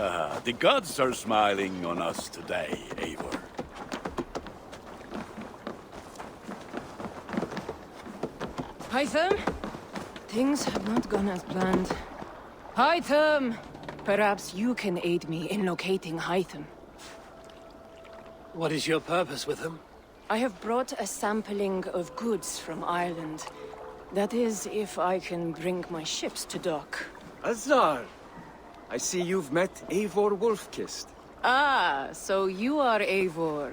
The gods are smiling on us today, Eivor. Hytham? Things have not gone as planned. Hytham! Perhaps you can aid me in locating Hytham. What is your purpose with him? I have brought a sampling of goods from Ireland. That is, if I can bring my ships to dock. Azar! I see you've met Eivor Wolfkist. Ah, so you are Eivor.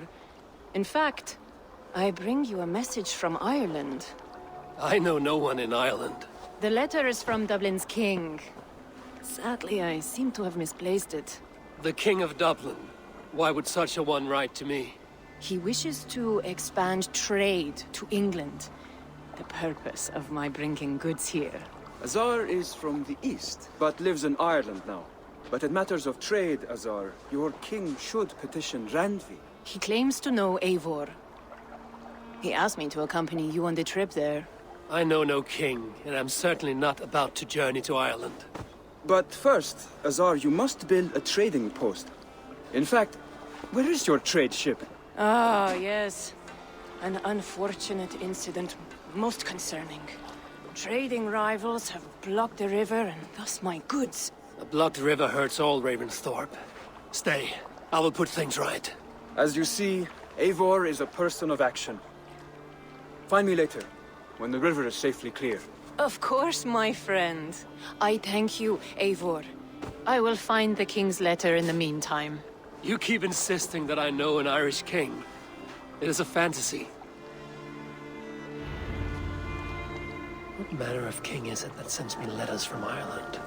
In fact, I bring you a message from Ireland. I know no one in Ireland. The letter is from Dublin's king. Sadly, I seem to have misplaced it. The King of Dublin. Why would such a one write to me? He wishes to expand trade to England. The purpose of my bringing goods here. Azar is from the east, but lives in Ireland now. But in matters of trade, Azar, your king should petition Randvi. He claims to know Eivor. He asked me to accompany you on the trip there. I know no king, and I'm certainly not about to journey to Ireland. But first, Azar, you must build a trading post. In fact, where is your trade ship? Ah, yes. An unfortunate incident, most concerning. Trading rivals have blocked the river, and thus my goods. A blocked river hurts all Ravensthorpe. Stay. I will put things right. As you see, Eivor is a person of action. Find me later, when the river is safely clear. Of course, my friend. I thank you, Eivor. I will find the king's letter in the meantime. You keep insisting that I know an Irish king. It is a fantasy. What manner of king is it that sends me letters from Ireland?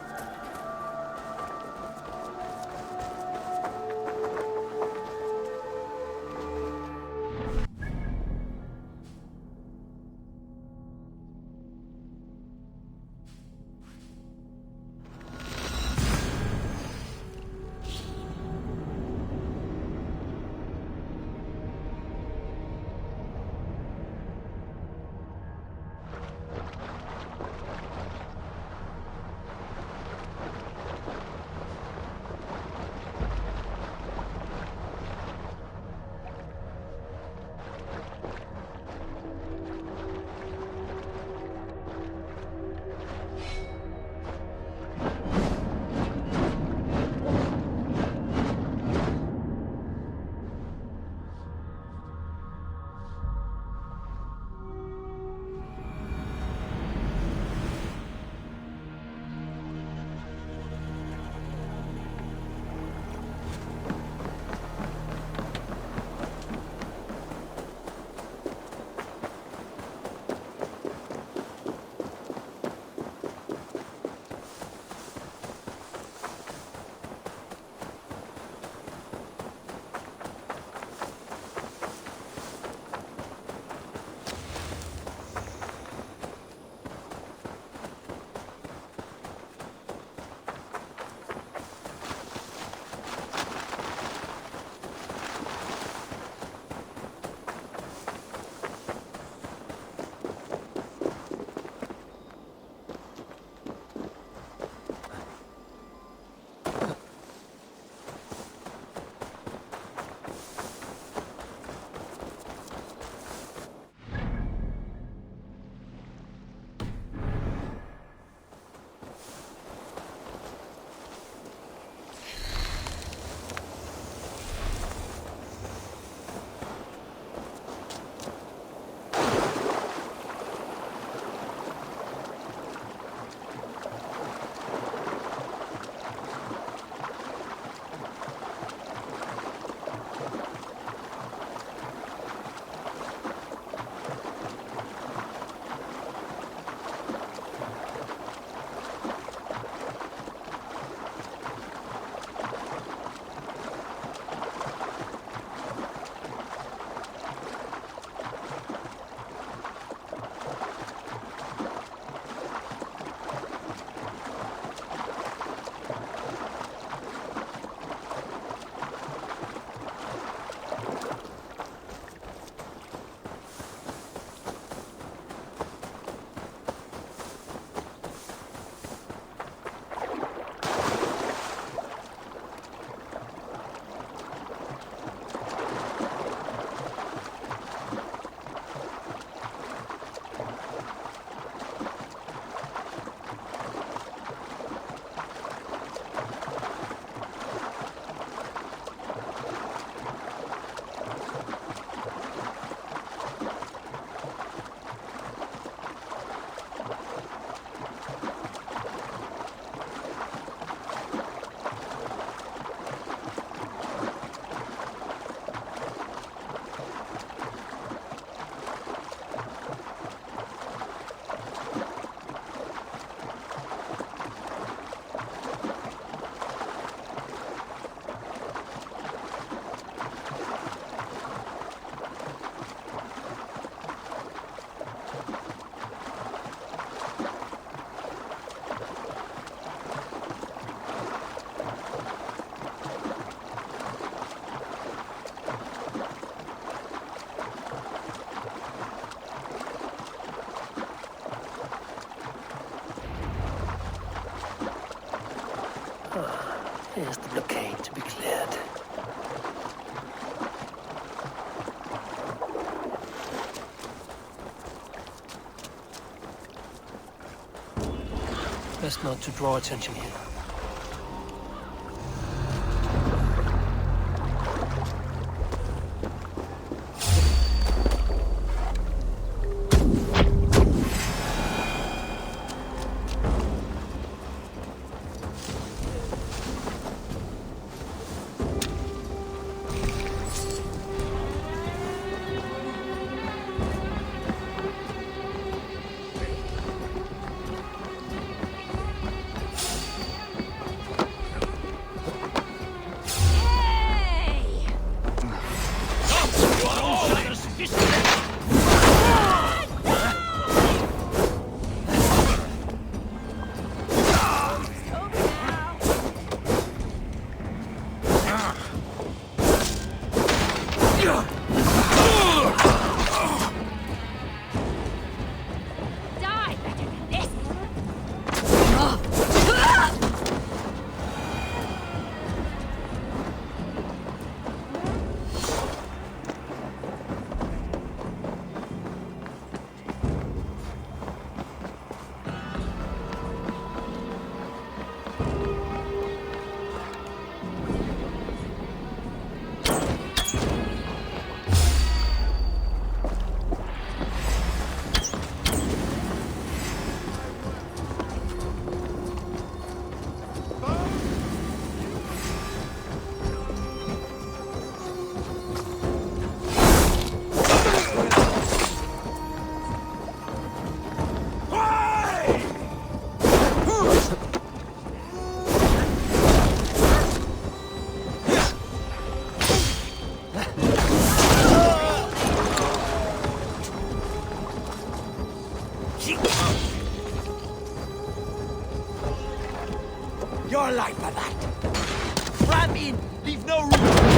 Here's the blockade to be cleared. Best not to draw attention here. Your life for that! Ram in! Leave no room!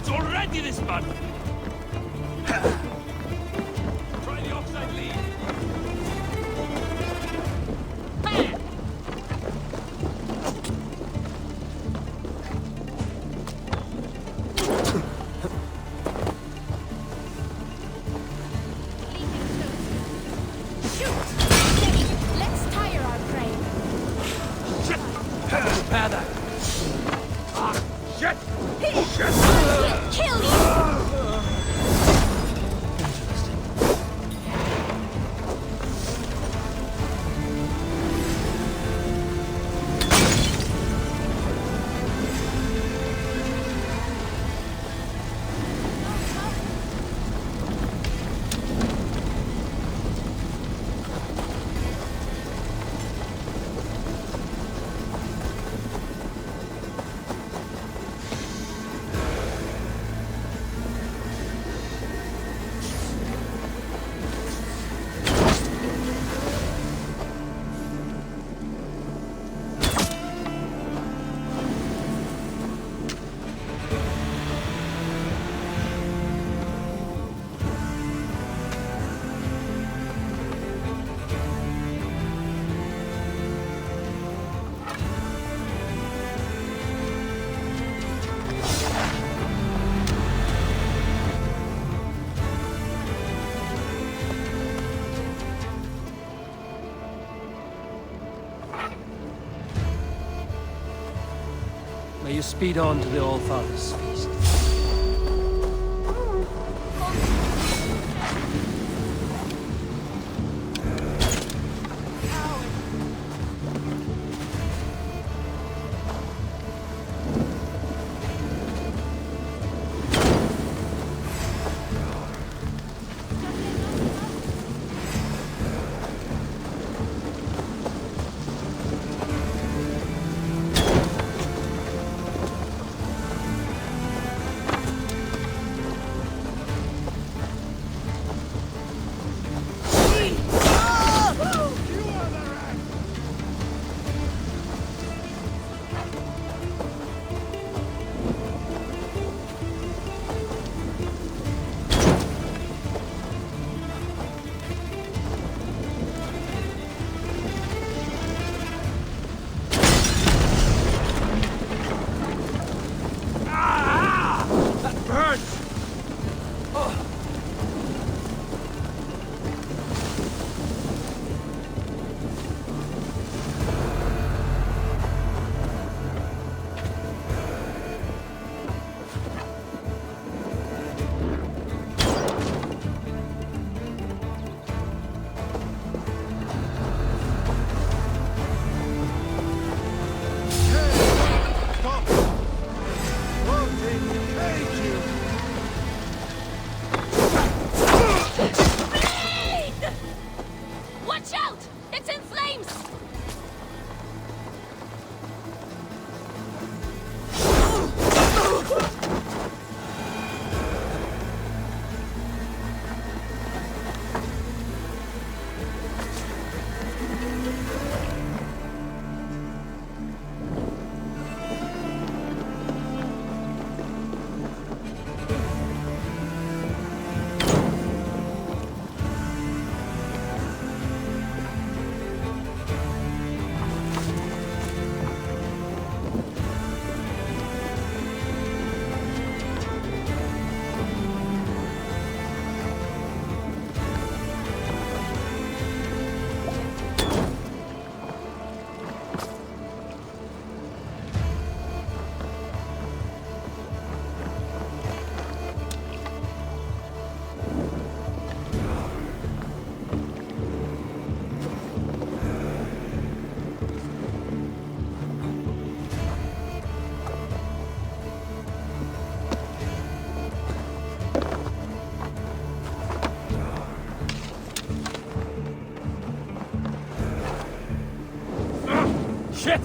Druids already this month! Try the offside lead. Let's tire our prey. Prepare that. Shit! We'll kill you! May you speed on to the All-Father's feast. Watch out! It's in flames! Shit!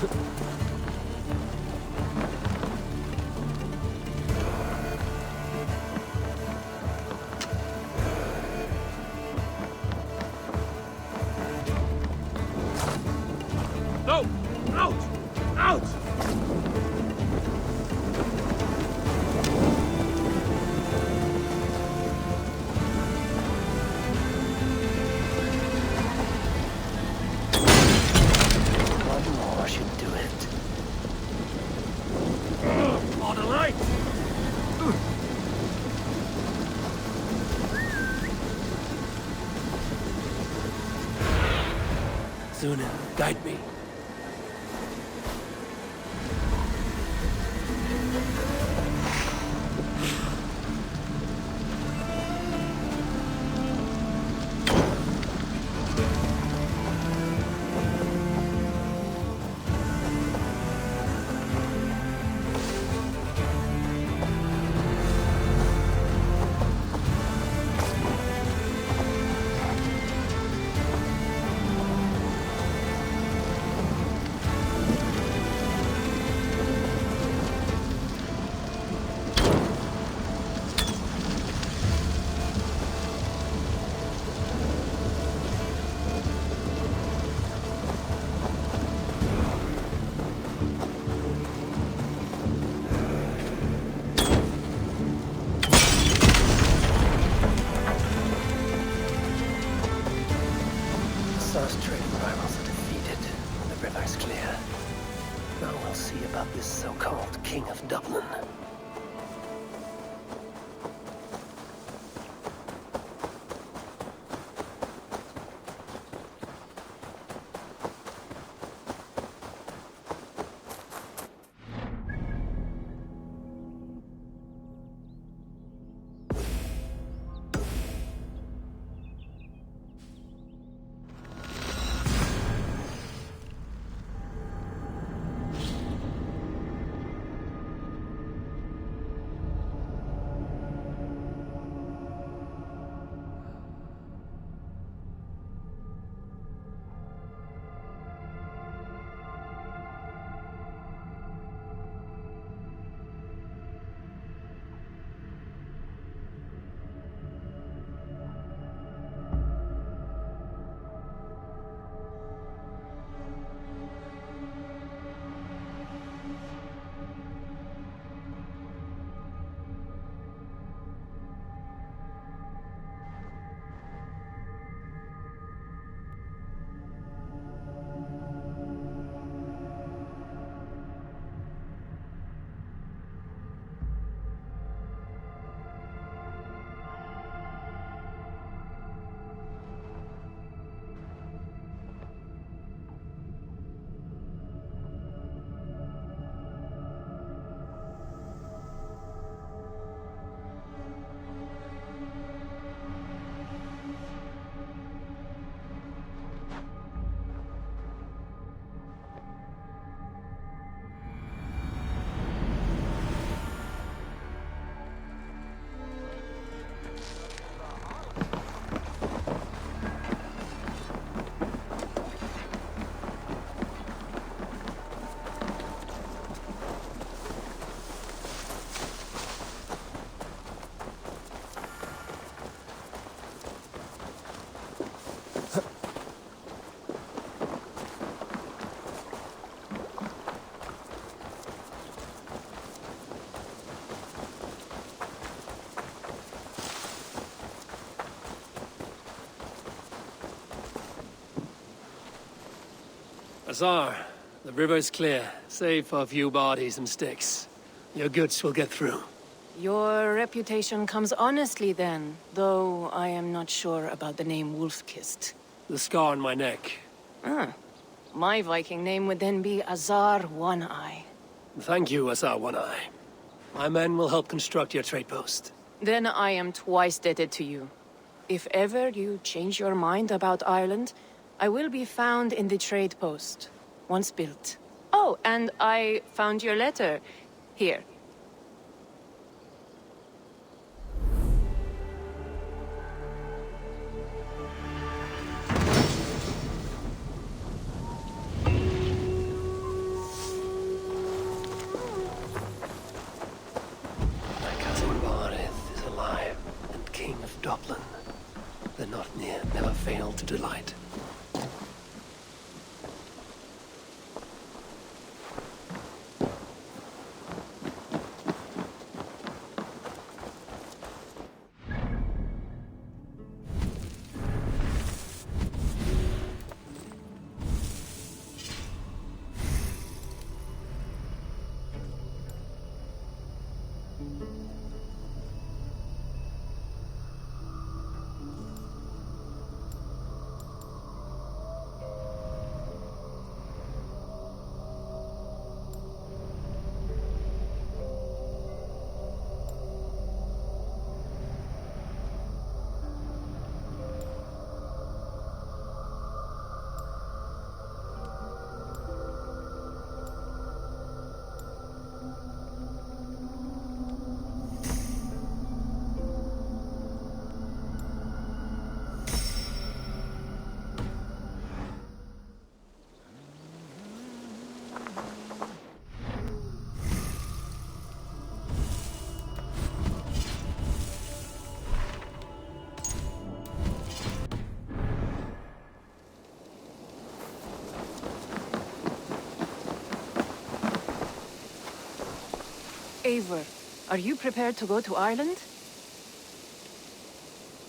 No! Out! Out! One more should do it. On the light! Zunin, guide me. Azar's trading rivals are defeated. The river's clear. Now we'll see about this so-called King of Dublin. Azar, the river's clear, save for a few bodies and sticks. Your goods will get through. Your reputation comes honestly then, though I am not sure about the name Wolf-Kissed. The scar on my neck. My Viking name would then be Azar One-Eye. Thank you, Azar One-Eye. My men will help construct your trade post. Then I am twice indebted to you. If ever you change your mind about Ireland, I will be found in the trade post, once built. Oh, and I found your letter. Here. Eivor, are you prepared to go to Ireland?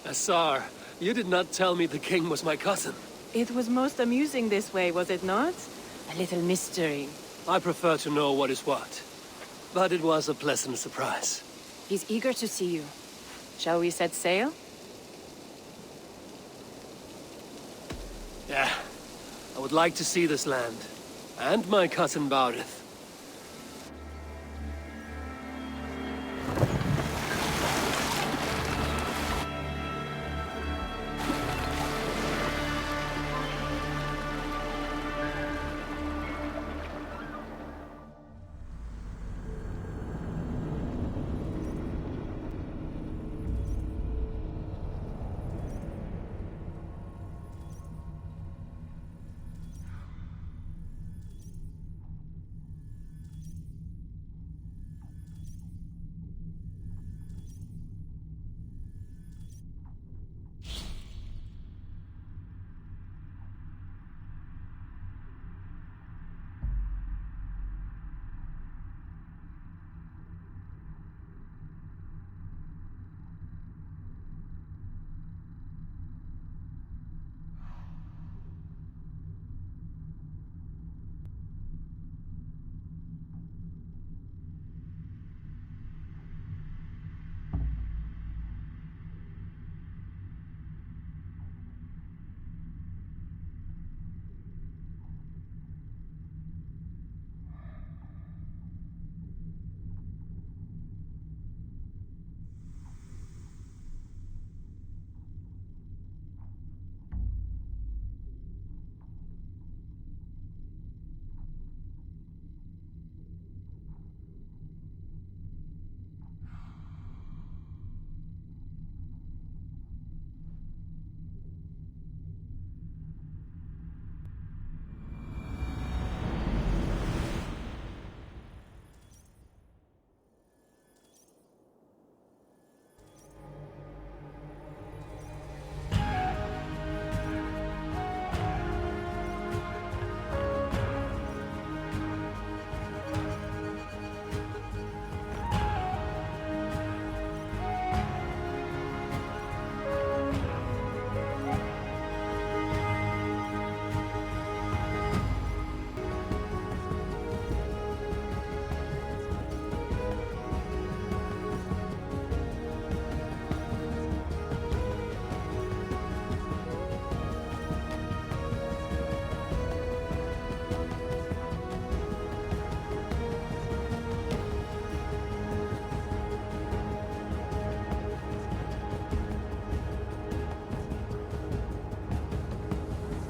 Azar, you did not tell me the king was my cousin. It was most amusing this way, was it not? A little mystery. I prefer to know what is what. But it was a pleasant surprise. He's eager to see you. Shall we set sail? Yeah. I would like to see this land. And my cousin Baurith.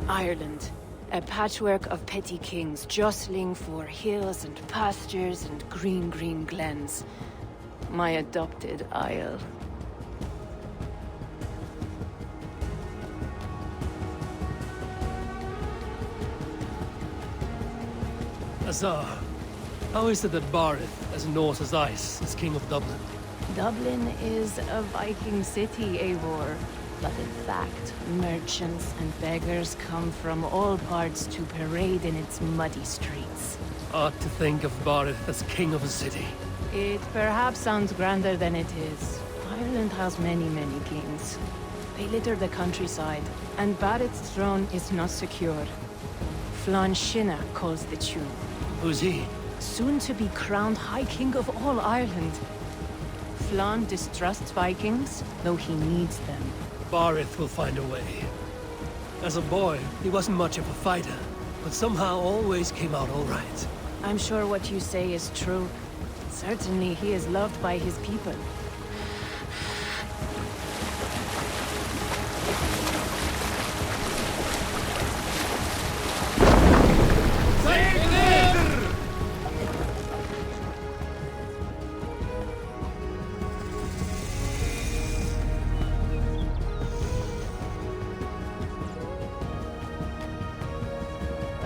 Ireland. A patchwork of petty kings jostling for hills and pastures and green glens. My adopted isle. Azar, how is it that Baurith, as north as ice, is king of Dublin? Dublin is a Viking city, Eivor. But in fact, merchants and beggars come from all parts to parade in its muddy streets. Odd to think of Baurith as king of a city. It perhaps sounds grander than it is. Ireland has many kings. They litter the countryside, and Barrett's throne is not secure. Flann Sinna calls the tune. Who's he? Soon to be crowned High King of all Ireland. Flann distrusts Vikings, though he needs them. Barith will find a way. As a boy, he wasn't much of a fighter, but somehow always came out all right. I'm sure what you say is true. Certainly he is loved by his people.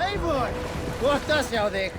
Eivor! Kohtas hjá þig.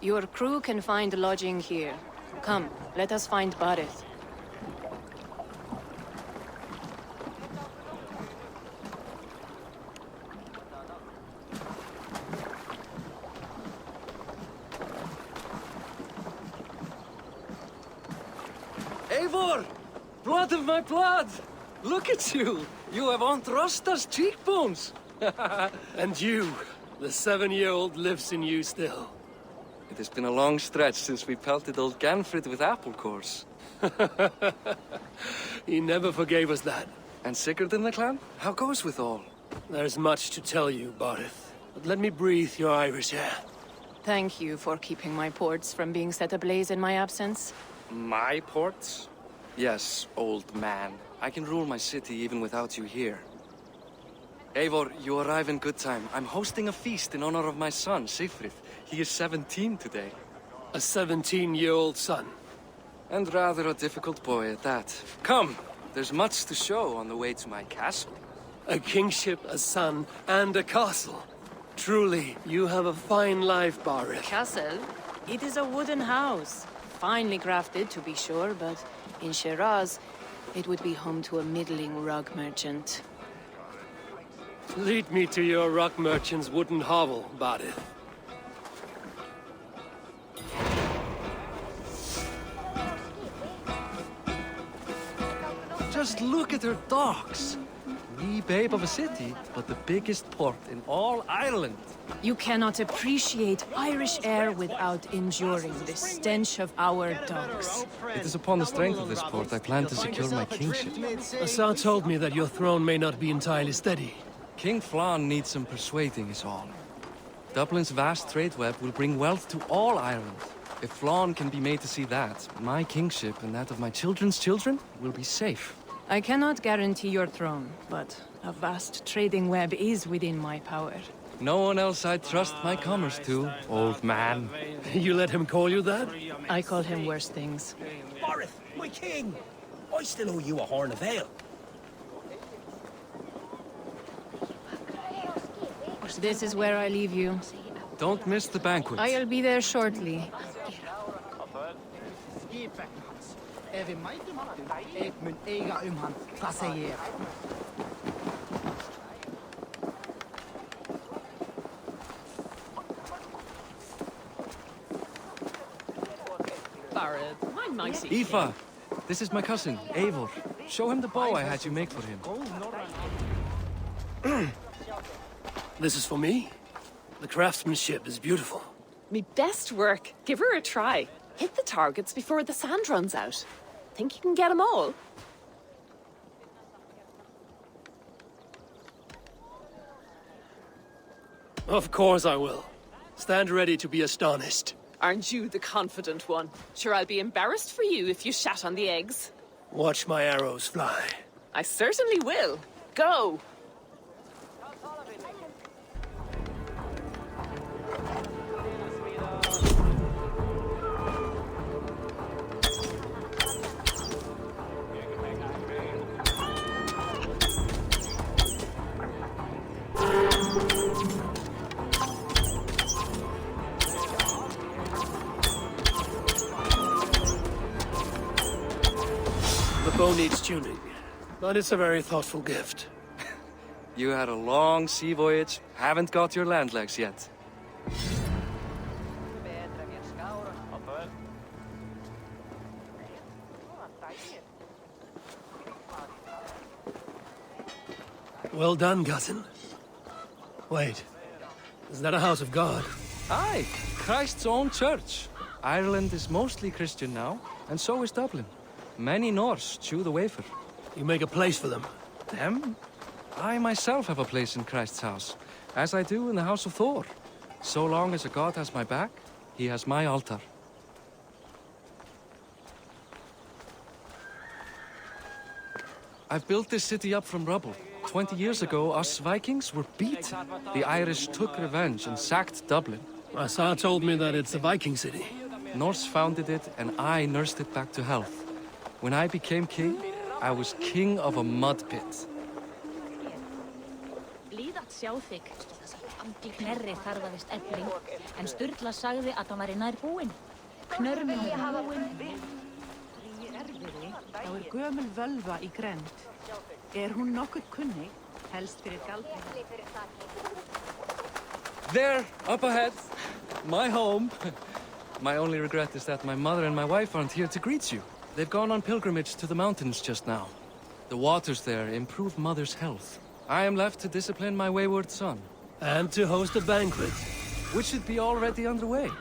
Your crew can find lodging here. Come, let us find Barith. Eivor! Blood of my blood! Look at you! You have Aunt Rosta's cheekbones! And you, the 7-year-old lives in you still. It has been a long stretch since we pelted old Ganfrid with apple cores. He never forgave us that. And Sigurd in the clan? How goes with all? There's much to tell you, Barith. But let me breathe your Irish air. Thank you for keeping my ports from being set ablaze in my absence. My ports? Yes, old man. I can rule my city even without you here. Eivor, you arrive in good time. I'm hosting a feast in honor of my son, Sigfrid. He is 17 today. A 17-year-old son. And rather a difficult boy at that. Come, there's much to show on the way to my castle. A kingship, a son, and a castle. Truly, you have a fine life, Barith. Castle? It is a wooden house. Finely crafted, to be sure, but in Shiraz, it would be home to a middling rug merchant. Lead me to your rock merchant's wooden hovel, Barith. Just look at her docks. Wee babe of a city, but the biggest port in all Ireland. You cannot appreciate Irish air without enduring the stench of our docks. It is upon the strength of this port I plan to secure my kingship. Assar told me that your throne may not be entirely steady. King Flann needs some persuading is all. Dublin's vast trade web will bring wealth to all Ireland. If Flann can be made to see that, my kingship and that of my children's children will be safe. I cannot guarantee your throne, but a vast trading web is within my power. No one else I'd trust my commerce to, old man. You let him call you that? I call him worse things. Barith, my king! I still owe you a horn of ale. This is where I leave you. Don't miss the banquet. I'll be there shortly. Barith, my mighty Aoife, this is my cousin, Eivor. Show him the bow I had you make for him. This is for me? The craftsmanship is beautiful. Me best work. Give her a try. Hit the targets before the sand runs out. Think you can get them all? Of course I will. Stand ready to be astonished. Aren't you the confident one? Sure, I'll be embarrassed for you if you shat on the eggs. Watch my arrows fly. I certainly will. Go! The bow needs tuning, but it's a very thoughtful gift. You had a long sea voyage, haven't got your land legs yet. Well done, cousin. Wait, is that a house of God? Aye, Christ's own church. Ireland is mostly Christian now, and so is Dublin. Many Norse chew the wafer. You make a place for them. Them? I myself have a place in Christ's house, as I do in the house of Thor. So long as a god has my back, he has my altar. I've built this city up from rubble. 20 years ago, us Vikings were beaten. The Irish took revenge and sacked Dublin. Asa told me that it's a Viking city. Norse founded it, and I nursed it back to health. When I became king, I was king of a mud pit. Blíð að sjá þig. Knerri þarf að vist efling, en Sturla sagði að hann væri nær búinn. Knörminn búinn. Þá gömul völva í grennd. Hún nokkuð kunnig, helst fyrir galdri. There, up ahead, my home. My only regret is that my mother and my wife aren't here to greet you. They've gone on pilgrimage to the mountains just now. The waters there improve mother's health. I am left to discipline my wayward son. And to host a banquet. Which should be already underway.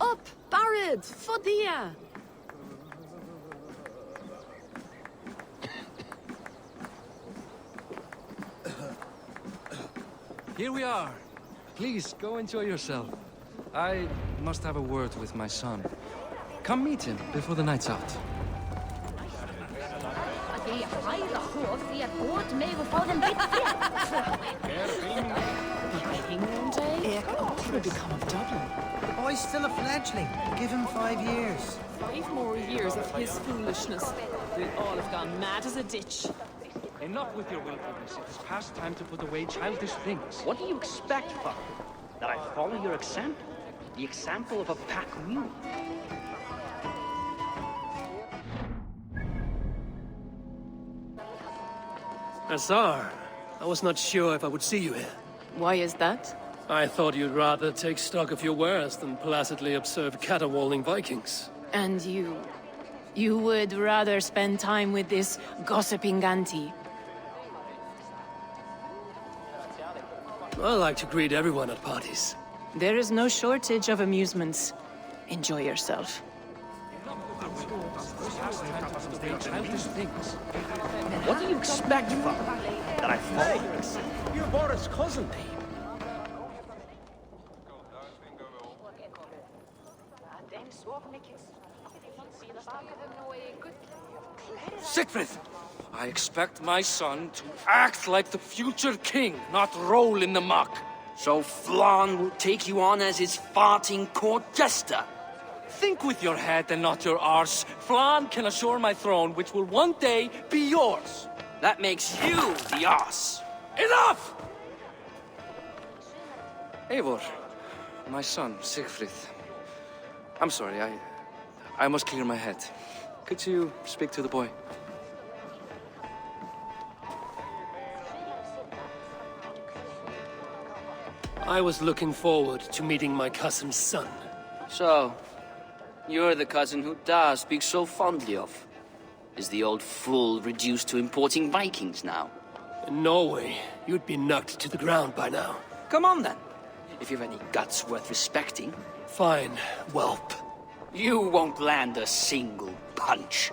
Up, Barad, Fodia! Here we are. Please, go enjoy yourself. I must have a word with my son. Come meet him before the night's out. Því að hræða hóð því að gott megu fá þeim beitt King one day? What will become of Dublin? The boy's still a fledgling. Give him 5 years. 5 more years of his foolishness. We'll all have gone mad as a ditch. Enough with your willfulness. It is past time to put away childish things. What do you expect, Father? That I follow your example? The example of a pack mule? Azar, I was not sure if I would see you here. Why is that? I thought you'd rather take stock of your wares than placidly observe caterwauling Vikings. And you... you would rather spend time with this gossiping auntie? I like to greet everyone at parties. There is no shortage of amusements. Enjoy yourself. Childish things. What do you expect, Father? That I follow your example? You're Boris' cousin. Siegfried! I expect my son to act like the future king, not roll in the muck. So Flan will take you on as his farting court jester? Think with your head and not your arse. Flan can assure my throne, which will one day be yours. That makes you the ass. Enough! Eivor, my son, Siegfried. I'm sorry, I must clear my head. Could you speak to the boy? I was looking forward to meeting my cousin's son. So, you're the cousin who Da speaks so fondly of. Is the old fool reduced to importing Vikings now? In Norway, you'd be knocked to the ground by now. Come on then, if you've any guts worth respecting. Fine, whelp. You won't land a single punch.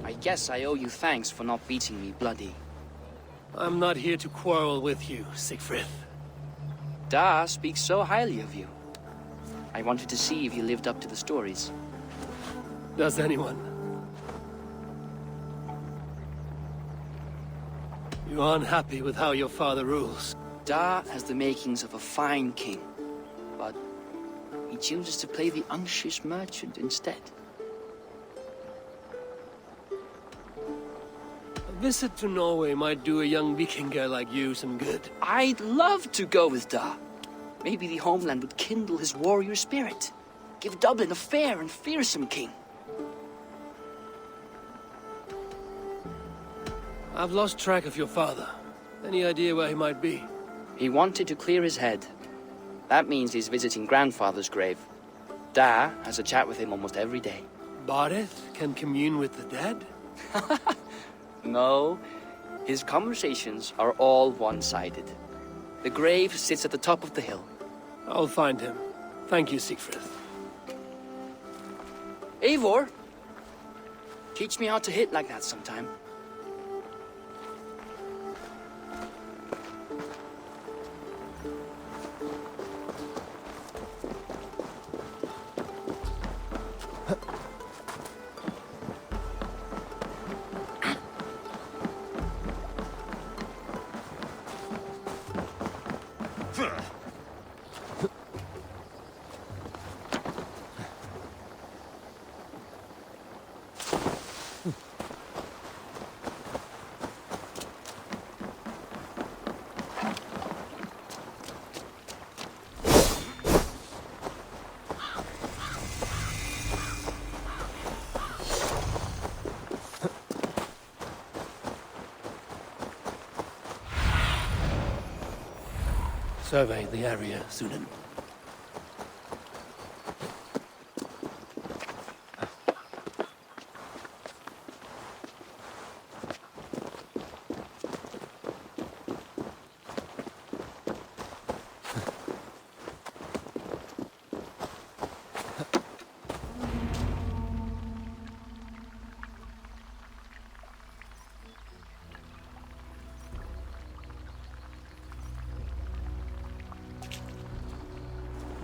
I guess I owe you thanks for not beating me bloody. I'm not here to quarrel with you, Siegfried. Da speaks so highly of you. I wanted to see if you lived up to the stories. Does anyone? You aren't happy with how your father rules? Da has the makings of a fine king, but he chooses to play the anxious merchant instead. A visit to Norway might do a young Vikinger like you some good. I'd love to go with Da. Maybe the homeland would kindle his warrior spirit. Give Dublin a fair and fearsome king. I've lost track of your father. Any idea where he might be? He wanted to clear his head. That means he's visiting grandfather's grave. Da has a chat with him almost every day. Barith can commune with the dead? No, his conversations are all one-sided. The grave sits at the top of the hill. I'll find him. Thank you, Siegfried. Eivor, teach me how to hit like that sometime. Survey the area, Sunan.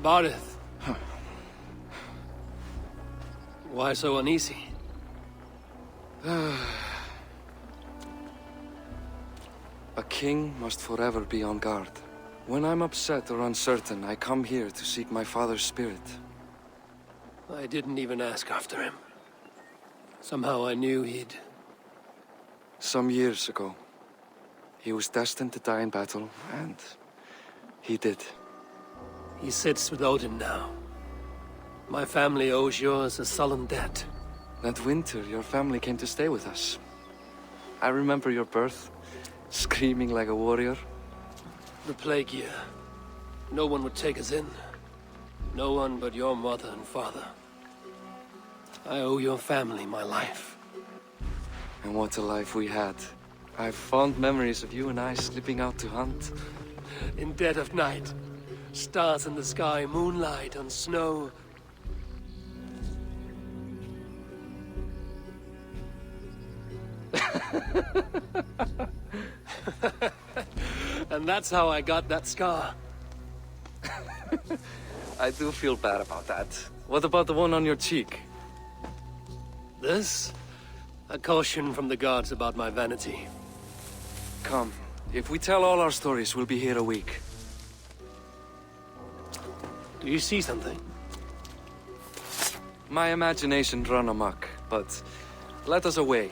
Barith. Why so uneasy? A king must forever be on guard. When I'm upset or uncertain, I come here to seek my father's spirit. I didn't even ask after him. Somehow I knew he'd... Some years ago, he was destined to die in battle, and he did. He sits with Odin now. My family owes yours a sullen debt. That winter, your family came to stay with us. I remember your birth, screaming like a warrior. The plague year. No one would take us in. No one but your mother and father. I owe your family my life. And what a life we had. I have fond memories of you and I slipping out to hunt. In dead of night. Stars in the sky, moonlight on snow. And that's how I got that scar. I do feel bad about that. What about the one on your cheek? This? A caution from the gods about my vanity. Come, if we tell all our stories, we'll be here a week. Do you see something? My imagination run amok, but let us away.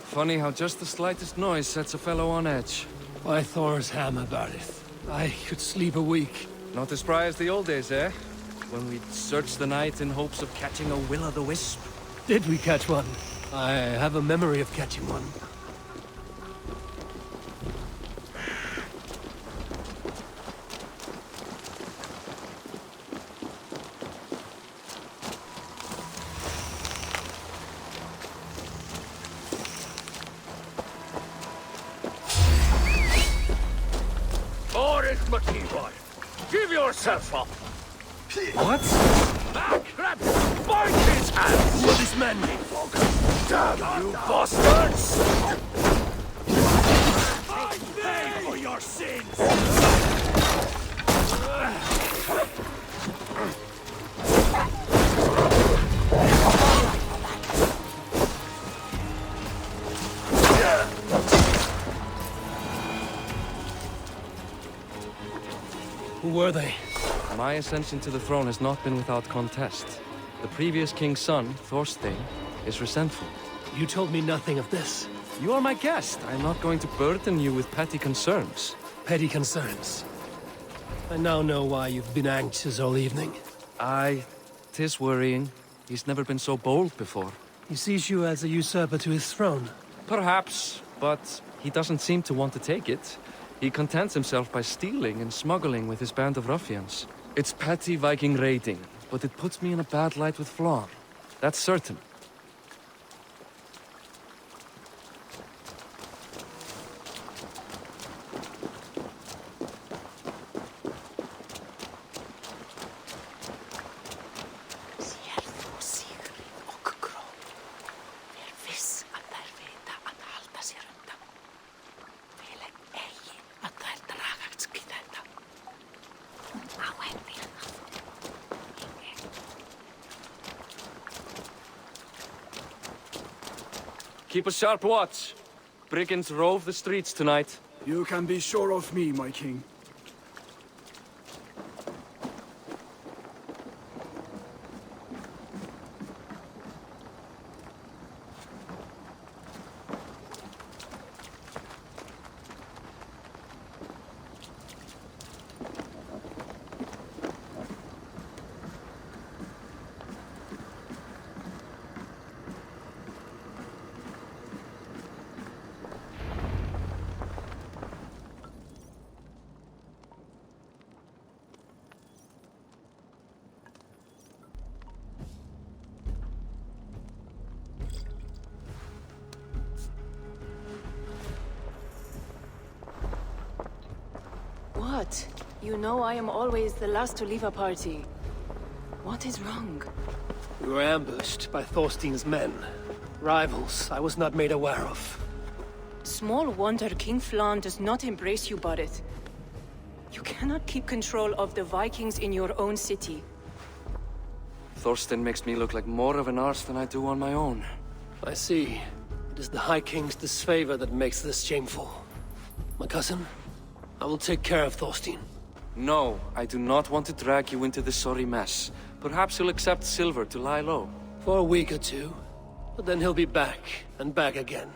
Funny how just the slightest noise sets a fellow on edge. By Thor's hammer, Barith. I could sleep a week. Not as spry as the old days, eh? When we'd search the night in hopes of catching a will-o'-the-wisp. Did we catch one? I have a memory of catching one. Boris McEvoy, give yourself up! What? Back, grab! Bind his Who are these men? Damn you bastards! Pay for your sins! Who were they? My ascension to the throne has not been without contest. The previous king's son, Thorstein, is resentful. You told me nothing of this. You are my guest. I'm not going to burden you with petty concerns. Petty concerns. I now know why you've been anxious all evening. Aye, 'tis worrying. He's never been so bold before. He sees you as a usurper to his throne. Perhaps, but he doesn't seem to want to take it. He contents himself by stealing and smuggling with his band of ruffians. It's petty Viking raiding, but it puts me in a bad light with Flann. That's certain. Keep a sharp watch. Brigands rove the streets tonight. You can be sure of me, my king. What? You know I am always the last to leave a party. What is wrong? We were ambushed by Thorstein's men. Rivals I was not made aware of. Small wonder King Flann does not embrace you, Borith. You cannot keep control of the Vikings in your own city. Thorstein makes me look like more of an arse than I do on my own. I see. It is the High King's disfavor that makes this shameful. My cousin, I will take care of Thorstein. No, I do not want to drag you into this sorry mess. Perhaps you'll accept silver to lie low. For a week or two, but then he'll be back, and back again.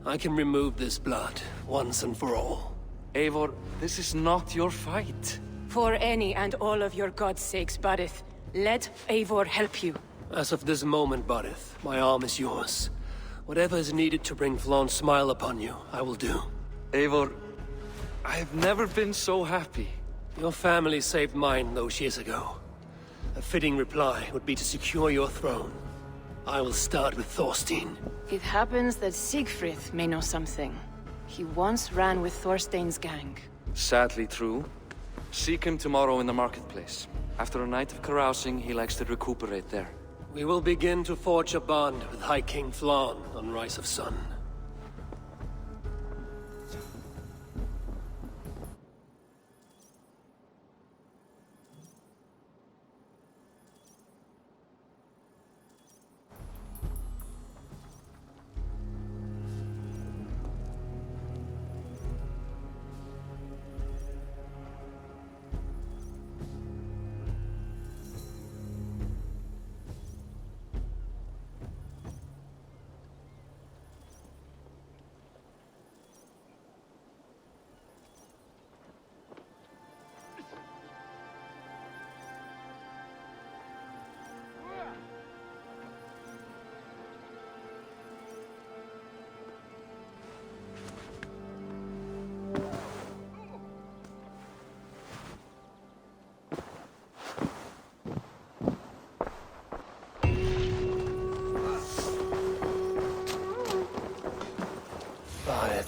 I can remove this blood, once and for all. Eivor, this is not your fight. For any and all of your god's sakes, Borith, let Eivor help you. As of this moment, Borith, my arm is yours. Whatever is needed to bring Flann's smile upon you, I will do. Eivor, I have never been so happy. Your family saved mine those years ago. A fitting reply would be to secure your throne. I will start with Thorstein. It happens that Siegfried may know something. He once ran with Thorstein's gang. Sadly true. Seek him tomorrow in the marketplace. After a night of carousing, he likes to recuperate there. We will begin to forge a bond with High King Flann on Rise of Sun.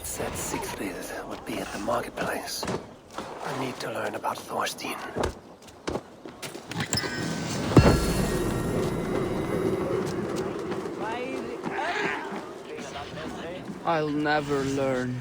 Said Siegfried would be at the marketplace. I need to learn about Thorstein. I'll never learn.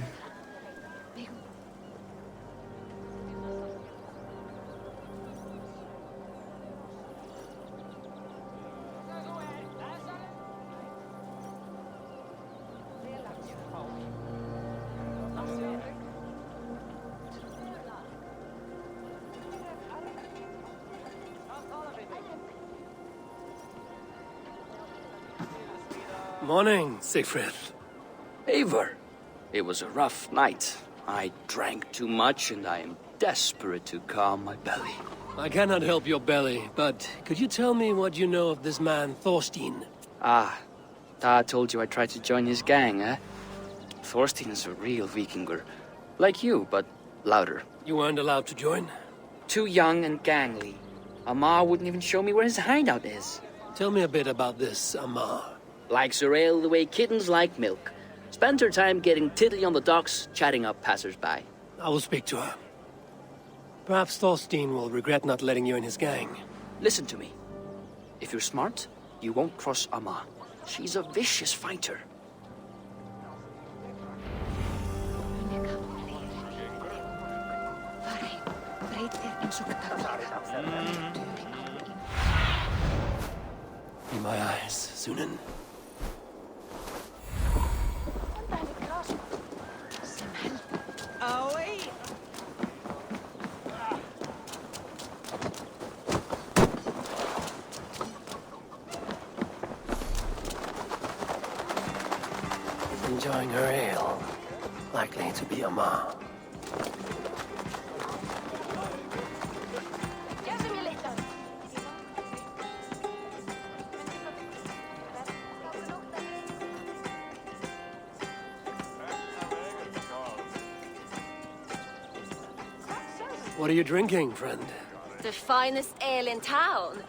Morning, Siegfried. Eivor, it was a rough night. I drank too much and I am desperate to calm my belly. I cannot help your belly, but could you tell me what you know of this man, Thorstein? Ah, I told you I tried to join his gang, eh? Thorstein is a real Vikinger. Like you, but louder. You weren't allowed to join? Too young and gangly. Amar wouldn't even show me where his hideout is. Tell me a bit about this Amar. Likes her ale the way kittens like milk. Spends her time getting tiddly on the docks, chatting up passers-by. I will speak to her. Perhaps Thorstein will regret not letting you in his gang. Listen to me. If you're smart, you won't cross Amma. She's a vicious fighter. In my eyes, Sunan. Enjoying her ale. Likely to be Amar. What are you drinking, friend? The finest ale in town.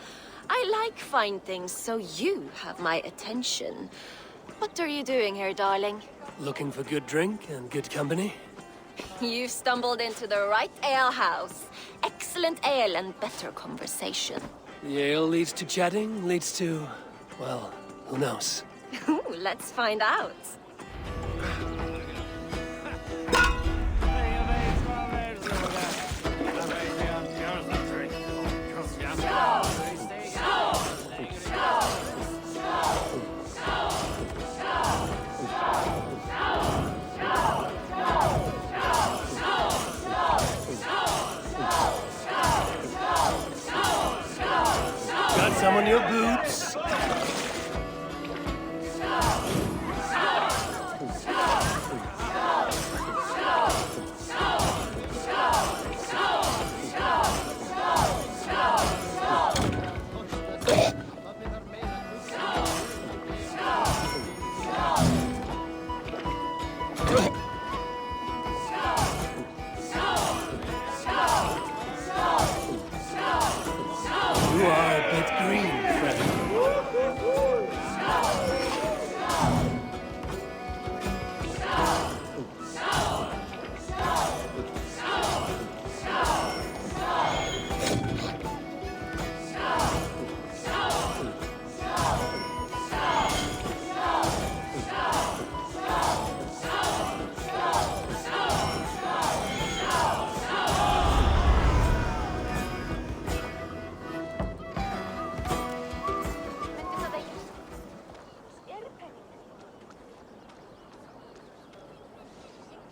I like fine things, so you have my attention. What are you doing here, darling? Looking for good drink and good company? You've stumbled into the right alehouse. Excellent ale and better conversation. The ale leads to chatting, leads to... well, who knows? Ooh, let's find out. Got some on your boots? You are a bit green, friend.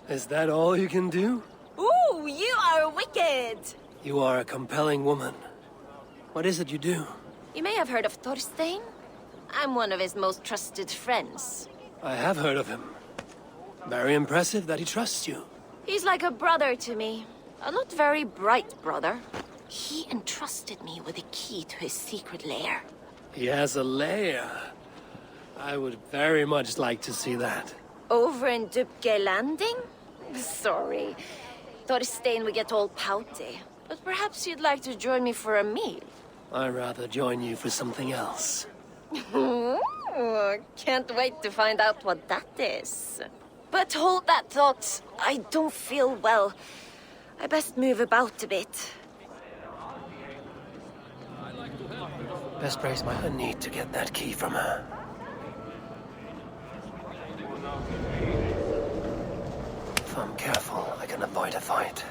Is that all you can do? Ooh, you are wicked! You are a compelling woman. What is it you do? You may have heard of Thorstein. I'm one of his most trusted friends. I have heard of him. Very impressive that he trusts you. He's like a brother to me. A not very bright brother. He entrusted me with the key to his secret lair. He has a lair. I would very much like to see that. Over in Dubke Landing? Sorry. Thorstein would get all pouty. But perhaps you'd like to join me for a meal? I'd rather join you for something else. Ooh, can't wait to find out what that is. But hold that thought. I don't feel well. I best move about a bit. Best raise my need to get that key from her. quite a fight.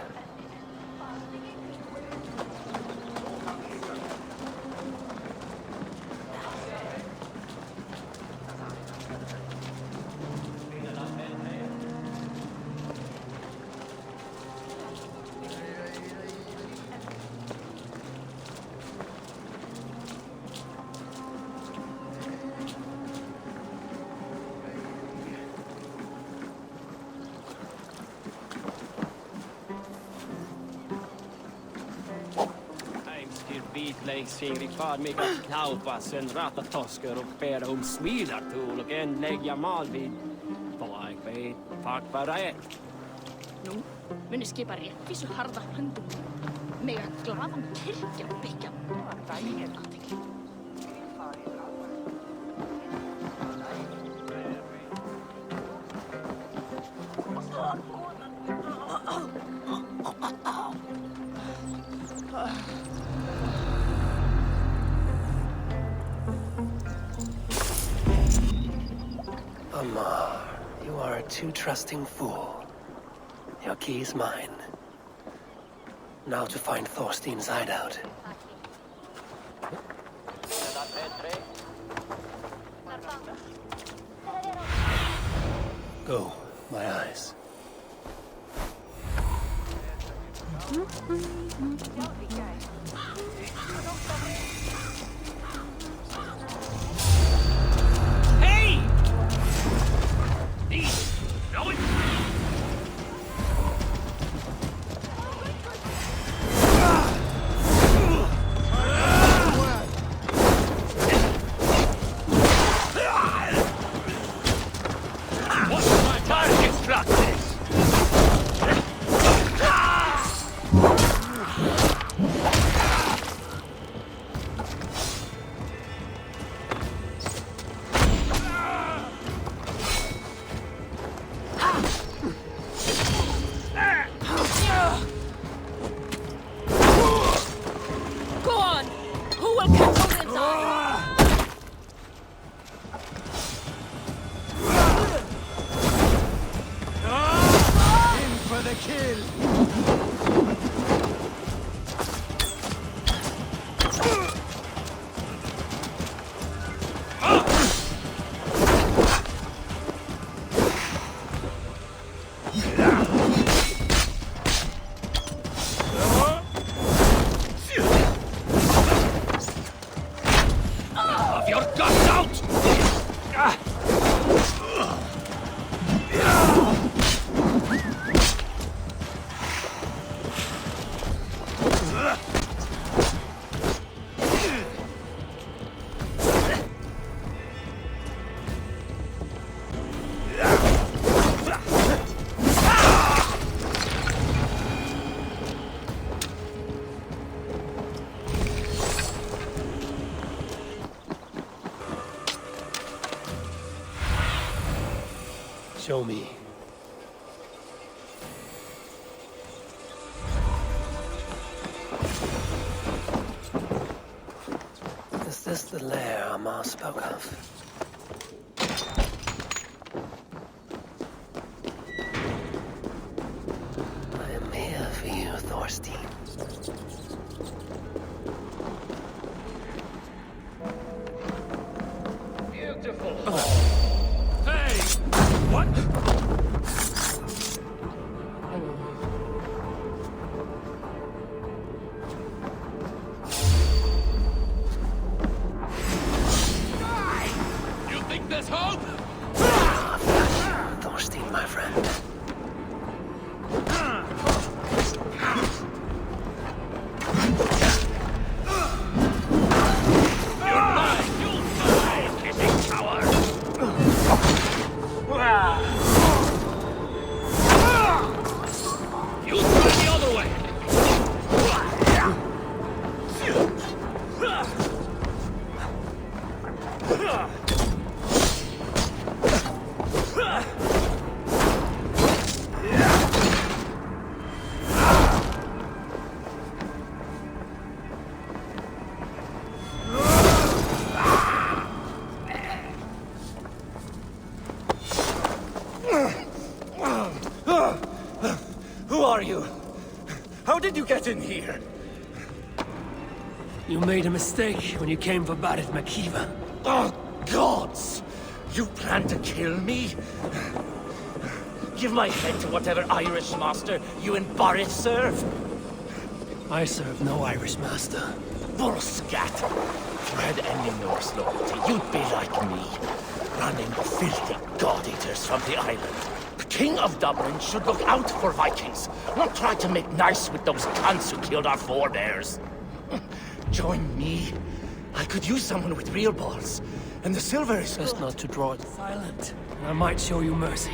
Viitleikfingrig bad mig att kaupa sen ratatosker och bära smidartul och en lägga mal vid palaikveit pakvarae. Nú, muni skipa réttvísu harða höndum. Mega glaðan kirkja og byggja. Athygli. Amar, you are a too trusting fool. Your key is mine. Now to find Thorstein's hideout. Go, my eyes. Hey! No it! What's my target practice? Go on! Who will catch Odin's eye? In for the kill! Of your guts out! Show me. Is this the lair Amar spoke of? I am here for you, Thorstein. Beautiful! Hey! What? You think there's hope? Thorstein, my friend. You're mine! You'll die, kissing coward! You try the other way! Who are you? How did you get in here? You made a mistake when you came for Barit Makiva. Oh, gods! You plan to kill me? Give my head to whatever Irish master you and Barrett serve. I serve no Irish master. Bullscat! If you had any Norse loyalty, you'd be like me. Running filthy god-eaters from the island. The King of Dublin should look out for Vikings, not try to make nice with those cunts who killed our forebears. Join me. I could use someone with real balls. And the silver is... Best not to draw it silent. I might show you mercy.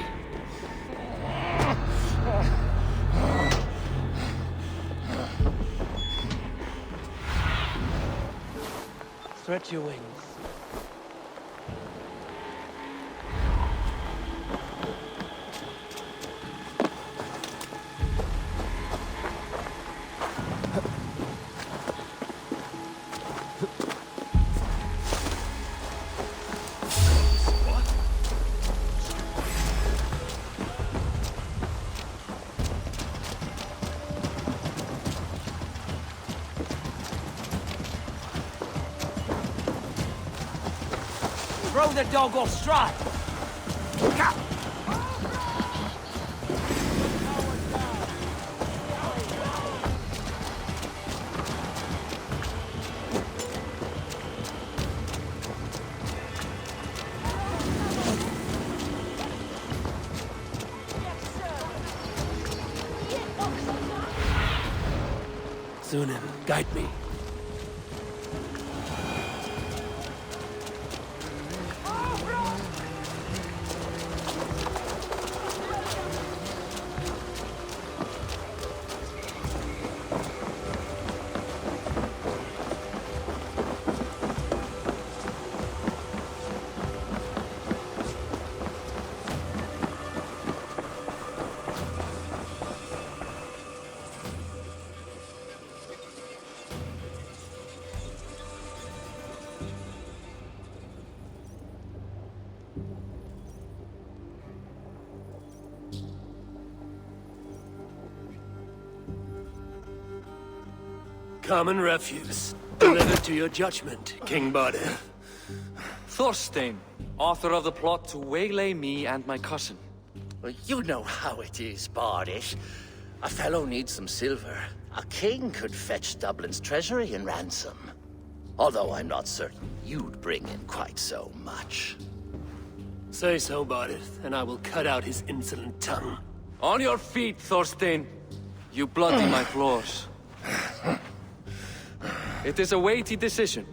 Stretch your wings. Throw the dog off stride! Sunan, guide me. Common refuse. Delivered to your judgment, King Bardir. Thorstein, author of the plot to waylay me and my cousin. Well, you know how it is, Bardish. A fellow needs some silver. A king could fetch Dublin's treasury in ransom. Although I'm not certain you'd bring in quite so much. Say so, Bardir, and I will cut out his insolent tongue. On your feet, Thorstein. You bloody my floors. It is a weighty decision.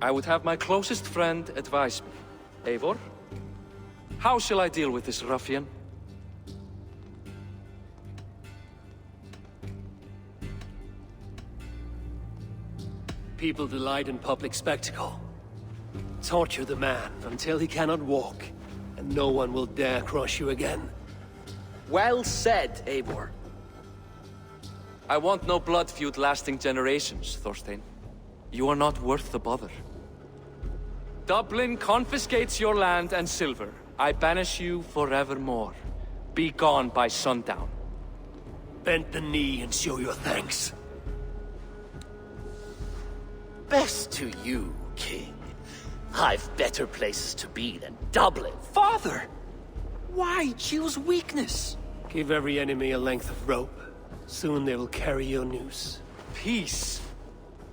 I would have my closest friend advise me. Eivor, how shall I deal with this ruffian? People delight in public spectacle. Torture the man until he cannot walk, and no one will dare cross you again. Well said, Eivor. I want no blood feud lasting generations, Thorstein. You are not worth the bother. Dublin confiscates your land and silver. I banish you forevermore. Be gone by sundown. Bend the knee and show your thanks. Best to you, King. I've better places to be than Dublin. Father! Why choose weakness? Give every enemy a length of rope. Soon they will carry your news. Peace.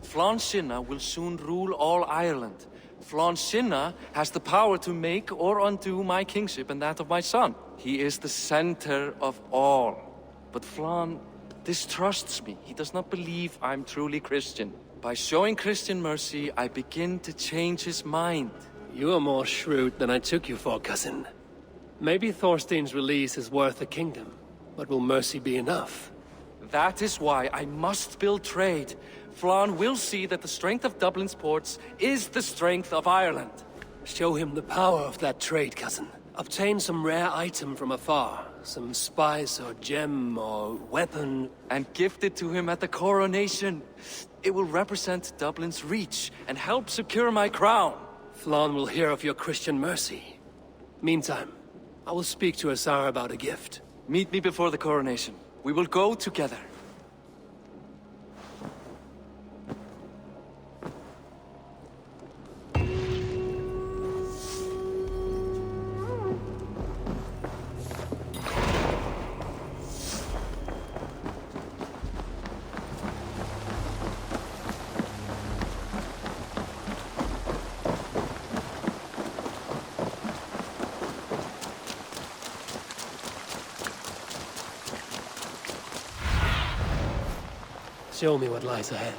Flann Sinna will soon rule all Ireland. Flann Sinna has the power to make or undo my kingship and that of my son. He is the center of all. But Flann distrusts me. He does not believe I'm truly Christian. By showing Christian mercy, I begin to change his mind. You are more shrewd than I took you for, cousin. Maybe Thorstein's release is worth a kingdom, but will mercy be enough? That is why I must build trade. Flann will see that the strength of Dublin's ports is the strength of Ireland. Show him the power of that trade, cousin. Obtain some rare item from afar. Some spice or gem or weapon. And gift it to him at the coronation. It will represent Dublin's reach and help secure my crown. Flann will hear of your Christian mercy. Meantime, I will speak to Asar about a gift. Meet me before the coronation. We will go together. Show me what lies ahead.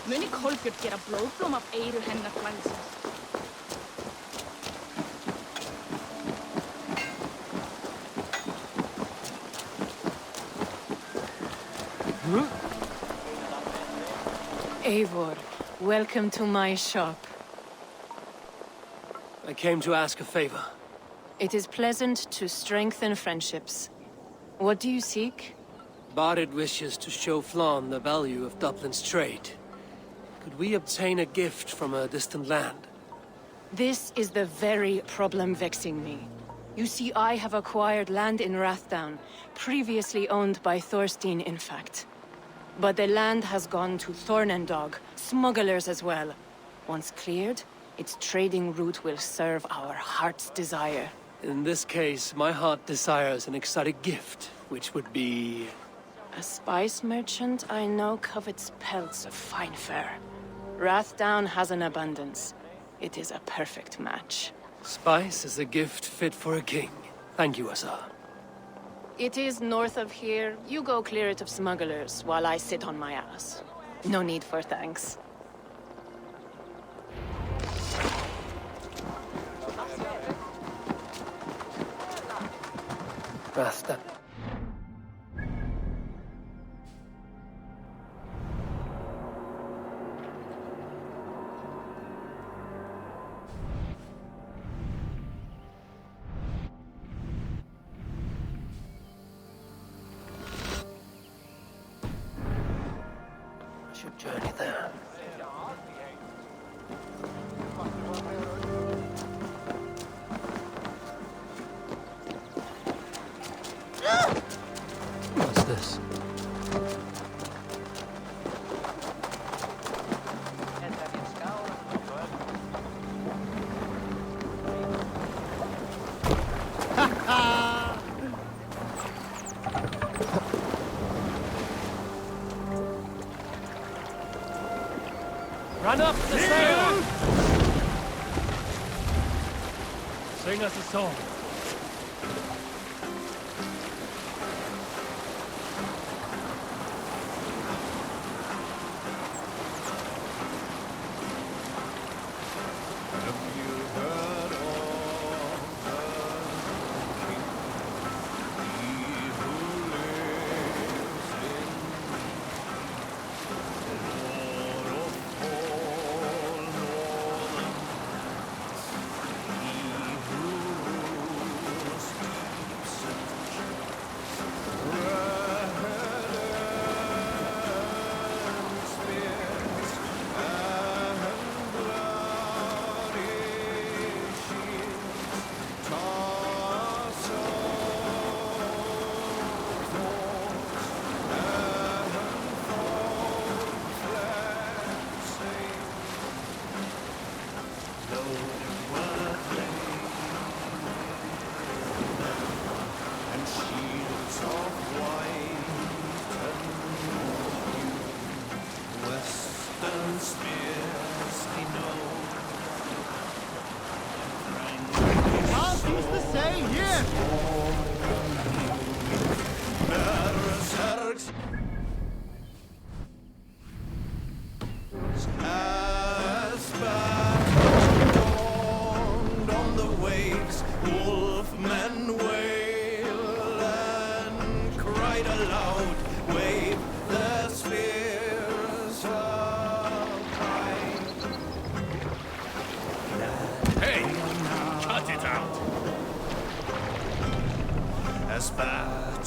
Muni Kolbjörn gera blóðblóm af eyru hennar flæðisins. Eivor, welcome to my shop. I came to ask a favor. It is pleasant to strengthen friendships. What do you seek? Barid wishes to show Flann the value of Dublin's trade. Could we obtain a gift from a distant land? This is the very problem vexing me. You see, I have acquired land in Rathdown, previously owned by Thorstein, in fact. But the land has gone to Thornendog, smugglers as well. Once cleared, its trading route will serve our heart's desire. In this case, my heart desires an exotic gift, which would be... A spice merchant I know covets pelts of fine fur. Rathdown has an abundance. It is a perfect match. Spice is a gift fit for a king. Thank you, Asa. It is north of here. You go clear it of smugglers, while I sit on my ass. No need for thanks. Rasta. Should journey there. What's this? Run up the stairs! Sing us a song.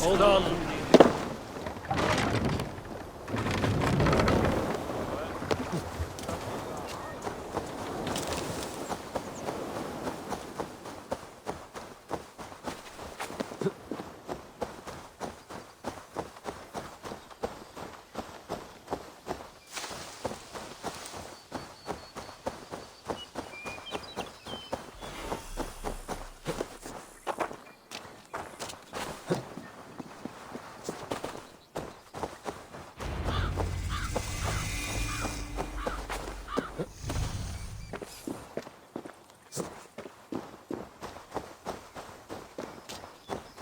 Hold on.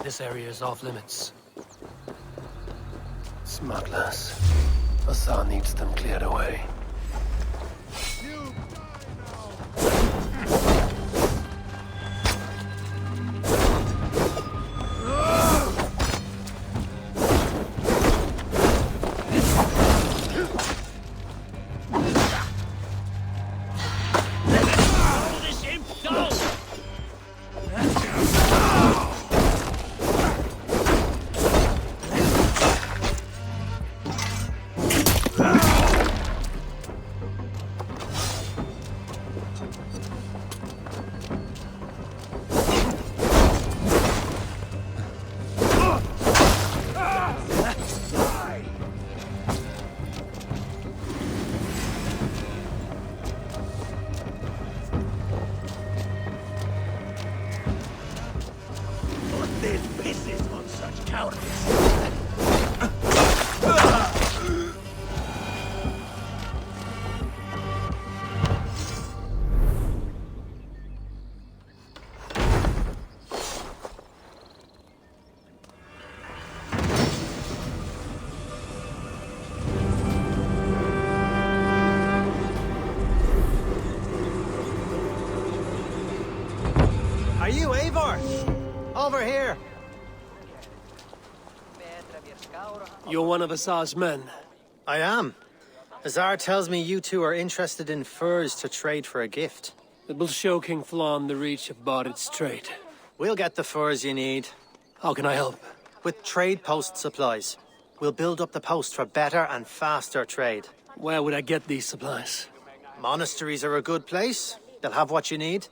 This area is off limits. Smugglers. Asa needs them cleared away. Are you Eivor? Over here. You're one of Asar's men. I am. Azar tells me you two are interested in furs to trade for a gift. It will show King Flan the reach of Bardet's trade. We'll get the furs you need. How can I help? With trade post supplies. We'll build up the post for better and faster trade. Where would I get these supplies? Monasteries are a good place. They'll have what you need.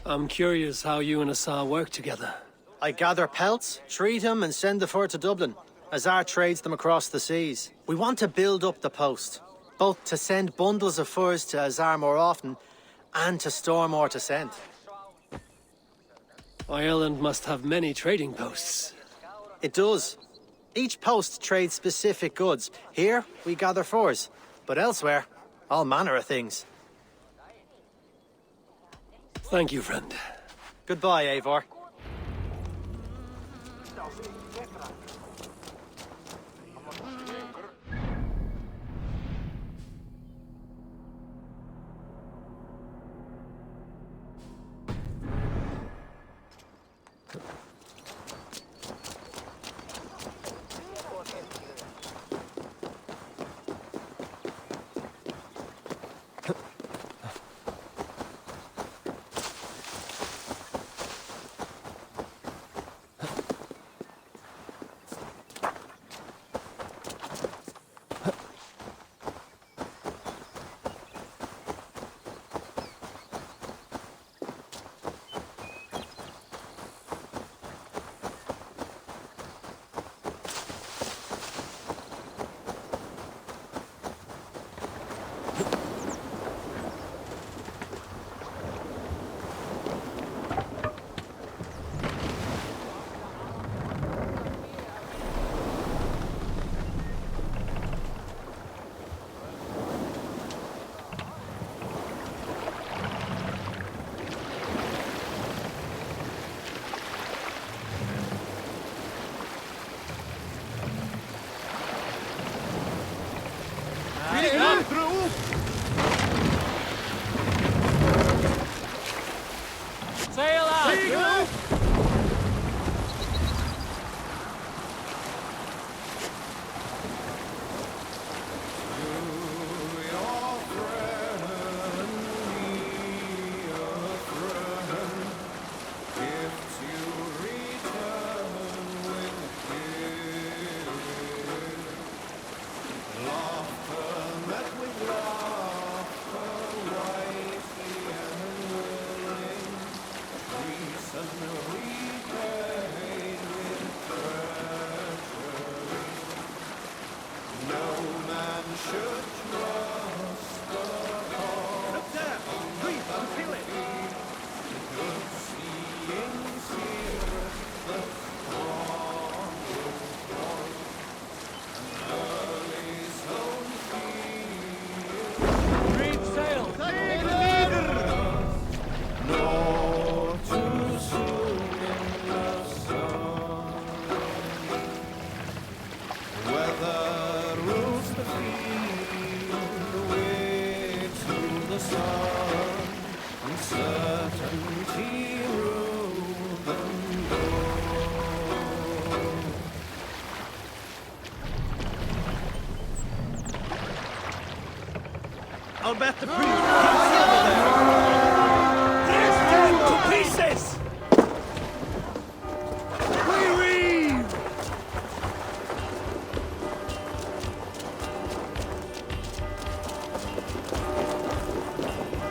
I'm curious how you and Asar work together. I gather pelts, treat them, and send the fur to Dublin. Azar trades them across the seas. We want to build up the post, both to send bundles of furs to Azar more often, and to store more to send. Ireland must have many trading posts. It does. Each post trades specific goods. Here, we gather furs, but elsewhere, all manner of things. Thank you, friend. Goodbye, Eivor. Look there! Please, you feel it! Read sail! I'll bet the priest keeps over there. There's 10 to pieces! We reeve!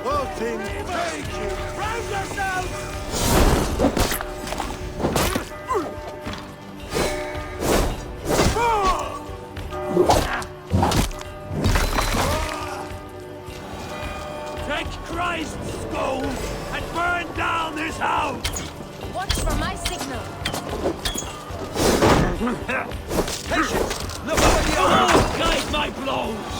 Both in, thank you! Round yourselves! Take Christ's skull and burn down this house! Watch for my signal. Patience! Look where you are! Guide my blows!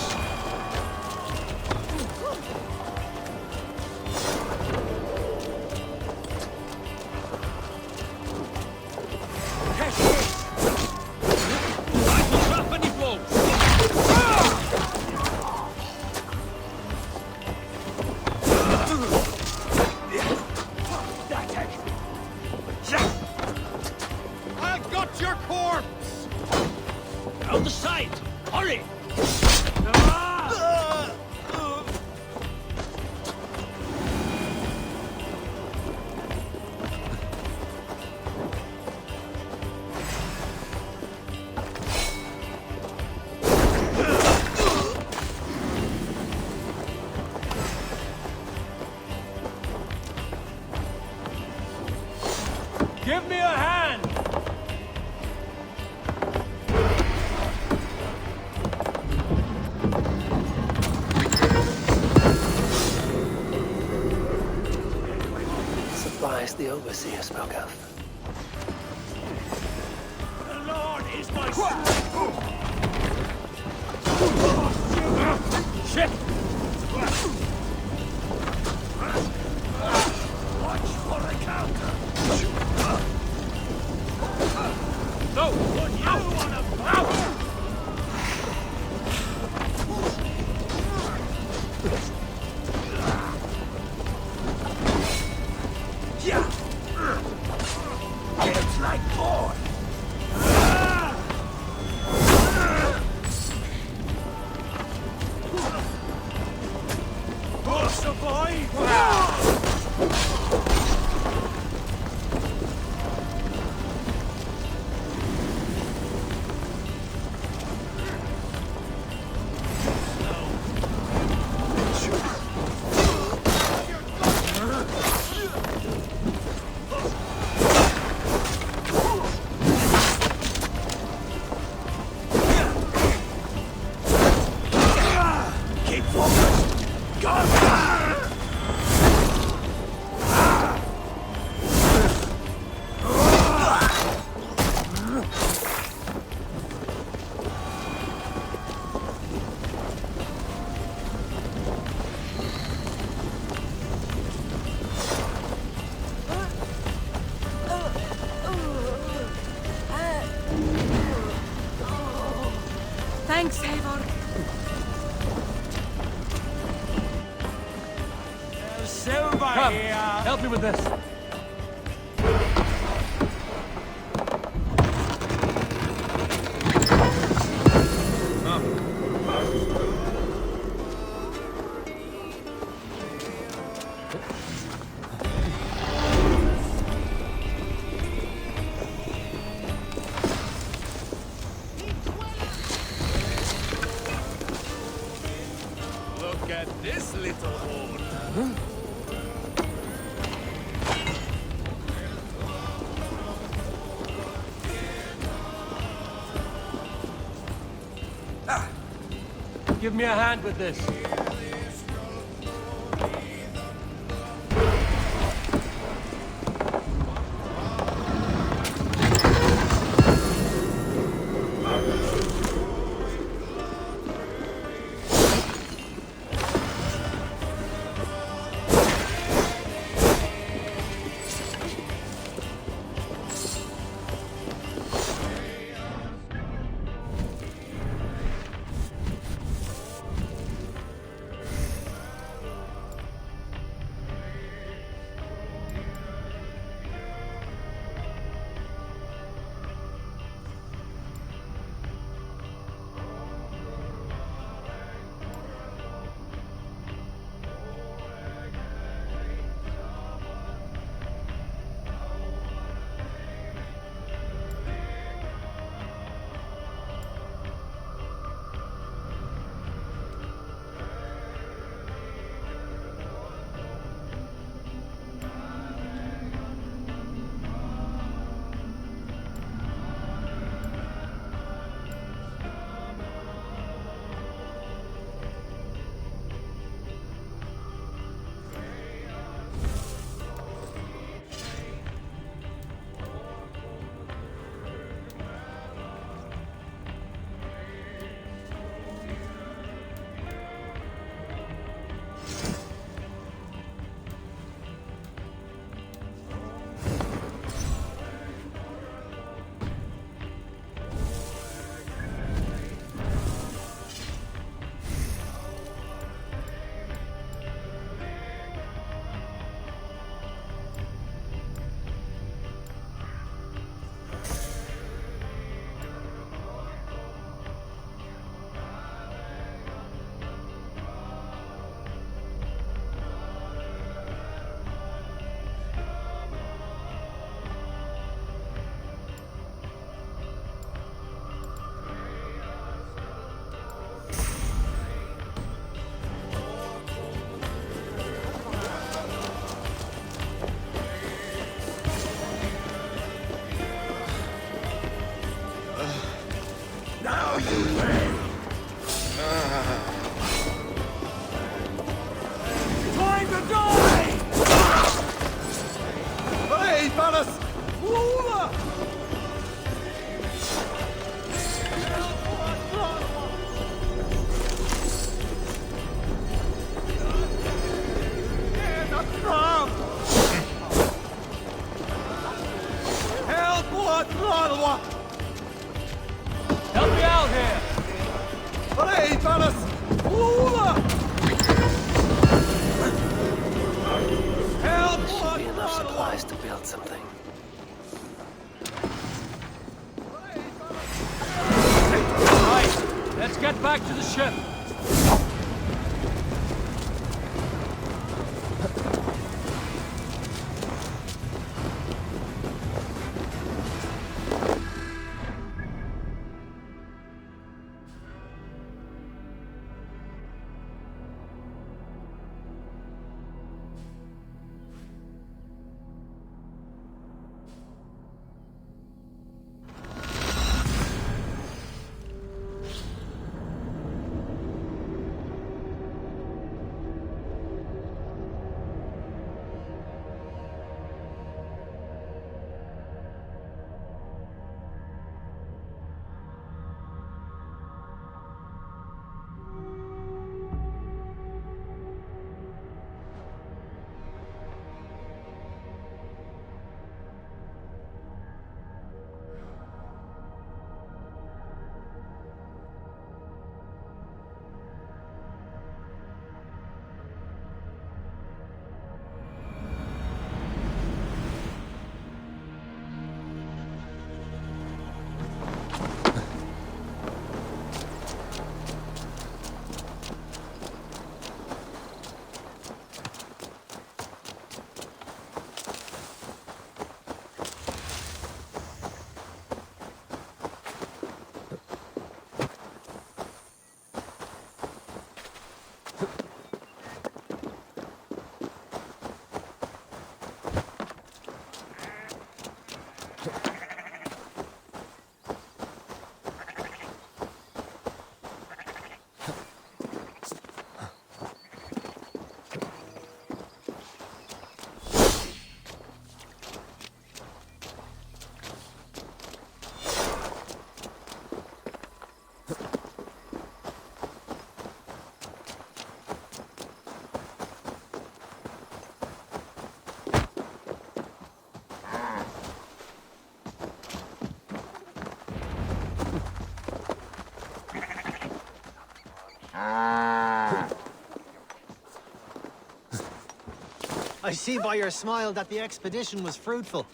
I will drop any blows! I've got your corpse! Out the side! Hurry! Give me a hand! Supplies the overseer spoke of. The Lord is my Shit! Watch for the counter! No! Put you on a power! Yeah! It's like corn! Survive! Keep focused! Go! Thanks, Eivor. Silver Come, here! Help me with this. Look at this little hole. give me a hand with this. Help me out here! Should be enough supplies to build something. Right, let's get back to the ship. I see by your smile that the expedition was fruitful.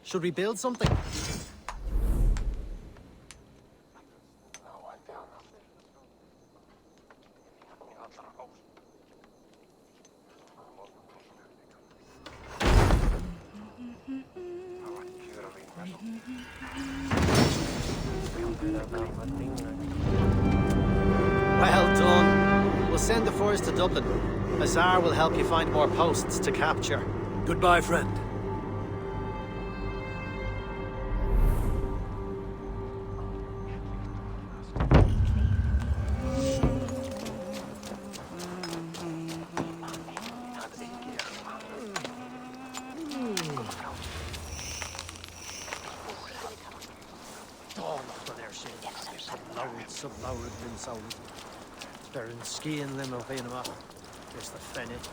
Should we build something? Well done. We'll send the force to Dublin. Azar will help you find more posts to capture. Goodbye, friend. They're in skiing limo being them up. There's the fennit.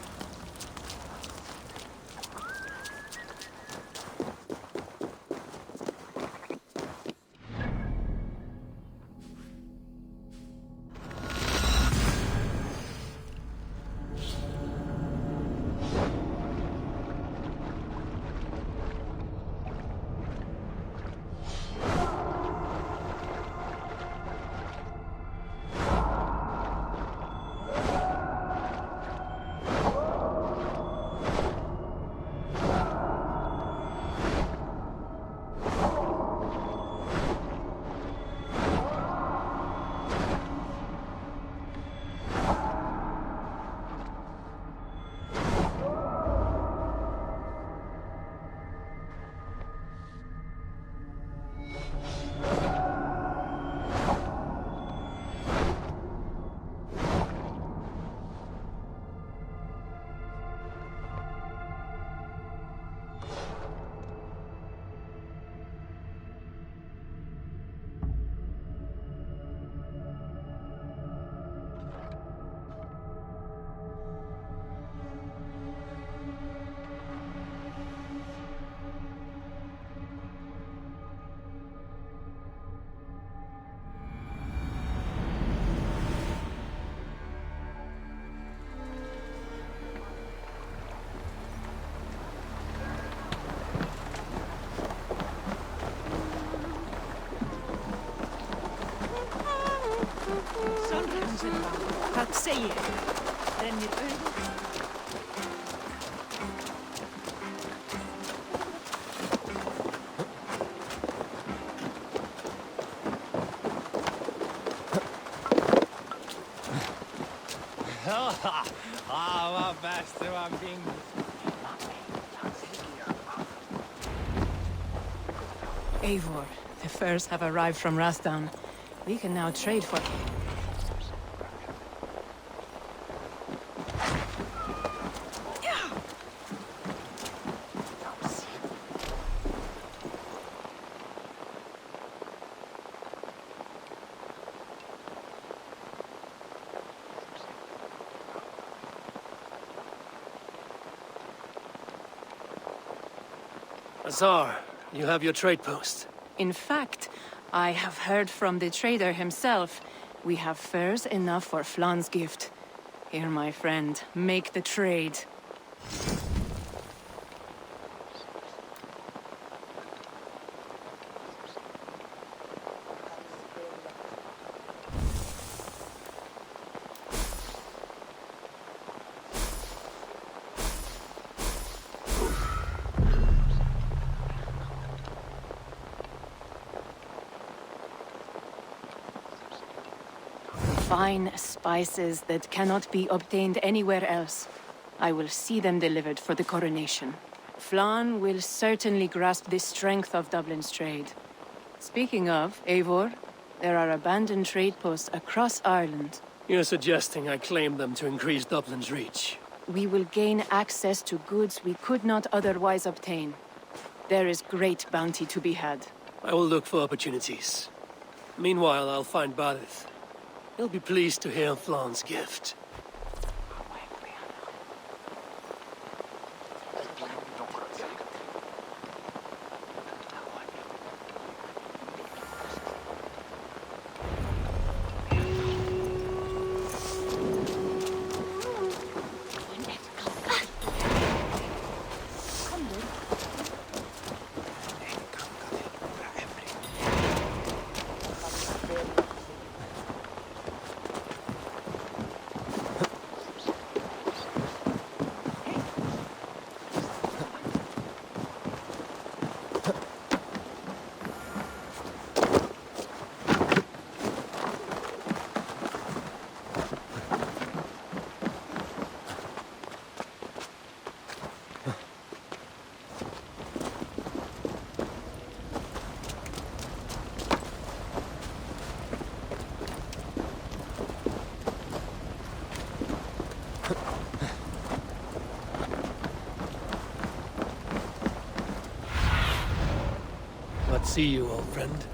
Hvað segir ég? Rennir augun. Vad bäst det var bing. Eivor, the furs have arrived from Rastan. We can now trade for... Azar, you have your trade post. In fact, I have heard from the trader himself. We have furs enough for Flan's gift. Here, my friend, make the trade. Fine spices that cannot be obtained anywhere else. I will see them delivered for the coronation. Flan will certainly grasp the strength of Dublin's trade. Speaking of, Eivor, there are abandoned trade posts across Ireland. You're suggesting I claim them to increase Dublin's reach. We will gain access to goods we could not otherwise obtain. There is great bounty to be had. I will look for opportunities. Meanwhile, I'll find Barith. He'll be pleased to hear Flan's gift. See you, old friend.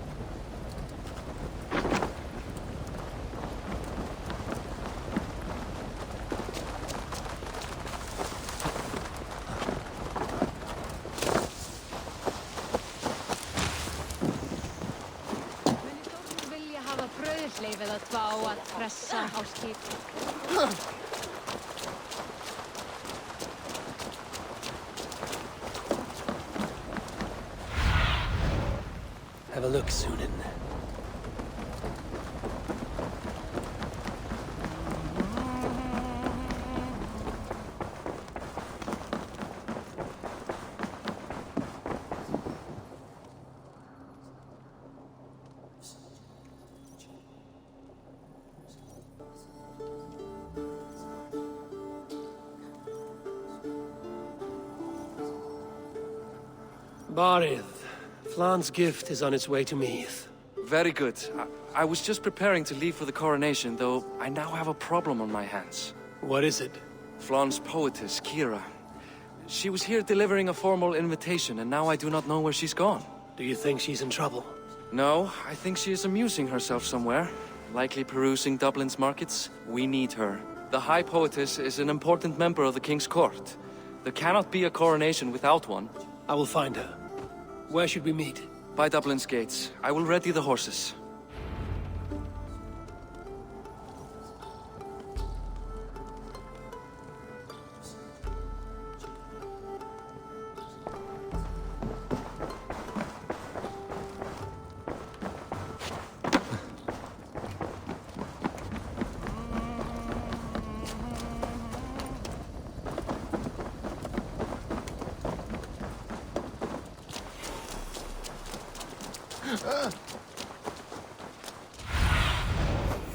Vilja hafa brauðleif eða tvá að pressa á skip. Have a look, Sunan. Barith, Flan's gift is on its way to Meath. Very good. I was just preparing to leave for the coronation, though I now have a problem on my hands. What is it? Flan's poetess, Kira. She was here delivering a formal invitation, and now I do not know where she's gone. Do you think she's in trouble? No, I think she is amusing herself somewhere. Likely perusing Dublin's markets. We need her. The High Poetess is an important member of the King's Court. There cannot be a coronation without one. I will find her. Where should we meet? By Dublin's gates. I will ready the horses.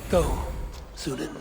Go, Sunan.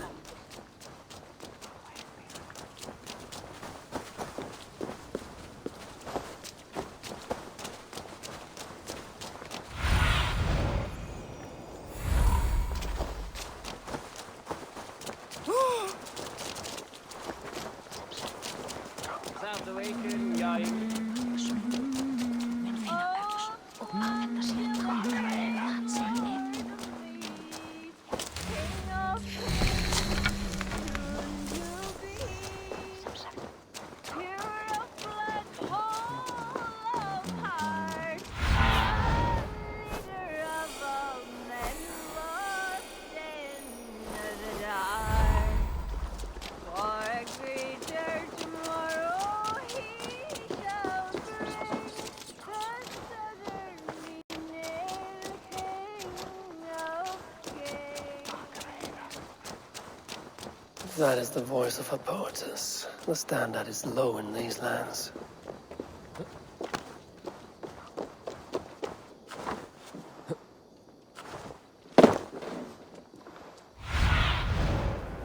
That is the voice of a poetess. The standard is low in these lands.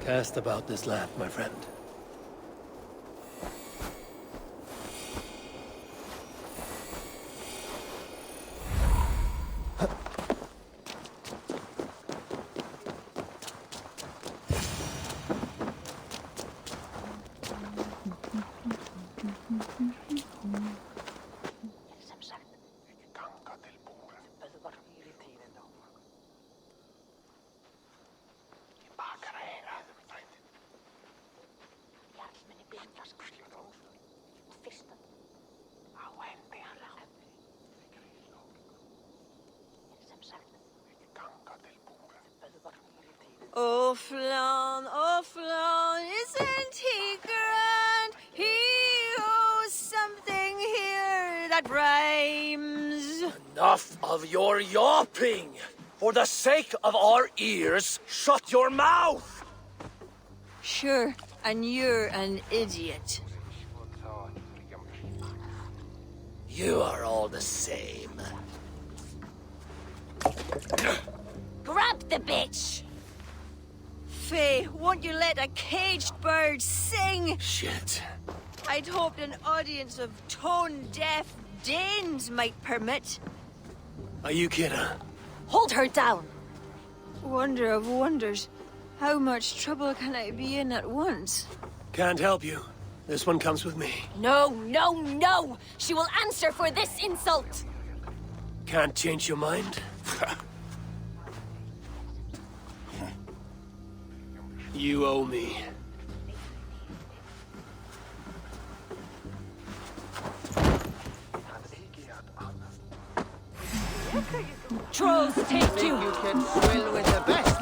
Cast about this land, my friend. Oh Flan, isn't he grand? He owes something here that rhymes. Enough of your yawping! For the sake of our ears, shut your mouth! Sure, and you're an idiot. You are all the same. Grab the bitch! Faye, won't you let a caged bird sing? Shit. I'd hoped an audience of tone-deaf Danes might permit. Are you kidding? Hold her down! Wonder of wonders. How much trouble can I be in at once? Can't help you. This one comes with me. No, no, no! She will answer for this insult! Can't change your mind? You owe me. Trolls take you! You can swill with the best.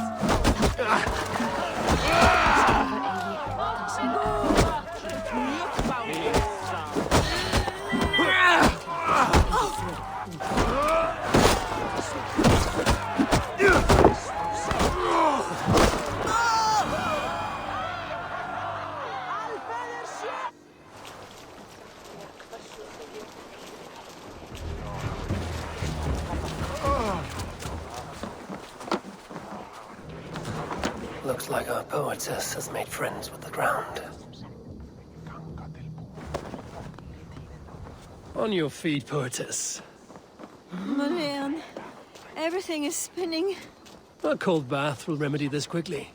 Looks like our poetess has made friends with the ground. On your feet, poetess. Marianne, everything is spinning. A cold bath will remedy this quickly.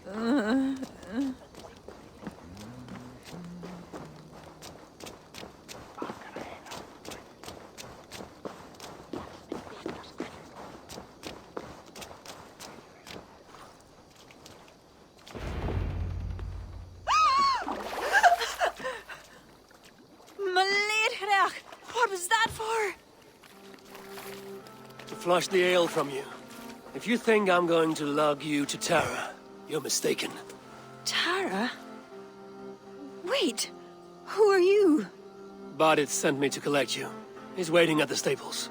What was that for? To flush the ale from you. If you think I'm going to lug you to Tara, you're mistaken. Tara? Wait, who are you? Bardith sent me to collect you. He's waiting at the stables.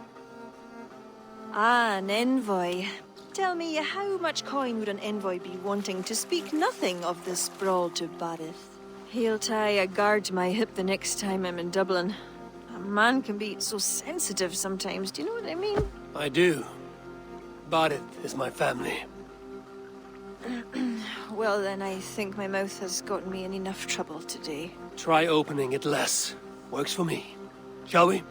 Ah, an envoy. Tell me, how much coin would an envoy be wanting to speak nothing of the sprawl to Bardith? He'll tie a guard to my hip the next time I'm in Dublin. A man can be so sensitive sometimes, do you know what I mean? I do. Bardith is my family. Well, then I think my mouth has gotten me in enough trouble today. Try opening it less. Works for me. Shall we?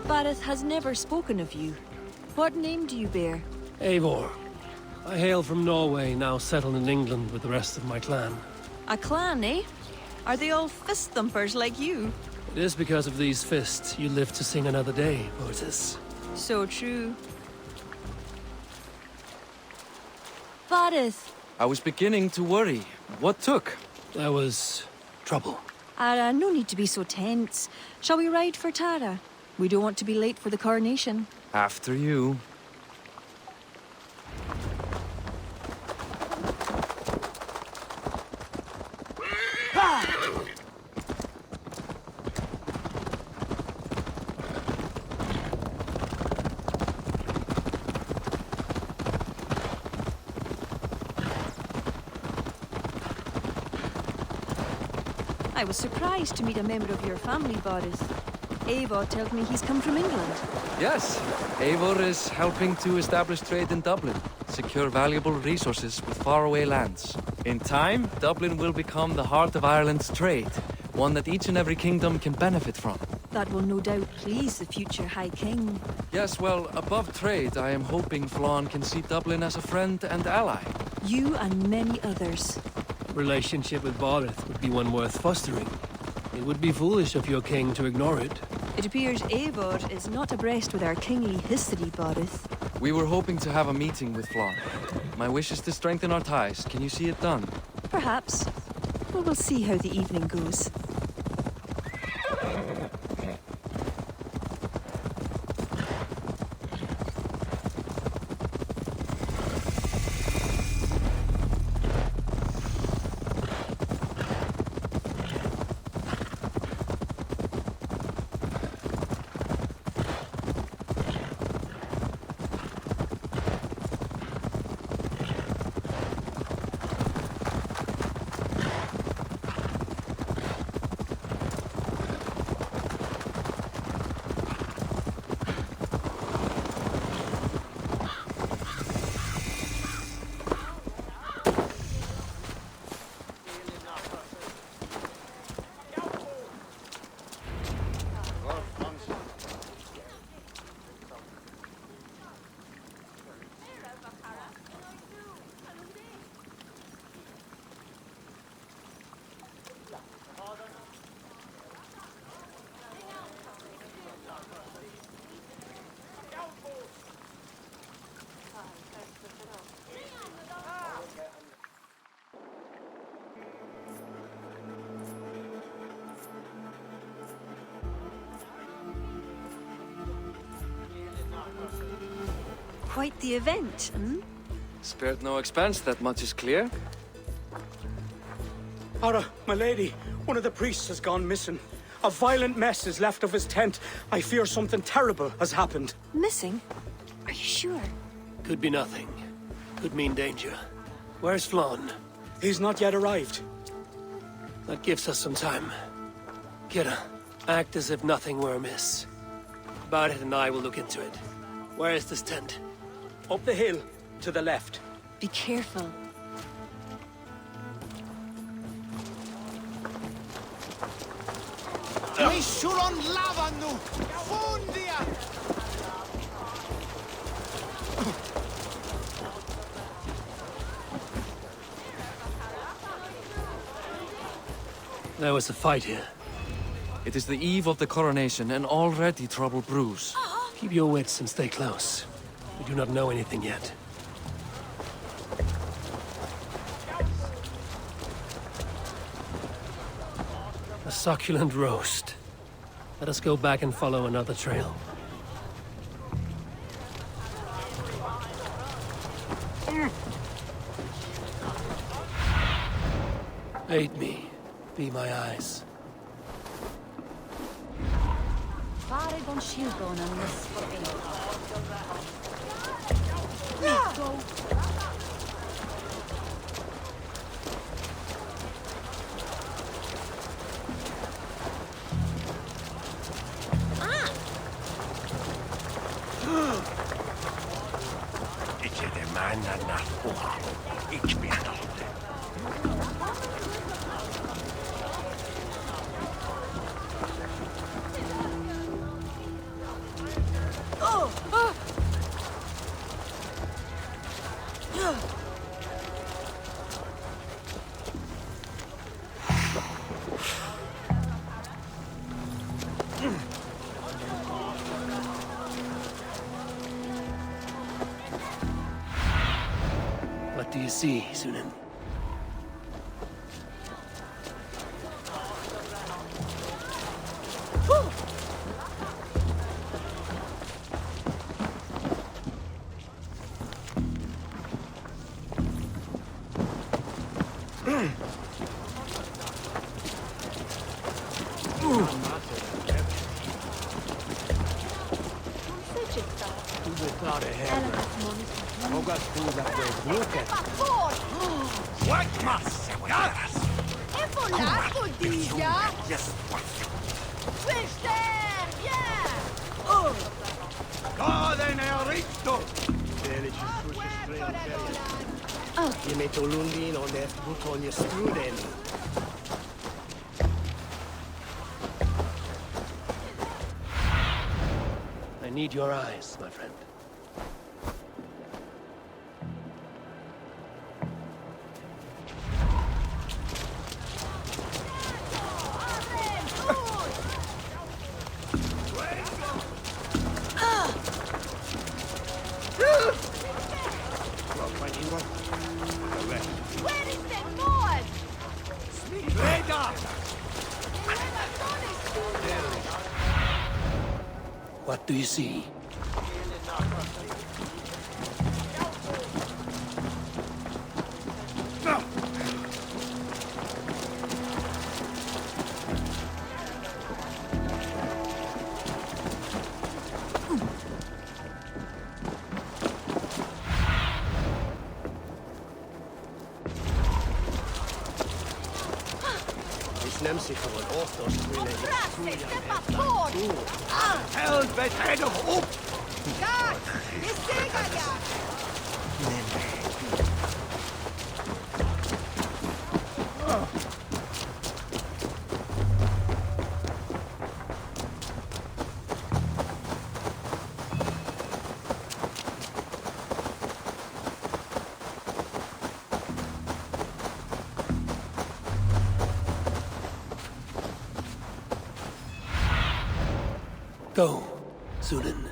Bardith has never spoken of you. What name do you bear? Eivor. I hail from Norway, now settled in England with the rest of my clan. A clan, eh? Are they all fist thumpers like you? It is because of these fists you live to sing another day, poetess. So true. Bardith. I was beginning to worry. What took? There was trouble. No need to be so tense. Shall we ride for Tara? We don't want to be late for the coronation. After you. I was surprised to meet a member of your family, Bardith. Eivor tells me he's come from England. Yes, Eivor is helping to establish trade in Dublin, secure valuable resources with faraway lands. In time, Dublin will become the heart of Ireland's trade, one that each and every kingdom can benefit from. That will no doubt please the future High King. Yes, well, above trade, I am hoping Flann can see Dublin as a friend and ally. You and many others. Relationship with Bardith would be one worth fostering. It would be foolish of your king to ignore it. It appears Eivor is not abreast with our kingly history, Bardith. We were hoping to have a meeting with Flann. My wish is to strengthen our ties. Can you see it done? Perhaps. But we'll see how the evening goes. quite the event, hmm? Spared no expense, that much is clear. Ara, my lady, one of the priests has gone missing. A violent mess is left of his tent. I fear something terrible has happened. Missing? Are you sure? Could be nothing. Could mean danger. Where's Flann? He's not yet arrived. That gives us some time. Kira, act as if nothing were amiss. Barret and I will look into it. Where is this tent? Up the hill, to the left. Be careful. There was a fight here. It is the eve of the coronation, and already trouble brews. Keep your wits and stay close. We do not know anything yet. A succulent roast. Let us go back and follow another trail. Aid me. Be my eyes. What do you see, Sunan? I need your eyes, my friend. What do you see? Helvete, hej doch op! Kijk, je zeker ja! Go, Sunan.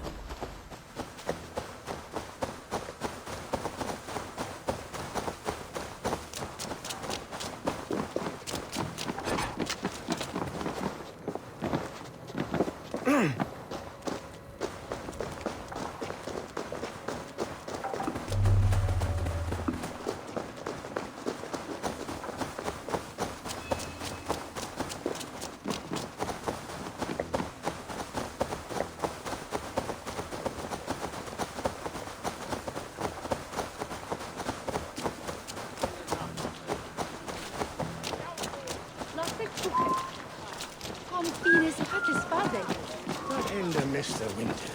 nästa vinter.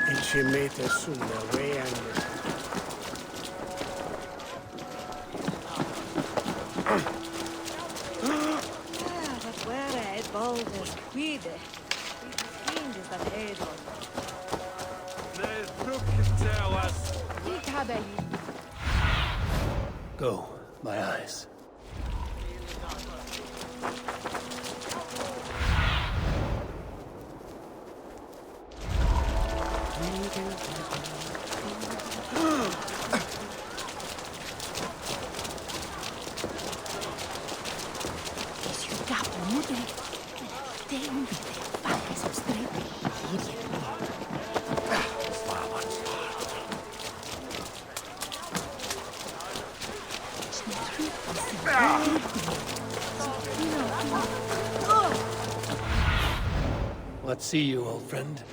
En kilometer sunnervägande. But where it boulders quide? Fiend is that Eidol. Go, my eyes. What see you, old friend?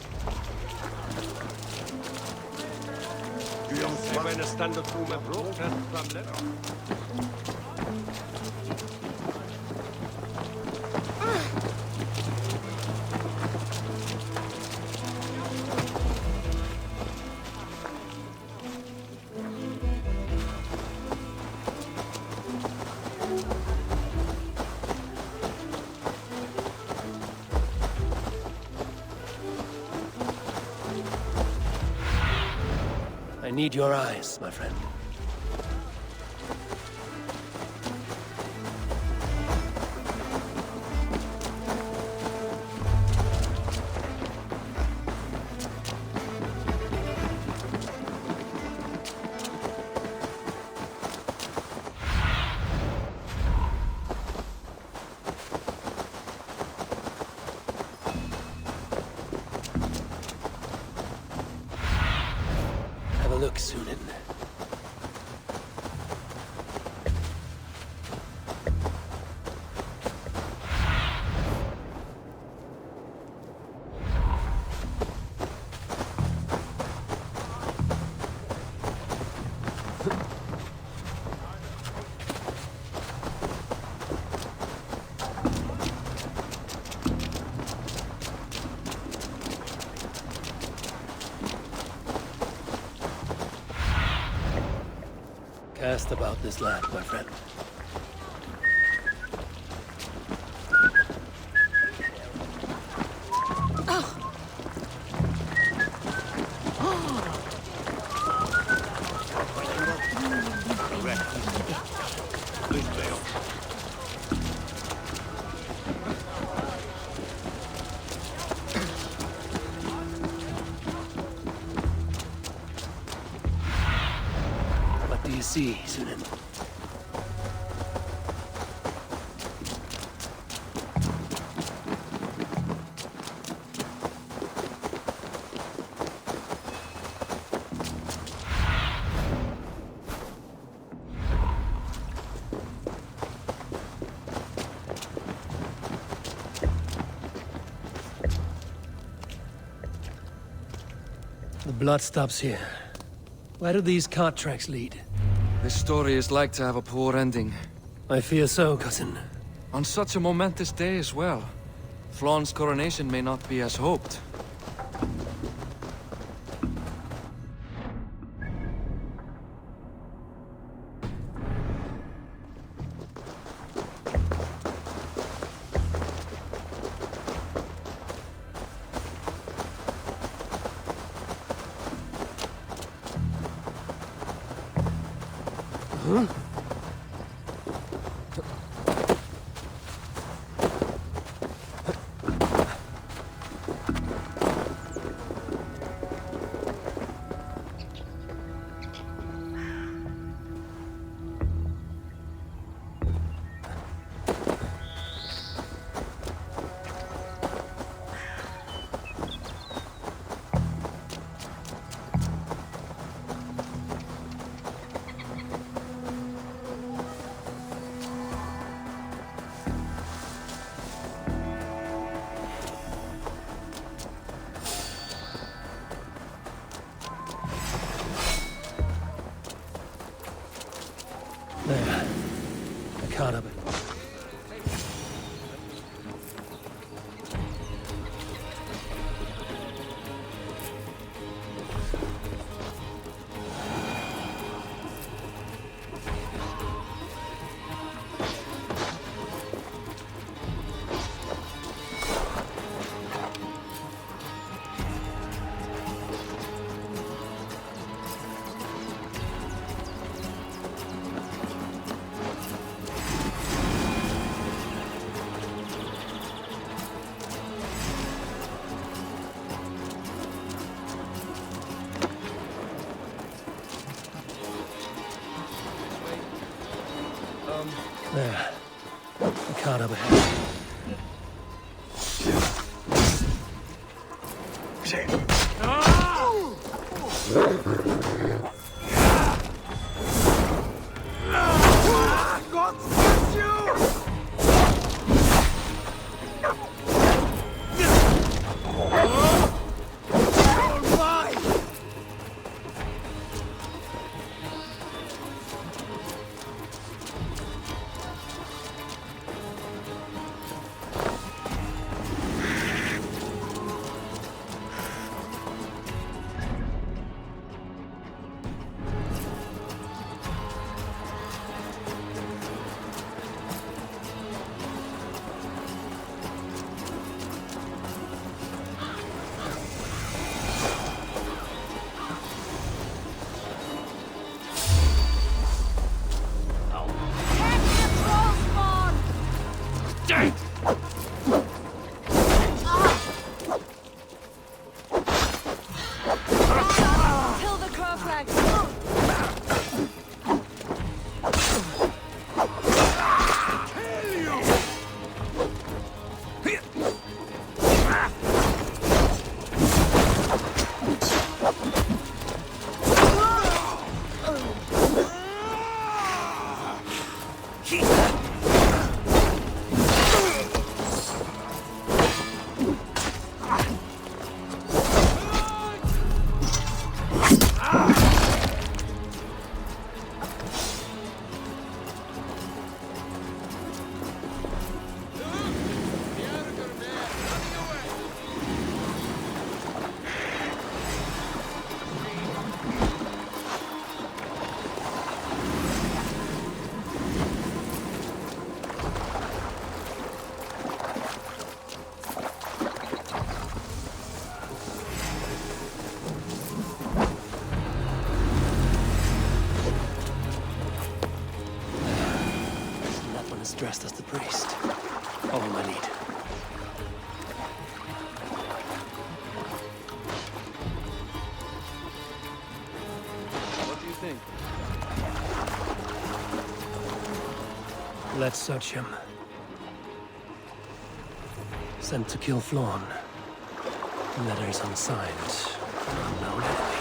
I need your eyes, my friend. Have a look, Sunan. Cast about this land, my friend. What do you see, Sunan? The blood stops here. Where do these cart tracks lead? This story is like to have a poor ending. I fear so, cousin. On such a momentous day as well. Flaun's coronation may not be as hoped. Huh? There. I caught up it. There. The cart up ahead. Kill the crow flags! Dressed as the priest. All I need. What do you think? Let's search him. Sent to kill Flawn. Letters unsigned. Unknown enemy.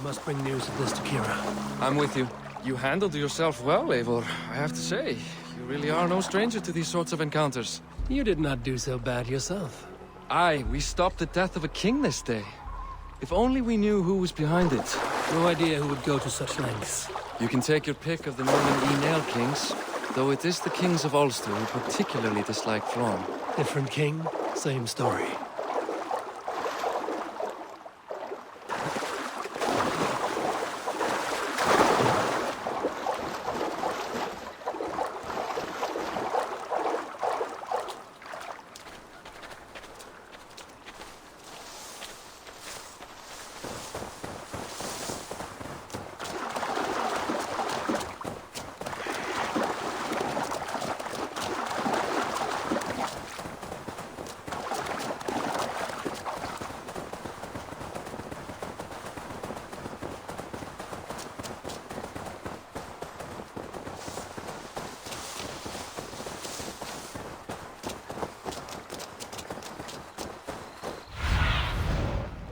Must bring news of this to Kira. I'm with you. You handled yourself well, Eivor, I have to say. You really are no stranger to these sorts of encounters. You did not do so bad yourself. Aye, we stopped the death of a king this day. If only we knew who was behind it. No idea who would go to such lengths. You can take your pick of the Norman Enale kings, though it is the kings of Ulster who particularly dislike Flawn. Different king, same story.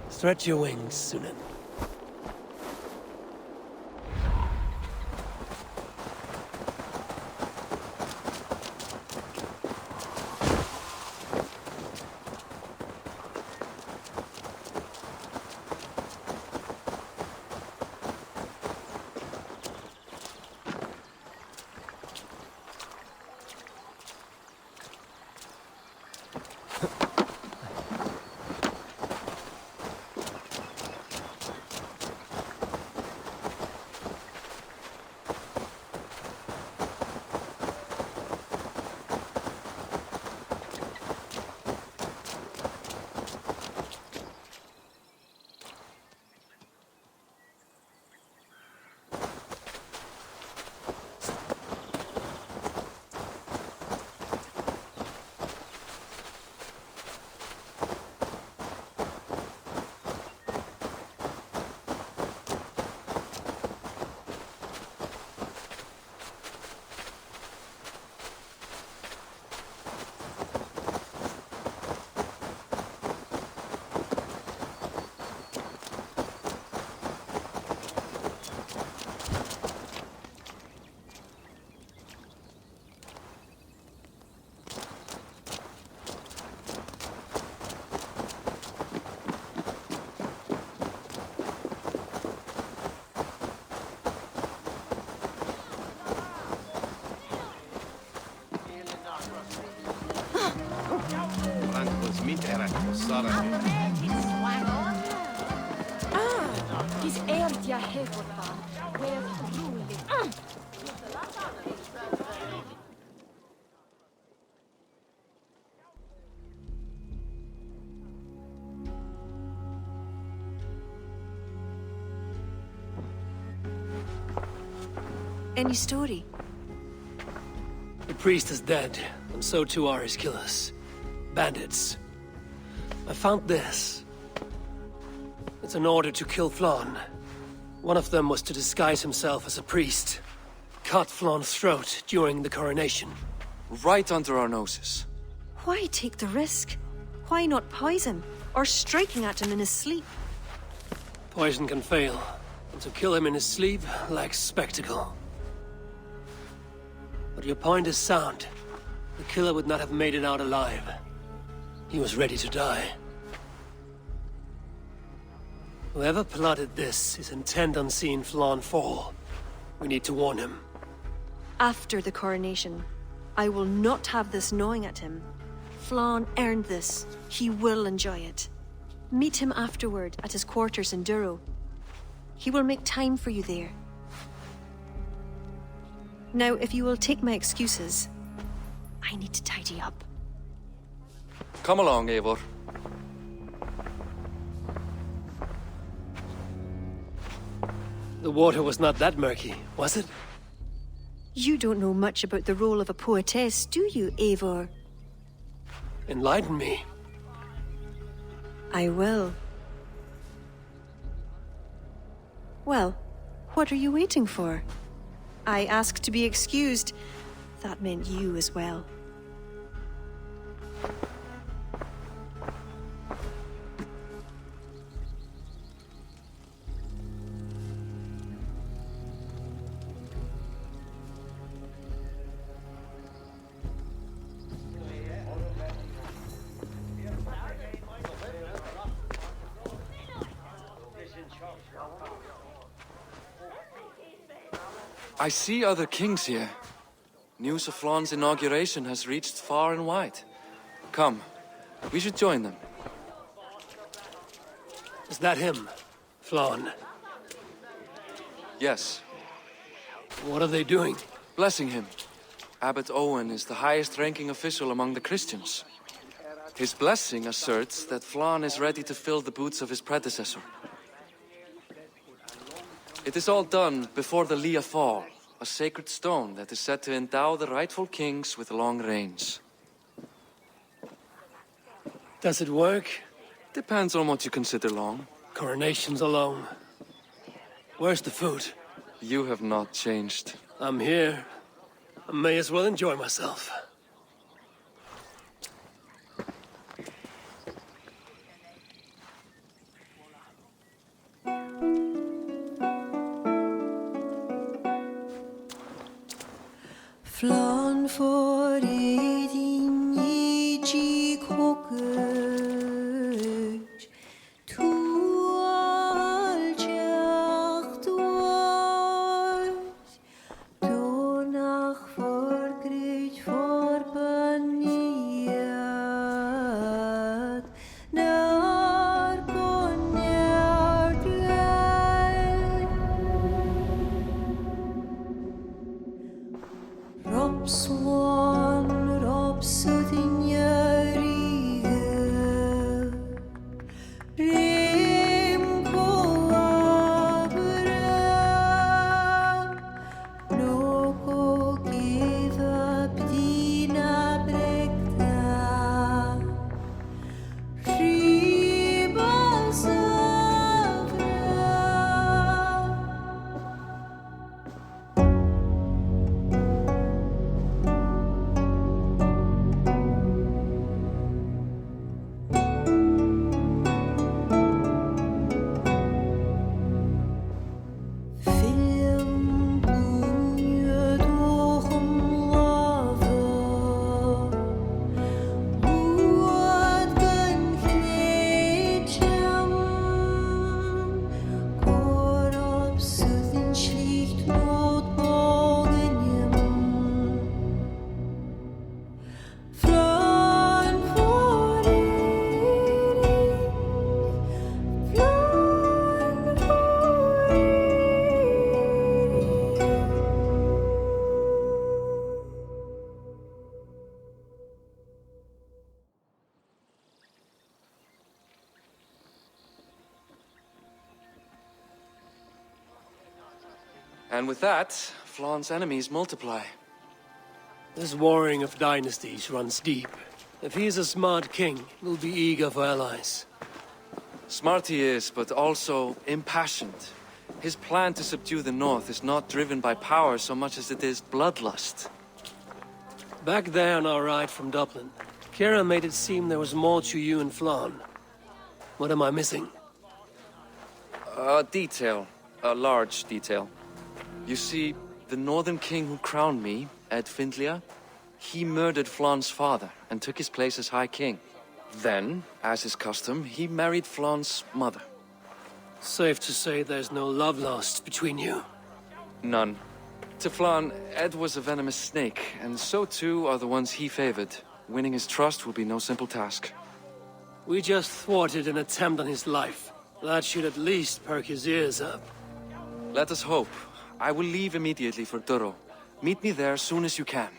Stretch your wings, Sunan. Any story? The priest is dead, and so too are his killers. Bandits. I found this. It's an order to kill Flann. One of them was to disguise himself as a priest. Cut Flann's throat during the coronation. Right under our noses. Why take the risk? Why not poison? Or striking at him in his sleep? Poison can fail, and to kill him in his sleep lacks spectacle. But your point is sound. The killer would not have made it out alive. He was ready to die. Whoever plotted this is intent on seeing Flann fall. We need to warn him. After the coronation, I will not have this gnawing at him. Flann earned this. He will enjoy it. Meet him afterward at his quarters in Duro. He will make time for you there. Now, if you will take my excuses, I need to tidy up. Come along, Eivor. The water was not that murky, was it? You don't know much about the role of a poetess, do you, Eivor? Enlighten me. I will. Well, what are you waiting for? I asked to be excused. That meant you as well. I see other kings here. News of Flann's inauguration has reached far and wide. Come, we should join them. Is that him, Flann? Yes. What are they doing? Blessing him. Abbot Owen is the highest-ranking official among the Christians. His blessing asserts that Flann is ready to fill the boots of his predecessor. It is all done before the Lia Fall, a sacred stone that is said to endow the rightful kings with long reigns. Does it work? Depends on what you consider long. Coronations alone. Where's the food? You have not changed. I'm here. I may as well enjoy myself. Flann for din i jikokuj, tu aljachtwas, donach for grit for baniat, nar konjart Robswan, Robsudin Yarige, Rimko Abra, Noko give up Dina Brekta, Ribasavra. And with that, Flaan's enemies multiply. This warring of dynasties runs deep. If he is a smart king, he'll be eager for allies. Smart he is, but also impassioned. His plan to subdue the north is not driven by power so much as it is bloodlust. Back there on our ride from Dublin, Kira made it seem there was more to you and Flann. What am I missing? A detail. A large detail. You see, the northern king who crowned me, Ed Findlia, he murdered Flaan's father and took his place as High King. Then, as is custom, he married Flaan's mother. Safe to say there's no love lost between you. None. To Flann, Ed was a venomous snake, and so too are the ones he favored. Winning his trust will be no simple task. We just thwarted an attempt on his life. That should at least perk his ears up. Let us hope. I will leave immediately for Durro. Meet me there as soon as you can.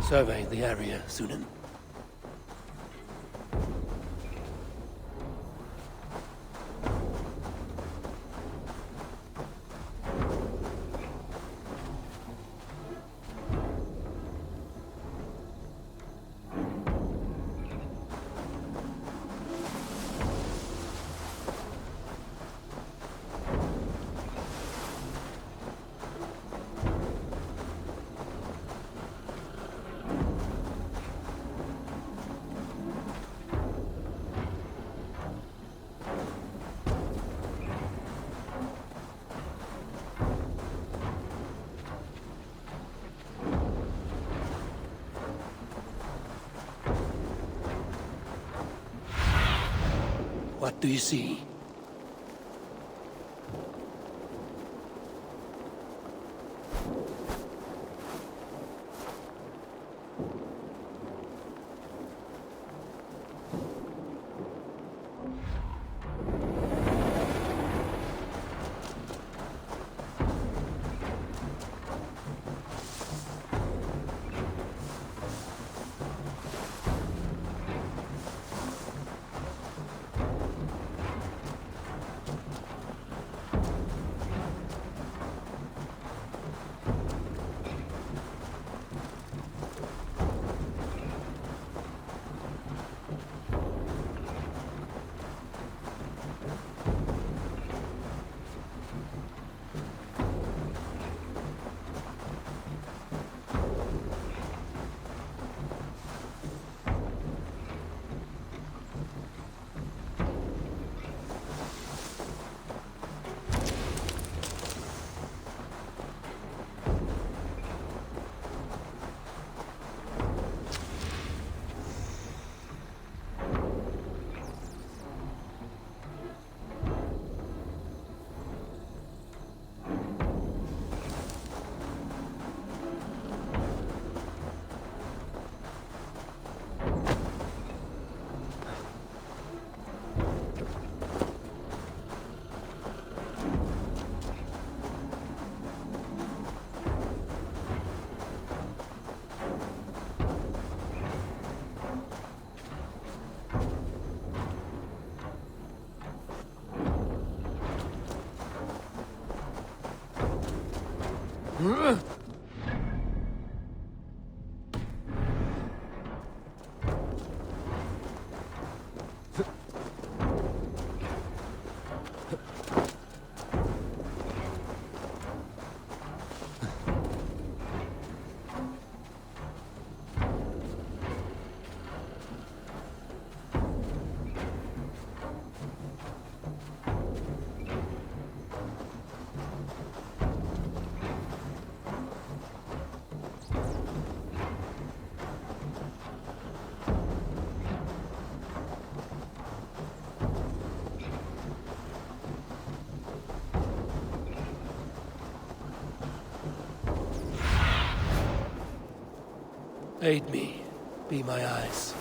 Survey the area, Sunan. What do you see? Aid me. Be my eyes.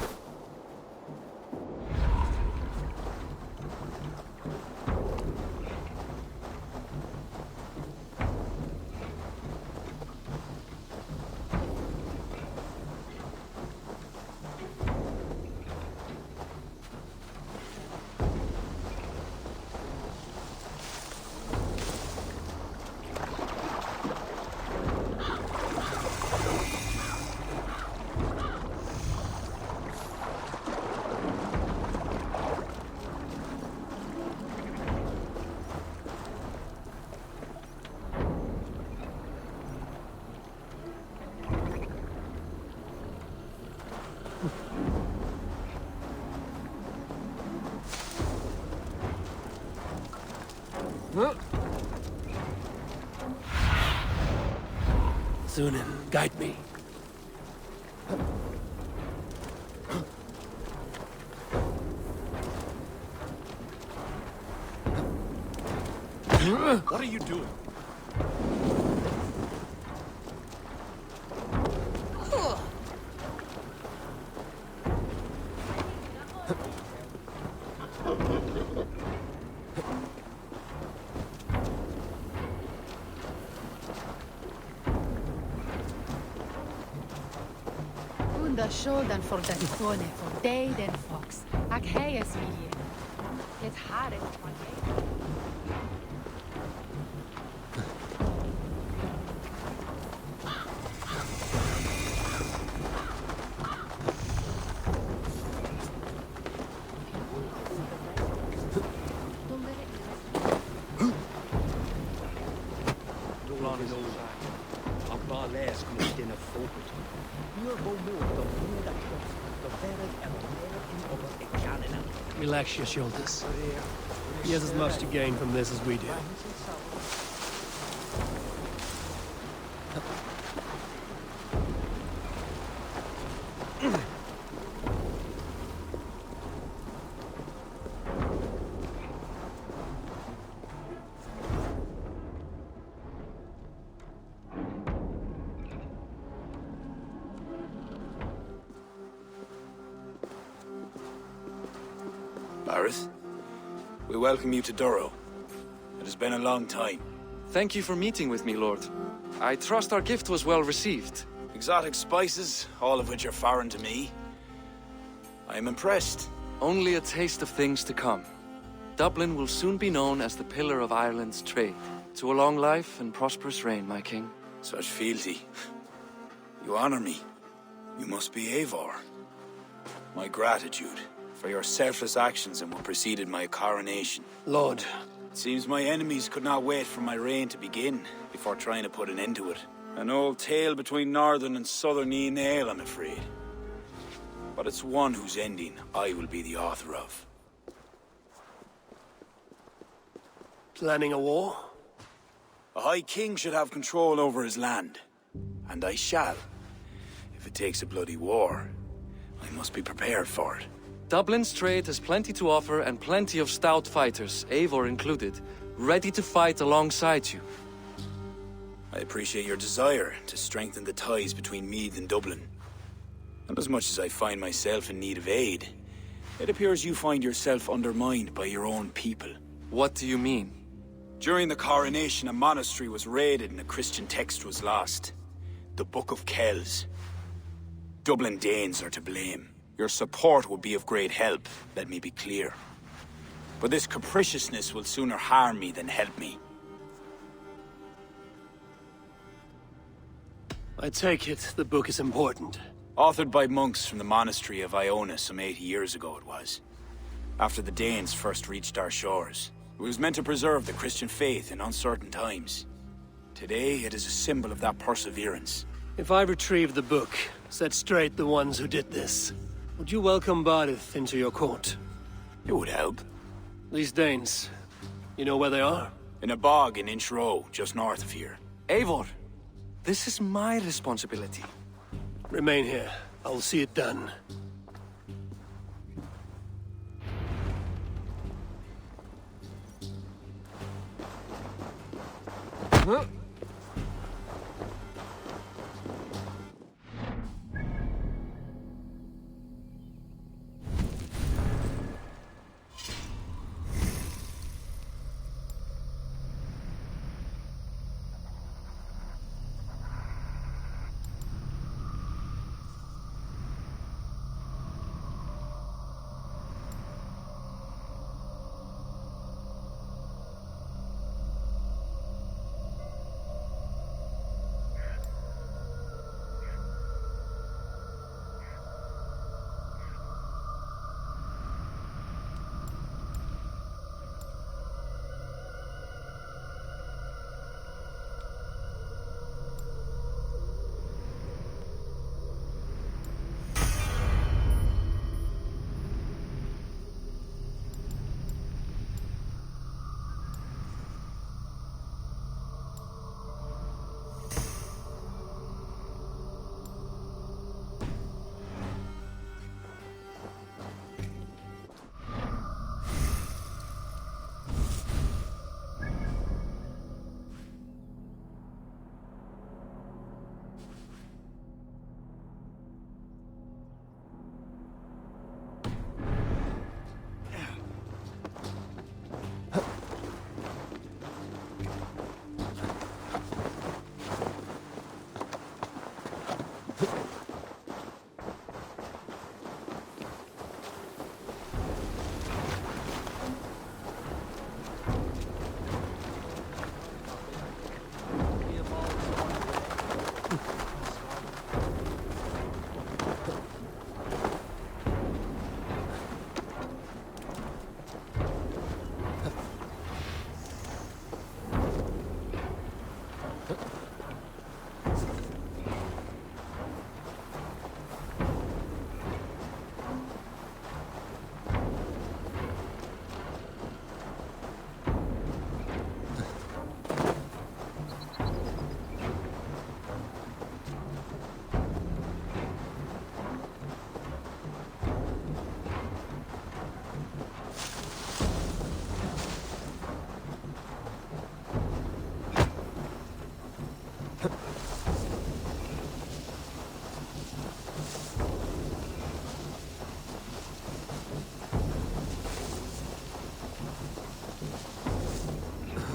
Sunan, guide me. What are you doing? Unda skjolden for den kone, for deg den fox. Ak heies vilje. Et haret man Relax your shoulders. He has as much to gain from this as we do. Bareth, we welcome you to Duro. It has been a long time. Thank you for meeting with me, Lord. I trust our gift was well received. Exotic spices, all of which are foreign to me. I am impressed. Only a taste of things to come. Dublin will soon be known as the pillar of Ireland's trade. To a long life and prosperous reign, my king. Such fealty. You honor me. You must be Eivor. My gratitude for your selfless actions and what preceded my coronation. Lord. It seems my enemies could not wait for my reign to begin before trying to put an end to it. An old tale between northern and southern Nael, I'm afraid. But it's one whose ending I will be the author of. Planning a war? A High King should have control over his land. And I shall. If it takes a bloody war, I must be prepared for it. Dublin's trade has plenty to offer and plenty of stout fighters, Eivor included, ready to fight alongside you. I appreciate your desire to strengthen the ties between Meath and Dublin. And as much as I find myself in need of aid, it appears you find yourself undermined by your own people. What do you mean? During the coronation, a monastery was raided and a Christian text was lost. The Book of Kells. Dublin Danes are to blame. Your support would be of great help, let me be clear. But this capriciousness will sooner harm me than help me. I take it the book is important. Authored by monks from the monastery of Iona some 80 years ago it was. After the Danes first reached our shores. It was meant to preserve the Christian faith in uncertain times. Today, it is a symbol of that perseverance. If I retrieve the book, set straight the ones who did this, would you welcome Barith into your court? It would help. These Danes, you know where they are? In a bog in Inch Row, just north of here. Eivor, this is my responsibility. Remain here. I will see it done.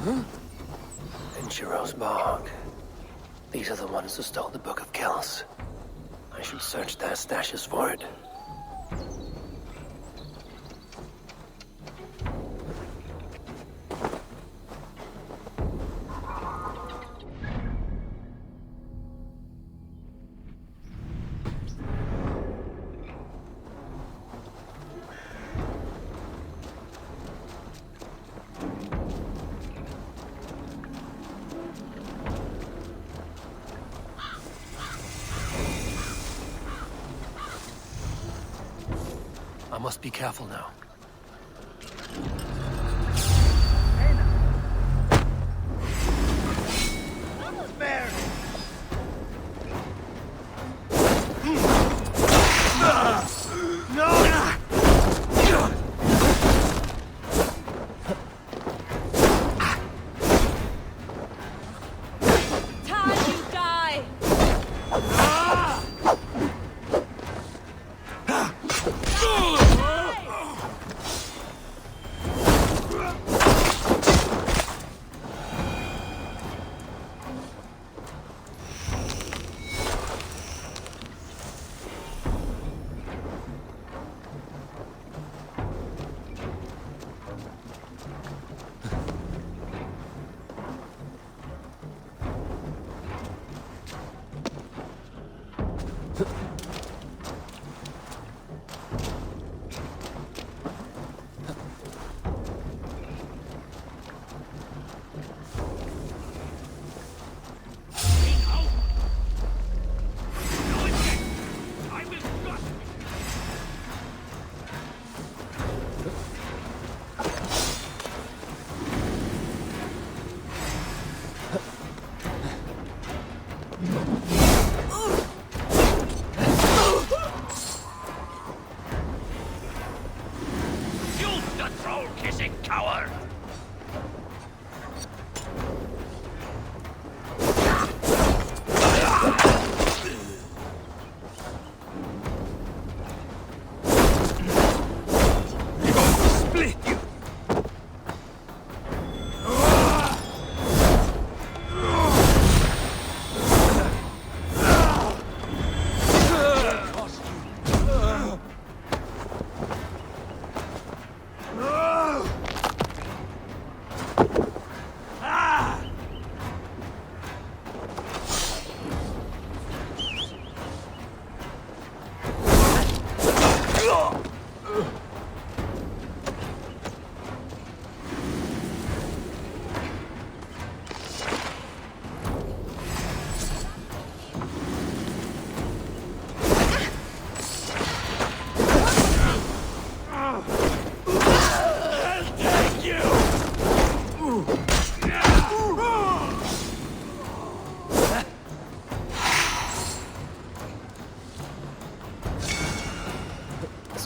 In Chiro's Bog. These are the ones who stole the Book of Kells. I should search their stashes for it. I must be careful now.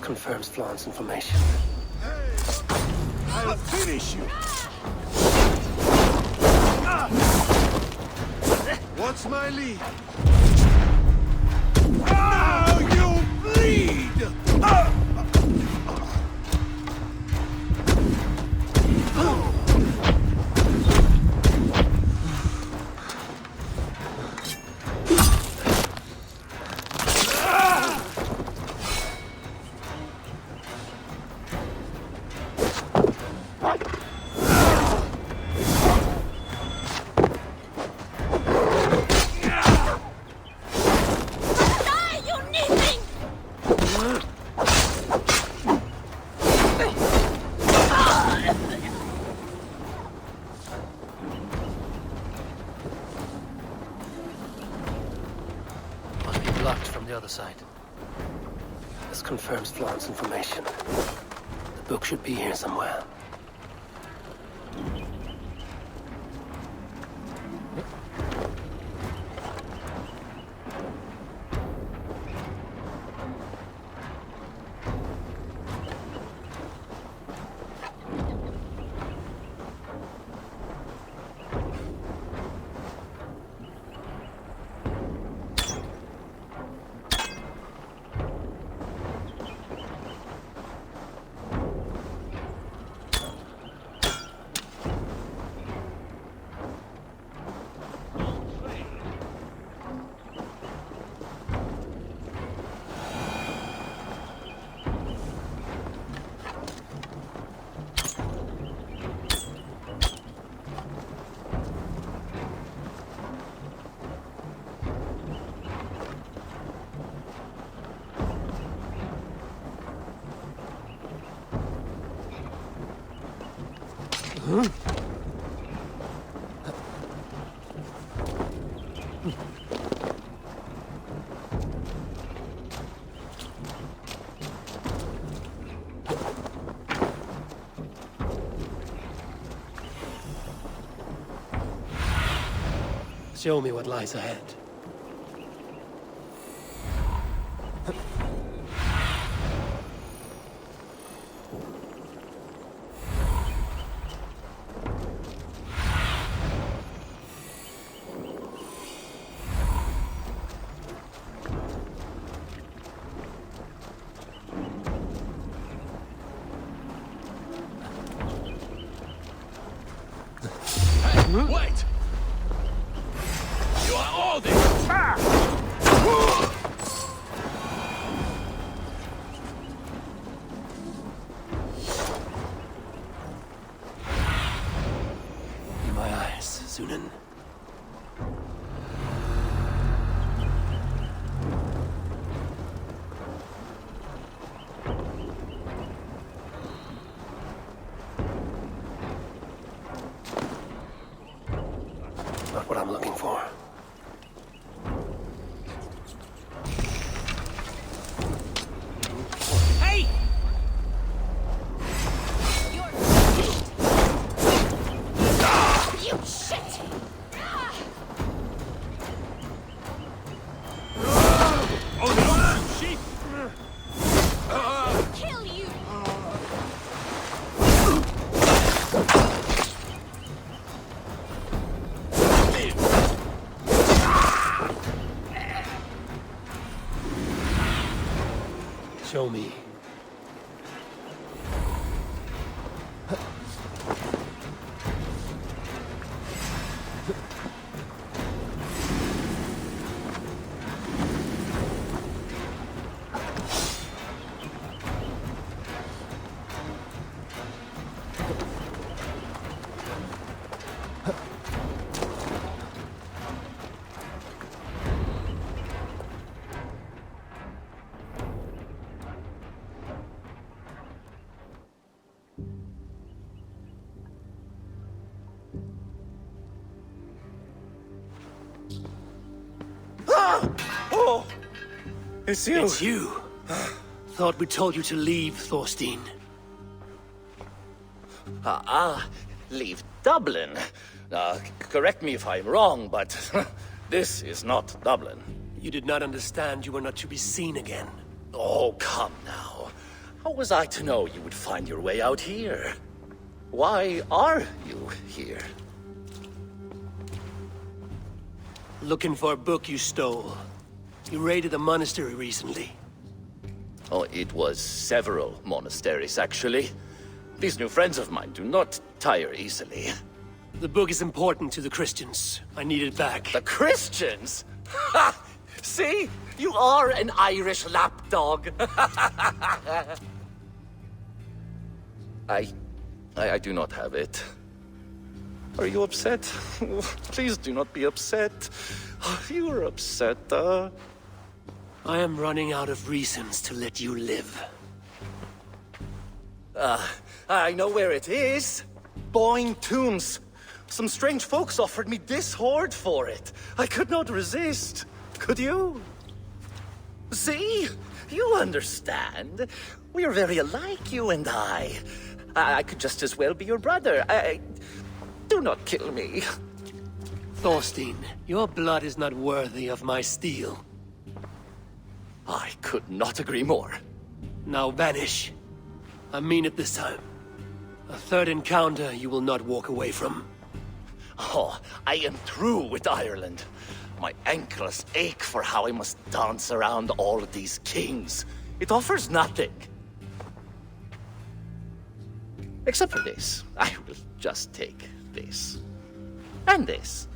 Confirms Flan's information. I'll finish you! What's my lead? Now you bleed! Side. This confirms Flan's information. The book should be here somewhere. Show me what lies ahead. Wait! You are all this! In my eyes, Sunan. Not what I'm looking for. Hey! You shit! Oh no! Sheep! Kill you! Show me. Oh! It's you! It's you. Thought we told you to leave, Thorstein. Leave Dublin. Correct me if I'm wrong, but this is not Dublin. You did not understand you were not to be seen again. Oh, come now. How was I to know you would find your way out here? Why are you here? Looking for a book you stole. You raided a monastery recently. Oh, it was several monasteries, actually. These new friends of mine do not tire easily. The book is important to the Christians. I need it back. The Christians? Ha! See? You are an Irish lapdog. I do not have it. Are you upset? Please do not be upset. You are upset, I am running out of reasons to let you live. I know where it is. Boyne Tombs. Some strange folks offered me this hoard for it. I could not resist. Could you? See? You understand. We are very alike, you and I. I could just as well be your brother. Do not kill me. Thorstein, your blood is not worthy of my steel. I could not agree more. Now vanish. I mean it this time. A third encounter you will not walk away from. Oh, I am through with Ireland. My ankles ache for how I must dance around all of these kings. It offers nothing. Except for this. I will just take this. And this.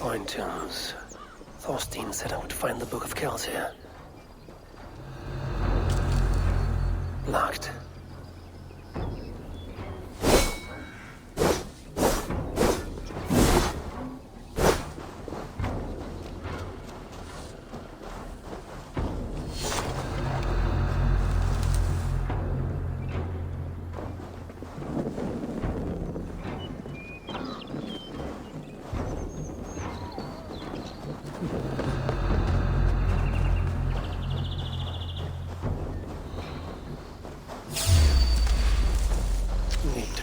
Fine tunes. Thorstein said I would find the Book of Kells here. Locked.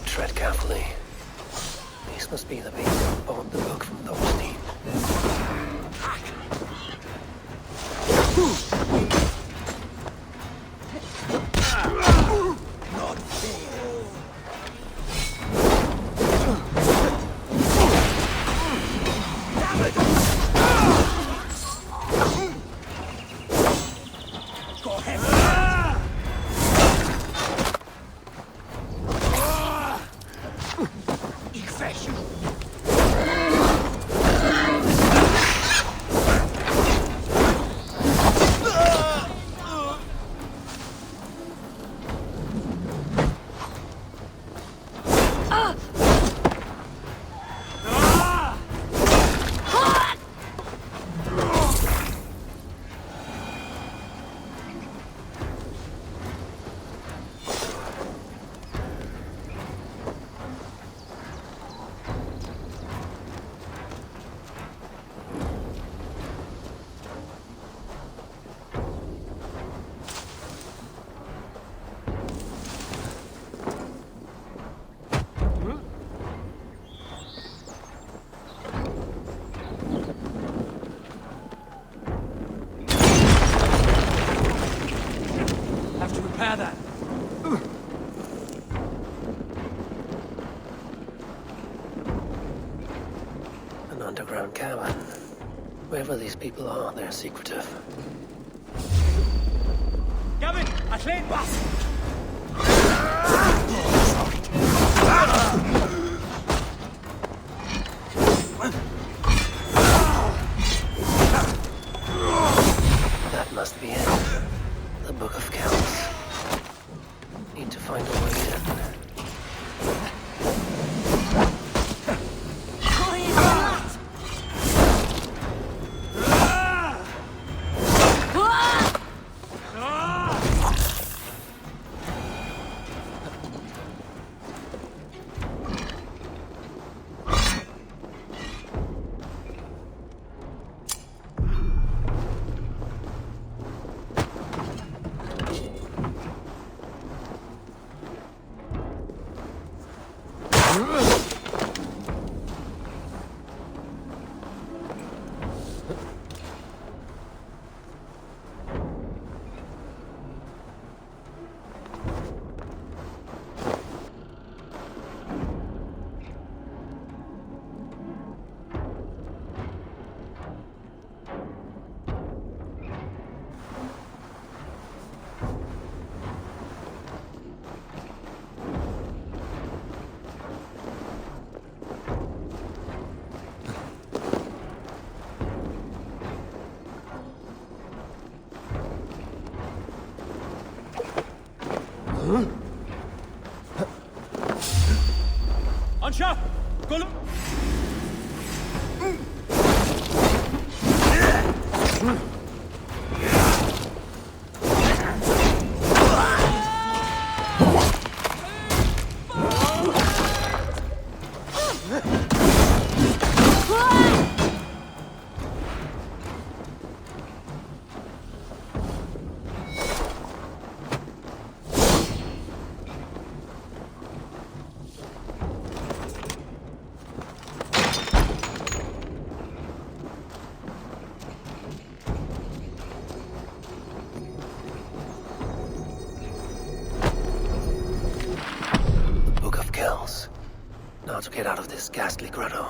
Tread carefully. These must be the people who bought the book from Thorstein. Not fair. Go ahead. That. An underground cabin. Wherever these people are, they're secretive. Gavin, a clean bus! That must be it. The Book of Kells. Need to find a way in. Anscha! Go! Book of Kells. Now to get out of this ghastly grotto.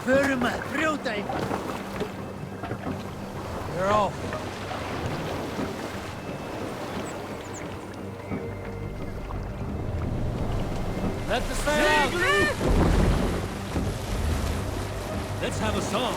Förum að brjóta eitthvað. You're off. Let the sail out! Let's have a song.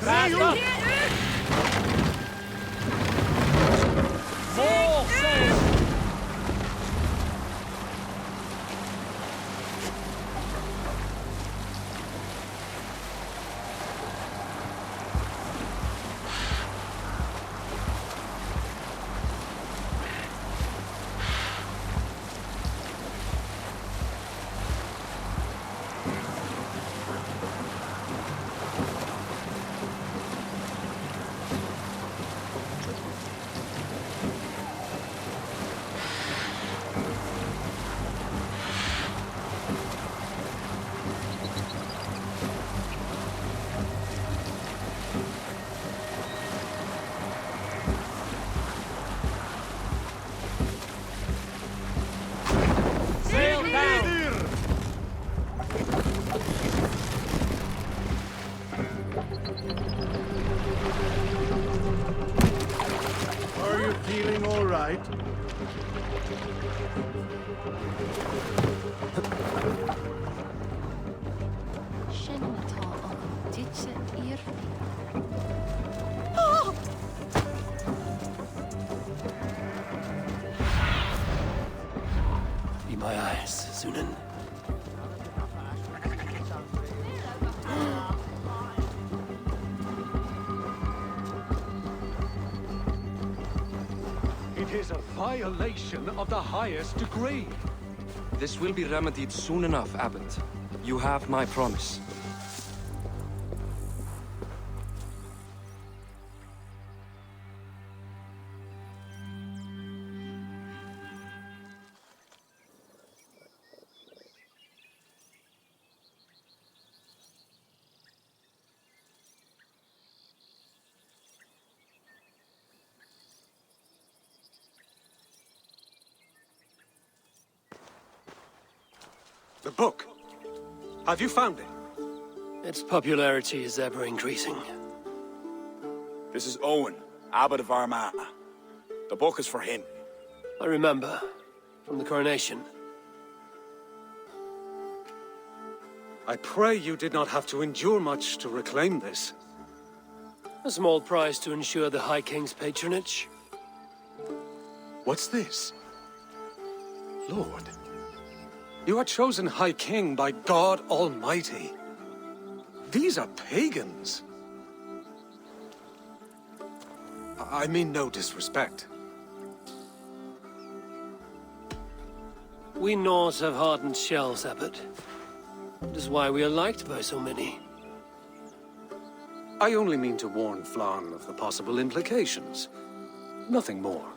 Faster! More sail! Sail down! Are you feeling all right? Be my eyes, Sunan. It is a violation of the highest degree. This will be remedied soon enough, Abbot. You have my promise. The book. Have you found it? Its popularity is ever increasing. This is Owen, Abbot of Armagh. The book is for him. I remember, from the coronation. I pray you did not have to endure much to reclaim this. A small price to ensure the High King's patronage. What's this? Lord, you are chosen High King by God Almighty. These are pagans. I mean no disrespect. We Norse have hardened shells, Abbot. That is why we are liked by so many. I only mean to warn Flann of the possible implications. Nothing more.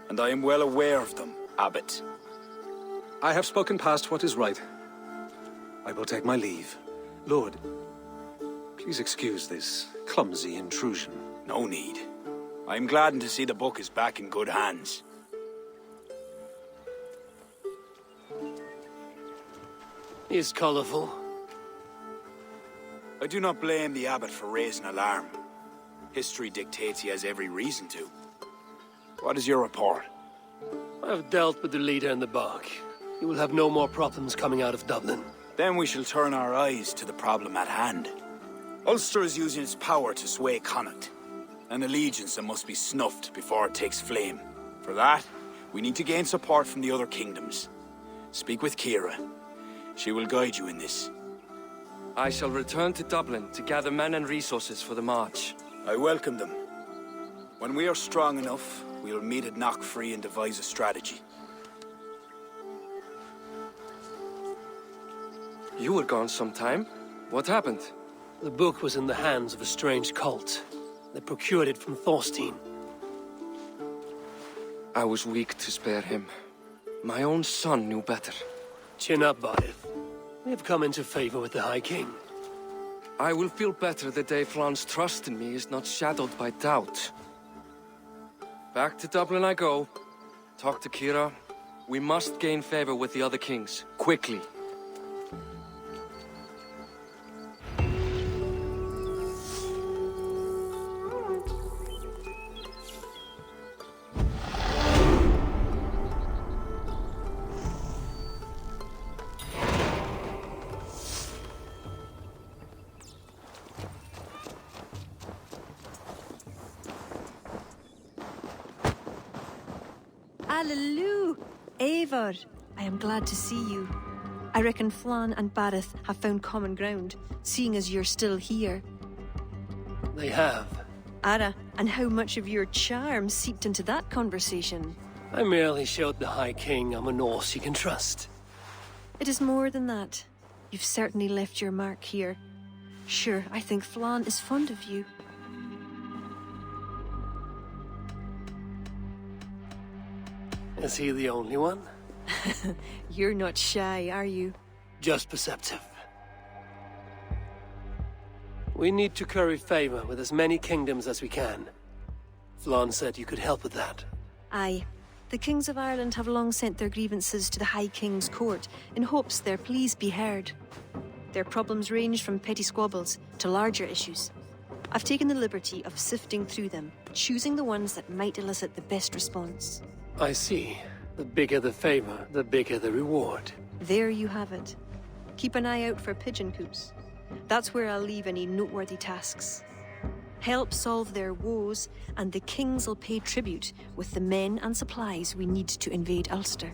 And I am well aware of them, Abbot. I have spoken past what is right. I will take my leave. Lord, please excuse this clumsy intrusion. No need. I am gladdened to see the book is back in good hands. He is colorful. I do not blame the Abbot for raising alarm. History dictates he has every reason to. What is your report? I have dealt with the leader in the bog. He will have no more problems coming out of Dublin. Then we shall turn our eyes to the problem at hand. Ulster is using its power to sway Connacht, an allegiance that must be snuffed before it takes flame. For that, we need to gain support from the other kingdoms. Speak with Kira. She will guide you in this. I shall return to Dublin to gather men and resources for the march. I welcome them. When we are strong enough, we will meet at Knockfree and devise a strategy. You were gone some time. What happened? The book was in the hands of a strange cult. They procured it from Thorstein. I was weak to spare him. My own son knew better. Chin up, Badith. We have come into favor with the High King. I will feel better the day Flann's trust in me is not shadowed by doubt. Back to Dublin I go. Talk to Kira. We must gain favor with the other kings, quickly. Hallelujah! Eivor, I am glad to see you. I reckon Flann and Bareth have found common ground, seeing as you're still here. They have. Ara, and how much of your charm seeped into that conversation? I merely showed the High King I'm a Norse you can trust. It is more than that. You've certainly left your mark here. Sure, I think Flann is fond of you. Is he the only one? You're not shy, are you? Just perceptive. We need to curry favor with as many kingdoms as we can. Flann said you could help with that. Aye. The kings of Ireland have long sent their grievances to the High King's court in hopes their pleas be heard. Their problems range from petty squabbles to larger issues. I've taken the liberty of sifting through them, choosing the ones that might elicit the best response. I see. The bigger the favor, the bigger the reward. There you have it. Keep an eye out for pigeon coops. That's where I'll leave any noteworthy tasks. Help solve their woes, and the kings'll pay tribute with the men and supplies we need to invade Ulster.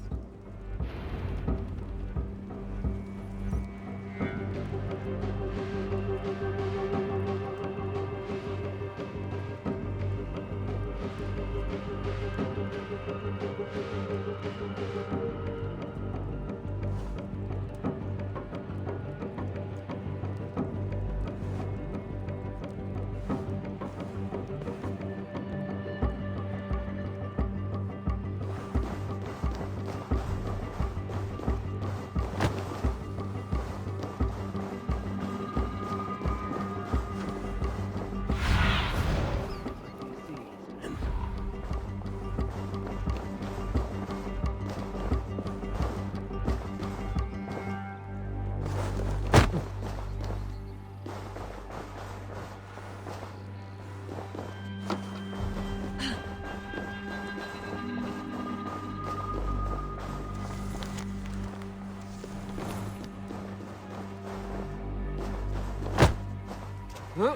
Huh?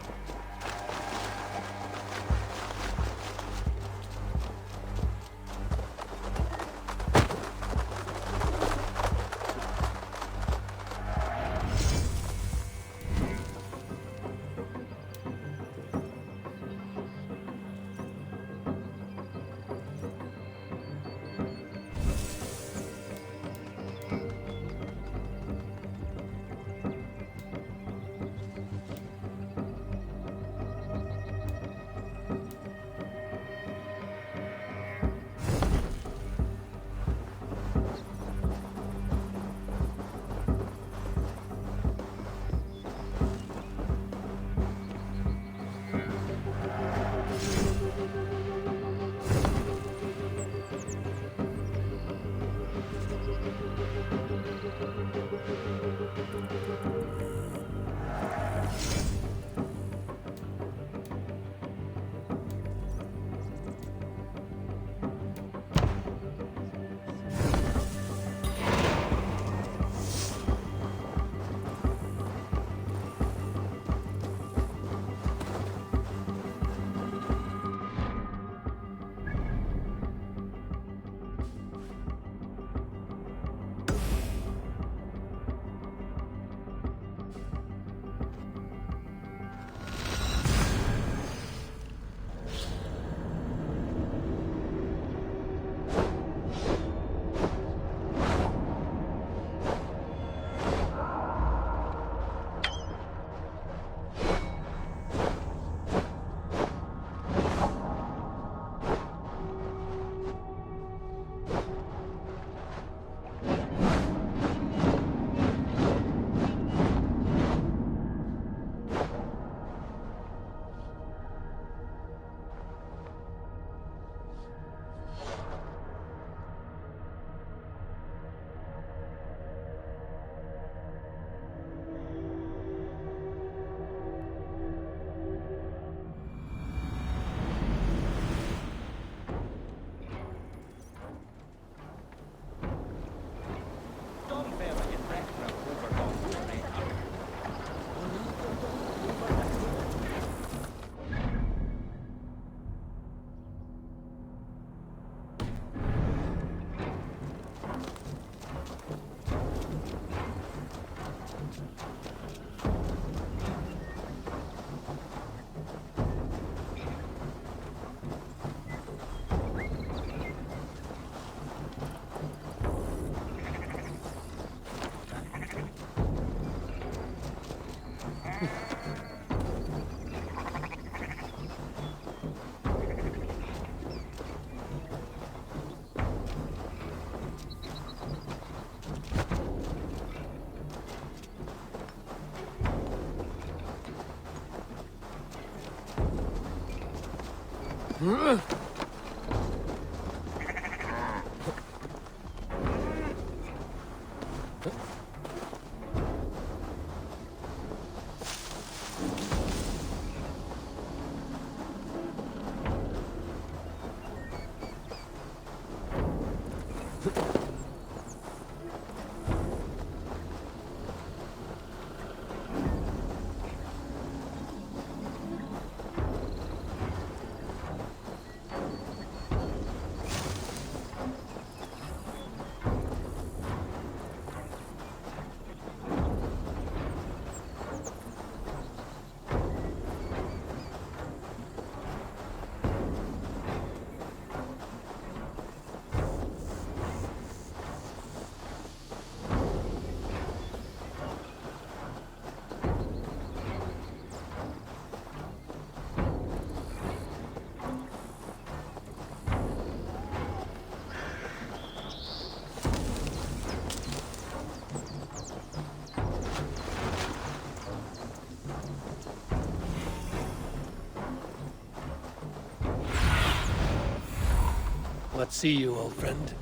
Let's see you, old friend.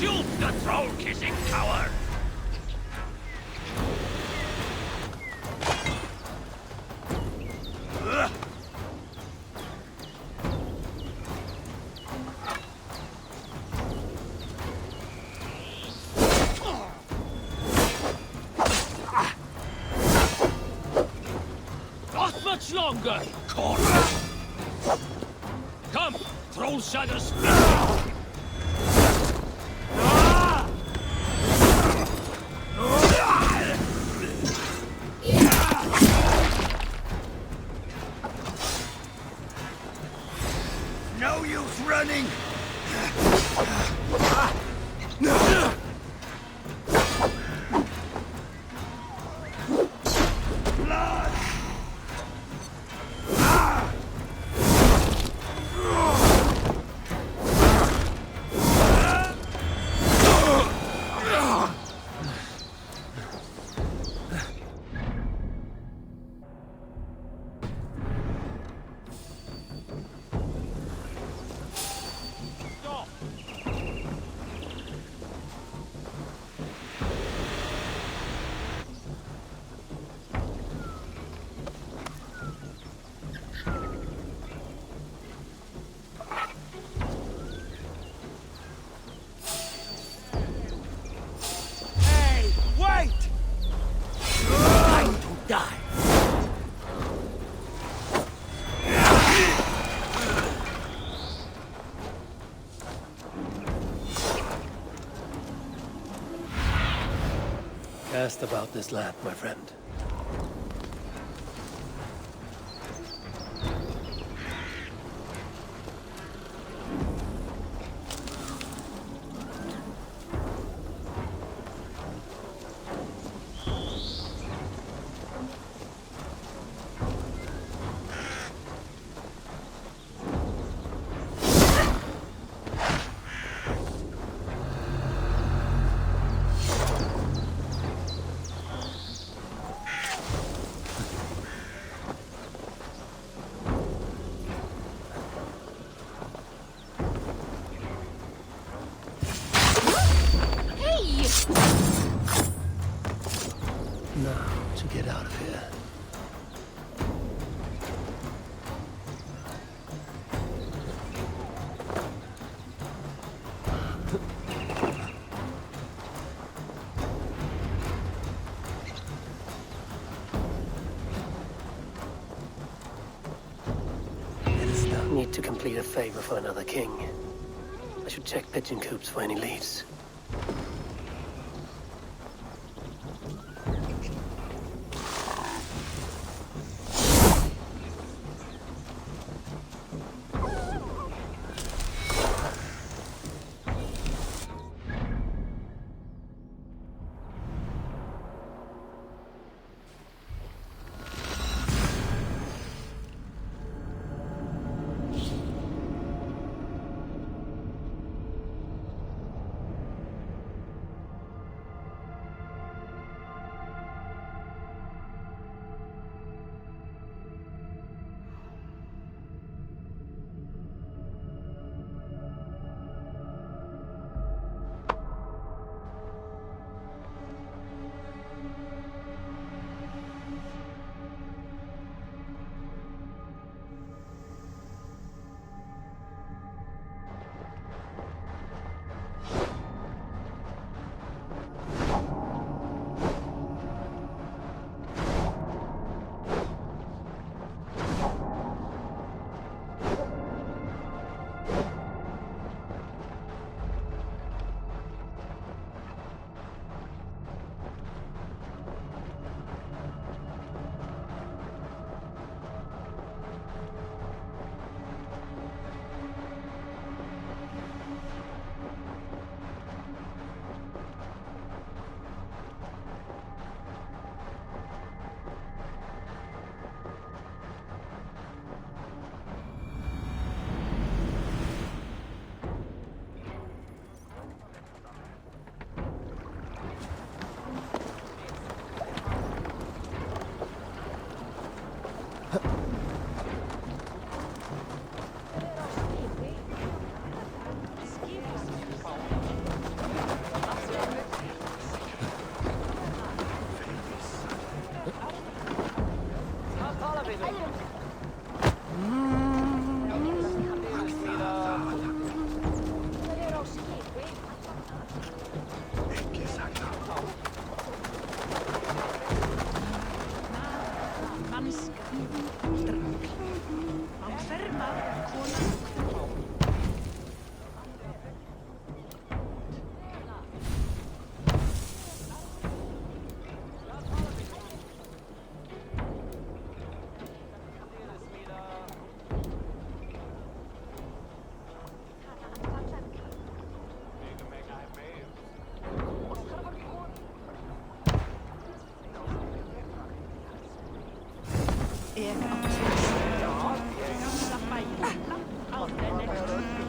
Shoot the troll-kissing coward! Not much longer, Corn! Come, troll shadow speak! No use running! Die! Cast about this land, my friend. Now, to get out of here. Need to complete a favor for another king. I should check pigeon coops for any leads.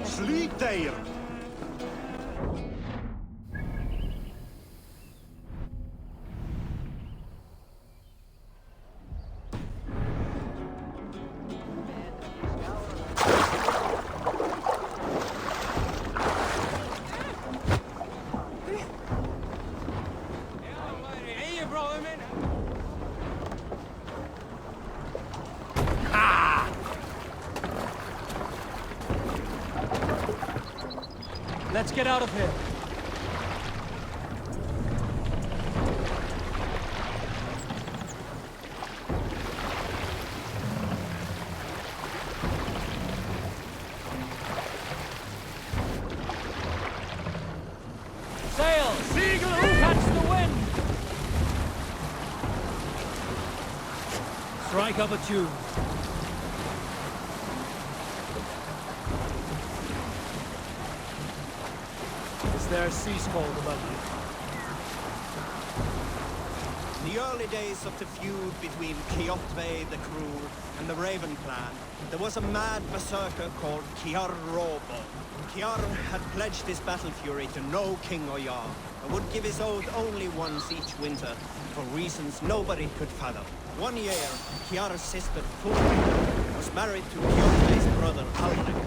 Sleep there! Let's get out of here. Sail! Seagull, catch the wind! Strike up a tune. Is there a sea scold among you? In the early days of the feud between Kjotve the Cruel and the Raven clan, there was a mad berserker called Kiar Robo. Kiar had pledged his battle fury to no king or jarl, and would give his oath only once each winter, for reasons nobody could fathom. One year, Kiar's sister Thorn was married to Kjotve's brother Alrik.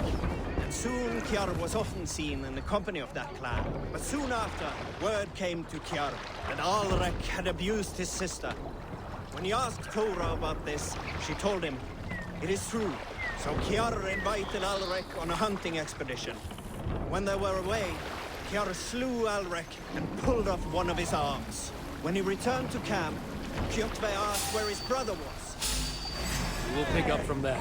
and soon Kiar was often seen in the company of that clan. But soon after, word came to Kiar that Alrek had abused his sister. When he asked Thora about this, she told him, "It is true." So Kiar invited Alrek on a hunting expedition. When they were away, Kiar slew Alrek and pulled off one of his arms. When he returned to camp, Kjotve asked where his brother was. We'll pick up from there.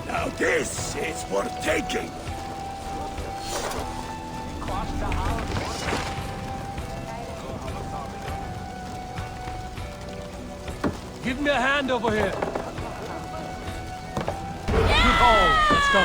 Now this is worth taking! Give me a hand over here. Good haul. Let's go.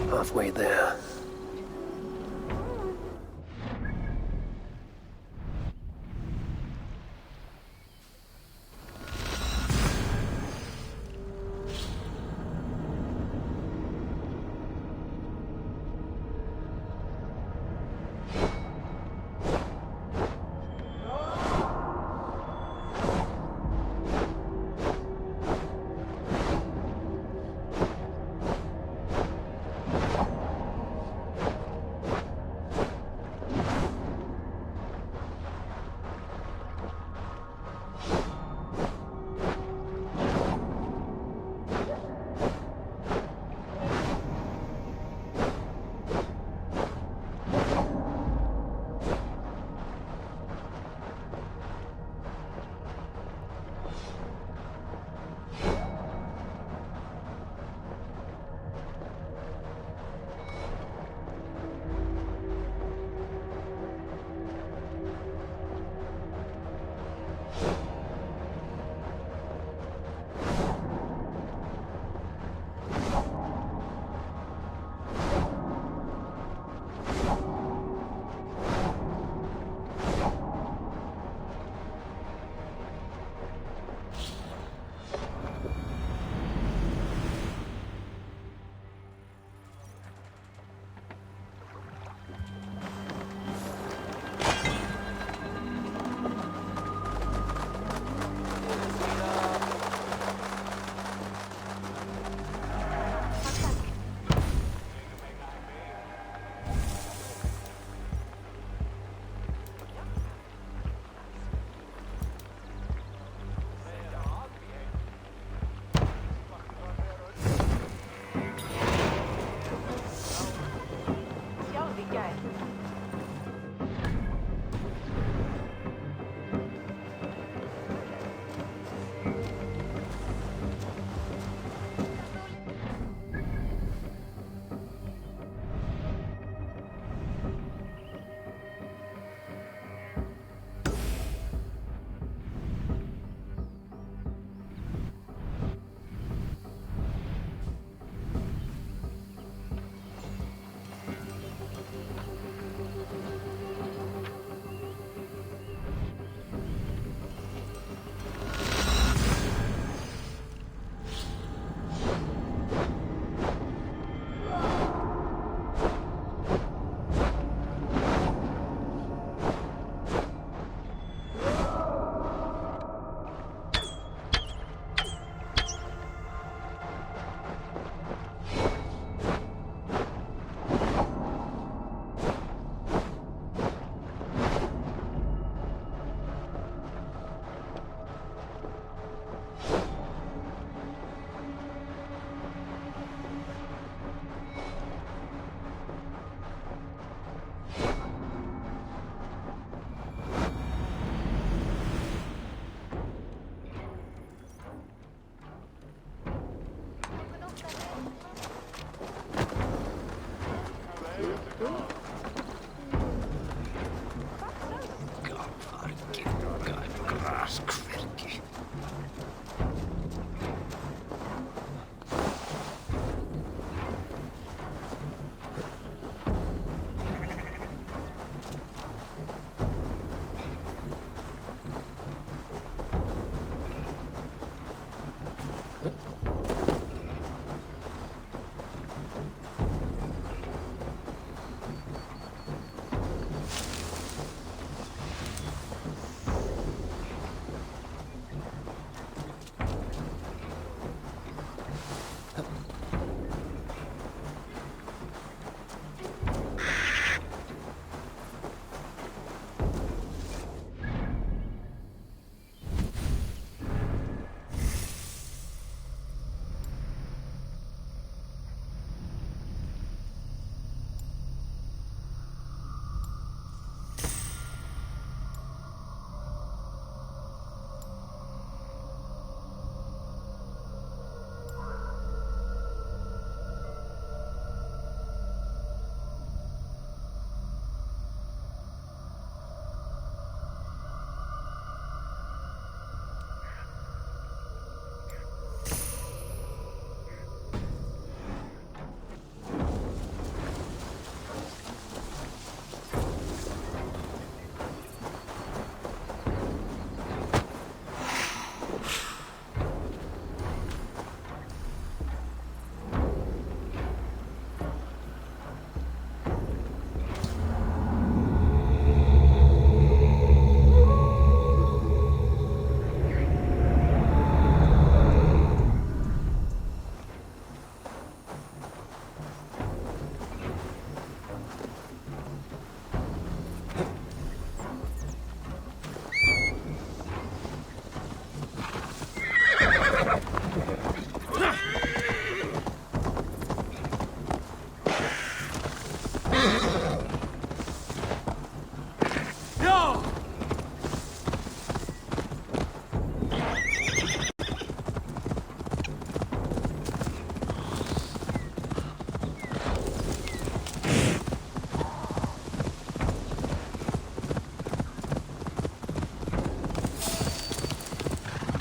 Halfway there.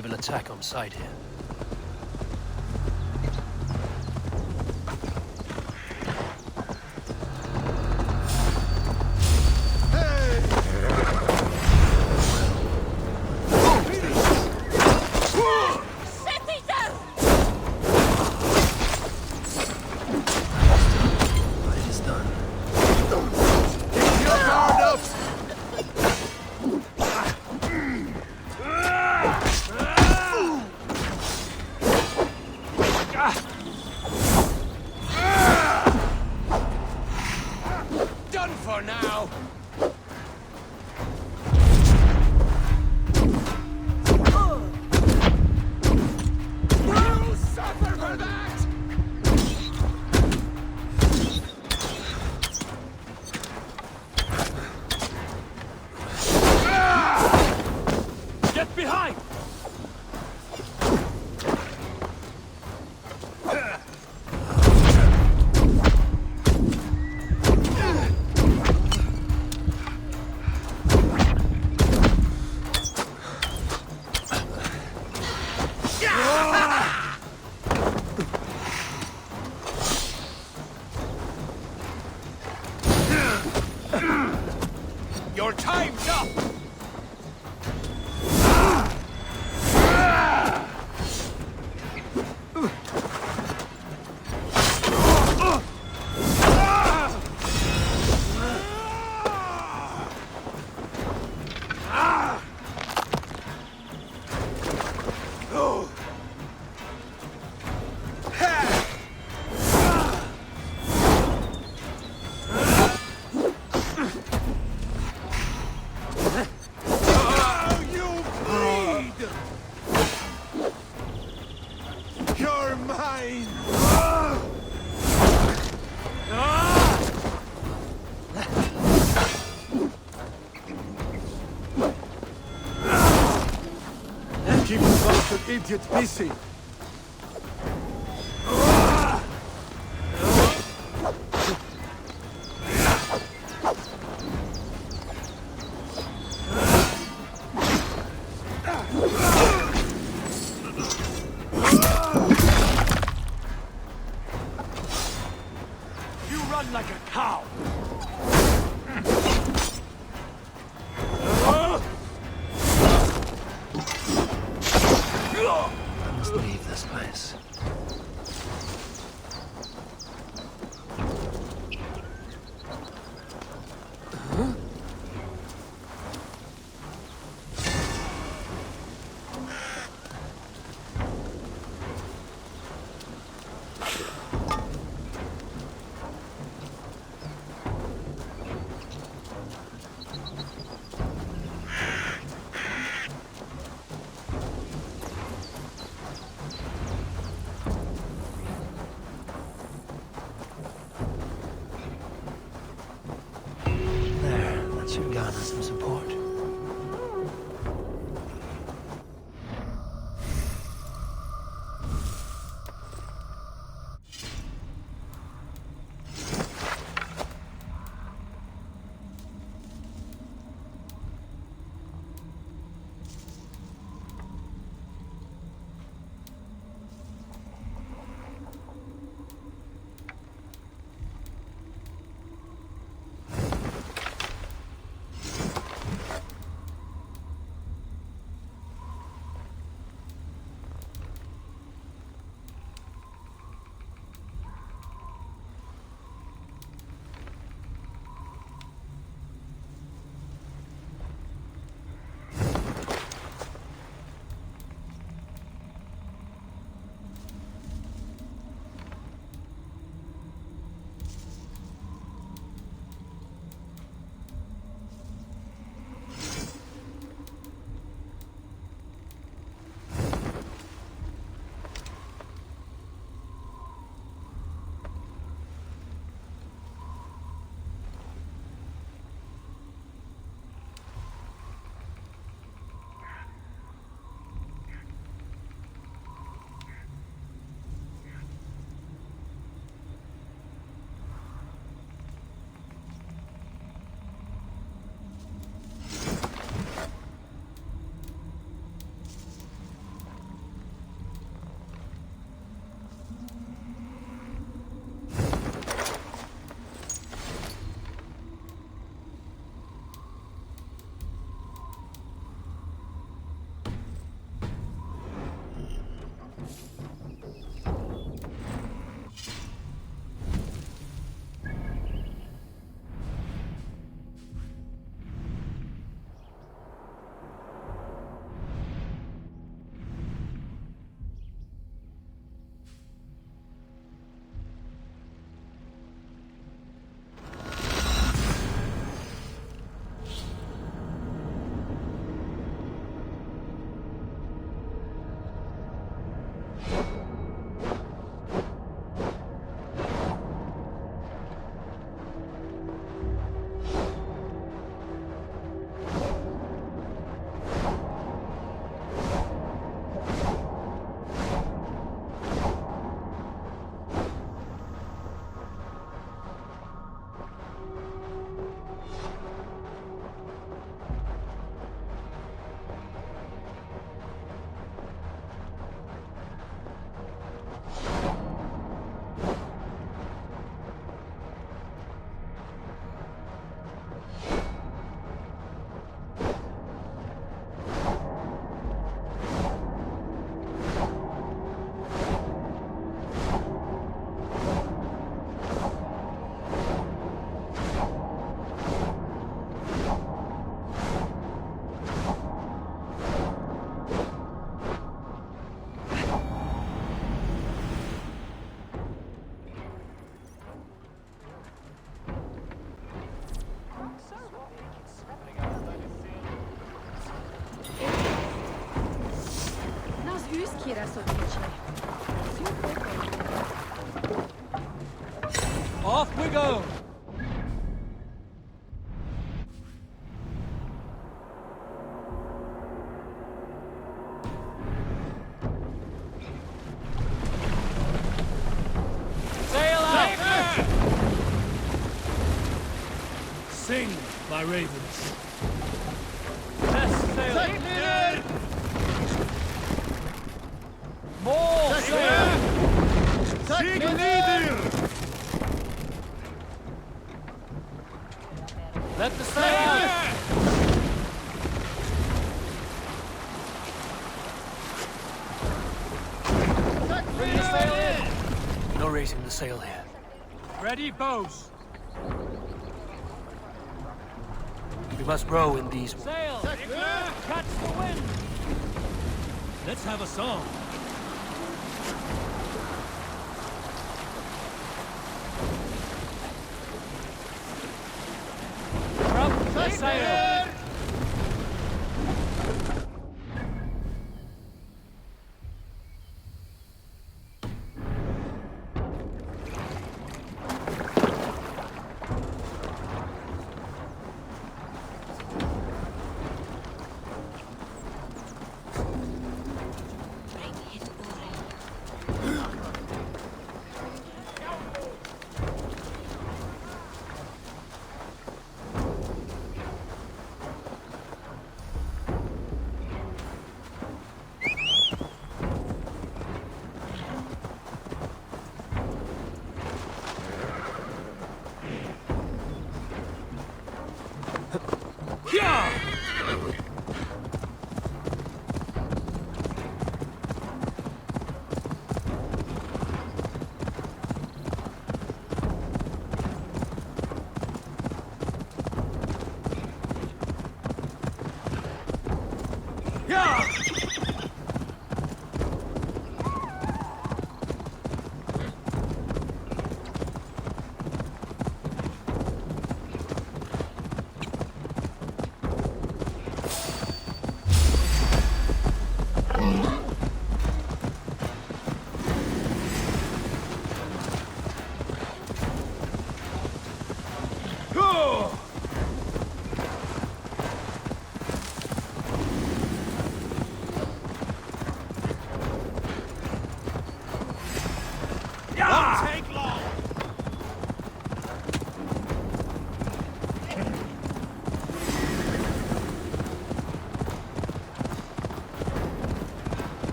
naval attack on sight here. Done for now! You suffer for that! Get behind! Your time's up! You're mine! Keep the bastard idiot busy. You run like a cow! I must leave this place. That should garner some support. Off we go! Sail out! Sing, my ravens. Best sail! More sail! Sig nieder! Let the sail out! Bring the sail in! No raising the sail here. Ready, bows! We must row in these... Sail! Catch the wind! Let's have a song. Drop the sail!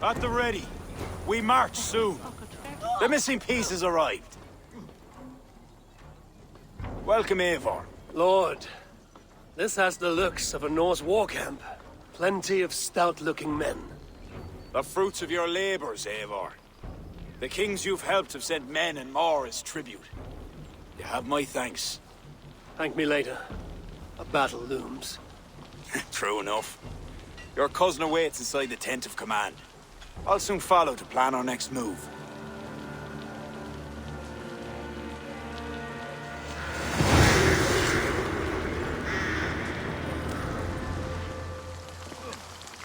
At the ready. We march soon. The missing pieces arrived. Welcome, Eivor. Lord, this has the looks of a Norse war camp. Plenty of stout-looking men. The fruits of your labors, Eivor. The kings you've helped have sent men and more as tribute. You have my thanks. Thank me later. A battle looms. True enough. Your cousin awaits inside the tent of command. I'll soon follow to plan our next move.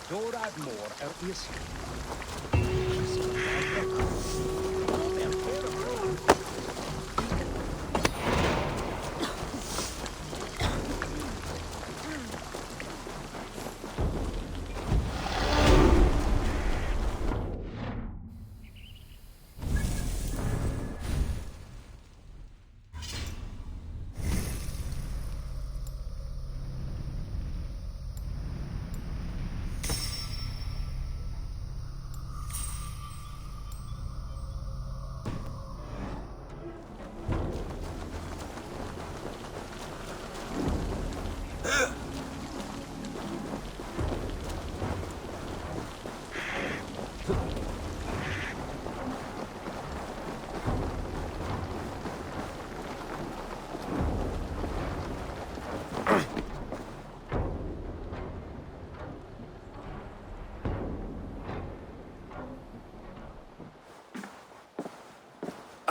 Dorad Moor is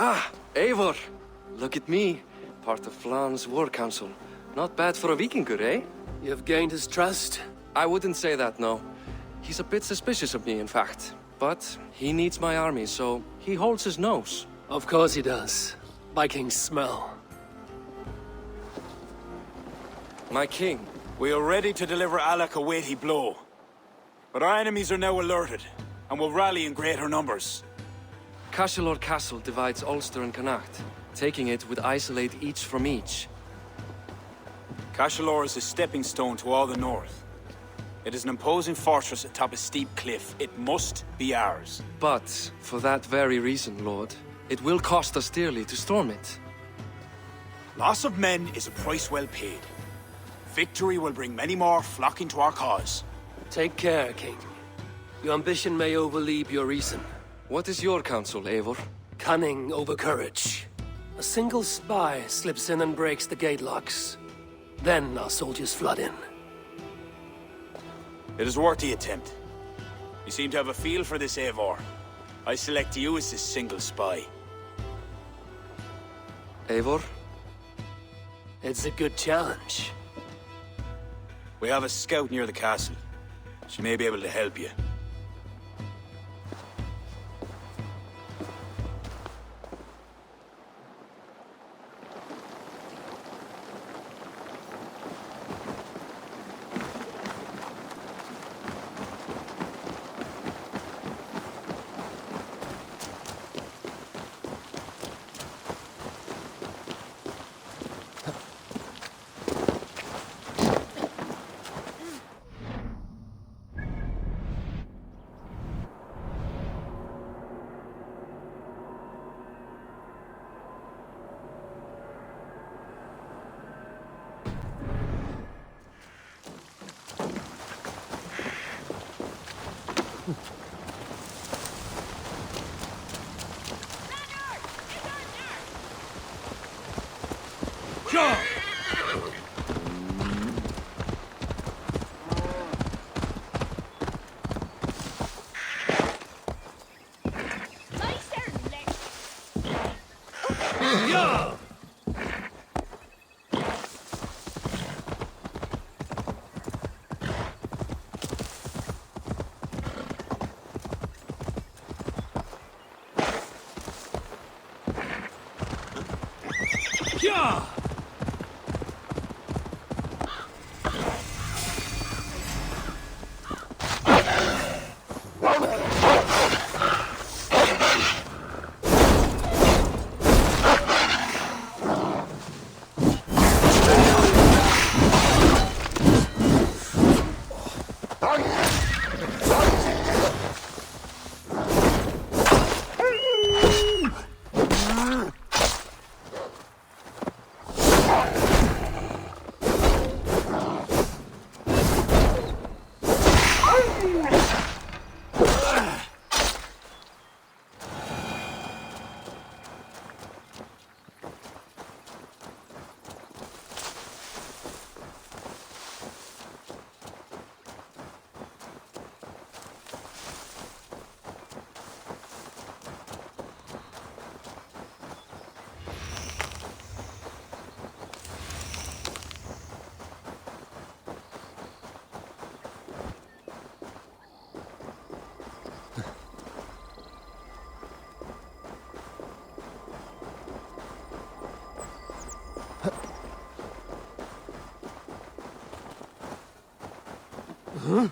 Ah, Eivor. Look at me. Part of Flan's war council. Not bad for a Vikingur, eh? You've gained his trust? I wouldn't say that, no. He's a bit suspicious of me, in fact. But he needs my army, so he holds his nose. Of course he does. Vikings smell. My king. We are ready to deliver Alec a weighty blow. But our enemies are now alerted, and will rally in greater numbers. Cashelor Castle divides Ulster and Connacht. Taking it would isolate each from each. Cashelor is a stepping stone to all the north. It is an imposing fortress atop a steep cliff. It must be ours. But, for that very reason, Lord, it will cost us dearly to storm it. Loss of men is a price well paid. Victory will bring many more flocking to our cause. Take care, King. Your ambition may overleap your reason. What is your counsel, Eivor? Cunning over courage. A single spy slips in and breaks the gate locks. Then our soldiers flood in. It is worth the attempt. You seem to have a feel for this, Eivor. I select you as this single spy. Eivor? It's a good challenge. We have a scout near the castle. She may be able to help you. Huh?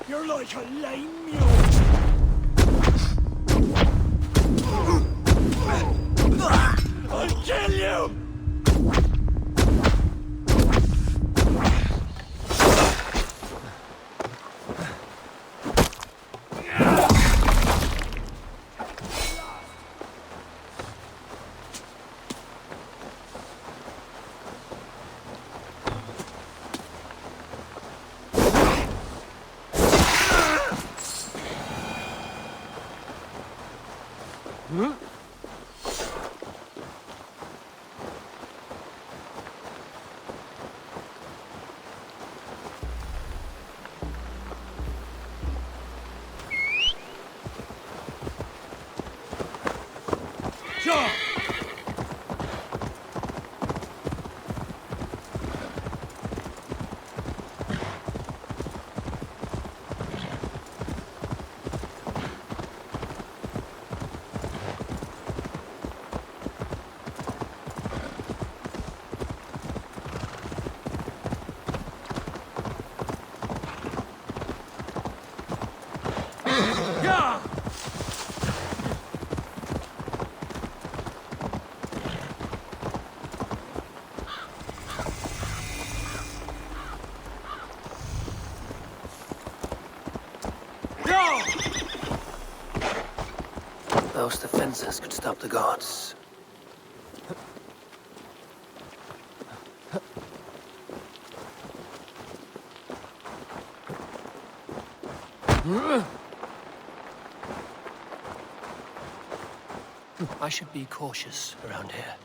You're like a lame mule. I'll kill you! Those defenses could stop the gods. I should be cautious around here.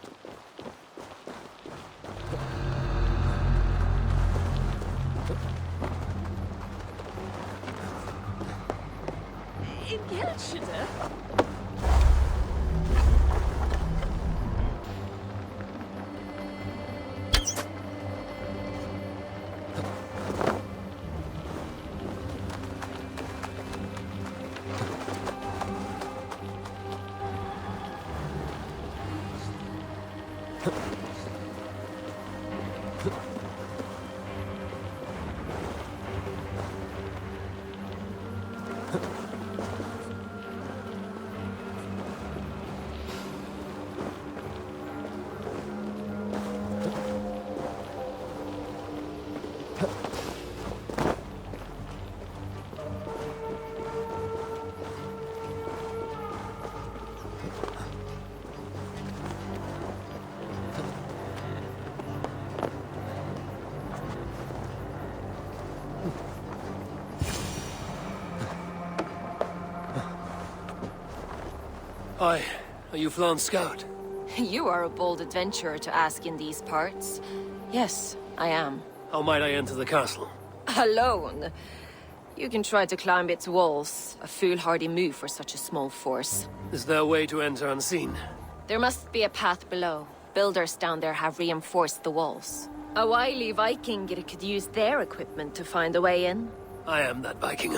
Hi, are you Flan's scout? You are a bold adventurer to ask in these parts. Yes, I am. How might I enter the castle? Alone? You can try to climb its walls. A foolhardy move for such a small force. Is there a way to enter unseen? There must be a path below. Builders down there have reinforced the walls. A wily Viking could use their equipment to find a way in. I am that Viking.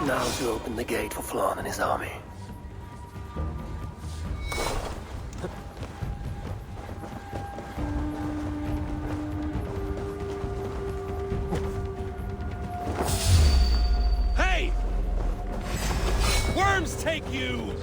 Now to open the gate for Flan and his army. Hey! Worms take you!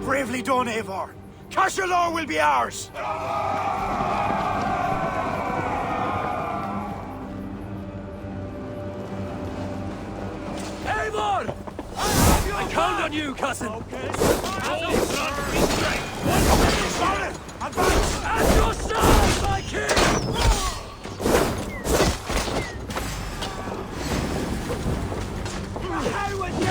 Bravely done, Eivor. Cashalor will be ours! Eivor! I count on you, cousin! Okay. Advance! At your side, my king! How would you?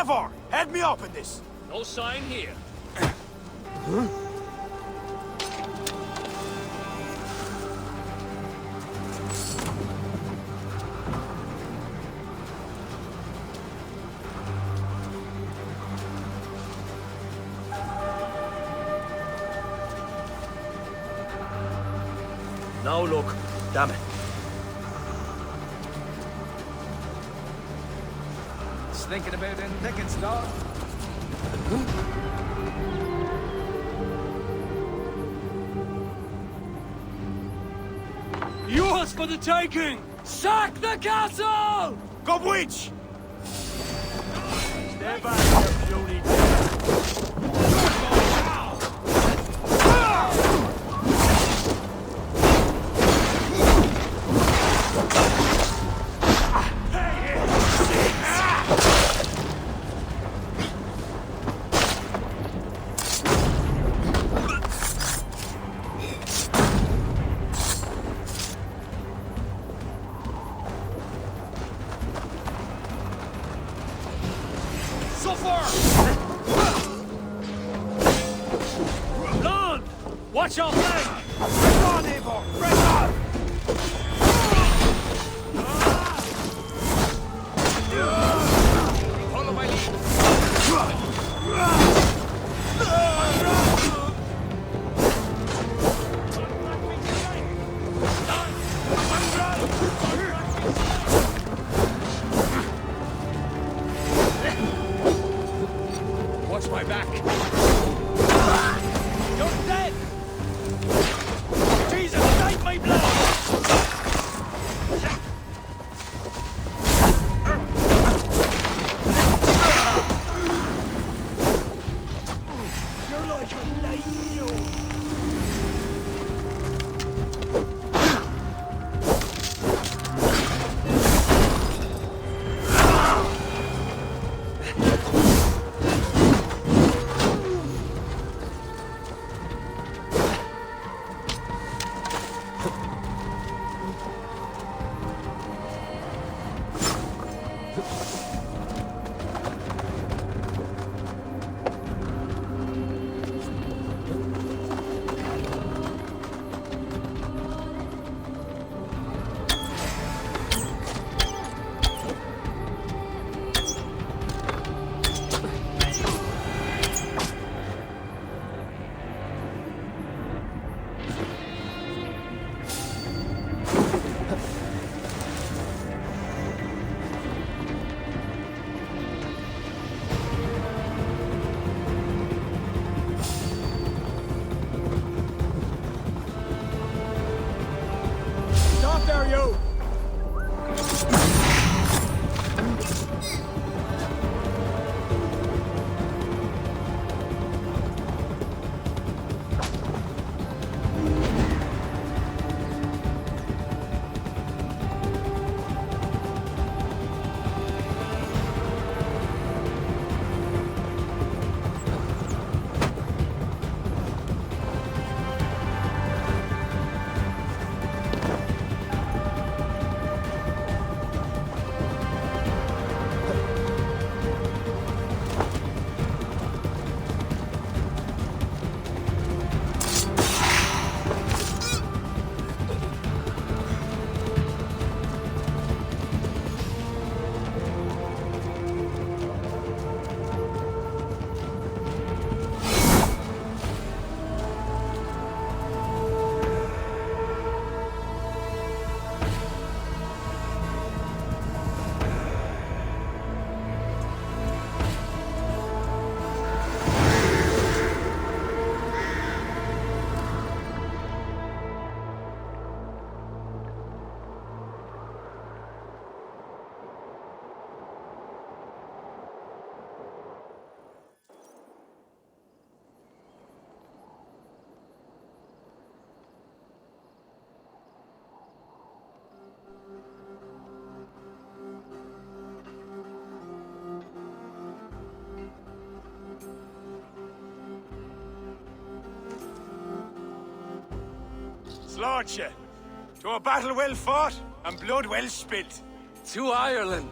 Eivor, head me up in this. No sign here. Now look, damn it. Thinking about any tickets, dog? Yours for the taking! Sack the castle! Go witch! Stay back, you puny Watch your flank! Press on, Eivor! Press on! Follow my lead. Watch my back! You're dead! Jesus, take my blood! You're like a lion. Stop there, you! Lordship, to a battle well fought and blood well spilt. To Ireland!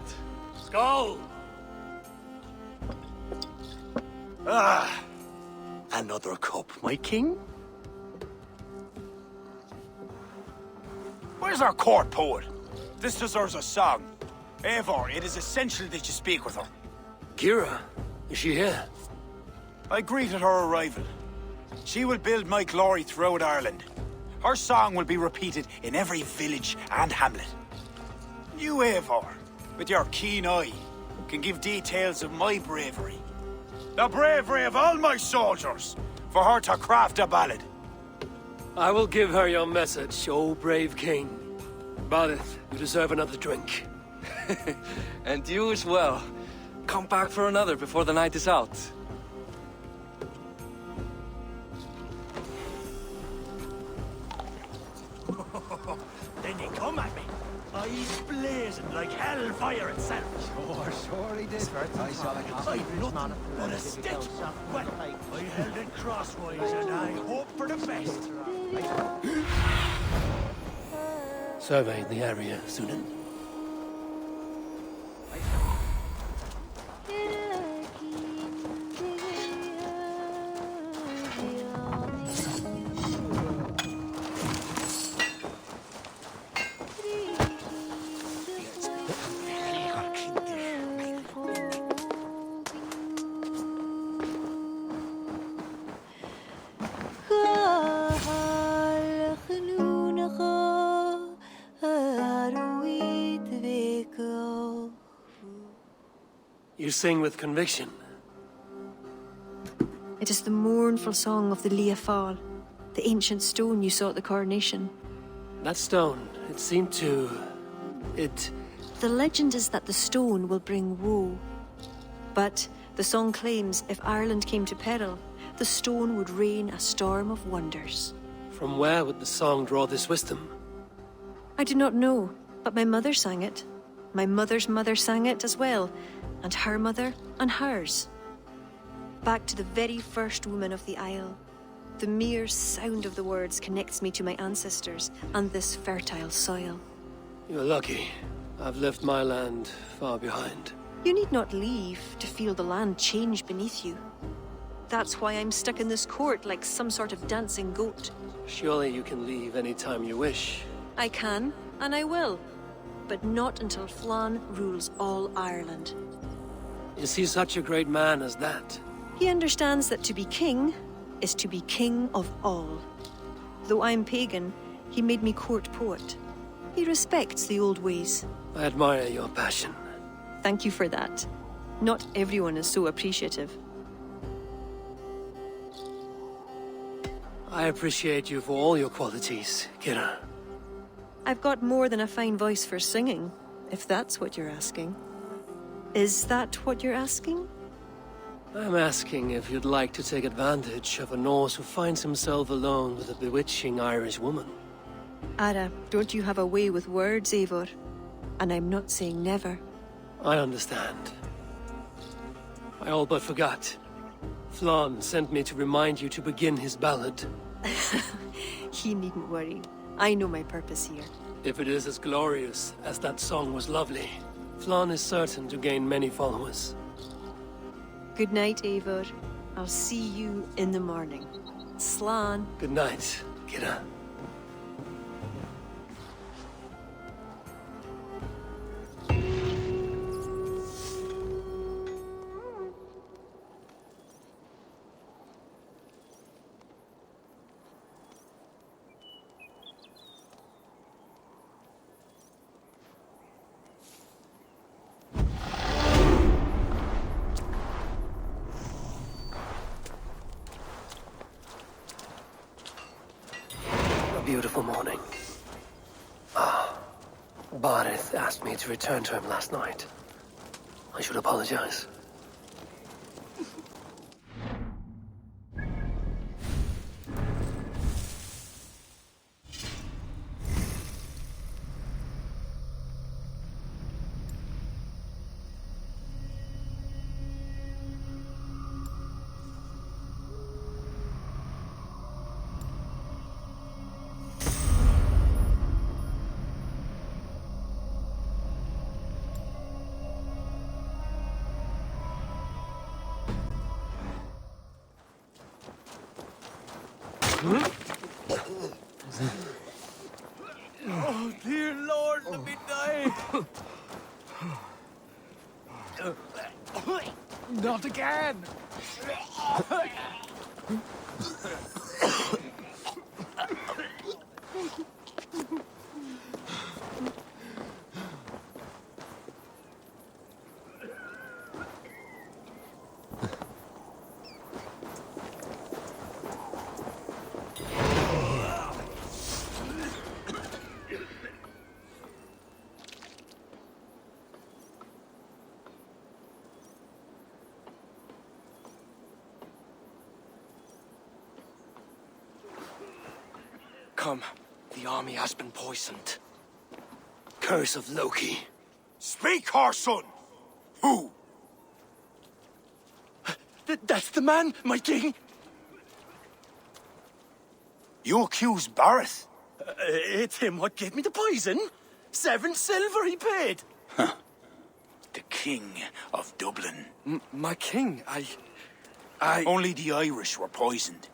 Skull! Ah, another cup, my king? Where's our court poet? This deserves a song. Eivor, it is essential that you speak with her. Kira, is she here? I greeted her arrival. She will build my glory throughout Ireland. Her song will be repeated in every village and hamlet. You, Eivor, with your keen eye, can give details of my bravery. The bravery of all my soldiers, for her to craft a ballad. I will give her your message, O brave king. Badith, you deserve another drink. And you as well. Come back for another before the night is out. Then they come at me. Eyes blazing like hellfire itself. Sure he did. I've nothing but a stick. Well, I held it crosswise and I hope for the best. Survey the area, Sunan. You sing with conviction. It is the mournful song of the Liafal, the ancient stone you saw at the coronation. That stone, it seemed to... The legend is that the stone will bring woe. But the song claims if Ireland came to peril, the stone would rain a storm of wonders. From where would the song draw this wisdom? I do not know, but my mother sang it. My mother's mother sang it as well, and her mother and hers. Back to the very first woman of the Isle. The mere sound of the words connects me to my ancestors and this fertile soil. You're lucky. I've left my land far behind. You need not leave to feel the land change beneath you. That's why I'm stuck in this court like some sort of dancing goat. Surely you can leave any time you wish. I can, and I will. But not until Flann rules all Ireland. Is he such a great man as that? He understands that to be king is to be king of all. Though I'm pagan, he made me court poet. He respects the old ways. I admire your passion. Thank you for that. Not everyone is so appreciative. I appreciate you for all your qualities, Kira. I've got more than a fine voice for singing, if that's what you're asking. Is that what you're asking? I'm asking if you'd like to take advantage of a Norse who finds himself alone with a bewitching Irish woman. Ara, don't you have a way with words, Eivor? And I'm not saying never. I understand. I all but forgot. Flann sent me to remind you to begin his ballad. He needn't worry. I know my purpose here. If it is as glorious as that song was lovely, Flann is certain to gain many followers. Good night, Eivor. I'll see you in the morning. Slán. Good night, Kira. Beautiful morning. Barith asked me to return to him last night. I should apologize. Oh, dear Lord, let me die! Not again! Come. The army has been poisoned. Curse of Loki. Speak, Harson! Who? That's the man, my king! You accuse Bareth? It's him what gave me the poison. 7 silver he paid. Huh. The King of Dublin. My king, I... Only the Irish were poisoned.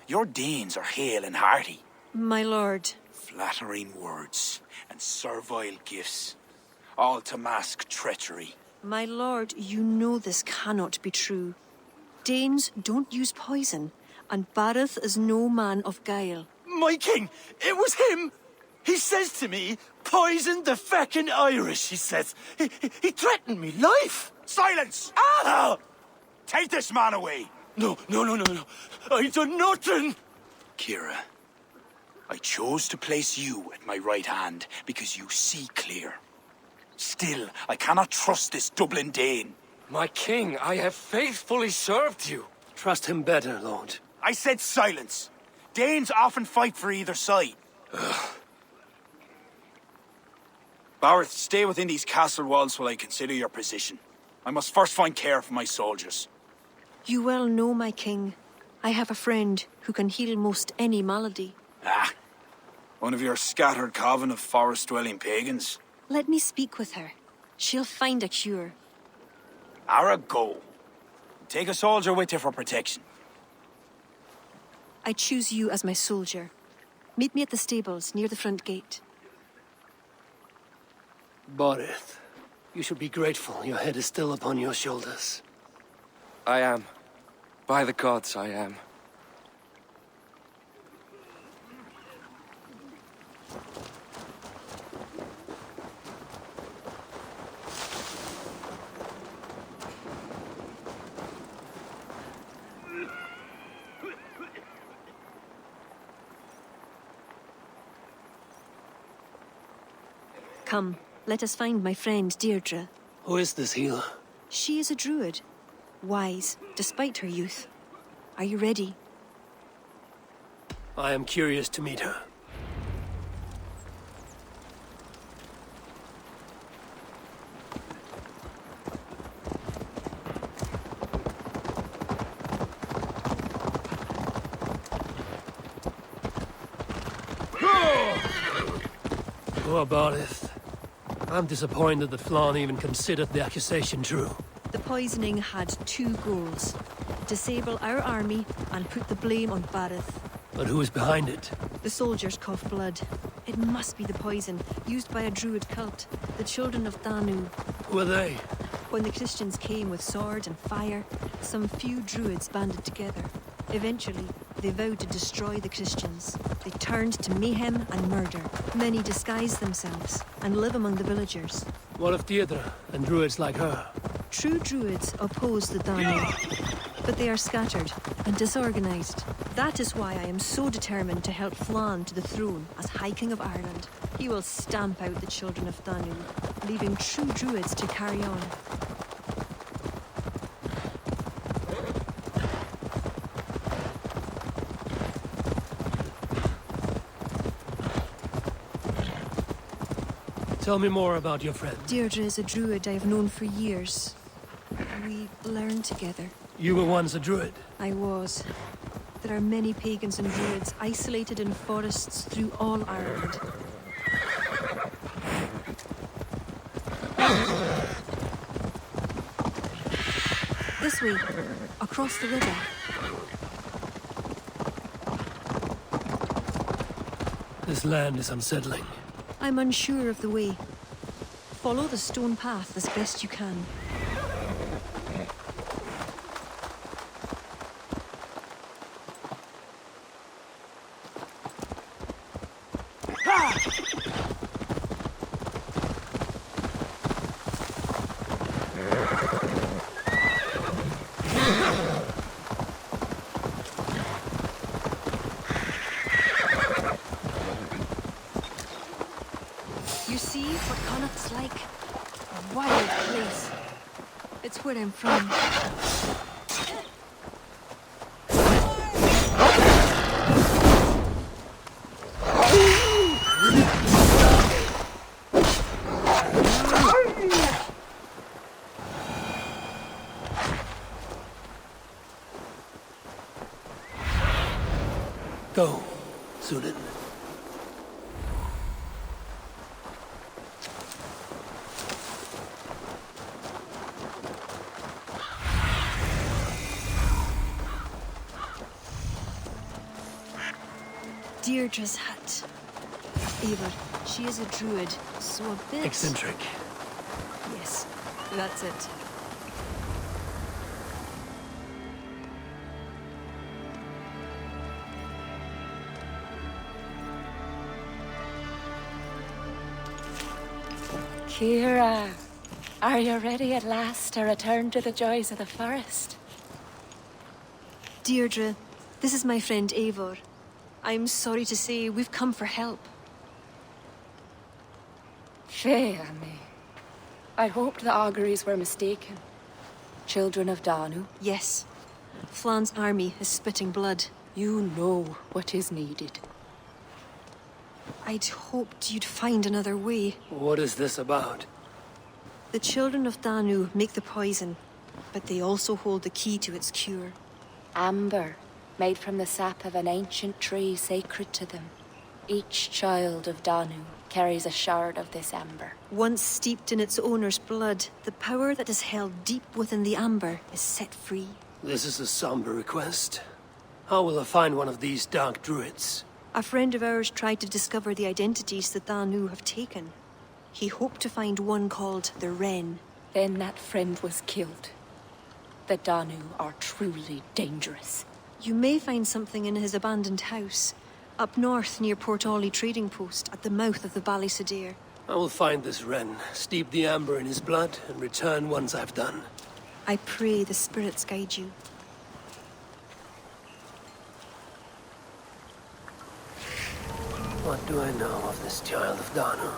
Your Danes are hale and hearty. My lord. Flattering words and servile gifts, all to mask treachery. My lord, you know this cannot be true. Danes don't use poison, and Bareth is no man of guile. My king, it was him! He says to me, poison the feckin' Irish, he says. He threatened me life! Silence! Ah! Take this man away! No. I done nothing! Kira, I chose to place you at my right hand because you see clear. Still, I cannot trust this Dublin Dane. My king, I have faithfully served you. Trust him better, Lord. I said silence. Danes often fight for either side. Bareth, stay within these castle walls while I consider your position. I must first find care for my soldiers. You well know, my king. I have a friend who can heal most any malady. Ah, one of your scattered coven of forest-dwelling pagans. Let me speak with her. She'll find a cure. Ara, go. Take a soldier with you for protection. I choose you as my soldier. Meet me at the stables near the front gate. Bareth, you should be grateful your head is still upon your shoulders. I am. By the gods, I am. Come, let us find my friend Deirdre. Who is this healer? She is a druid. Wise, despite her youth. Are you ready? I am curious to meet her. Poor Bareth. I'm disappointed that Flann even considered the accusation true. The poisoning had 2 goals. Disable our army and put the blame on Bareth. But who is behind it? The soldiers cough blood. It must be the poison used by a druid cult, the children of Danu. Who are they? When the Christians came with sword and fire, some few druids banded together. Eventually, they vowed to destroy the Christians. They turned to mayhem and murder. Many disguise themselves and live among the villagers. What of Deirdre and druids like her? True druids oppose the Danu, but they are scattered and disorganized. That is why I am so determined to help Flann to the throne as High King of Ireland. He will stamp out the children of Danu, leaving true druids to carry on. Tell me more about your friend. Deirdre is a druid I have known for years. We learned together. You were once a druid? I was. There are many pagans and druids isolated in forests through all Ireland. This way, across the river. This land is unsettling. I'm unsure of the way. Follow the stone path as best you can. You see what Connacht's like? A wild place. It's where I'm from. Go, Sudan. Deirdre's hut. Eivor, she is a druid, so a bit... Eccentric. Yes, that's it. Kira, are you ready at last to return to the joys of the forest? Deirdre, this is my friend Eivor. I'm sorry to say we've come for help. Fear me. I hoped the auguries were mistaken. Children of Danu? Yes. Flan's army is spitting blood. You know what is needed. I'd hoped you'd find another way. What is this about? The children of Danu make the poison, but they also hold the key to its cure. Amber, made from the sap of an ancient tree sacred to them. Each child of Danu carries a shard of this amber. Once steeped in its owner's blood, the power that is held deep within the amber is set free. This is a somber request. How will I find one of these dark druids? A friend of ours tried to discover the identities the Danu have taken. He hoped to find one called the Wren. Then that friend was killed. The Danu are truly dangerous. You may find something in his abandoned house, up north near Port Ollie trading post at the mouth of the Ballysadare. I will find this Wren, steep the amber in his blood, and return once I've done. I pray the spirits guide you. What do I know of this child of Danu?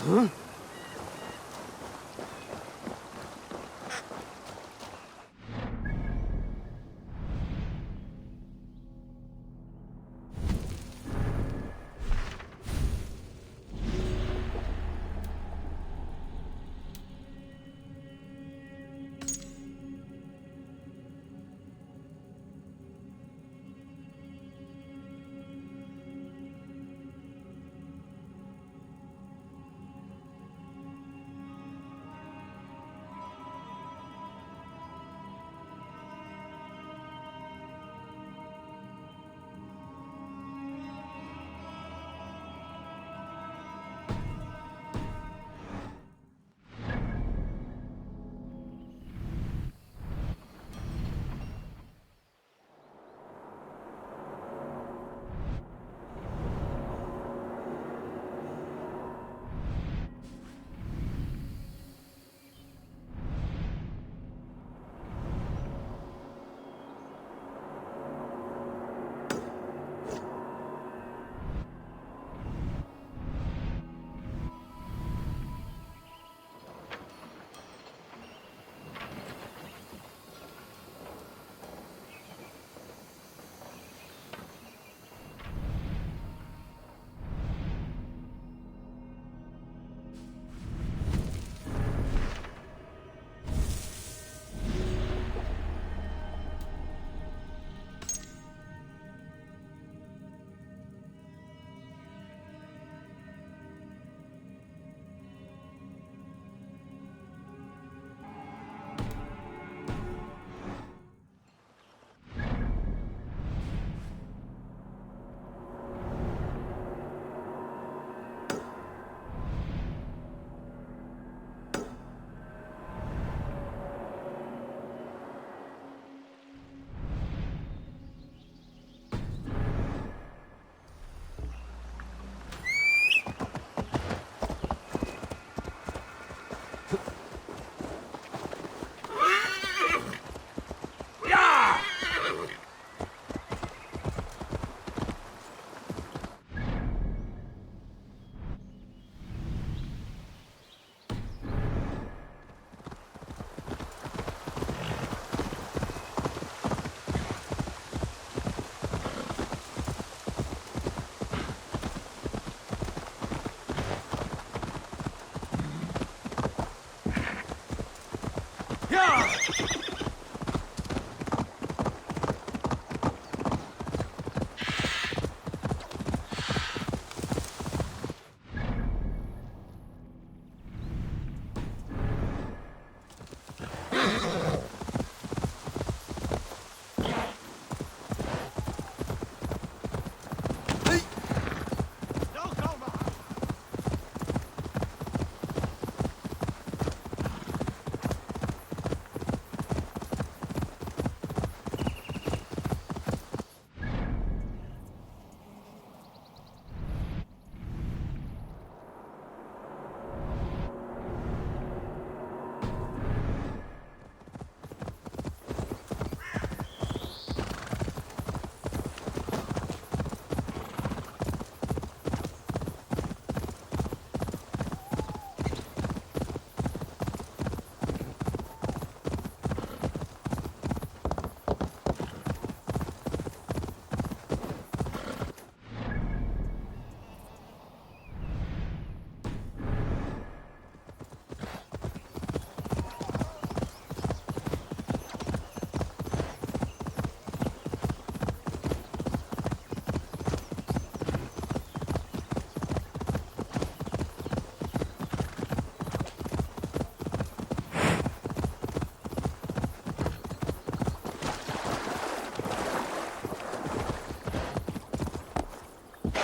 Huh?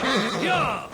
Yeah!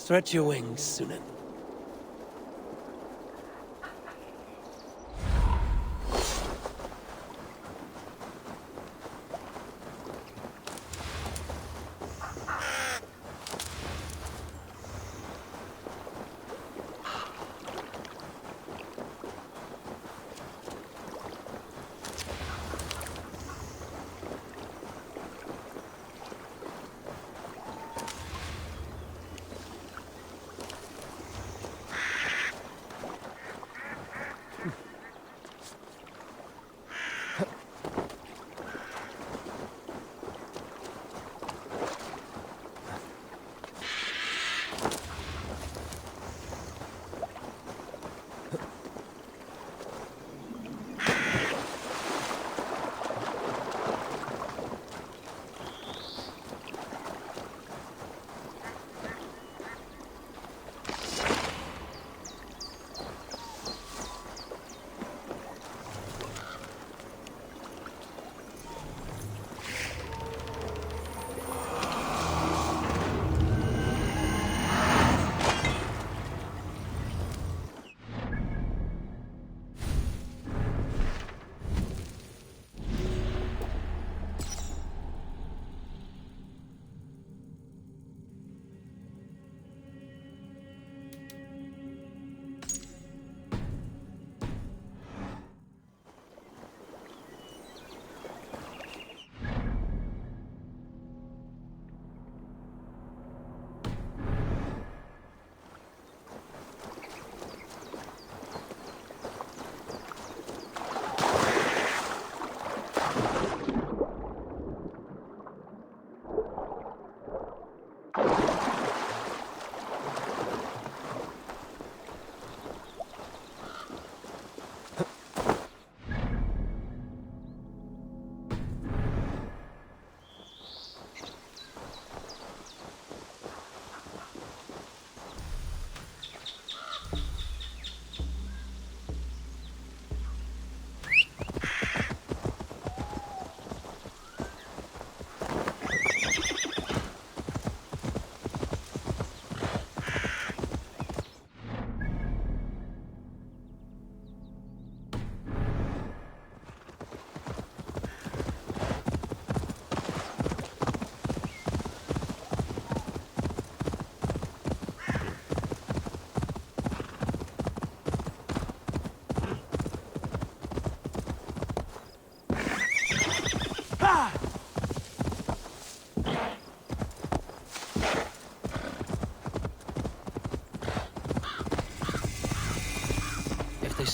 Stretch your wings, Sunan.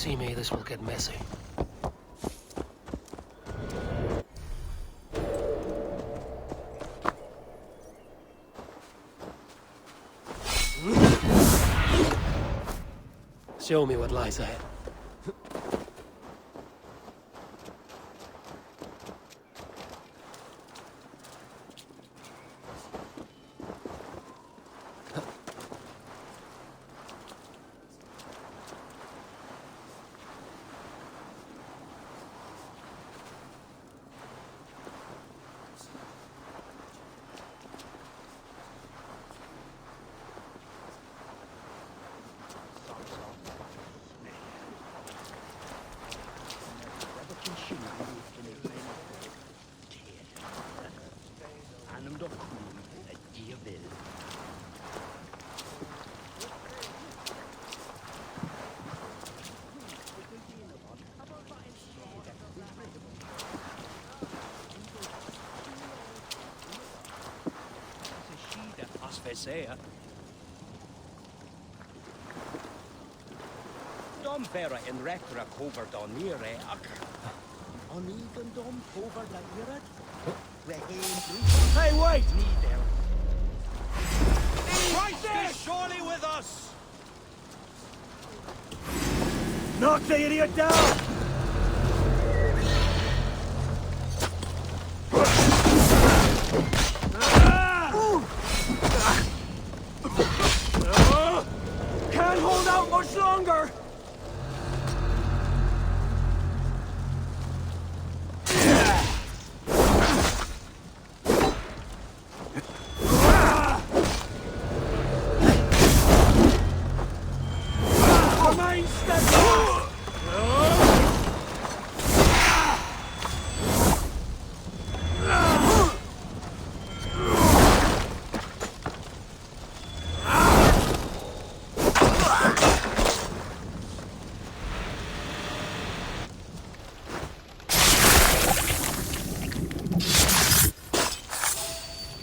see me, this will get messy. Show me what lies ahead. Dom vera in retra cover don near ac. On even dom cover la irat. Hey, wait! Christ is surely with us! Knock the idiot down! Can't hold out much longer! Remain steadfast!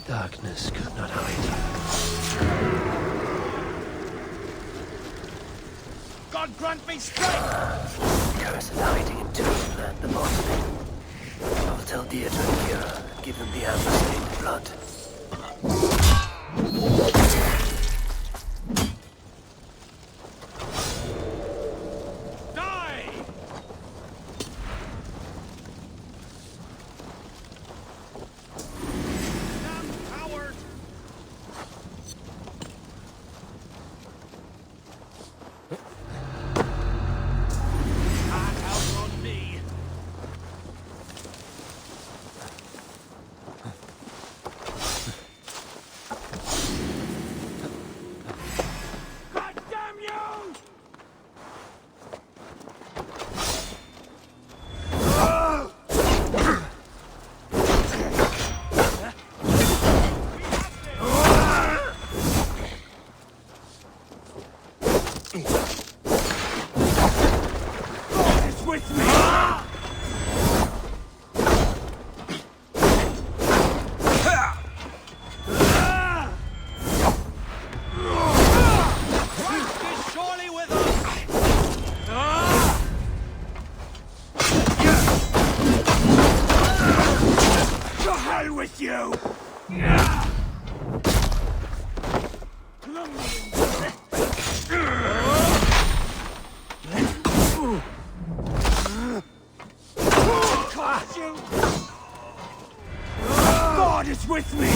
Darkness could not hide. God grant me strength! Curse is hiding in tombs at the bottom. I will tell Deirdre and Kira and give them the amber-stained blood. Die! Damn coward! Can't outrun me! God damn you! God is with me! Christ is surely with us! To hell with you! God is with me!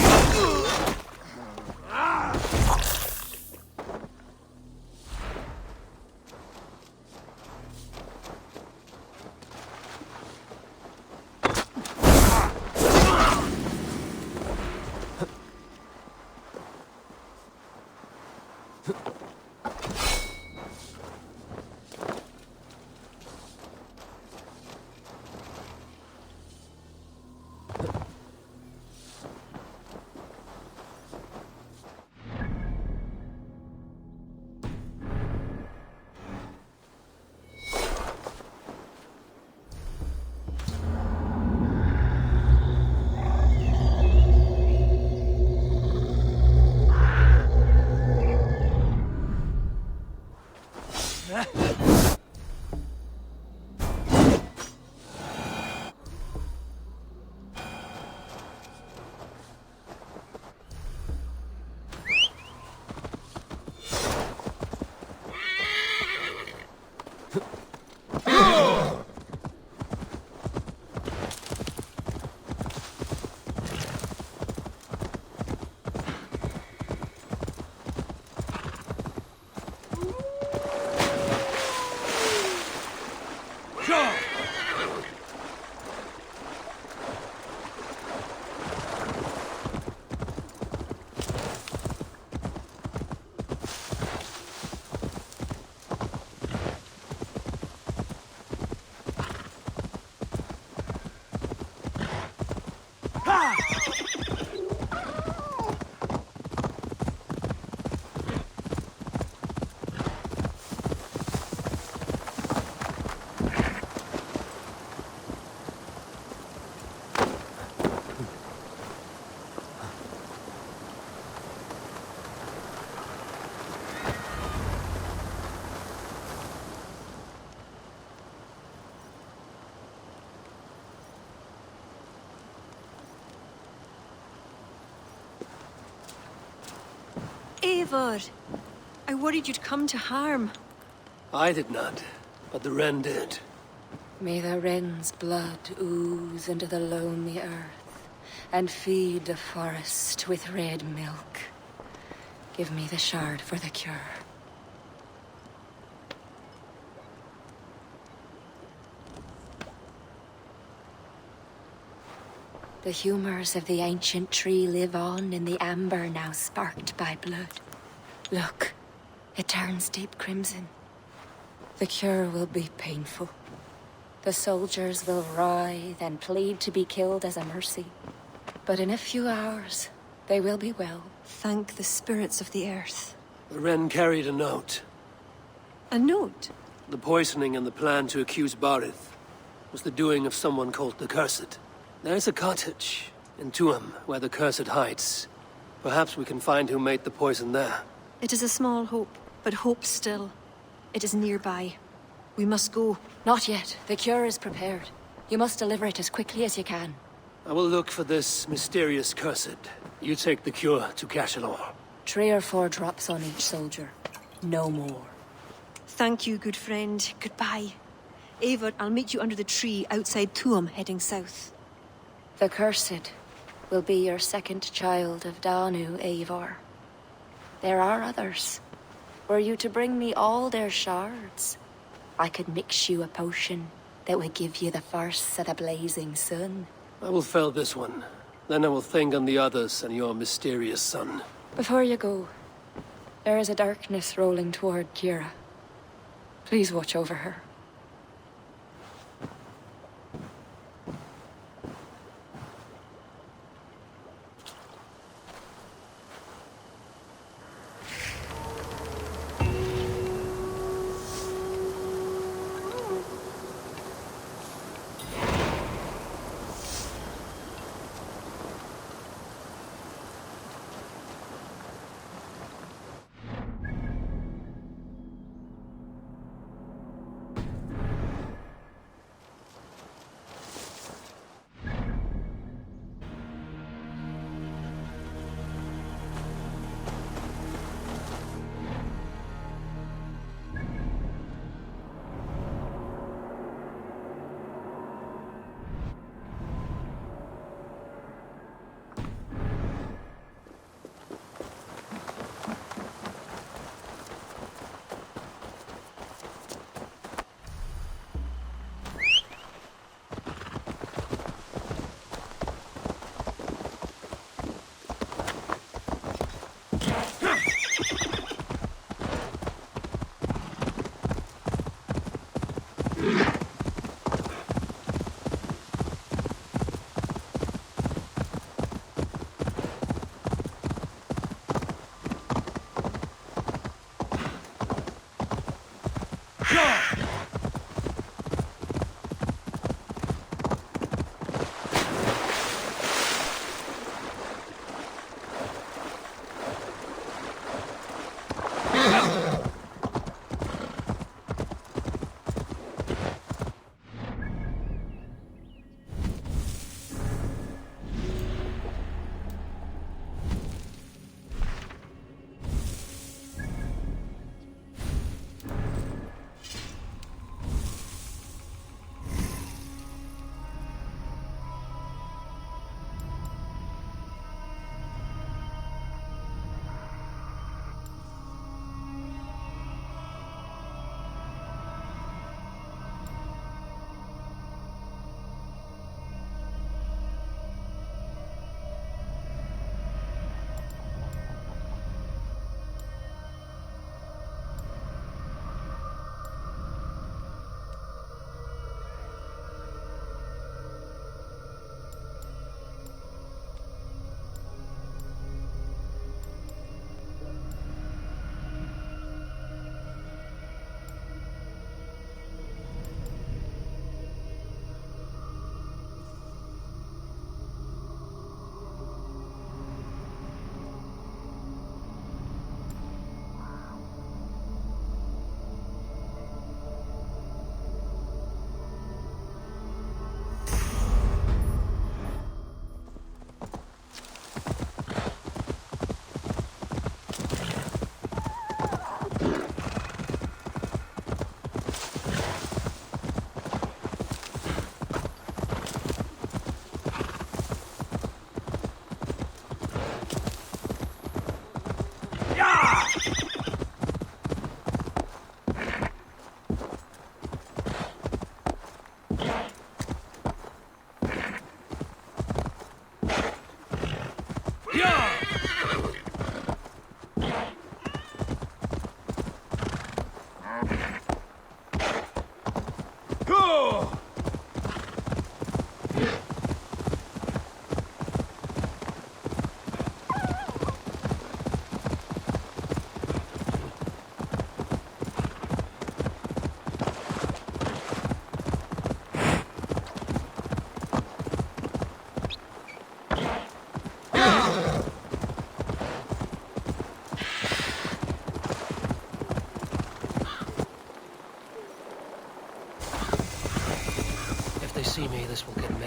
Eivor, I worried you'd come to harm. I did not, but the wren did. May the wren's blood ooze into the lonely earth and feed the forest with red milk. Give me the shard for the cure. The humors of the ancient tree live on in the amber now sparked by blood. Look, it turns deep crimson. The cure will be painful. The soldiers will writhe and plead to be killed as a mercy. But in a few hours, they will be well. Thank the spirits of the earth. The wren carried a note. A note? The poisoning and the plan to accuse Barith was the doing of someone called the Cursed. There's a cottage in Tuam where the Cursed hides. Perhaps we can find who made the poison there. It is a small hope, but hope still. It is nearby. We must go. Not yet. The cure is prepared. You must deliver it as quickly as you can. I will look for this mysterious Cursed. You take the cure to Cashalor. 3 or 4 drops on each soldier. No more. Thank you, good friend. Goodbye. Eivor, I'll meet you under the tree outside Tuam, heading south. The Cursed will be your second child of Danu, Eivor. There are others. Were you to bring me all their shards, I could mix you a potion that would give you the force of the blazing sun. I will fell this one. Then I will think on the others and your mysterious son. Before you go, there is a darkness rolling toward Kira. Please watch over her.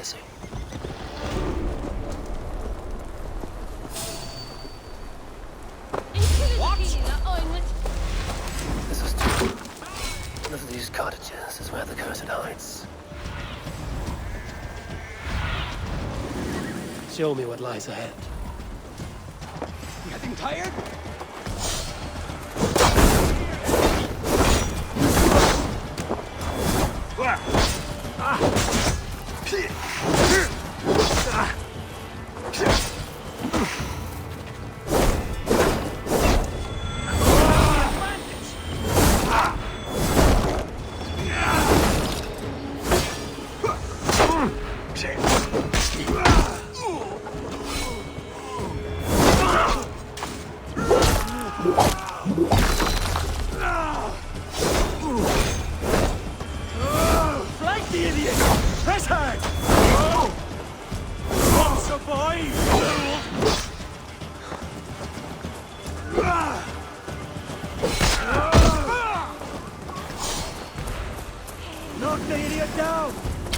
Bessie. This is true. One of these cottages is where the cursed hides. Show me what lies ahead. Getting tired? Flank the idiot! Press hard! Won't survive! Knock the idiot down!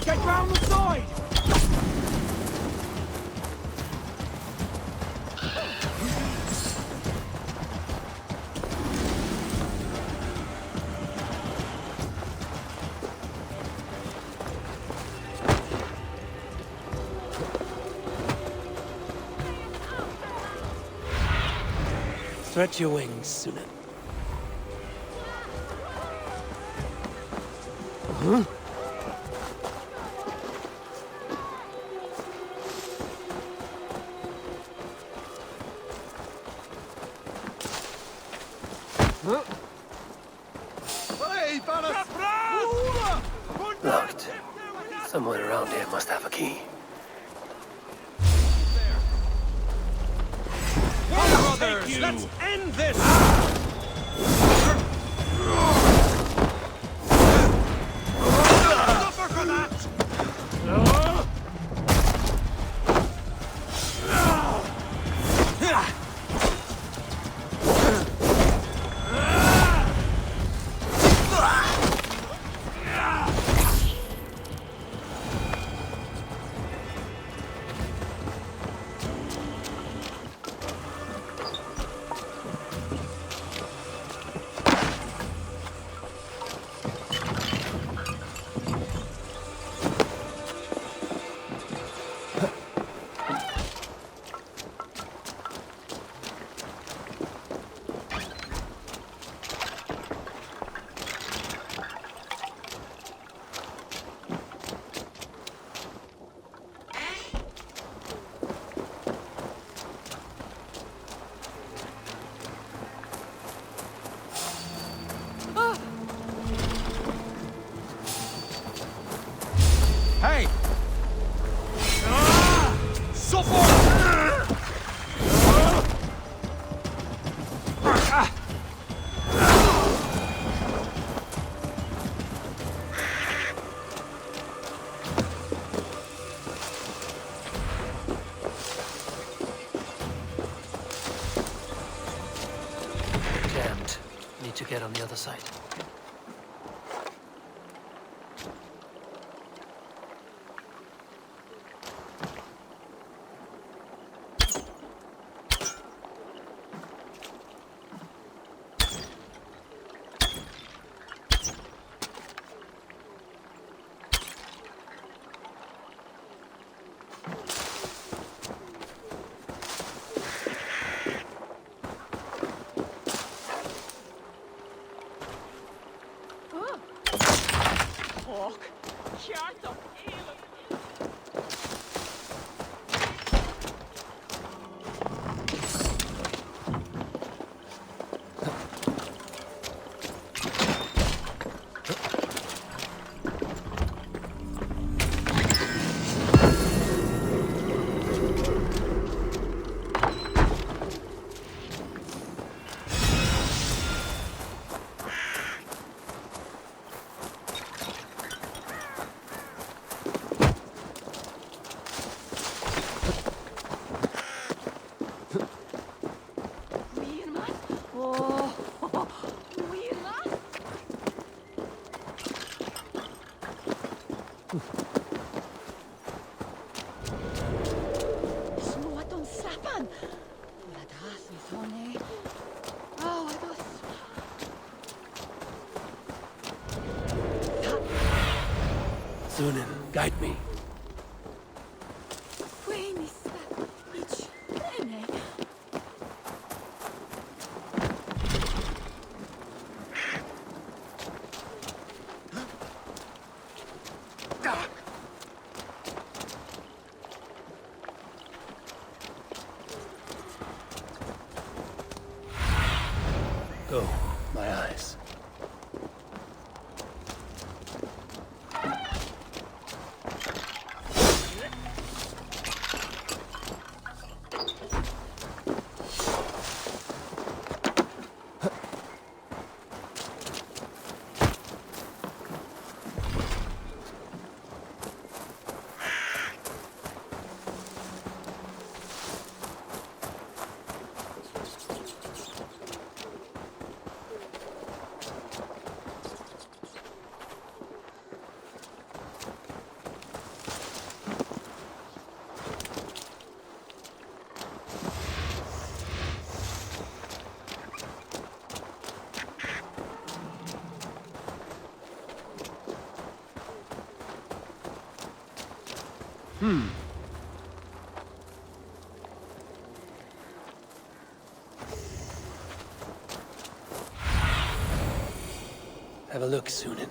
Get round the side! Stretch your wings, Sunan. Huh? Locked. Someone around here must have a key. Brothers, let's end this! Suffer for that! Hey! Jammed. Need to get on the other side. Stefan! La das mi sone. Oh, dos. Sunan, guide me. Buenista. Ich. Bene. Go, my eyes. Have a look, Sunan.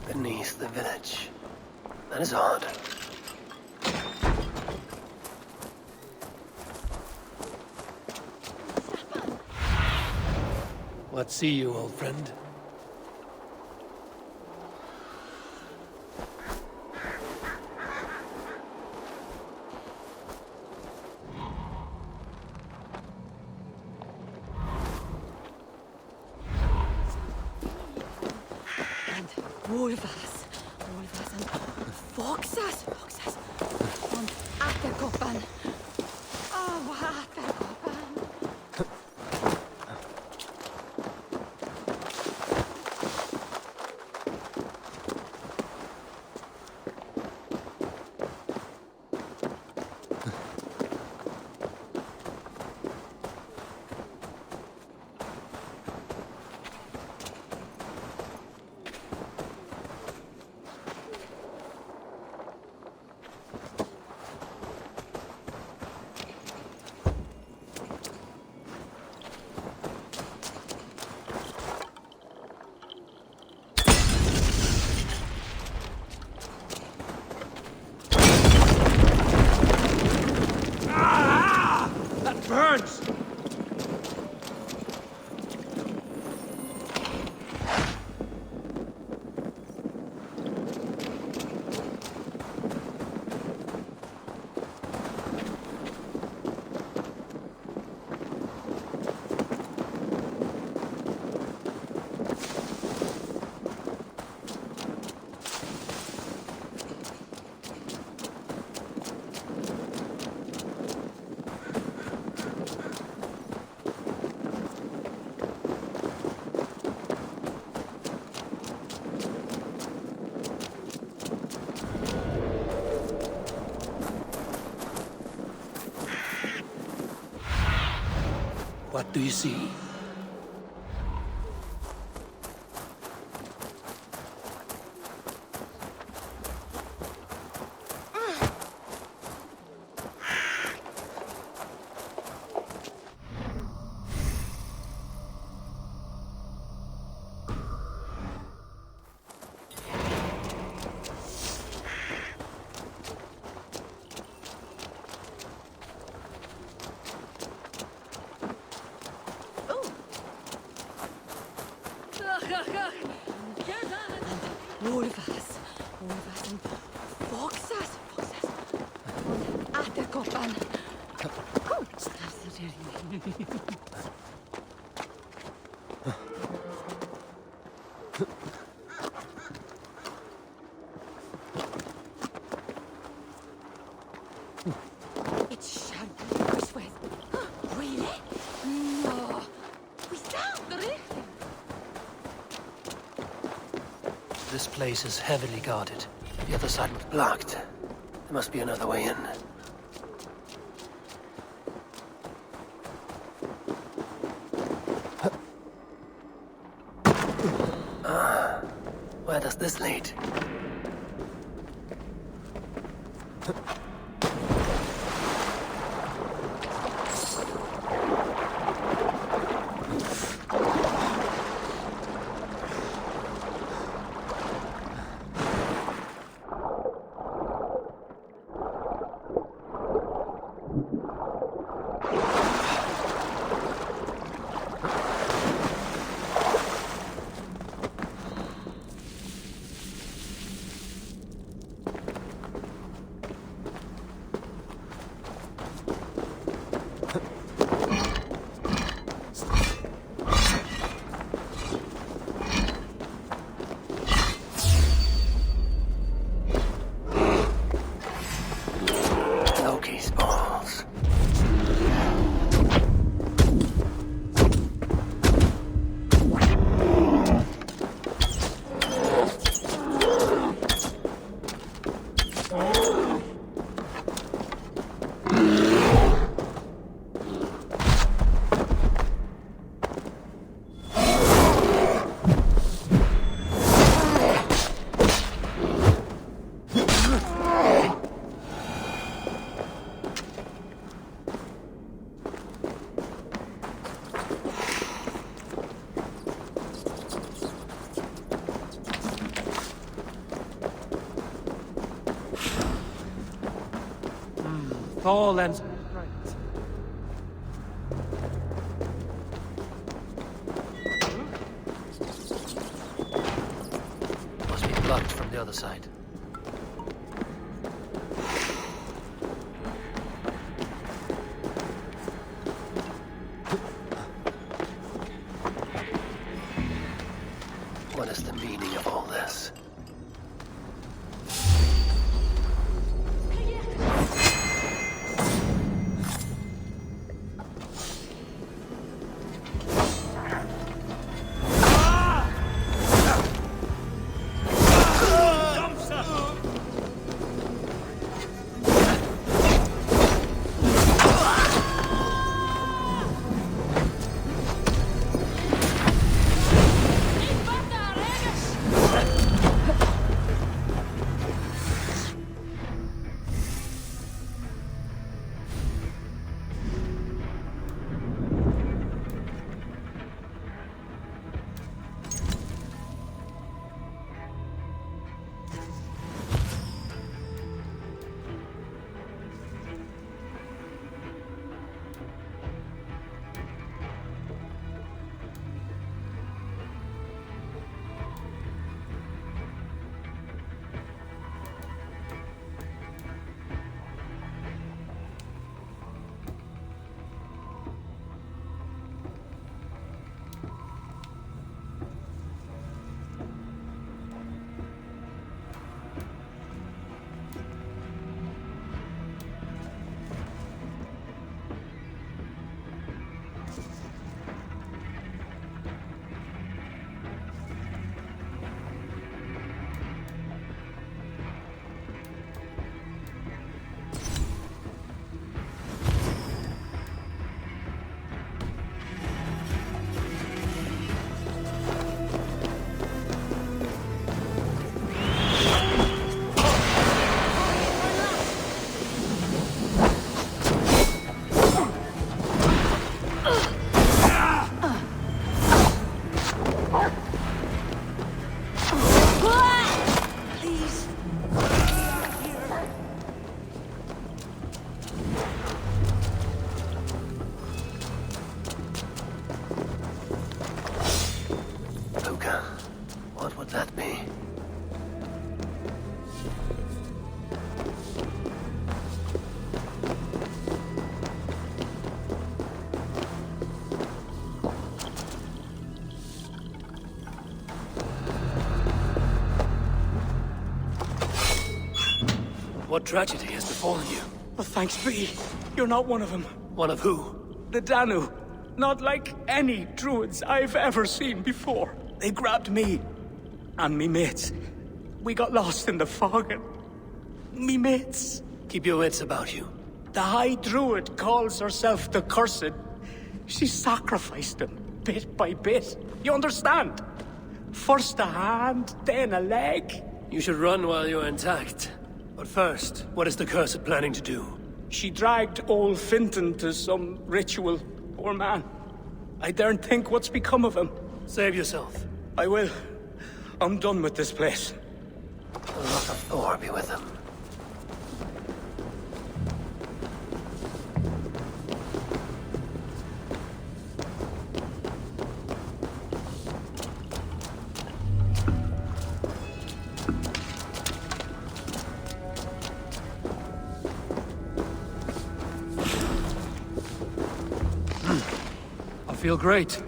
Beneath the village. That is odd. What see you, old friend? Wolvas. Wolvas and foxes. Foxes. Und Ackerkoppern. Oh, Ackerkoppern. What do you see? Wolvas and foxes. Und Atterkoppern. Gut. It's sharp. Really? No. We stopped the rift. This place is heavily guarded. The other side was blocked. There must be another way in. Where does this lead? Tall and must be blocked from the other side. What is the meaning of all this? What tragedy has befallen you? Well, thanks be. You're not one of them. One of who? The Danu. Not like any Druids I've ever seen before. They grabbed me and me mates. We got lost in the fog and... me mates. Keep your wits about you. The High Druid calls herself the Cursed. She sacrificed them, bit by bit. You understand? First a hand, then a leg. You should run while you're intact. But first, what is the Cursed planning to do? She dragged old Finton to some ritual. Poor man. I daren't think what's become of him. Save yourself. I will. I'm done with this place. The wrath of Thor be with him. I feel great.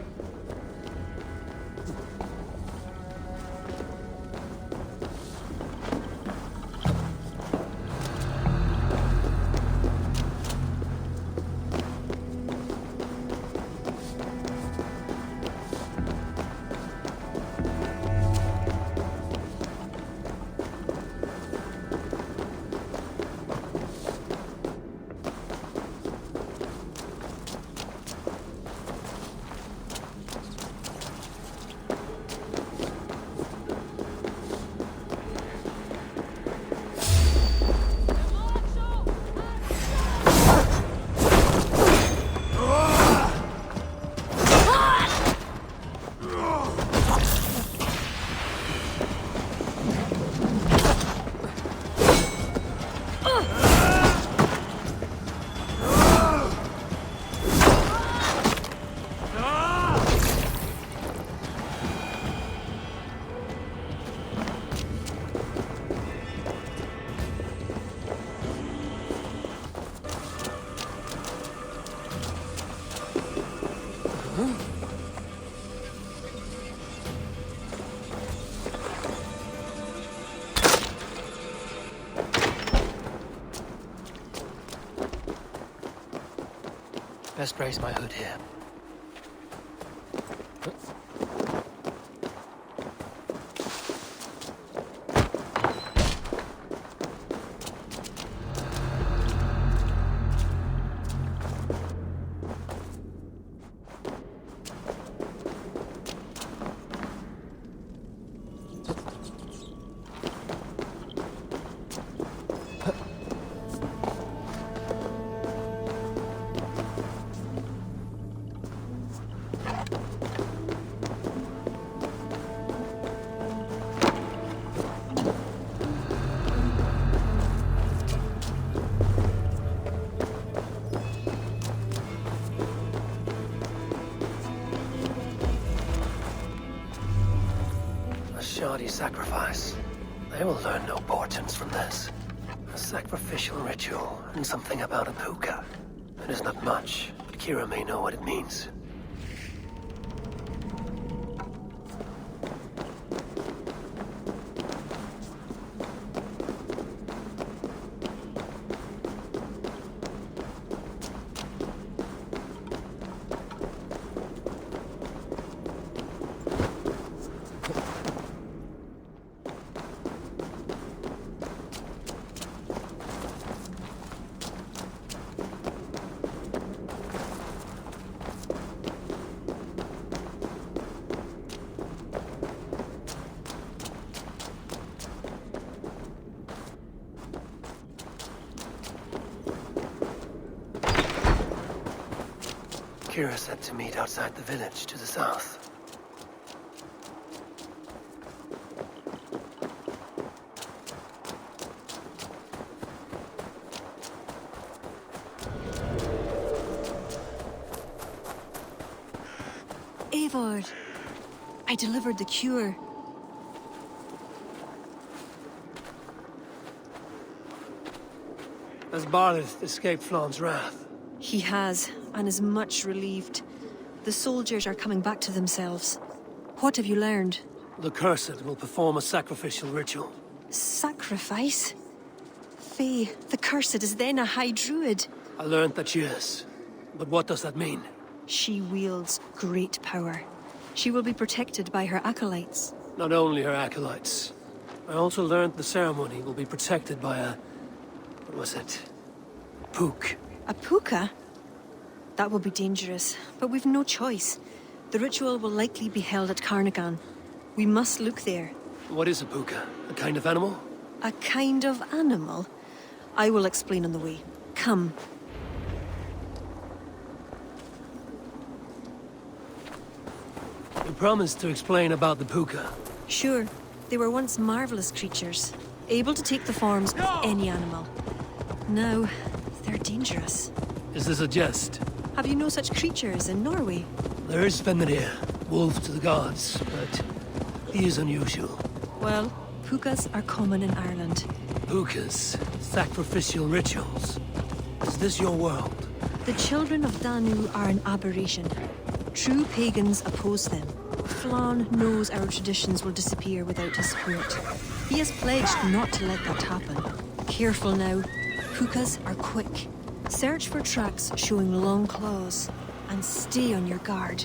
Best raise my hood here. Shoddy sacrifice. They will learn no portents from this. A sacrificial ritual, and something about a puka. It is not much, but Kira may know what it means. Kira said to meet outside the village to the south. Eivor, I delivered the cure. Has Barleth escaped Flawn's wrath? He has, and is much relieved. The soldiers are coming back to themselves. What have you learned? The Cursed will perform a sacrificial ritual. Sacrifice? Fae, the cursed, is then a High Druid. I learned that she is. But what does that mean? She wields great power. She will be protected by her acolytes. Not only her acolytes. I also learned the ceremony will be protected by a... what was it? Pook. A puka? That will be dangerous, but we've no choice. The ritual will likely be held at Carnagan. We must look there. What is a puka? A kind of animal? A kind of animal? I will explain on the way. Come. You promised to explain about the puka. Sure. They were once marvelous creatures, able to take the forms of any animal. Now, they're dangerous. Is this a jest? Have you no such creatures in Norway? There is Fenrir, wolf to the gods, but he is unusual. Well, pukas are common in Ireland. Pukas, sacrificial rituals. Is this your world? The children of Danu are an aberration. True pagans oppose them. Flann knows our traditions will disappear without his support. He has pledged not to let that happen. Careful now. Pukas are quick. Search for tracks showing long claws, and stay on your guard.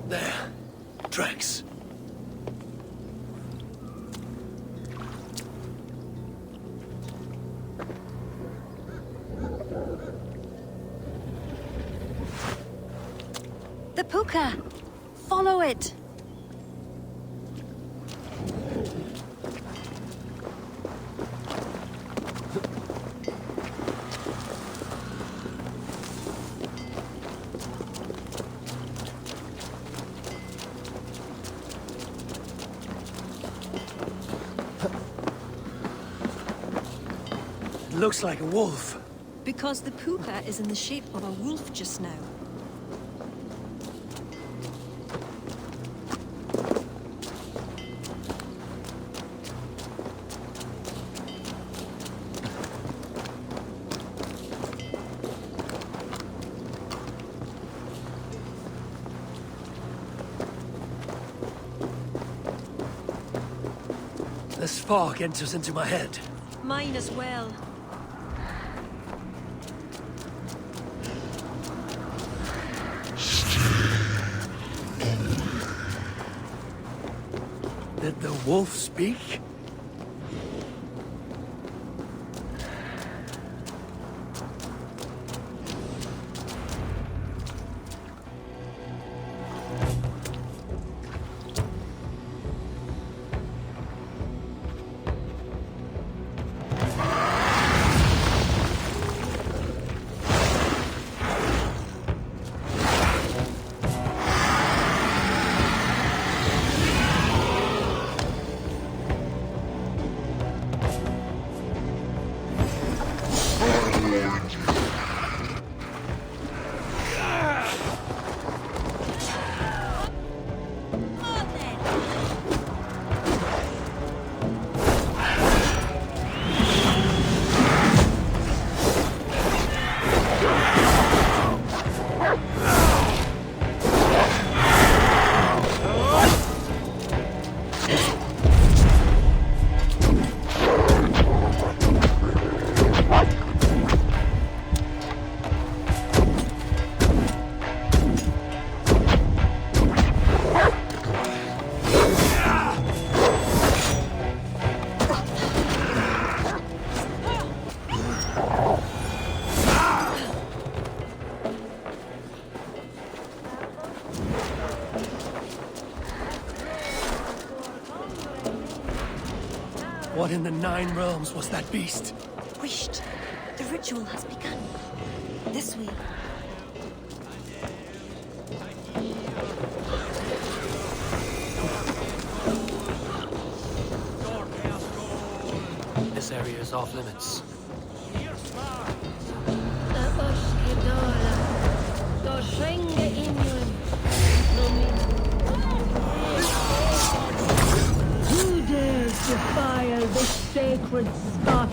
There. Tracks. The puka! Follow it! It looks like a wolf. Because the puka is in the shape of a wolf just now. This fog enters into my head. Mine as well. Did the wolf speak? What in the Nine Realms was that beast? Wished. The ritual has begun. This way. This area is off limits. Who dares defile this sacred spot?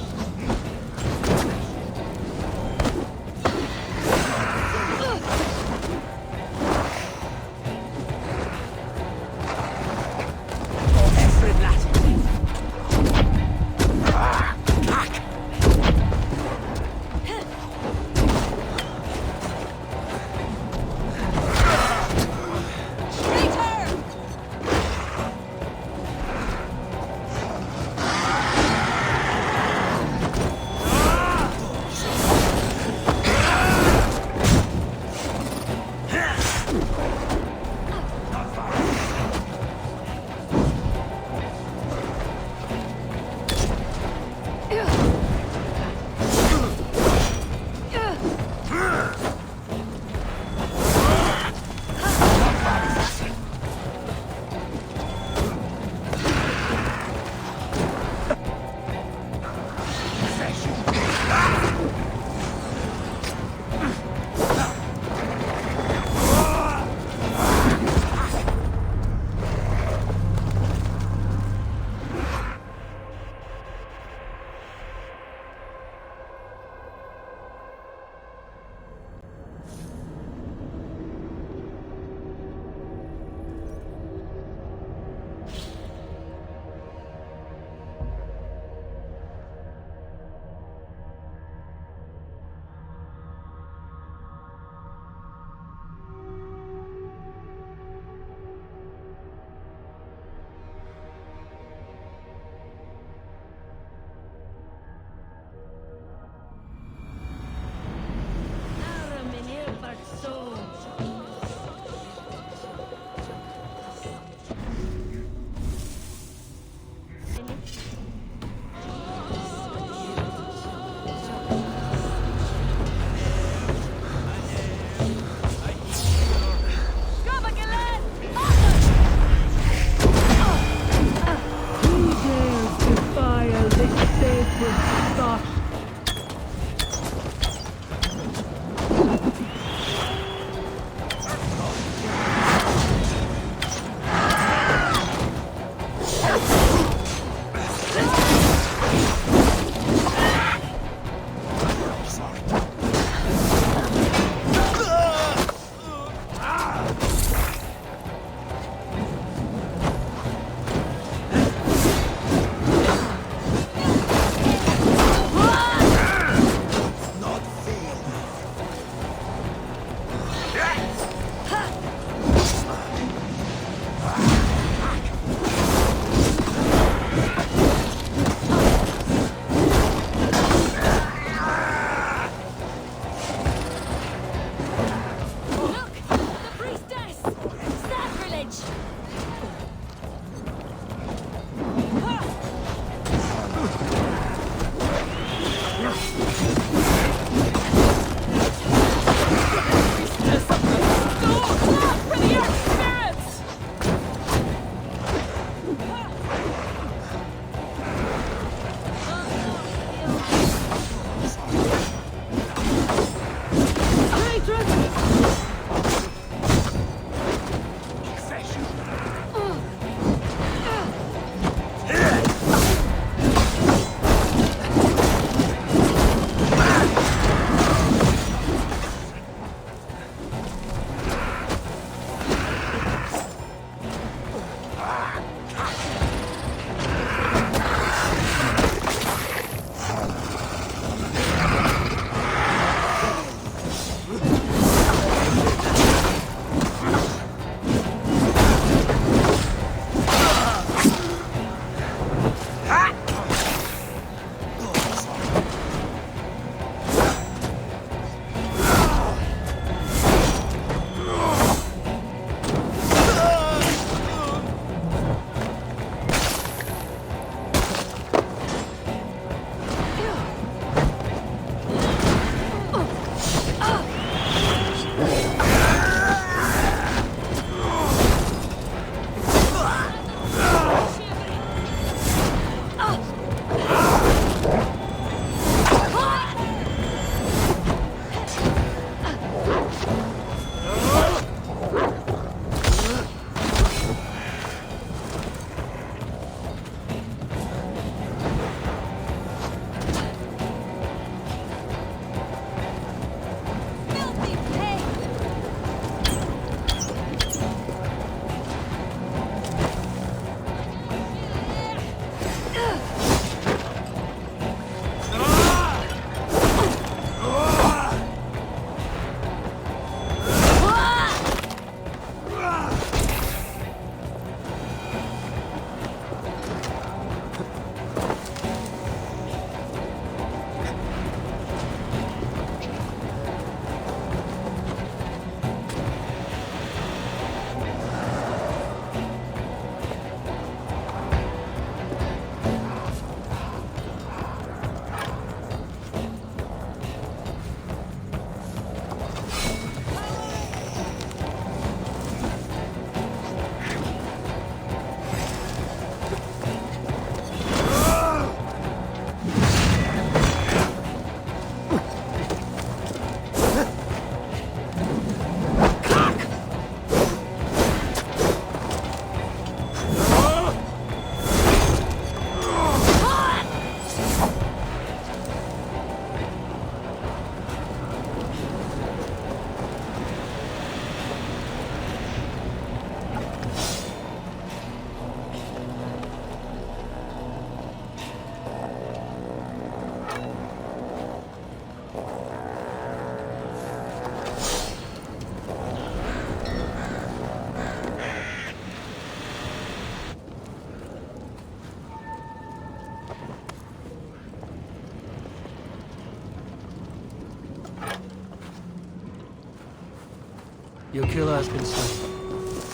Your killer has been slain.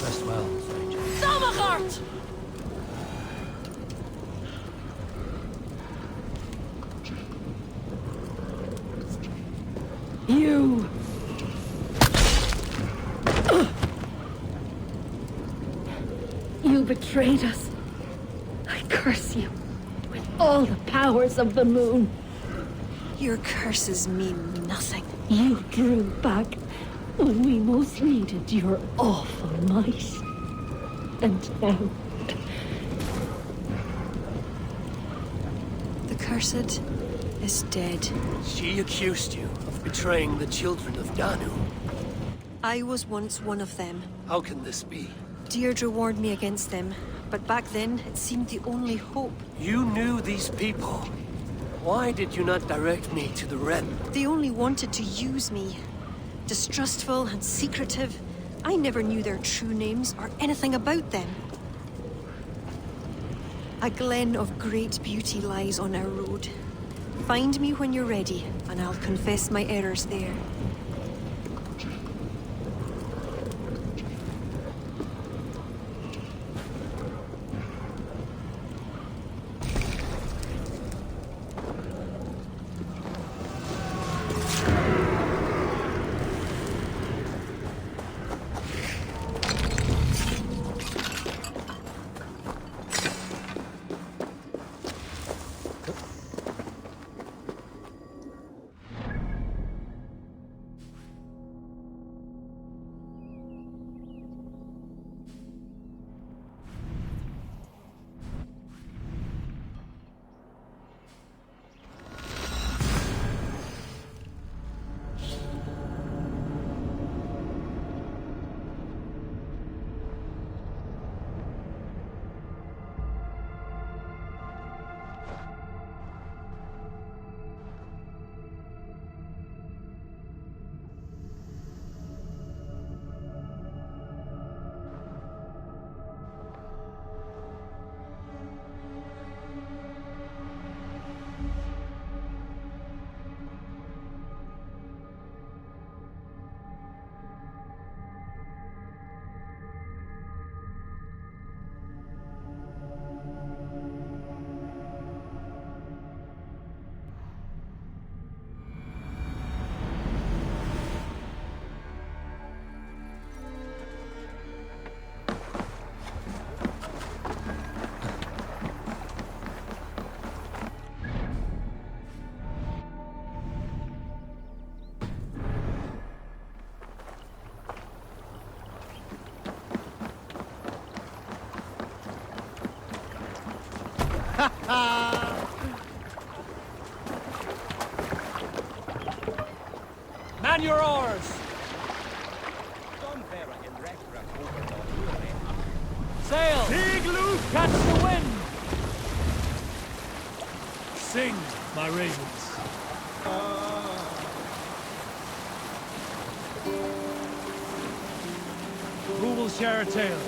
Rest well, stranger. Samachart! You! You betrayed us. I curse you with all the powers of the moon. Your curses mean nothing. You drew back when we most needed your awful might. And now... The cursed is dead. She accused you of betraying the children of Danu. I was once one of them. How can this be? Deirdre warned me against them, but back then it seemed the only hope. You knew these people. Why did you not direct me to the Ren? They only wanted to use me. Distrustful and secretive. I never knew their true names or anything about them. A glen of great beauty lies on our road. Find me when you're ready, and I'll confess my errors there. Man your oars! Sail! Big loose! Catch the wind! Sing, my ravens. Who will share a tale?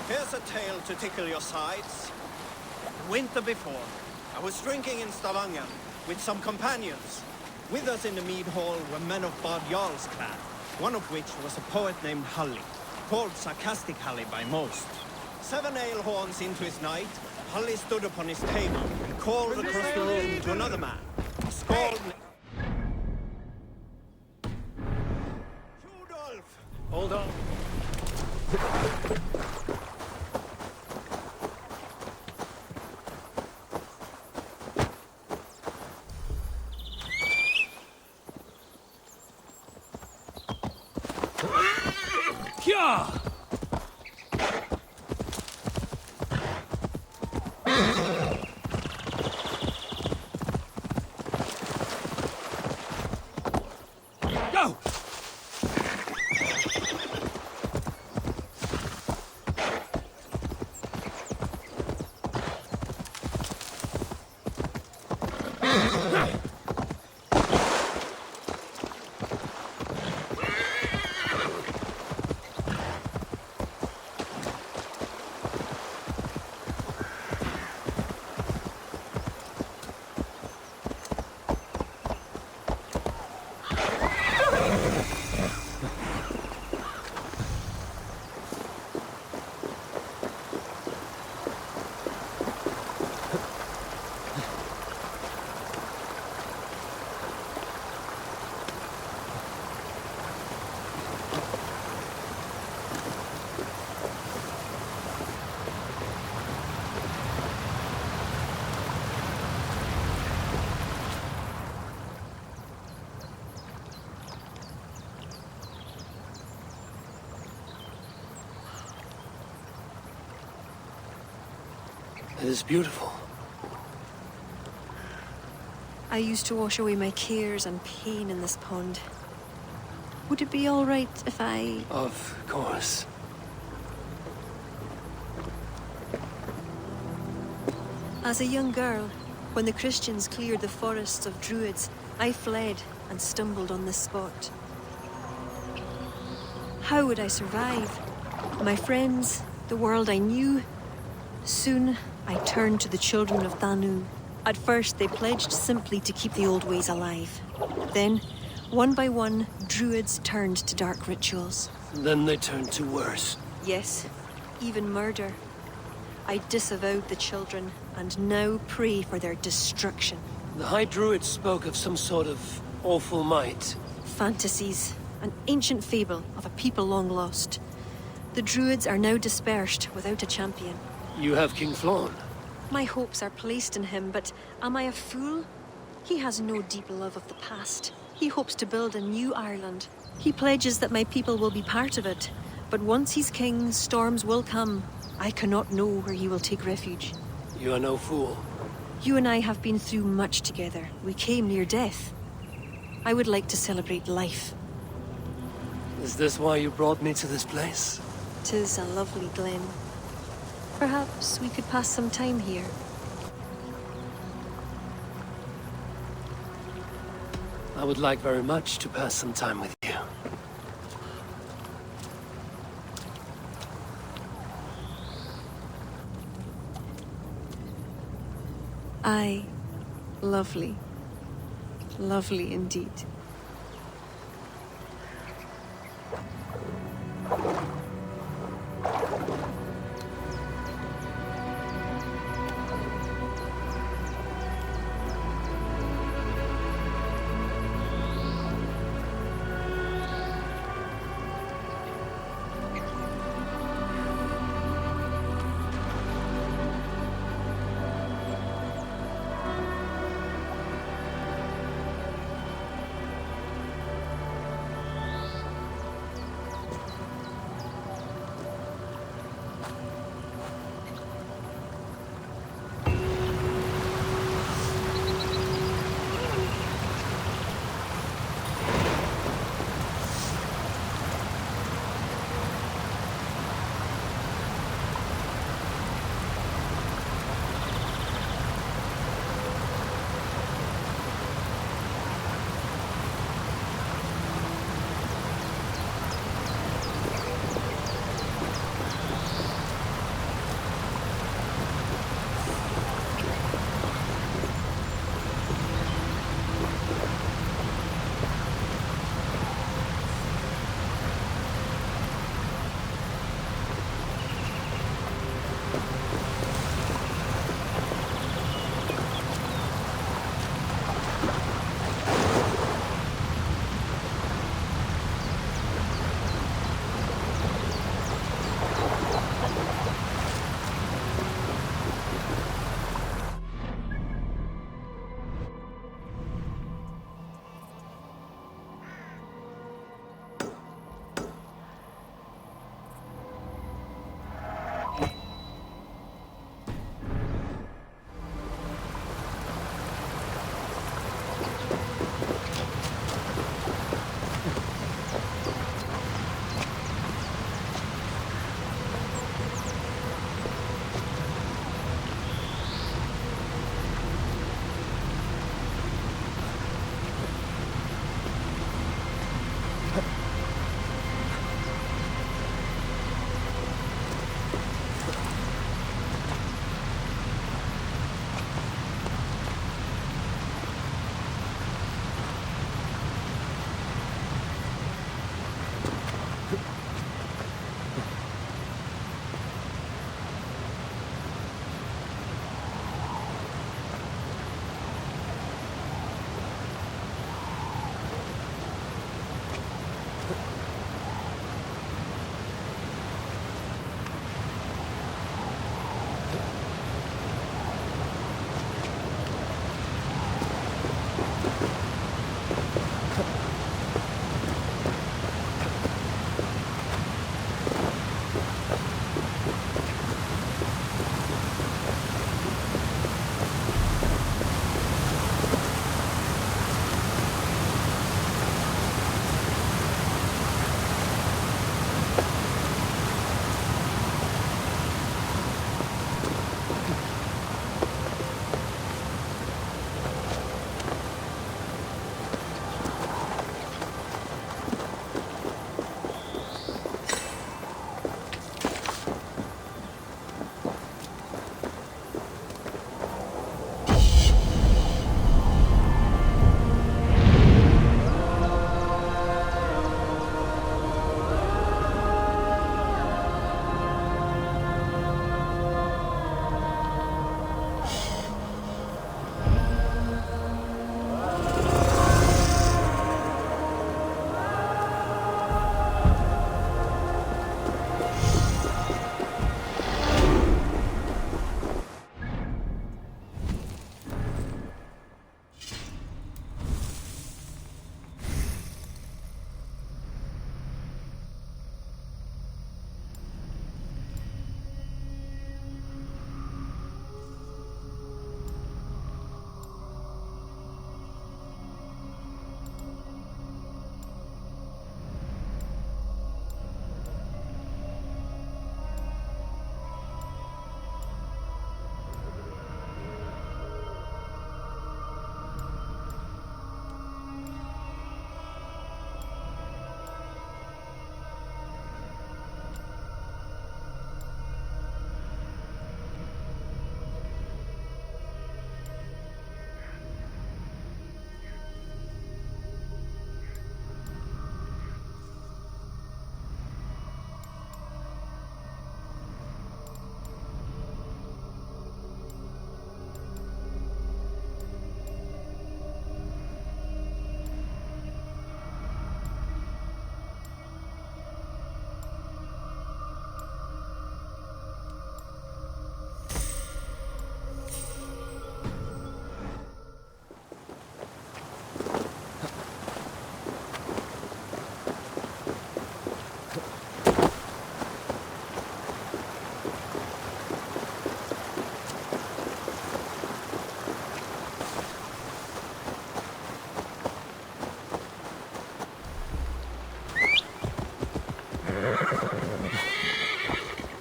Here's a tale to tickle your sides. Winter before, I was drinking in Stavanger with some companions. With us in the mead hall were men of Bard Jarl's clan, one of which was a poet named Halli, called Sarcastic Halli by most. 7 ale horns into his night, Halli stood upon his table and called across the room to another man. Scald... Rudolph! Hold on. Kya! Go! It is beautiful. I used to wash away my cares and pain in this pond. Would it be all right if I... Of course. As a young girl, when the Christians cleared the forests of Druids, I fled and stumbled on this spot. How would I survive? My friends, the world I knew. Soon, I turned to the children of Danu. At first, they pledged simply to keep the old ways alive. Then, one by one, Druids turned to dark rituals. Then they turned to worse. Yes, even murder. I disavowed the children, and now pray for their destruction. The High Druids spoke of some sort of awful might. Fantasies, an ancient fable of a people long lost. The Druids are now dispersed without a champion. You have King Flann. My hopes are placed in him, but am I a fool? He has no deep love of the past. He hopes to build a new Ireland. He pledges that my people will be part of it. But once he's king, storms will come. I cannot know where he will take refuge. You are no fool. You and I have been through much together. We came near death. I would like to celebrate life. Is this why you brought me to this place? 'Tis a lovely glen. Perhaps we could pass some time here. I would like very much to pass some time with you. Aye. Lovely. Lovely indeed.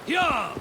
Yeah!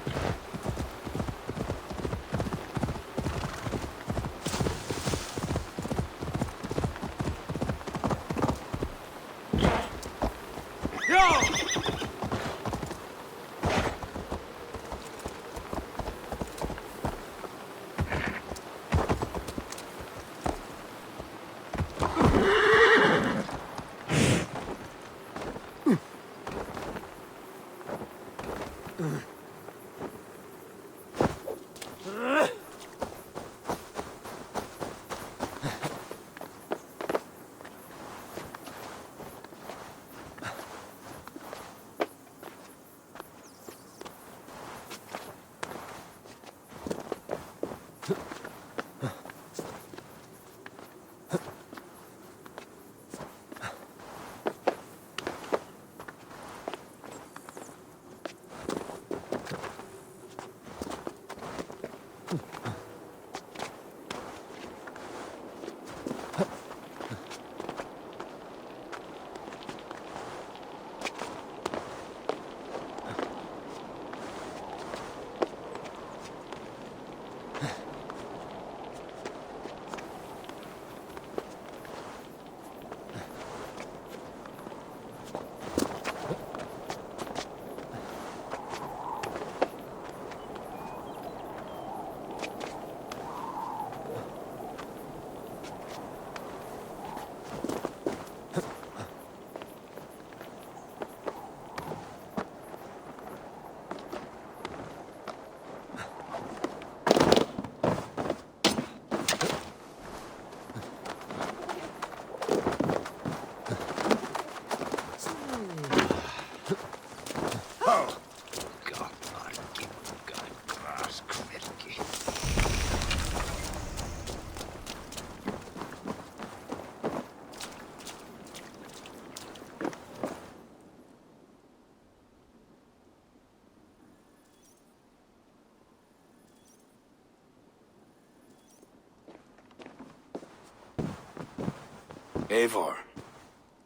Eivor,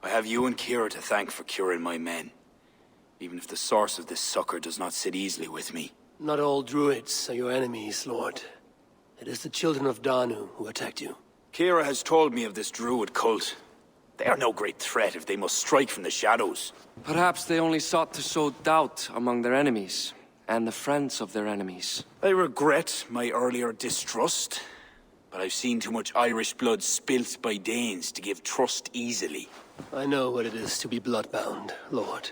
I have you and Kira to thank for curing my men. Even if the source of this succor does not sit easily with me. Not all Druids are your enemies, Lord. It is the children of Danu who attacked you. Kira has told me of this Druid cult. They are no great threat if they must strike from the shadows. Perhaps they only sought to sow doubt among their enemies, and the friends of their enemies. I regret my earlier distrust, but I've seen too much Irish blood spilt by Danes to give trust easily. I know what it is to be bloodbound, Lord.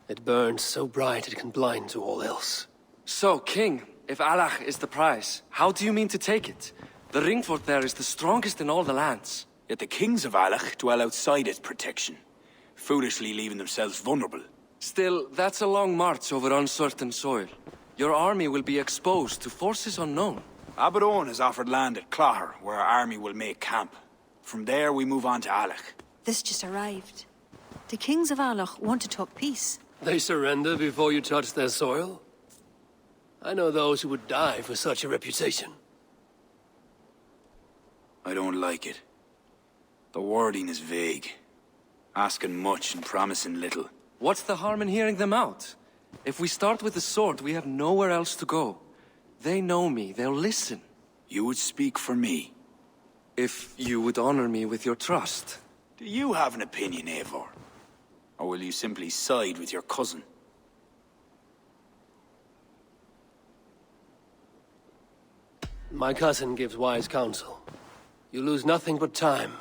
It burns so bright it can blind to all else. So, King, if Alach is the prize, how do you mean to take it? The ring fort there is the strongest in all the lands. Yet the kings of Alach dwell outside its protection, foolishly leaving themselves vulnerable. Still, that's a long march over uncertain soil. Your army will be exposed to forces unknown. Abaddon has offered land at Clogher, where our army will make camp. From there, we move on to Alach. This just arrived. The kings of Alach want to talk peace. They surrender before you touch their soil? I know those who would die for such a reputation. I don't like it. The wording is vague. Asking much and promising little. What's the harm in hearing them out? If we start with the sword, we have nowhere else to go. They know me, they'll listen. You would speak for me? If you would honor me with your trust. Do you have an opinion, Eivor? Or will you simply side with your cousin? My cousin gives wise counsel. You lose nothing but time.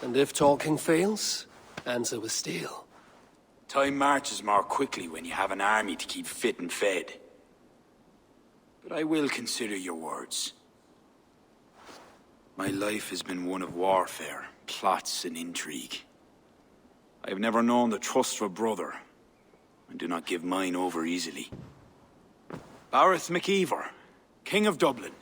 And if talking fails, answer with steel. Time marches more quickly when you have an army to keep fit and fed. But I will consider your words. My life has been one of warfare, plots and intrigue. I have never known the trust of a brother, and do not give mine over easily. Bareth MacIvor, King of Dublin,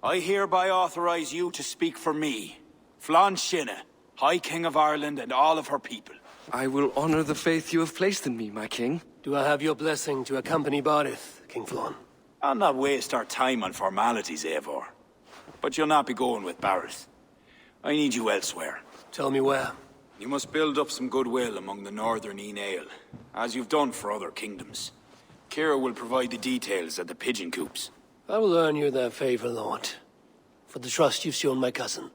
I hereby authorize you to speak for me, Flann Sinna, High King of Ireland and all of her people. I will honor the faith you have placed in me, my king. Do I have your blessing to accompany Barith, King Flann? I'll not waste our time on formalities, Eivor. But you'll not be going with Bareth. I need you elsewhere. Tell me where. You must build up some goodwill among the northern Aenale, as you've done for other kingdoms. Kira will provide the details at the pigeon coops. I will earn you that favor, Lord, for the trust you've shown my cousin.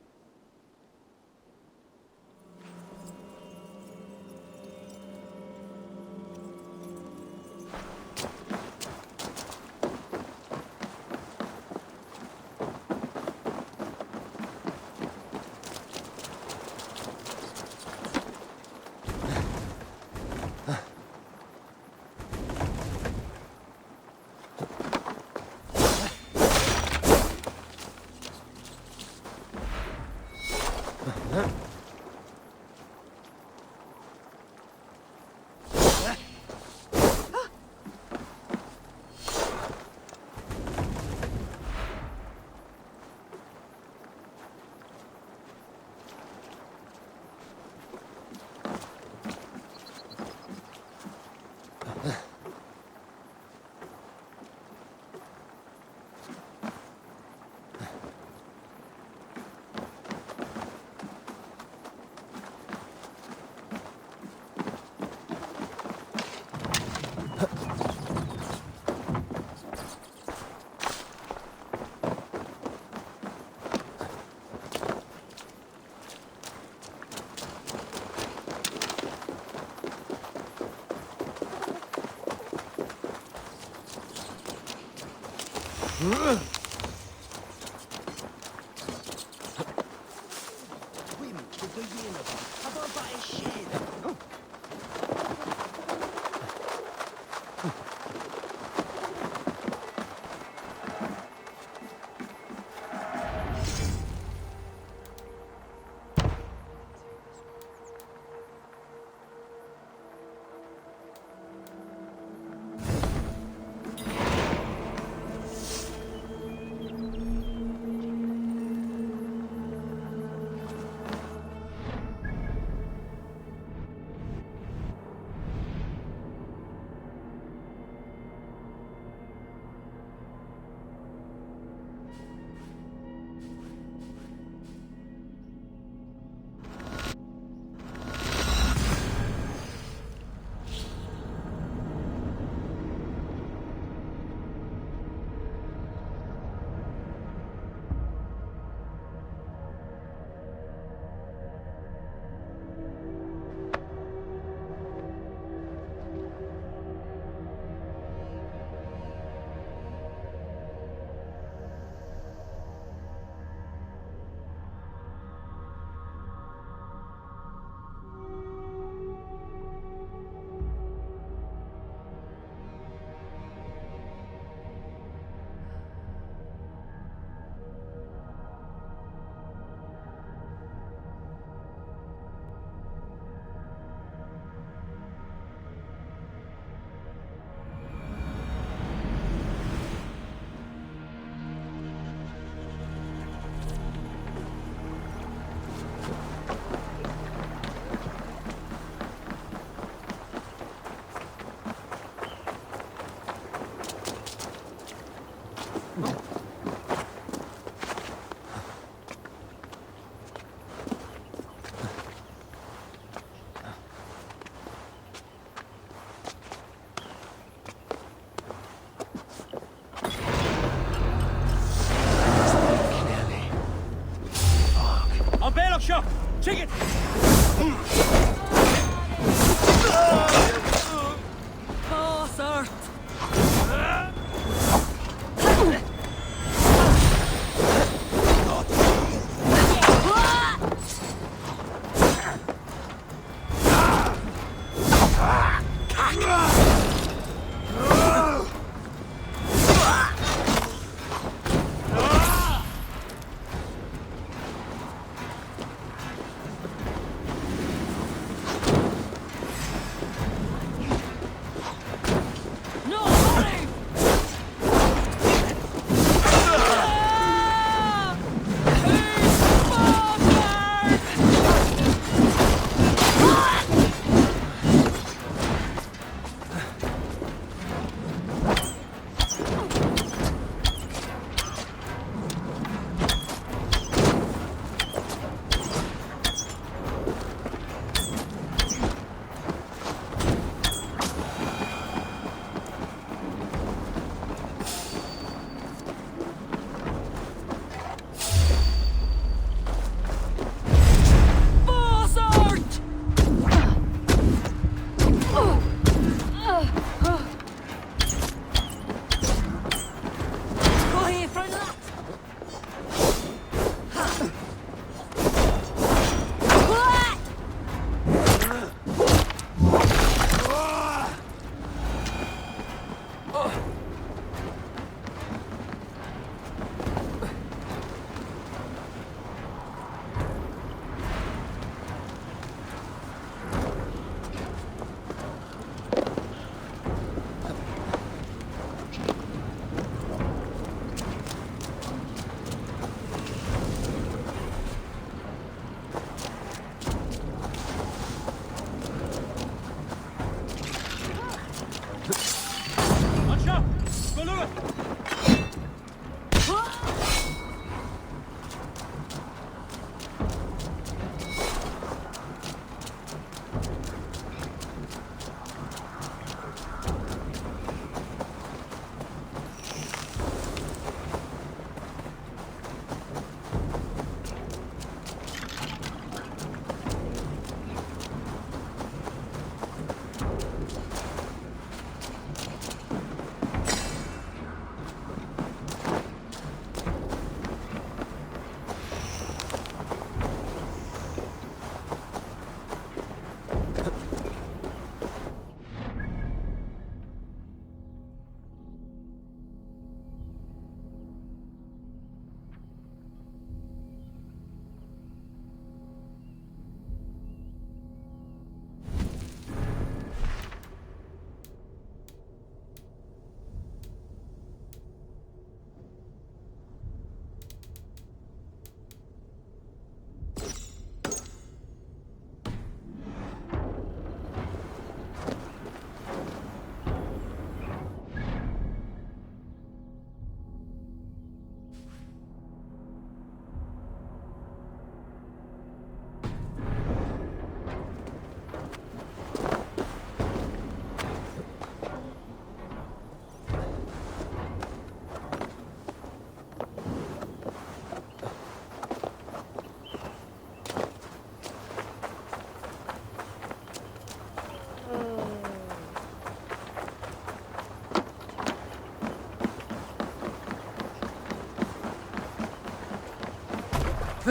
Shot! Take it! Oh, sir!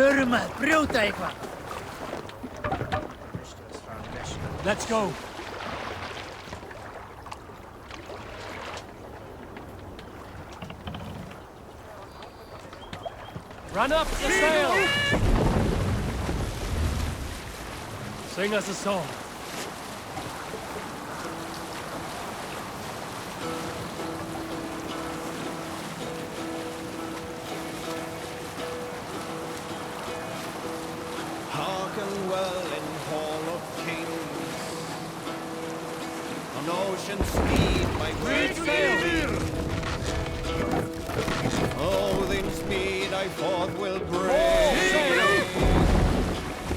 Firma, bruteikwa. Let's go. Run up the sail! Sing us a song. Hearken well in Hall of Kings. On ocean speed my great sail. Odin's mead I forth will bring.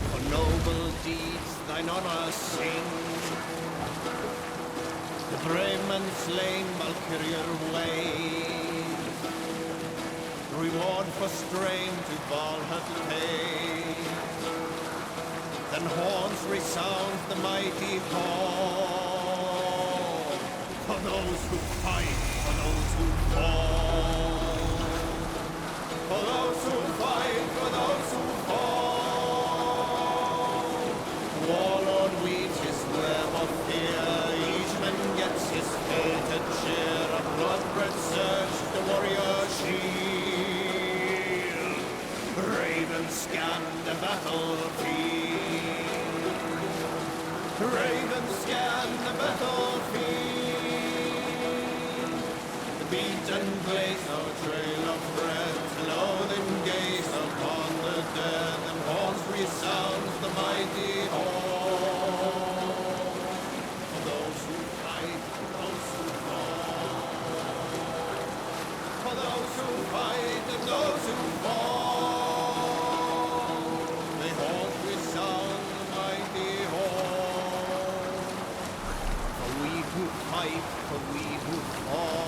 For noble deeds thine honor sing. The brave man slain Valkyrier ways. Reward for strain to Valhalla pay. Then horns resound the mighty call. For those who fight, for those who fall. For those who fight, for those who fall. Warlord weaves his web of fear. Each man gets his fated share. A blood-red surge, the warrior shield. Ravens scan the battlefield. Ravens scan the battlefield. The beaten blaze no trail of red. Loathing gaze upon the dead. And horns resounds the mighty hall. For those who fight, for those who fall. For those who fight and those who fall. They horns resound the mighty hall. For we who fight, for we who fall.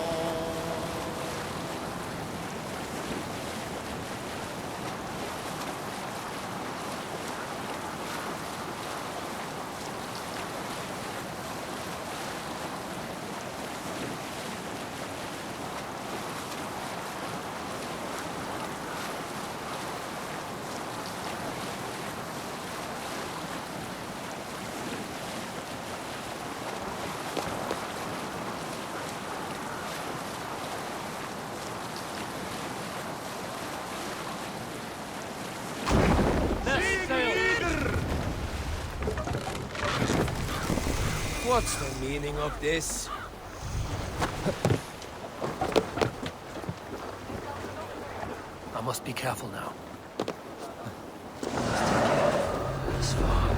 What's the meaning of this? I must be careful now. This fog.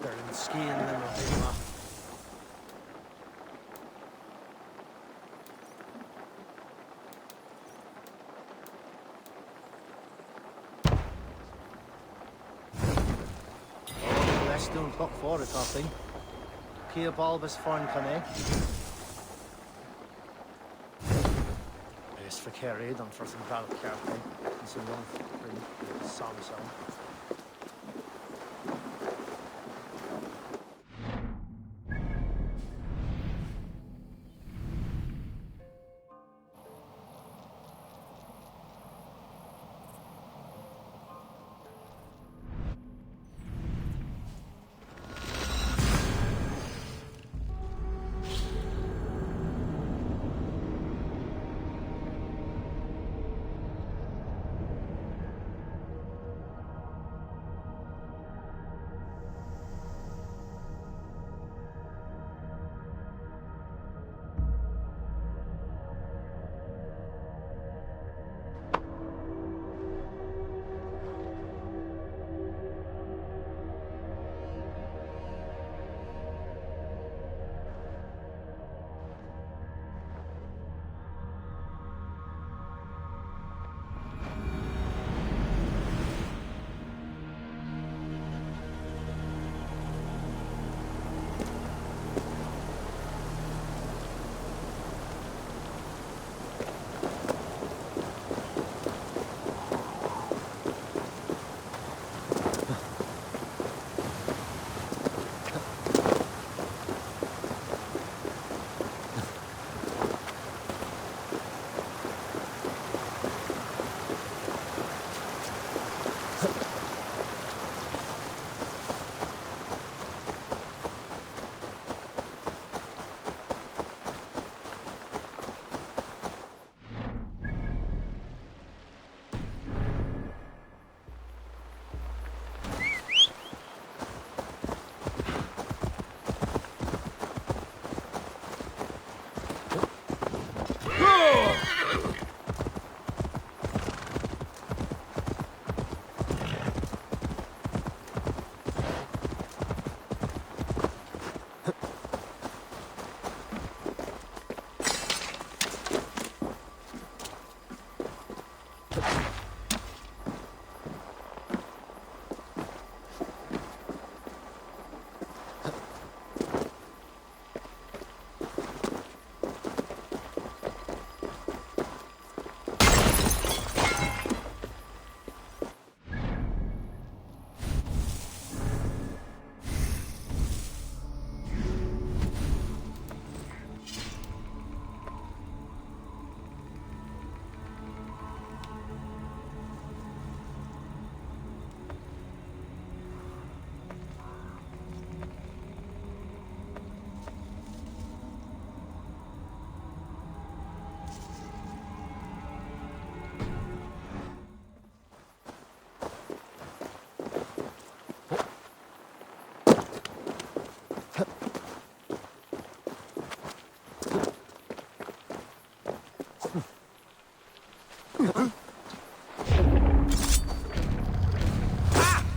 They're in skiing and then let's do puck for it, Coffee. Kia bulbous fern cane. Yes, for Kerry, done for some Val Carpay and some long song.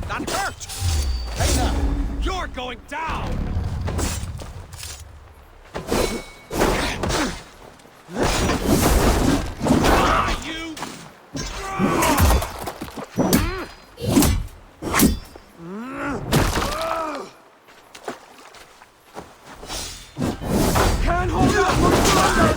That hurt! Hey now! You're going down! You! Can't hold out much longer!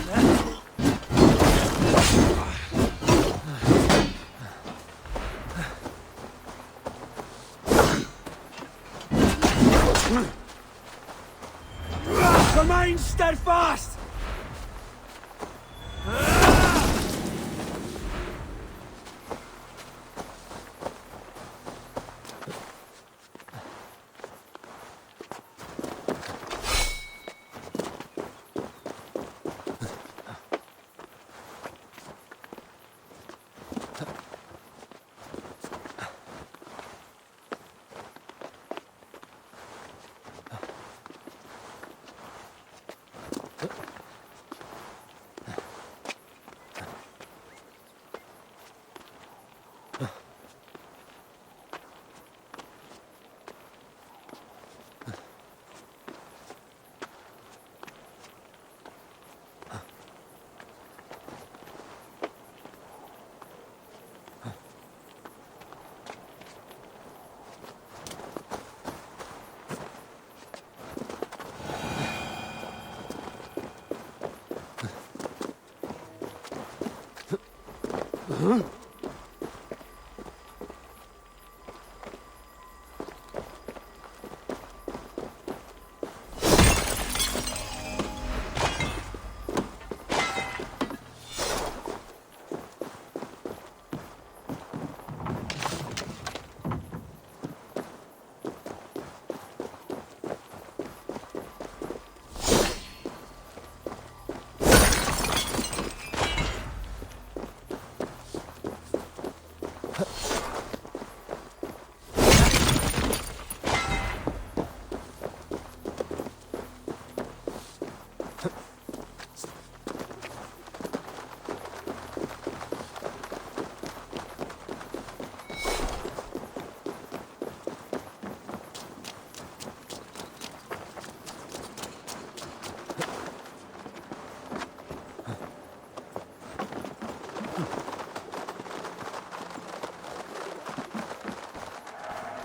Remain steadfast!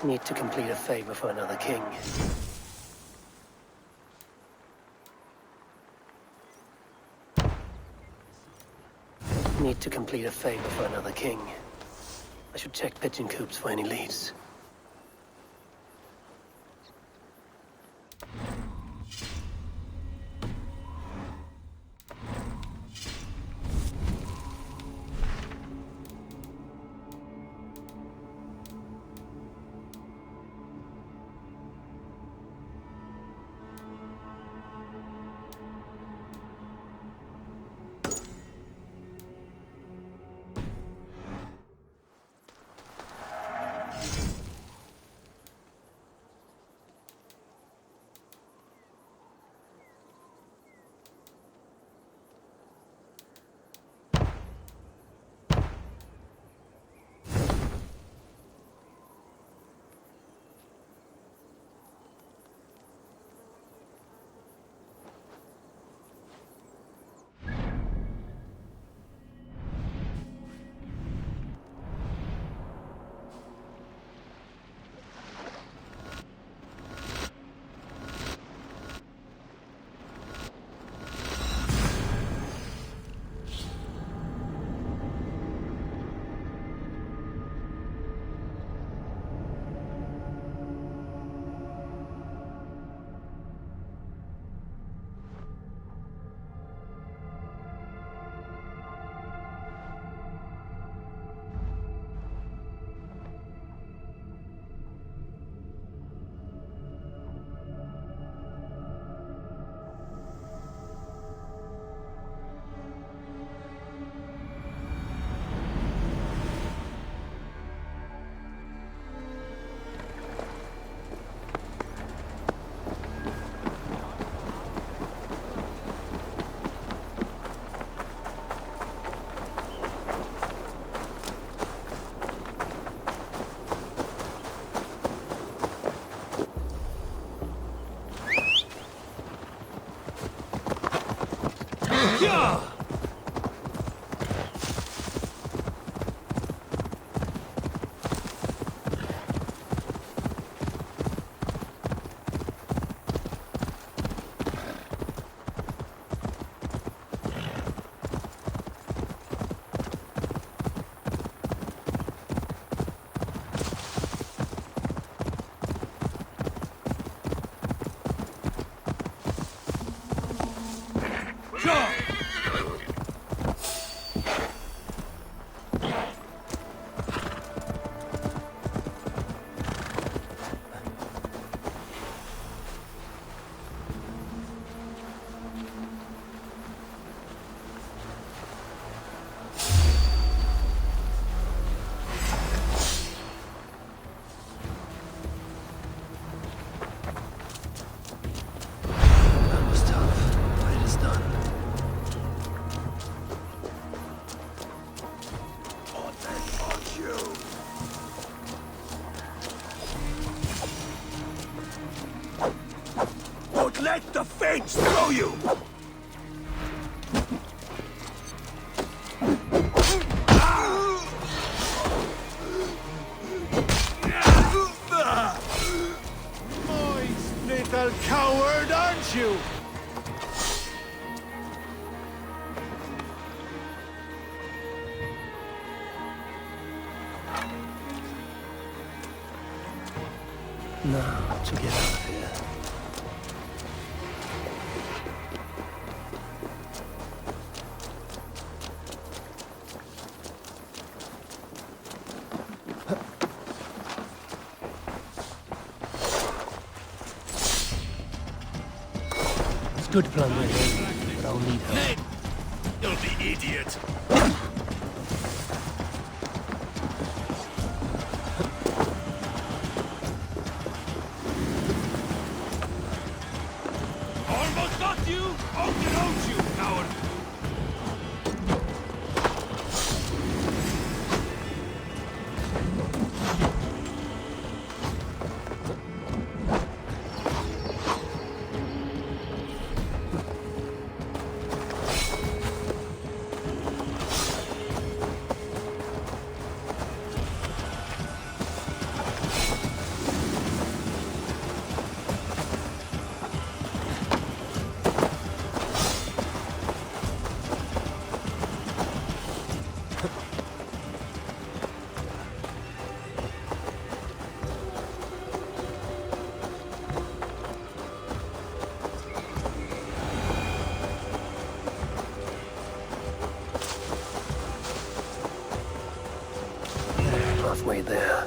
Need to complete a favor for another king. Need to complete a favor for another king. I should check pigeon coops for any leads. Let the fates throw you! Moist little coward, aren't you? Now, to get out of here. It's good plundering, but I'll need help. You'll be idiot. Almost got you! Out and out, you coward! Halfway there.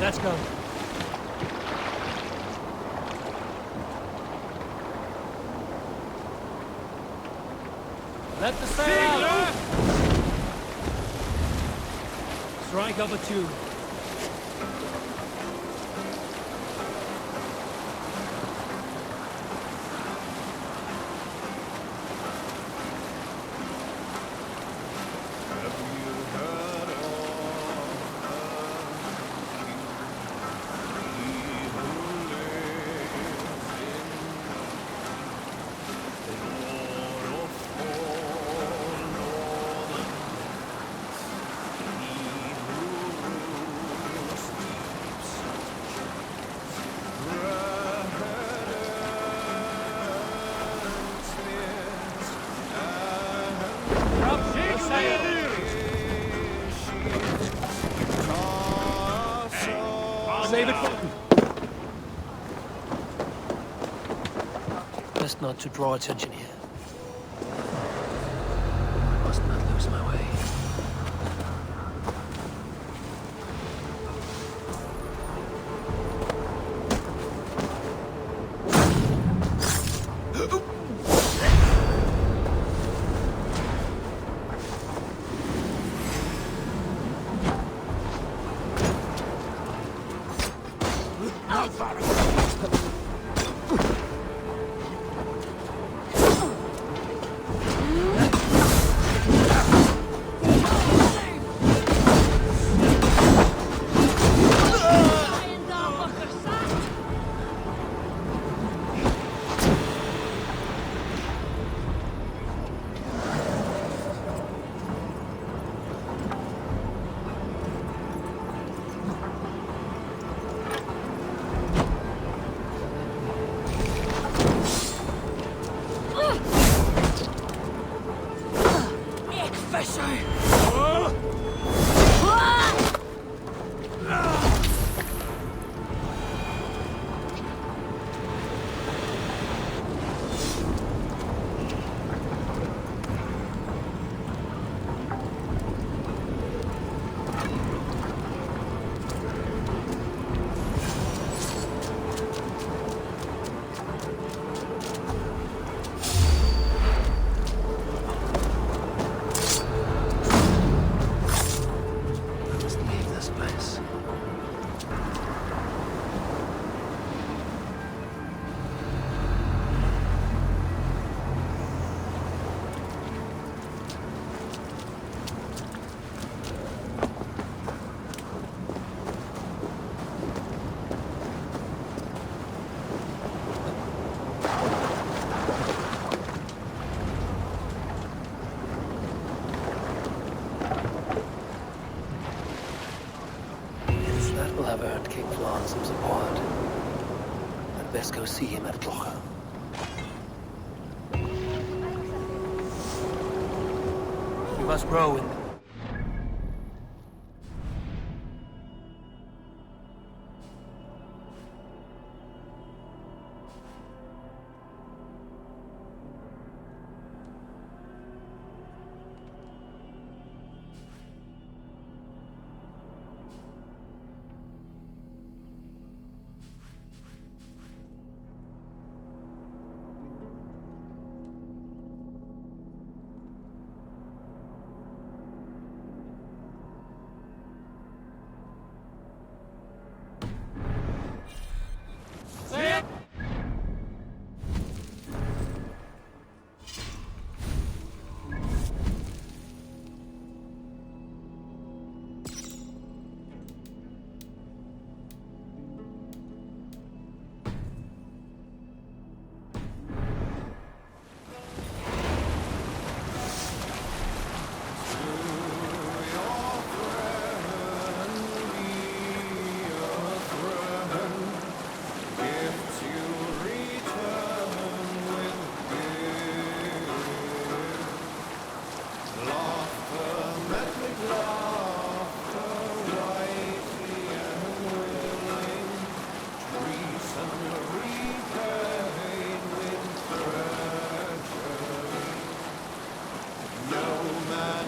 Let's go. Let the sail out! Strike up a tune. Save it for... Best not to draw attention here. Must not lose my way. Best go see him at Clocher. We must row in...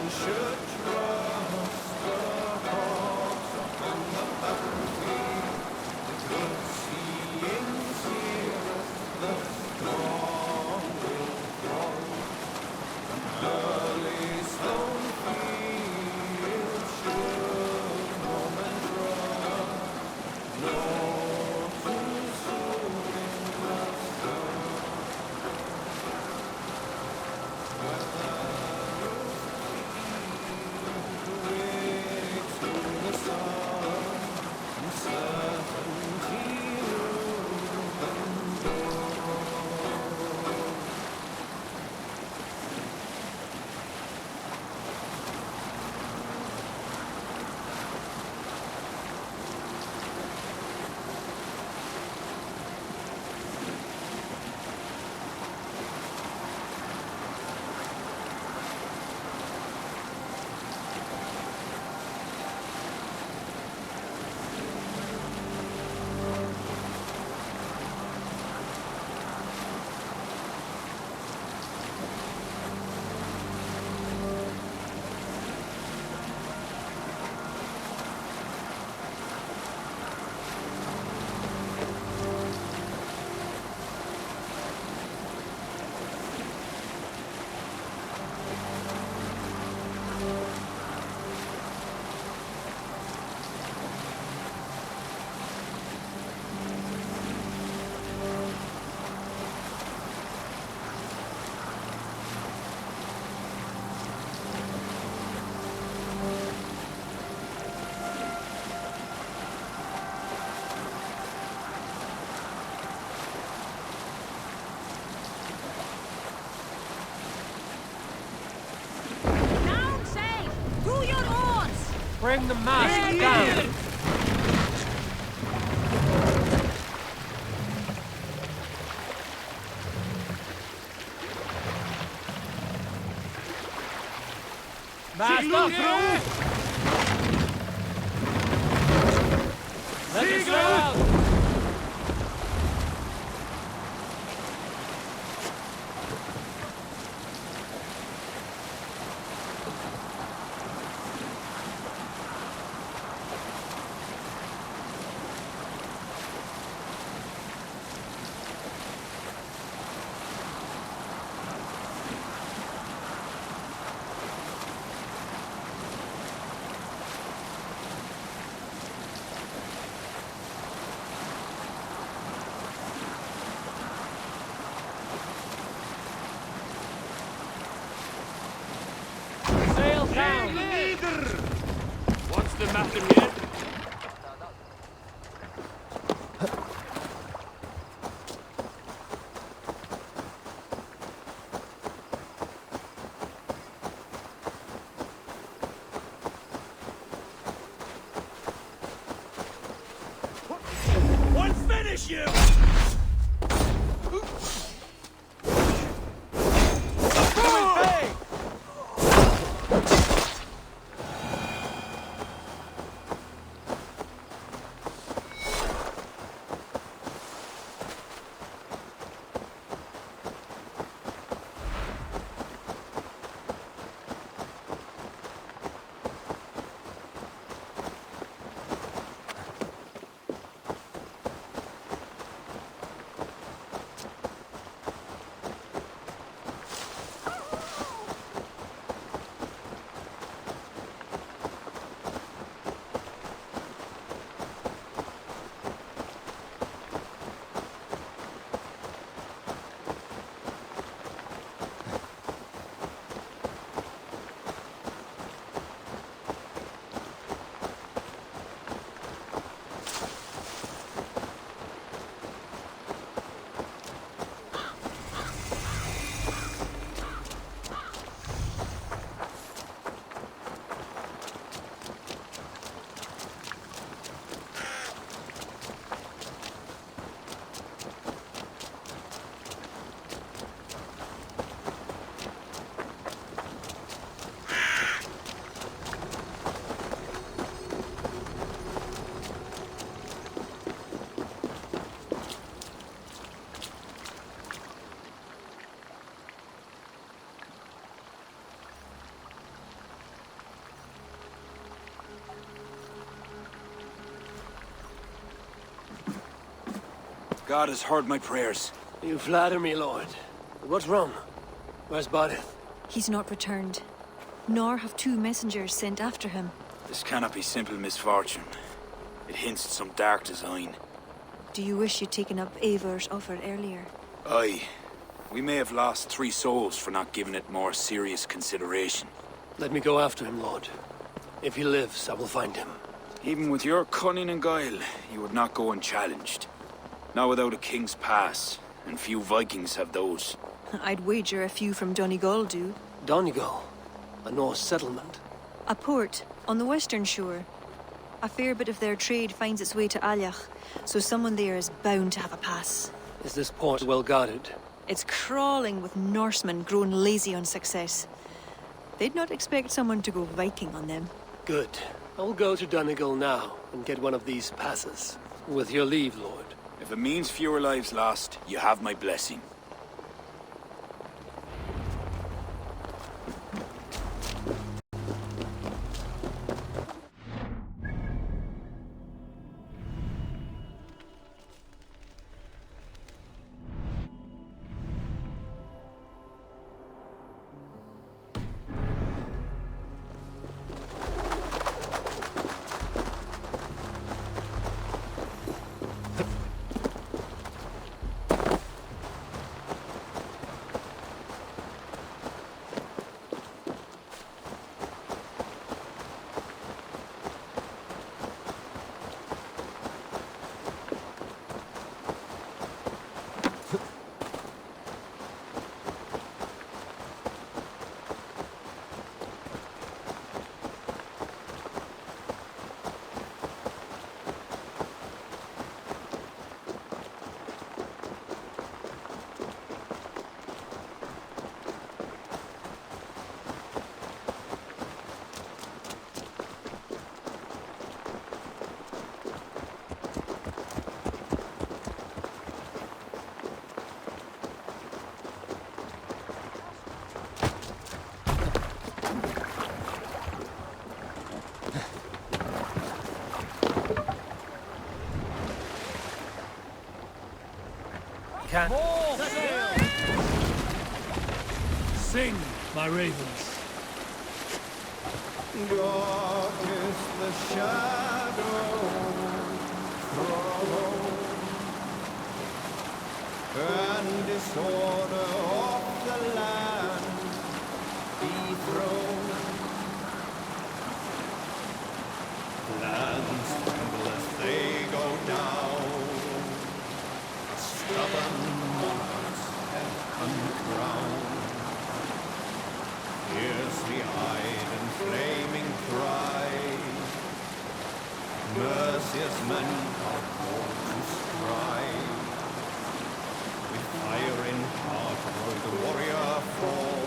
Should trust the corpse upon the battlefield. Bring the mast down! Mast up! Let it go out! What's the matter yet? I'll finish you! God has heard my prayers. You flatter me, Lord. But what's wrong? Where's Badith? He's not returned. Nor have two messengers sent after him. This cannot be simple misfortune. It hints at some dark design. Do you wish you'd taken up Eivor's offer earlier? Aye. We may have lost 3 souls for not giving it more serious consideration. Let me go after him, Lord. If he lives, I will find him. Even with your cunning and guile, you would not go unchallenged. Not without a king's pass, and few Vikings have those. I'd wager a few from Donegal do. Donegal? A Norse settlement? A port on the western shore. A fair bit of their trade finds its way to Aljach, so someone there is bound to have a pass. Is this port well guarded? It's crawling with Norsemen grown lazy on success. They'd not expect someone to go Viking on them. Good. I will go to Donegal now and get one of these passes. With your leave, Lord. If it means fewer lives lost, you have my blessing. can. Sing, my ravens. Darkest the shadow thrown, and disorder of the land dethroned. Lands tremble as they go down, stubborn monarchs have uncrowned. Here's the eyed and flaming cry, merciless men are called to strive. With fire in heart will the warrior fall.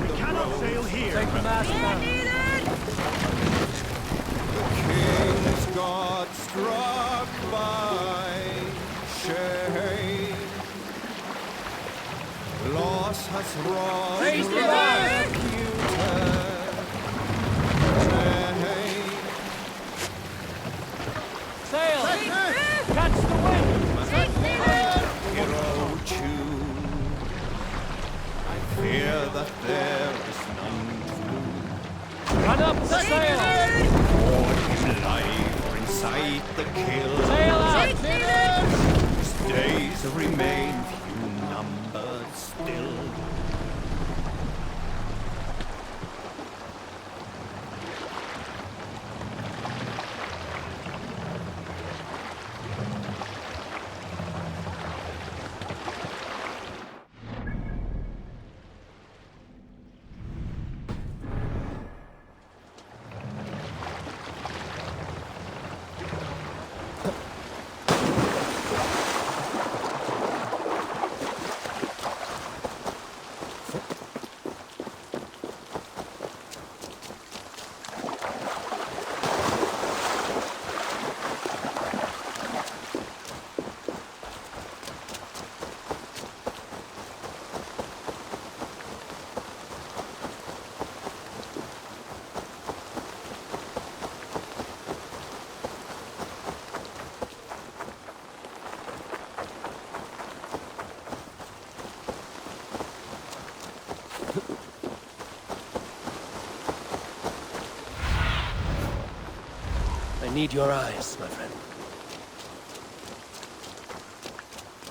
We cannot sail here. Take the mast now. The king's God struck by shame. Loss has wrought reputed pain. Sail! Catch the wind! Hero tune. I fear that there is none to Run up the sail! board him live or incite the kill. Sail out! His days remain few numbered still. I need your eyes, my friend.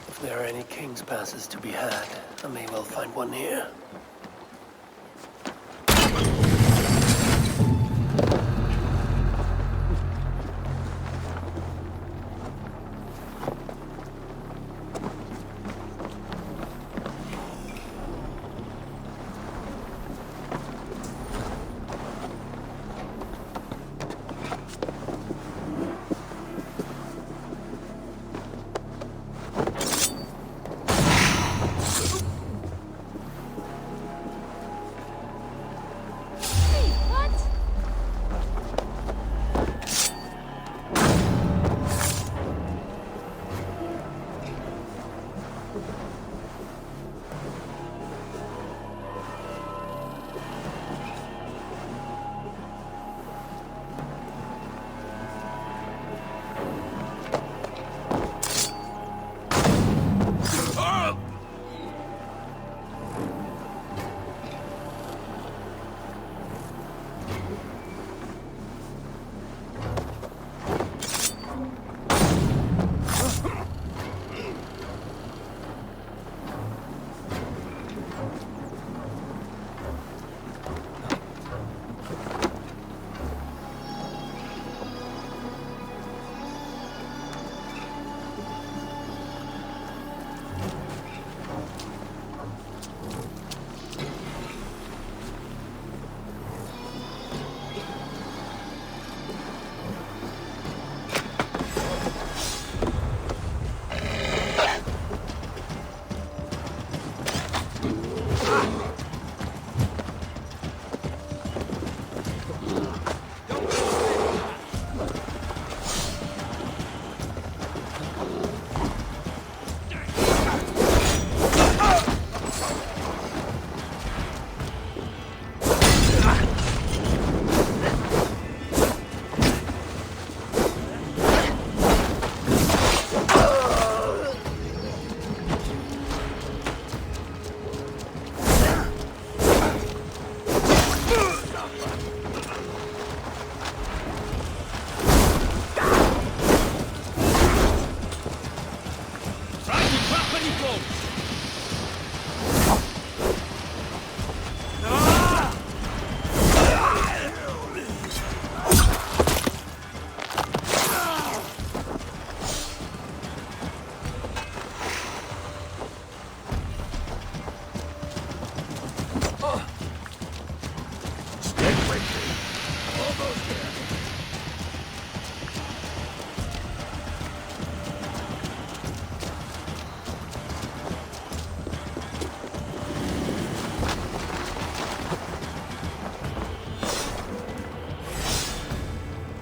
If there are any king's passes to be had, I may well find one here.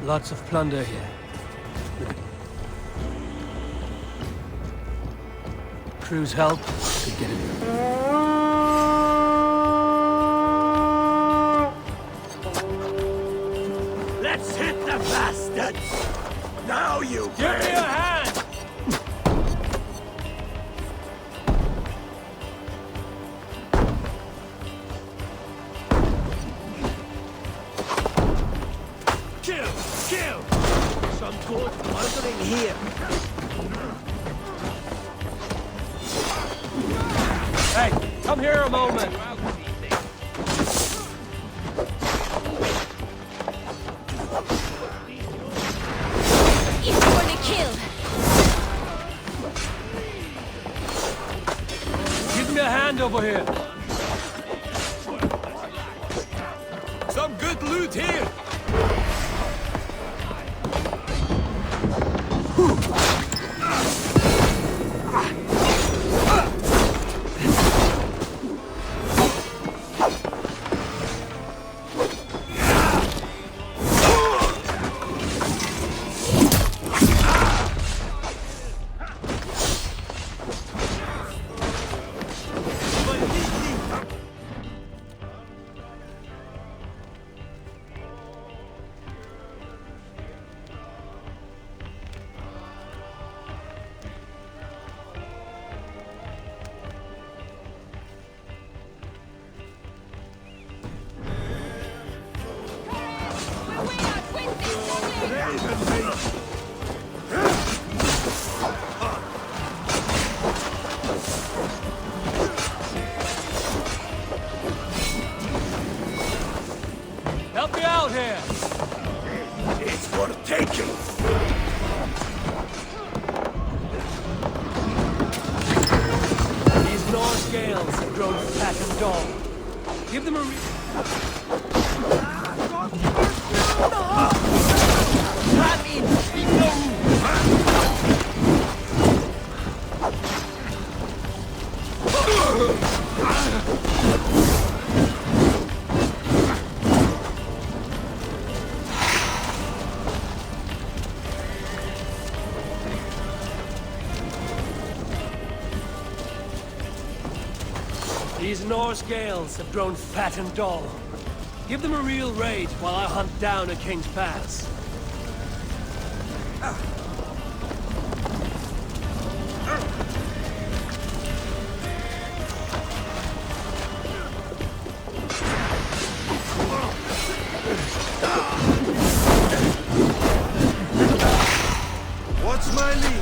Lots of plunder here. Crew's help could get it. Let's hit the bastards! Now you Give me a hand! Kill! Kill! Some good plundering here. Hey, come here a moment. It's for the kill. Give me a hand over here. Some good loot here. Help me out here! It's worth taking. These Norse gales have grown fat and dull. Give them a These Norse gales have grown fat and dull. Give them a real raid while I hunt down a King's Pass. What's my lead?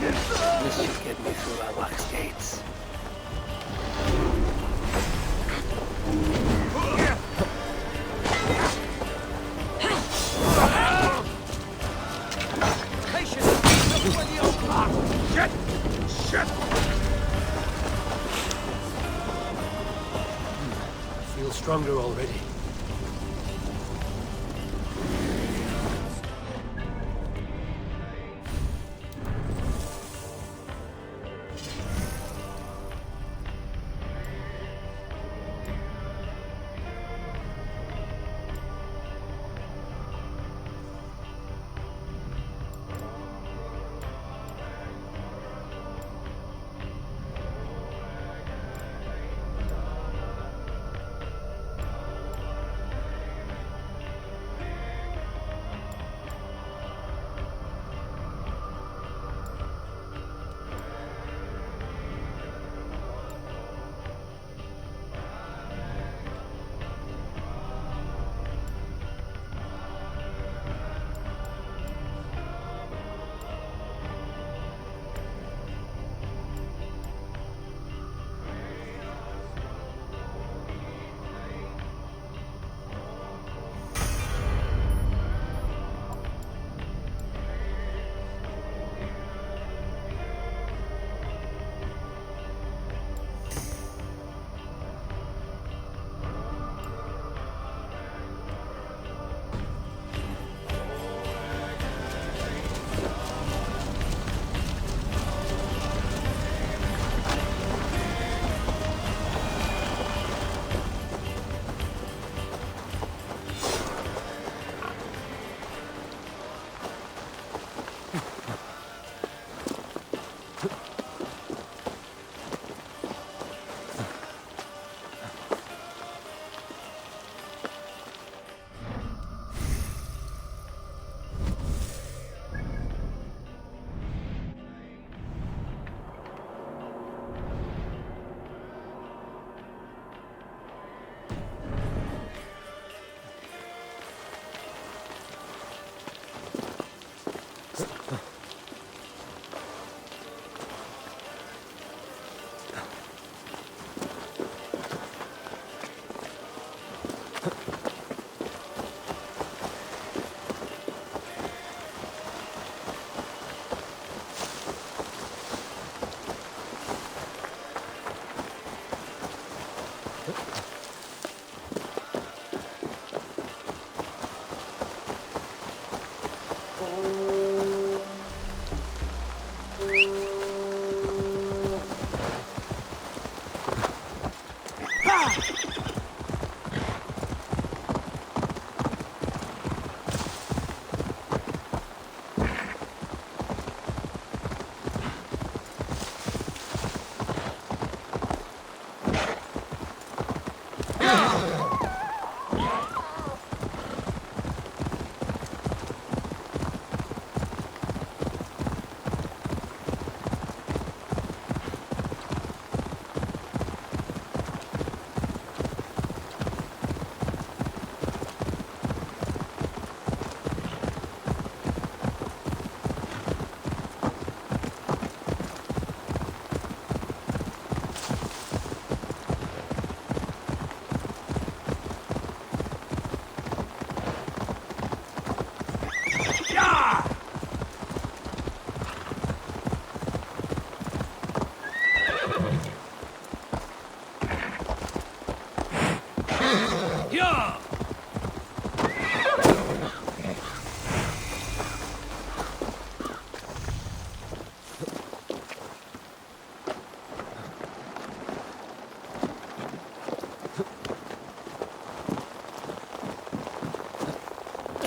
This should get me through our wax gates. I feel stronger already.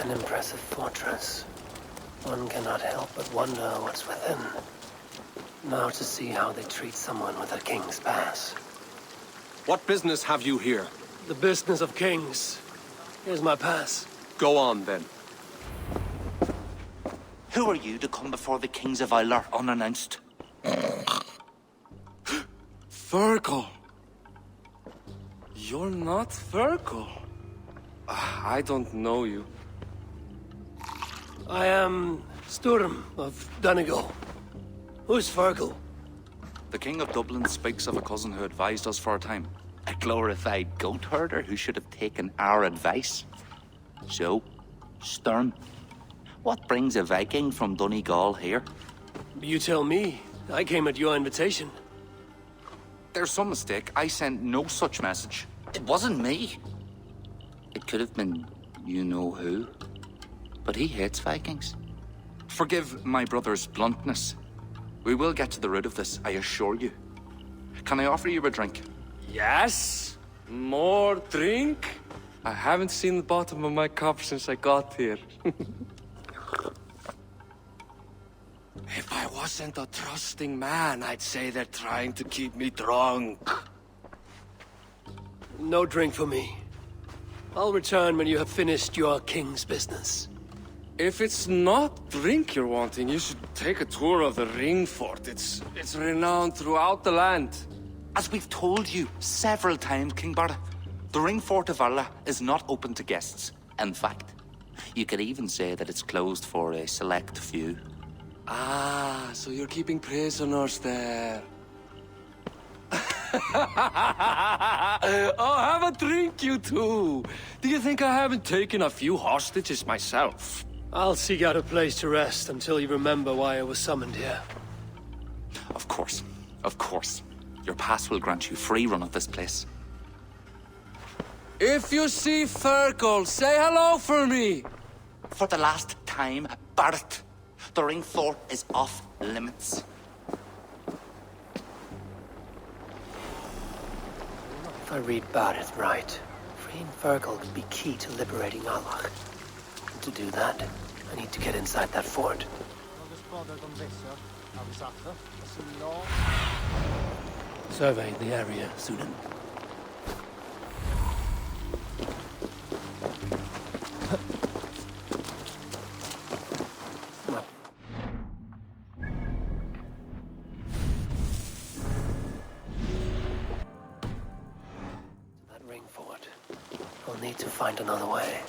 An impressive fortress. One cannot help but wonder what's within. Now to see how they treat someone with a king's pass. What business have you here? The business of kings. Here's my pass. Go on, then. Who are you to come before the kings of Ilar unannounced? Fergal! You're not Fergal. I don't know you. I am Sturm of Donegal. Who's Fergal? The King of Dublin speaks of a cousin who advised us for a time. A glorified goat herder who should have taken our advice. So, Sturm, what brings a Viking from Donegal here? You tell me. I came at your invitation. There's some mistake. I sent no such message. It wasn't me. It could have been you-know-who. But he hates Vikings. Forgive my brother's bluntness. We will get to the root of this, I assure you. Can I offer you a drink? Yes? More drink? I haven't seen the bottom of my cup since I got here. If I wasn't a trusting man, I'd say they're trying to keep me drunk. No drink for me. I'll return when you have finished your king's business. If it's not drink you're wanting, you should take a tour of the ring fort. It's renowned throughout the land. As we've told you several times, King Barda, the ring fort of Valhalla is not open to guests. In fact, you could even say that it's closed for a select few. Ah, so you're keeping prisoners there. Oh, have a drink, you two. Do you think I haven't taken a few hostages myself? I'll seek out a place to rest until you remember why I was summoned here. Of course. Of course. Your pass will grant you free run of this place. If you see Fergal, say hello for me. For the last time, Barrett, the ring fort is off limits. If I read Barrett right, freeing Fergal could be key to liberating Allah. And to do that, I need to get inside that fort. Survey the area, Sudan. That ring fort. I'll need to find another way.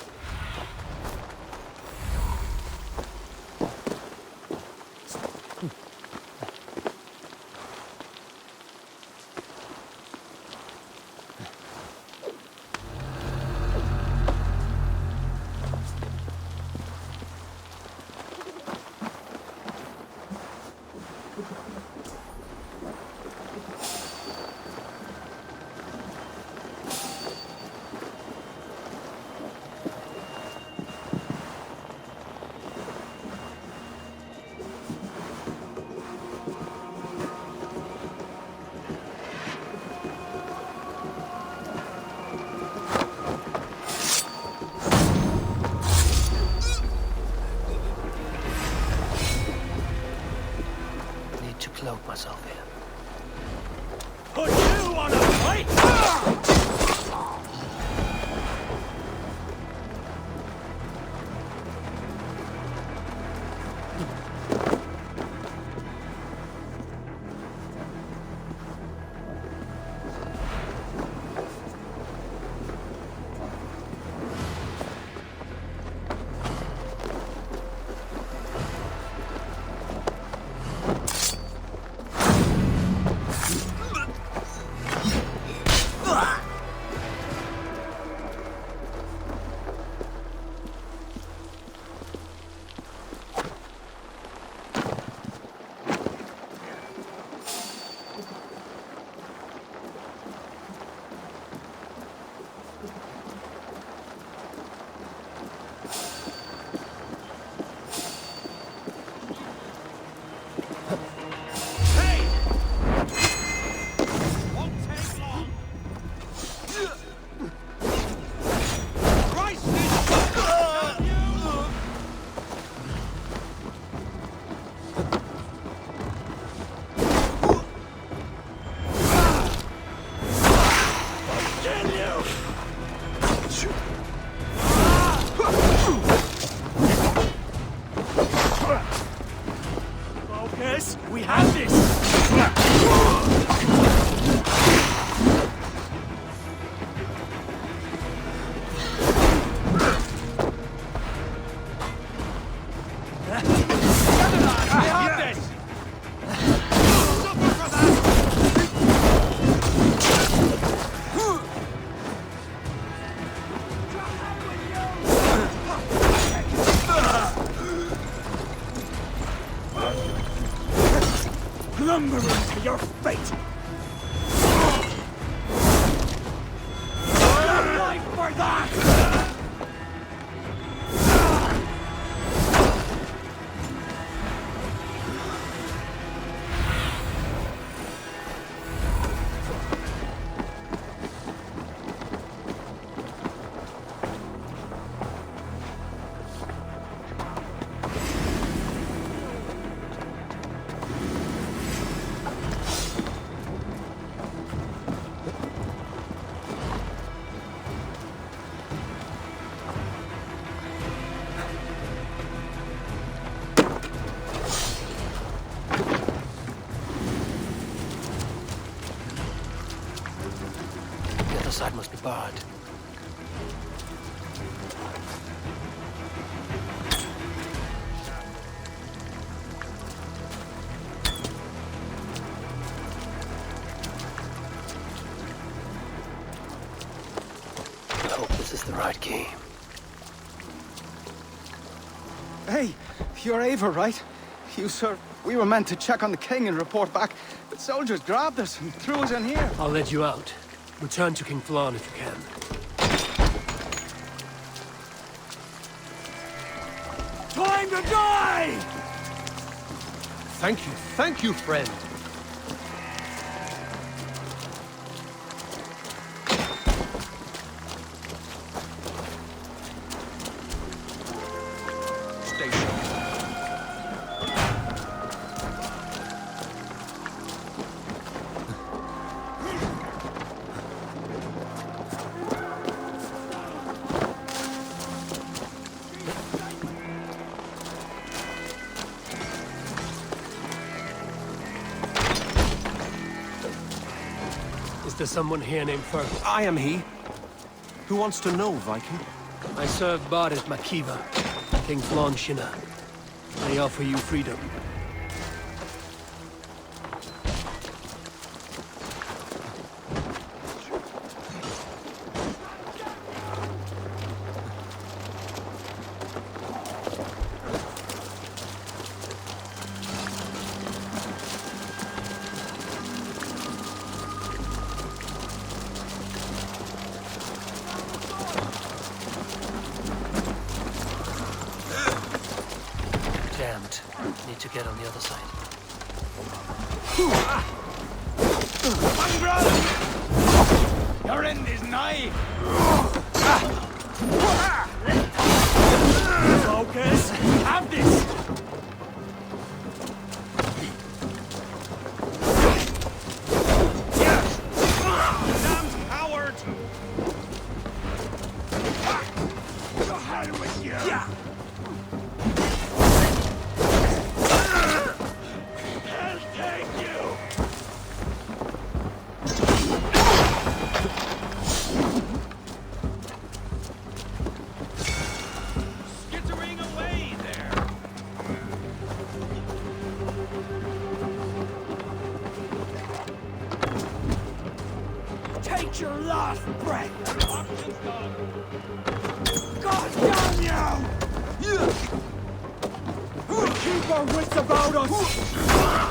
cloak myself here. Put you on a fight! We have this! Lumbering to your fate! Your life for that! The other side must be barred. I hope this is the right key. Hey, you're Eivor, right? You, sir. We were meant to check on the king and report back, but soldiers grabbed us and threw us in here. I'll let you out. Return to King Flan if you can. Time to die! Thank you, friend. Is there someone here named Fergus? I am he. Who wants to know, Viking? I serve Baris Makiva, King Flan Shina. I offer you freedom. Damned. Need to get on the other side. Mongrel! Your end is nigh! Focus! Have this! last breath! God damn you! We keep our wits about us!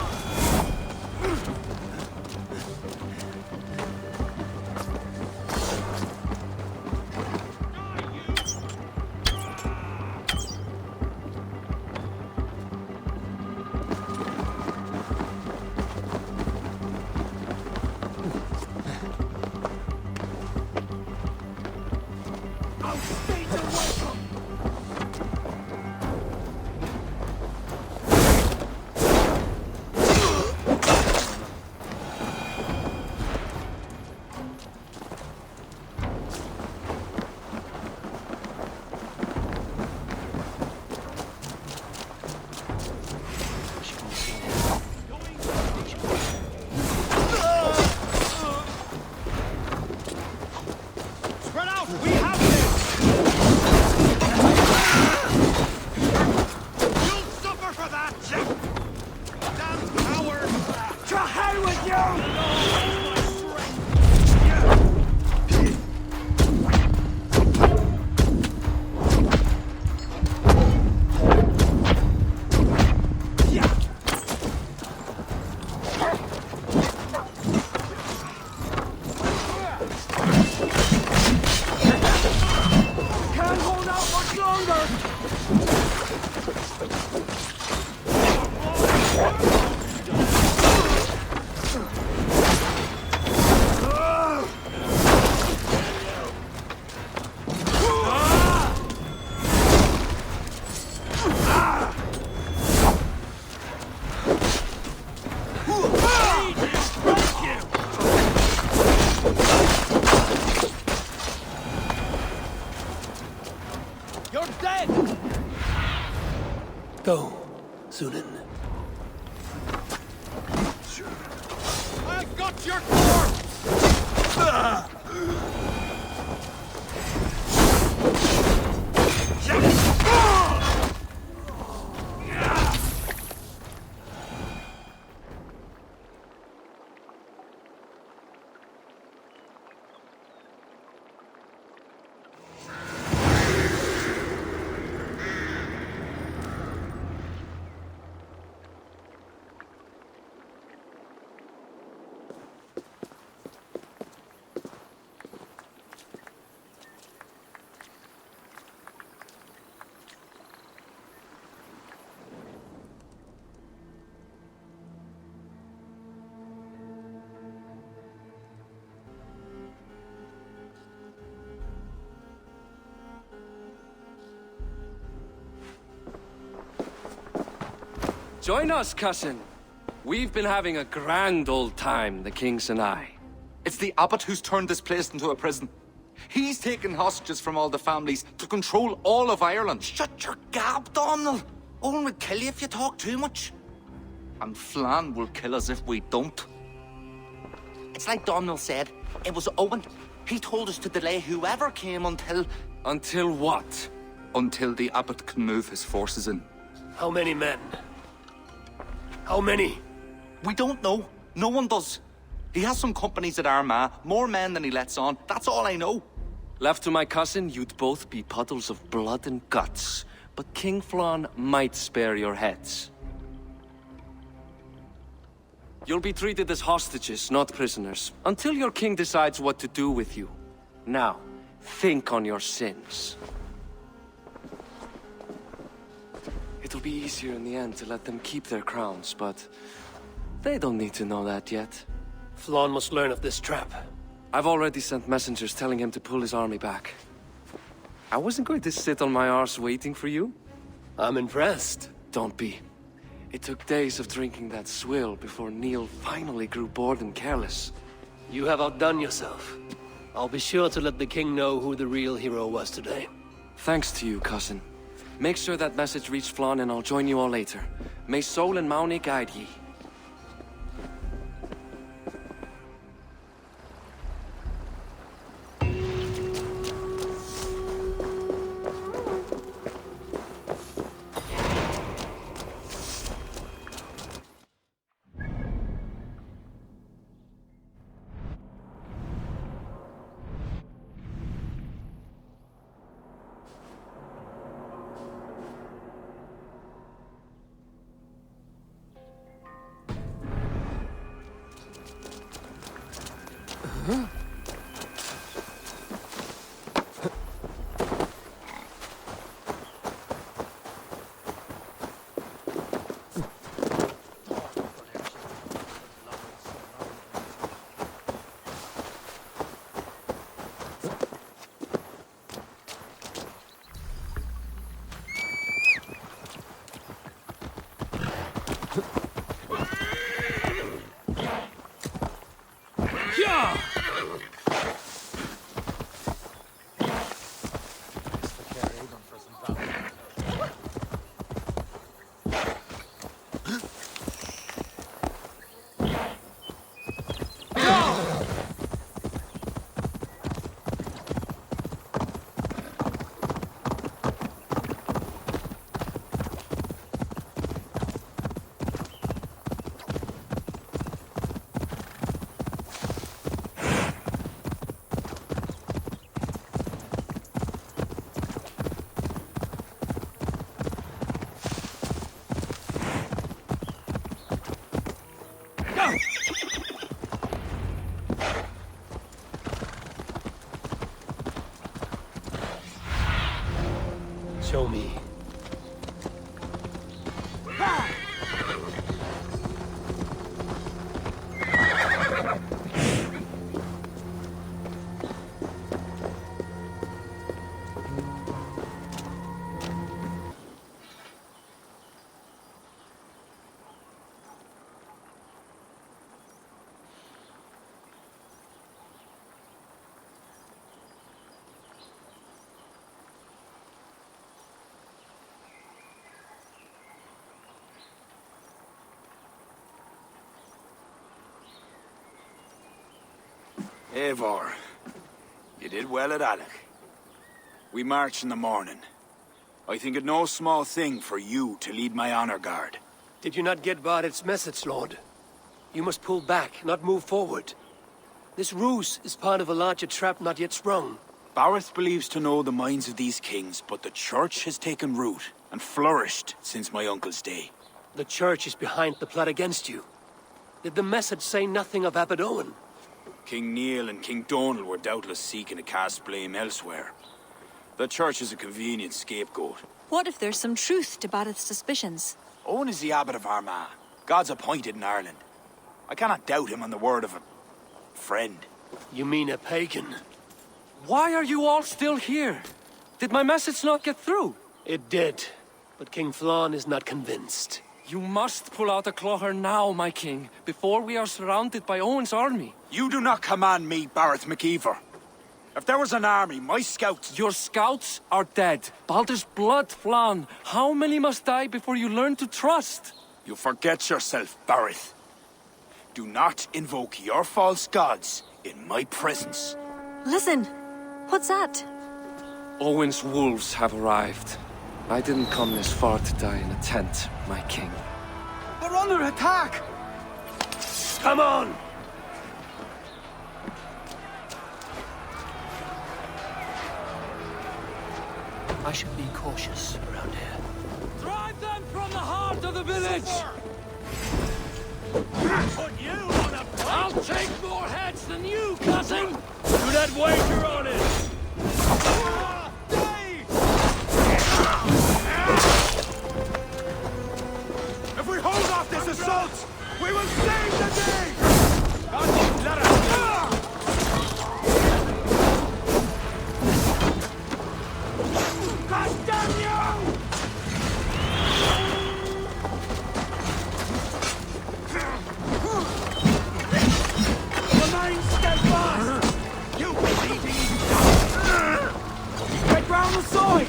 Go, Sunan. I've got your corpse! Join us, cousin. We've been having a grand old time, the kings and I. It's the abbot who's turned this place into a prison. He's taken hostages from all the families to control all of Ireland. Shut your gab, Domhnall! Owen will kill you if you talk too much. And Flann will kill us if we don't. It's like Domhnall said. It was Owen. He told us to delay whoever came until... Until what? Until the abbot can move his forces in. How many men? How many? We don't know. No one does. He has some companies at Armagh, more men than he lets on. That's all I know. Left to my cousin, you'd both be puddles of blood and guts. But King Flann might spare your heads. You'll be treated as hostages, not prisoners, until your king decides what to do with you. Now, think on your sins. It'll be easier in the end to let them keep their crowns, but they don't need to know that yet. Flann must learn of this trap. I've already sent messengers telling him to pull his army back. I wasn't going to sit on my arse waiting for you. I'm impressed. Don't be. It took days of drinking that swill before Neil finally grew bored and careless. You have outdone yourself. I'll be sure to let the king know who the real hero was today. Thanks to you, cousin. Make sure that message reached Flann and I'll join you all later. May Sol and Mauni guide ye. Show me. Eivor, you did well at Alec. We march in the morning. I think it no small thing for you to lead my honor guard. Did you not get Barrett's message, Lord? You must pull back, not move forward. This ruse is part of a larger trap not yet sprung. Barrett believes to know the minds of these kings, but the Church has taken root and flourished since my uncle's day. The Church is behind the plot against you. Did the message say nothing of Abaddon? King Neil and King Donal were doubtless seeking to cast blame elsewhere. The Church is a convenient scapegoat. What if there's some truth to Barrett's suspicions? Owen is the abbot of Armagh, God's appointed in Ireland. I cannot doubt him on the word of a friend. You mean a pagan? Why are you all still here? Did my message not get through? It did, but King Flann is not convinced. You must pull out a clawher now, my king, before we are surrounded by Owen's army. You do not command me, Barrett McIver. If there was an army, my scouts... Your scouts are dead. Baldur's blood, Flann. How many must die before you learn to trust? You forget yourself, Barrett. Do not invoke your false gods in my presence. Listen, what's that? Owen's wolves have arrived. I didn't come this far to die in a tent, my king. They're under attack! Come on! I should be cautious around here. Drive them from the heart of the village! Put you on a plate! I'll take more heads than you, cousin! Do that wager on it! If we hold off this assault, we will save the day! Let us God damn you! Remain steadfast! You bleeding! Get round the side!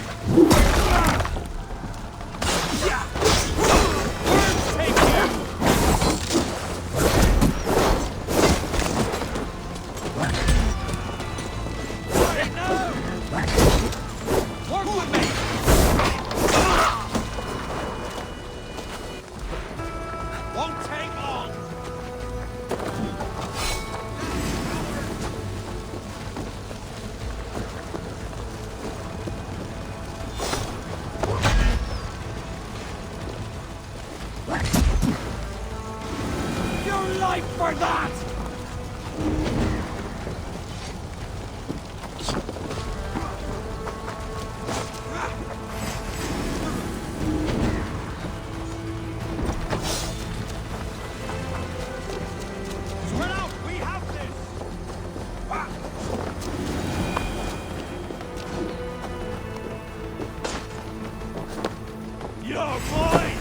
You're mine!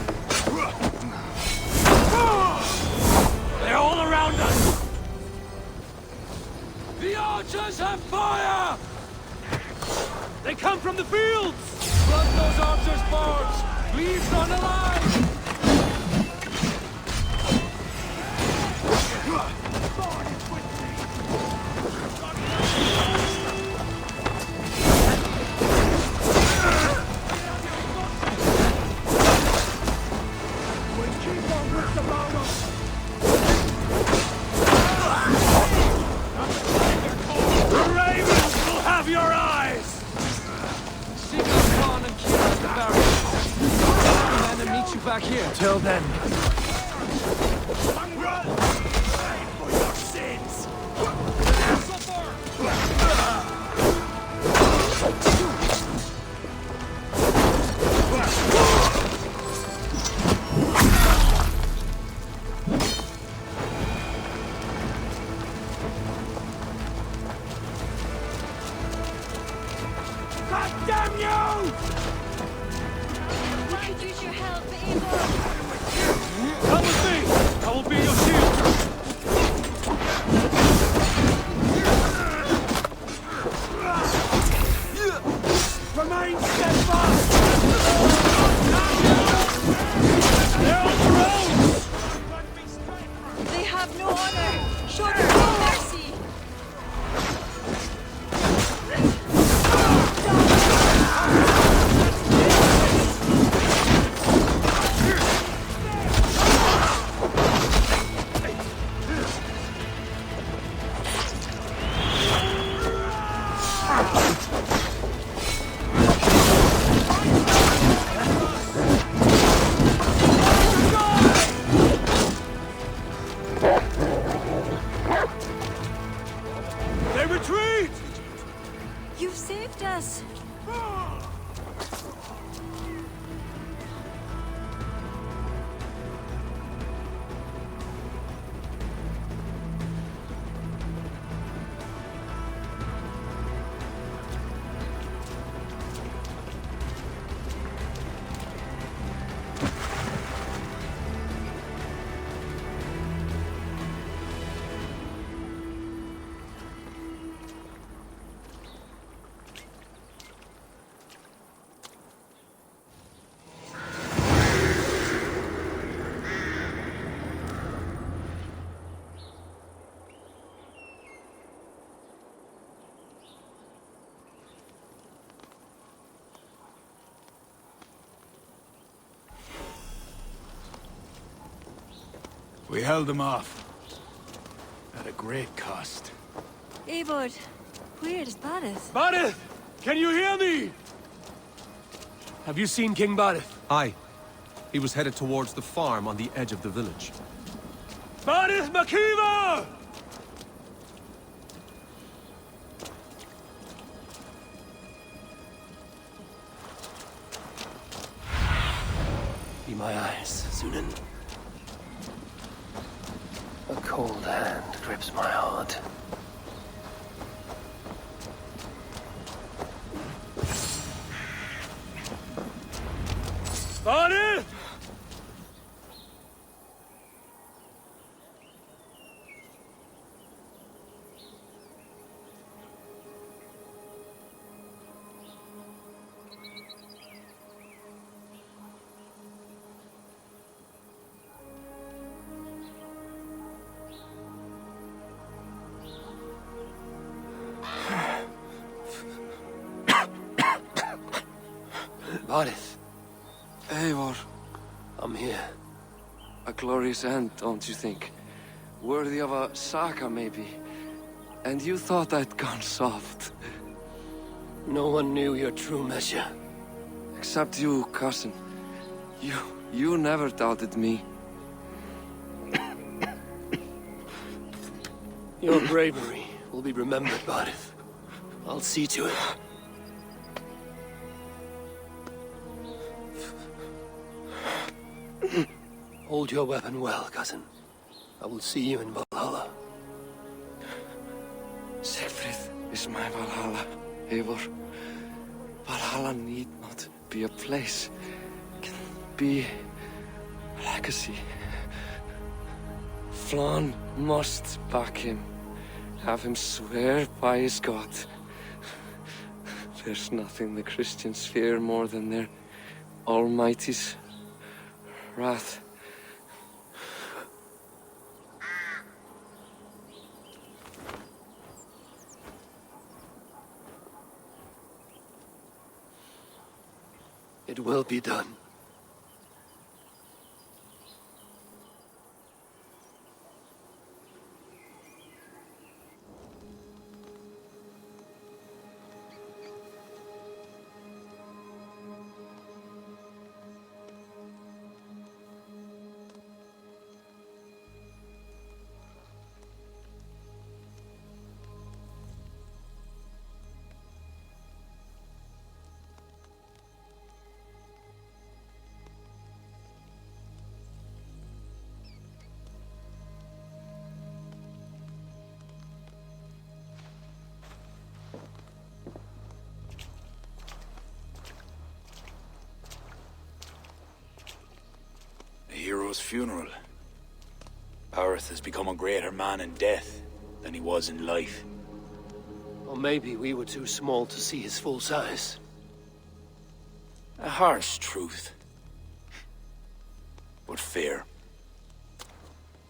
They're all around us! The archers have fire! They come from the fields! Flood those archers' boards! Please run alive! Back here. Till then. Run! Pay for your sins! God damn you! We could use your help, Eivor. Come with me! I will be your shield! Remain steadfast! They're on the road! They have no honor. Show them no mercy. They retreat! You've saved us. We held them off. At a great cost. Eivor, where is Barith? Barith! Can you hear me? Have you seen King Barith? Aye. He was headed towards the farm on the edge of the village. Barith Makiva! Be my eyes, Sunan. A cold hand grips my heart. Barith! Barith. Eivor, I'm here. a glorious end, don't you think? Worthy of a saga, maybe. And you thought I'd gone soft. No one knew your true measure. Except you, cousin. You never doubted me. Your bravery will be remembered, Barith. I'll see to it. Hold your weapon well, cousin. I will see you in Valhalla. Siegfried is my Valhalla, Eivor. Valhalla need not be a place. be a legacy. Flann must back him. Have him swear by his God. There's nothing the Christians fear more than their Almighty's wrath. It will be done. A hero's funeral. Bareth has become a greater man in death than he was in life. Or maybe we were too small to see his full size. A harsh truth. But fair.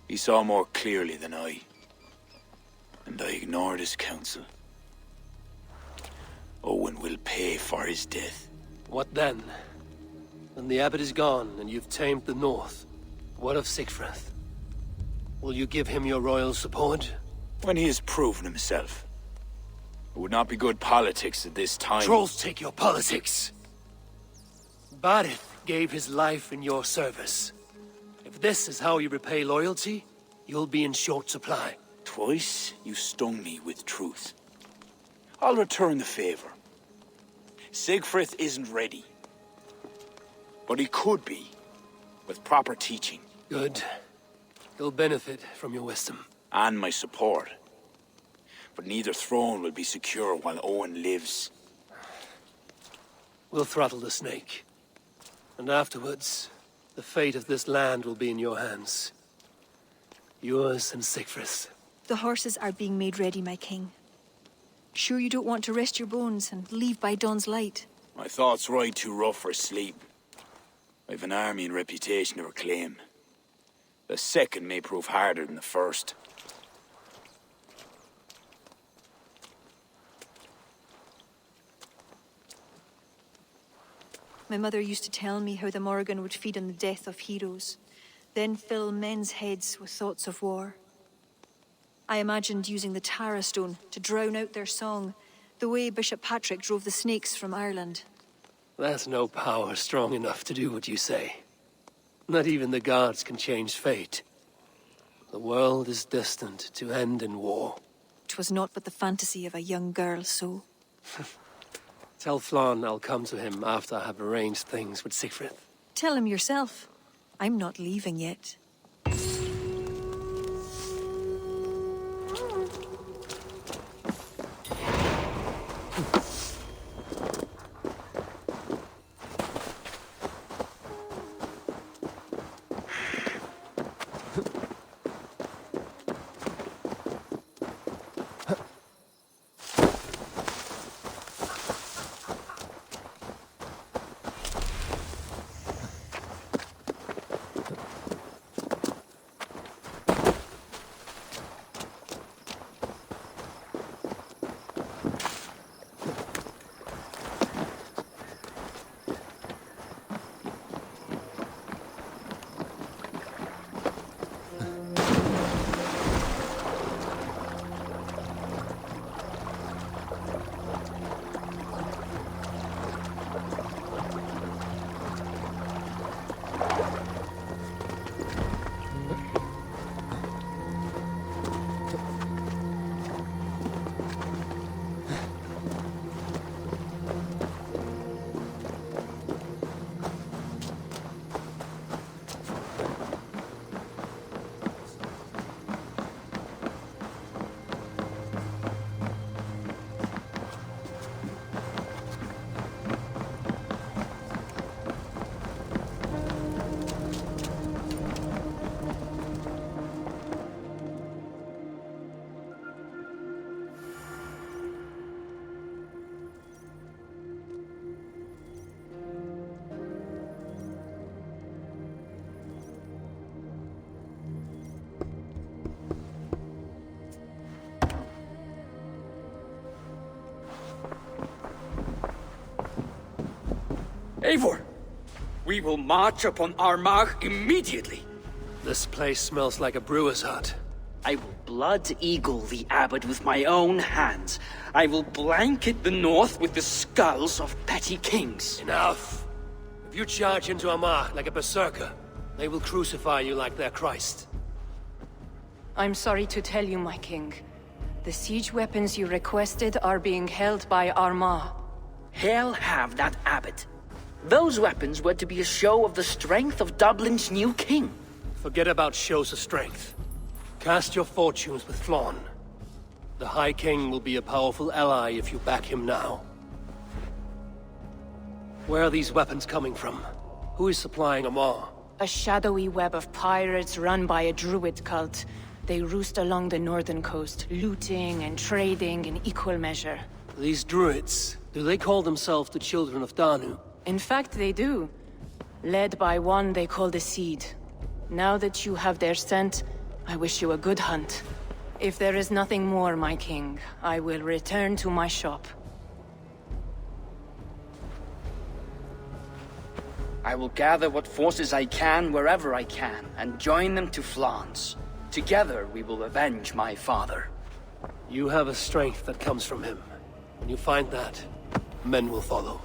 He saw more clearly than I. And I ignored his counsel. Owen will pay for his death. What then? When the abbot is gone and you've tamed the north, what of Sigfrith? Will you give him your royal support? When he has proven himself. It would not be good politics at this time. Trolls take your politics. Barith gave his life in your service. If this is how you repay loyalty, you'll be in short supply. Twice you stung me with truth. I'll return the favor. Sigfrith isn't ready. But he could be, with proper teaching. Good. He'll benefit from your wisdom. And my support. But neither throne will be secure while Owen lives. We'll throttle the snake. And afterwards, the fate of this land will be in your hands. Yours and Sigfrith's. The horses are being made ready, my king. Sure you don't want to rest your bones and leave by dawn's light? My thoughts ride too rough for sleep. I've an army and reputation to reclaim. The second may prove harder than the first. My mother used to tell me how the Morrigan would feed on the death of heroes, then fill men's heads with thoughts of war. I imagined using the Tara Stone to drown out their song, the way Bishop Patrick drove the snakes from Ireland. That's no power strong enough to do what you say. Not even the gods can change fate. The world is destined to end in war. 'Twas not but the fantasy of a young girl, so... Tell Flann I'll come to him after I have arranged things with Sigfrith. Tell him yourself. I'm not leaving yet. Eivor, we will march upon Armagh immediately. This place smells like a brewer's hut. I will blood eagle the abbot with my own hands. I will blanket the north with the skulls of petty kings. Enough! If you charge into Armagh like a berserker, they will crucify you like their Christ. I'm sorry to tell you, my king. The siege weapons you requested are being held by Armagh. Hell have that abbot. Those weapons were to be a show of the strength of Dublin's new king. Forget about shows of strength. Cast your fortunes with Flann. The High King will be a powerful ally if you back him now. Where are these weapons coming from? Who is supplying them all? A shadowy web of pirates run by a Druid cult. They roost along the northern coast, looting and trading in equal measure. These Druids, do they call themselves the Children of Danu? In fact, they do. Led by one they call the Seed. Now that you have their scent, I wish you a good hunt. If there is nothing more, my king, I will return to my shop. I will gather what forces I can wherever I can, and join them to Flan's. Together we will avenge my father. You have a strength that comes from him. When you find that, men will follow.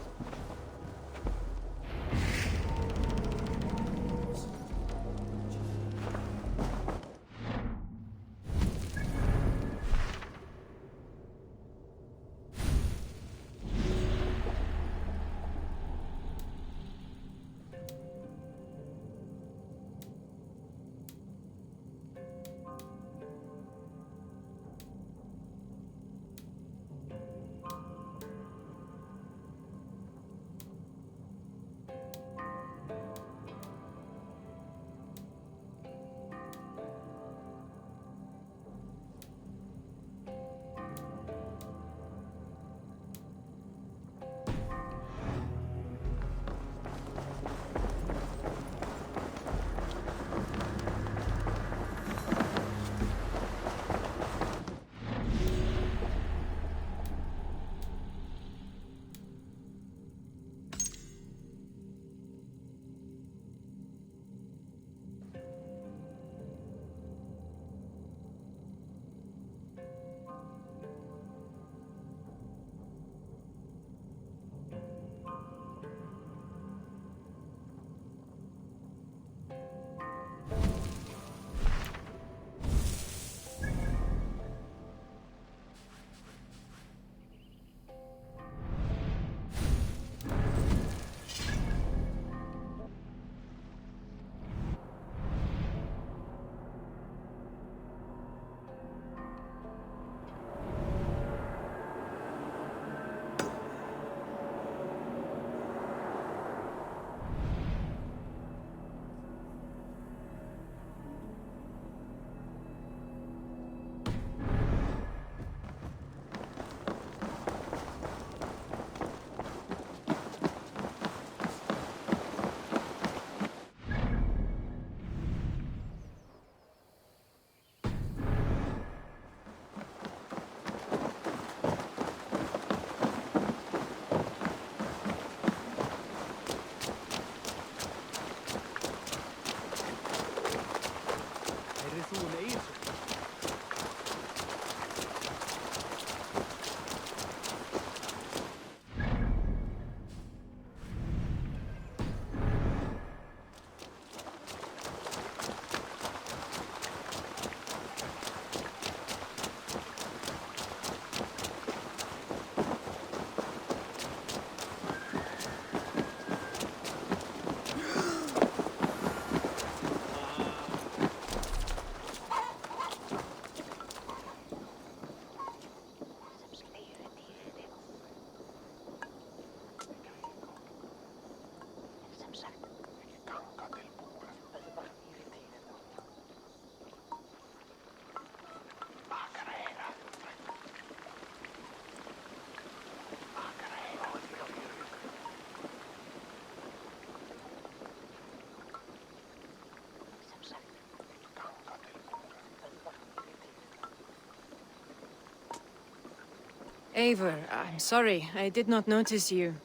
Eivor, I'm sorry. I did not notice you.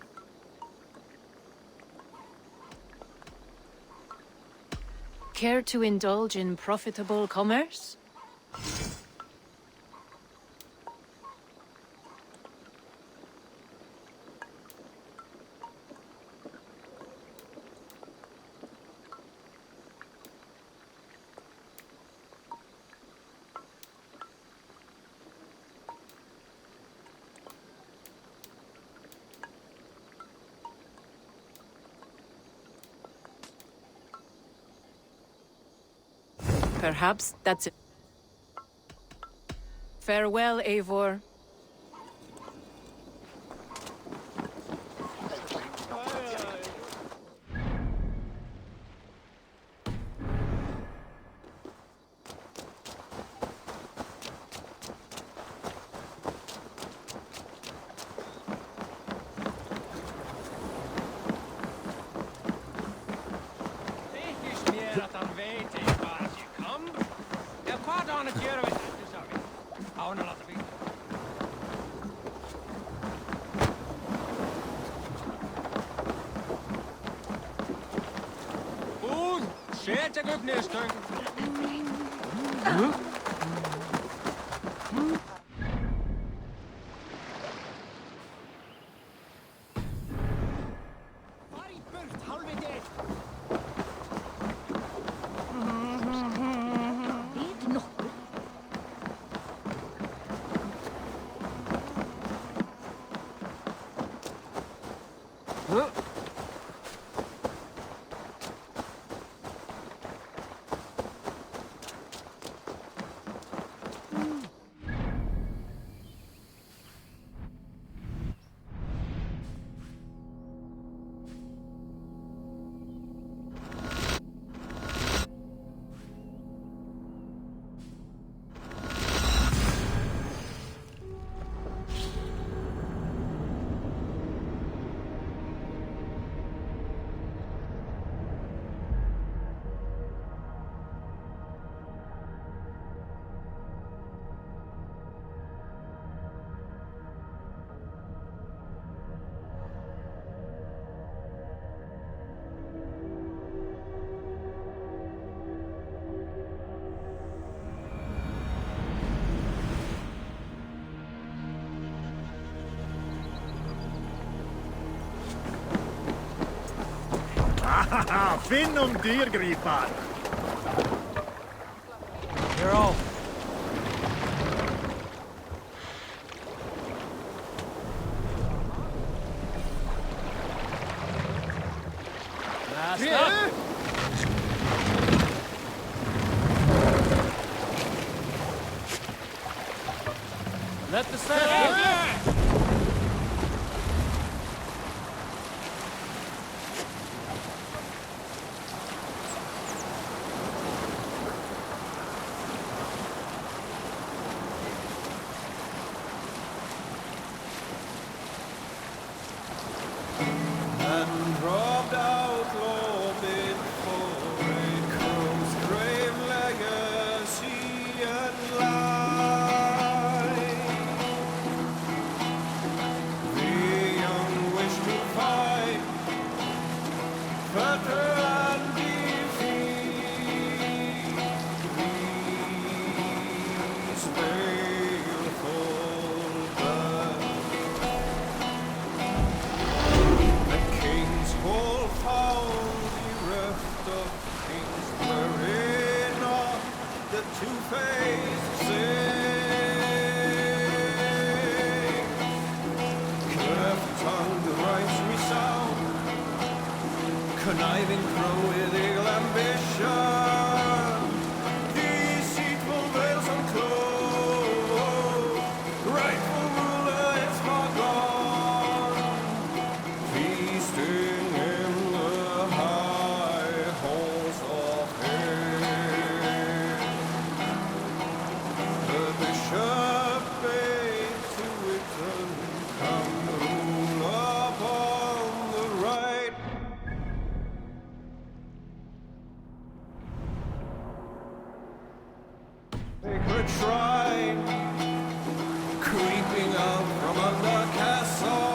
Care to indulge in profitable commerce? Perhaps that's it. Farewell, Eivor. Finn dyrgripar! You're all. Stop! Let the sail. And robbed outlaw bid for a crow's grave legacy and life. The young wish to fight, better and defeat these baleful birds. All found bereft of kings, wherein are the two-faced sing. Cleft-tongued rights resound, conniving crow with eagle ambition. Deceitful veils unclosed, rightful ruler is far gone. Feasting in the high halls of hell. The bishop bade to Witten come rule upon the right. Sacred shrine, creeping out from under castle.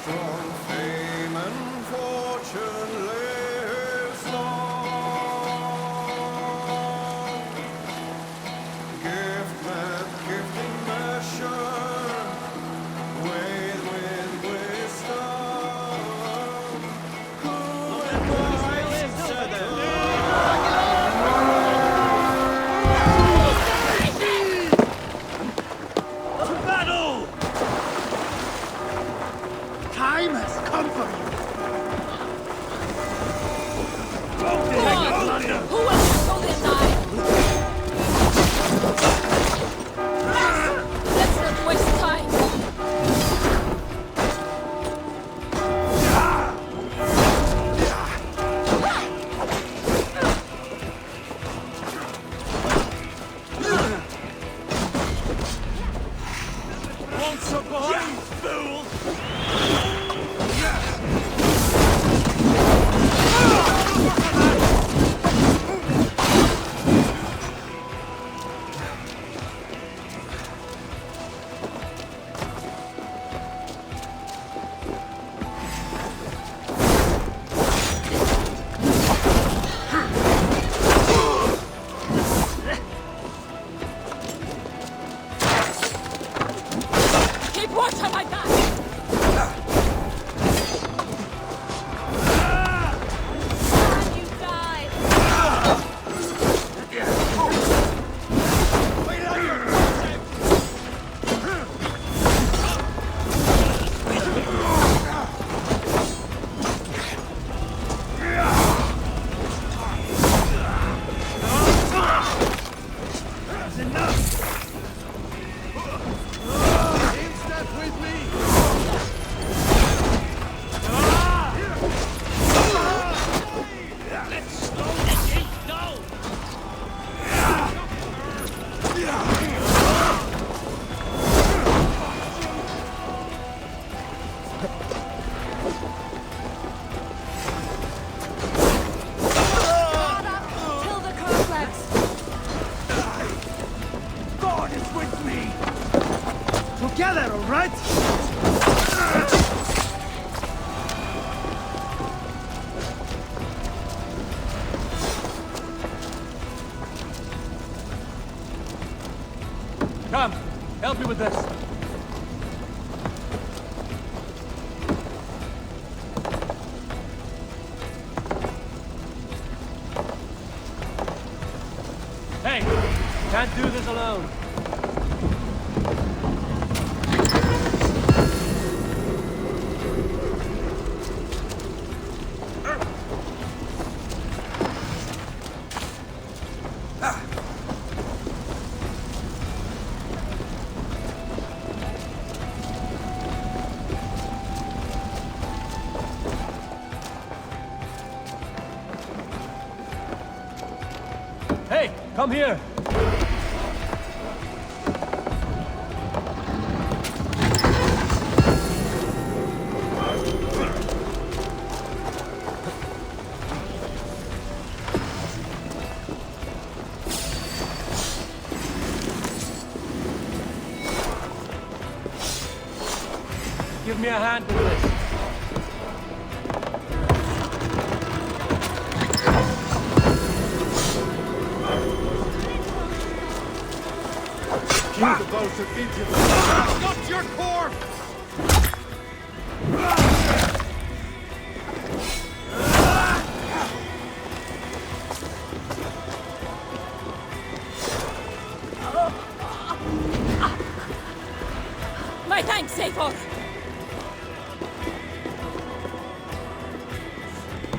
strong fame and fortune lives long. Gift met gifting measure, weighed with wisdom. Who advised To battle! Time has come for you. Who will control this eye? Let's not waste time. Won't survive, fool! Keep watch on my back. And you die. That's enough! In step with me! Let's slow the gate down! Till the complex. God is with me! Together, all right? Come, help me with this. Hey, can't do this alone. Hey, come here. Give me a hand with this. Kill the boats and into the... That's your corpse! My thanks, Eivor.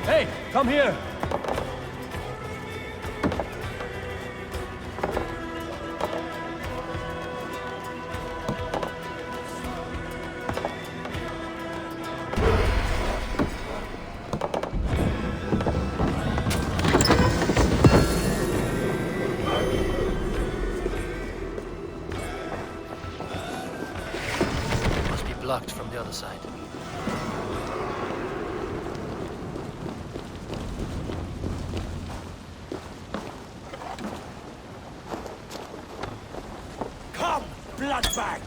Hey, come here. Must be blocked from the other side. Come, bloodbag!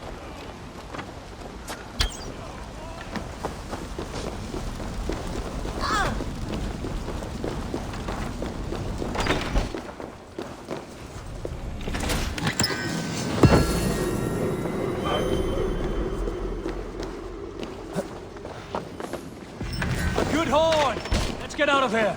horn! Let's get out of here!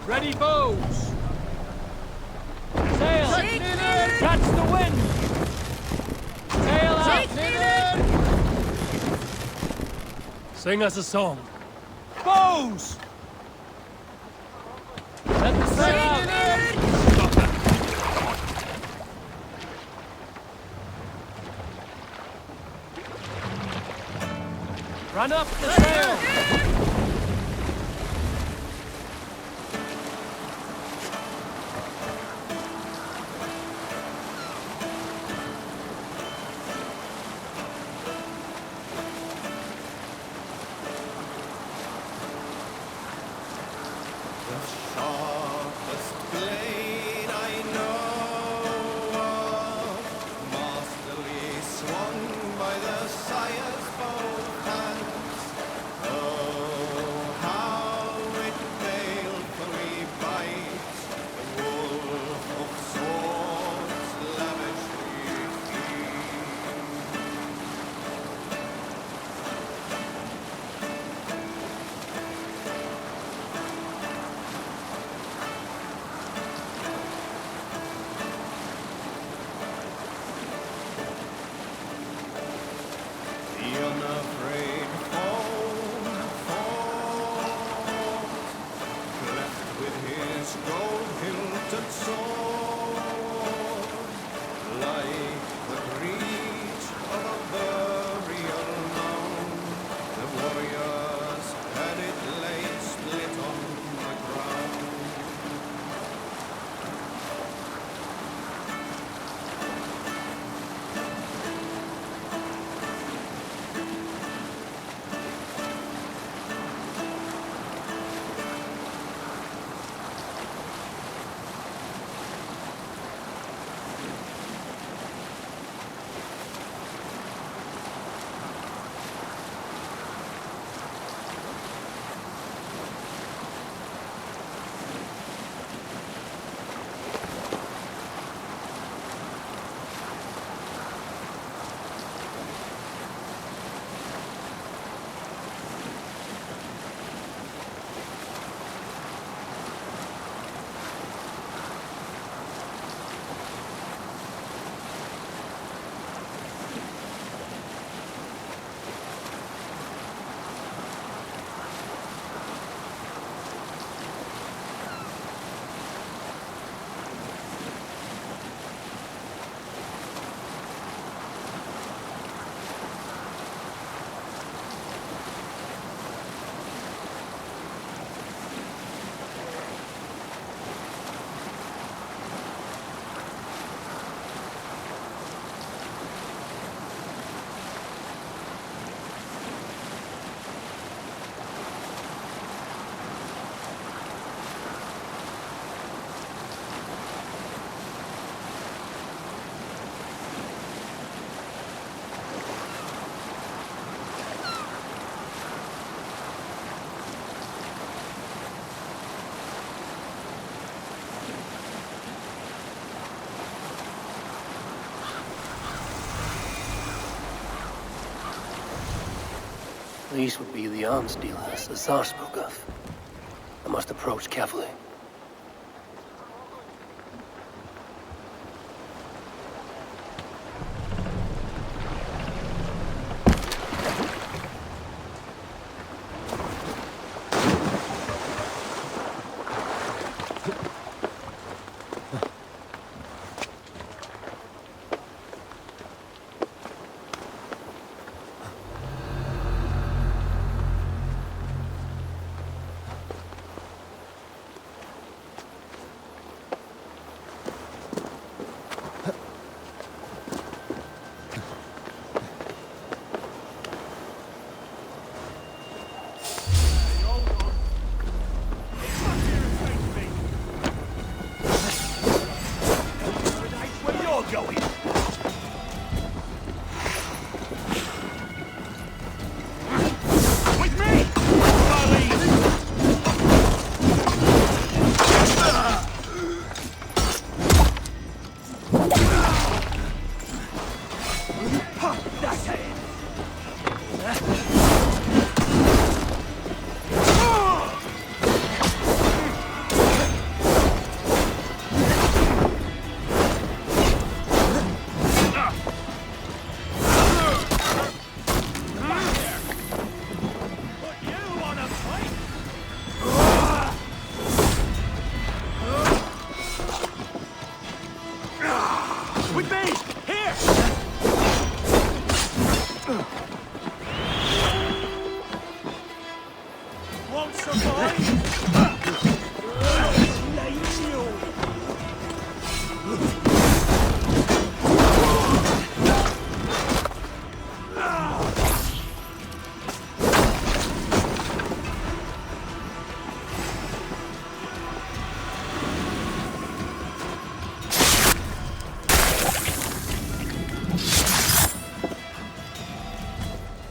Ready bows! Sail! Catch the wind! Sail out! Sing us a song. Bows! Let the sail out! Run up the sail! Warriors These would be the arms dealers Azar spoke of. I must approach carefully.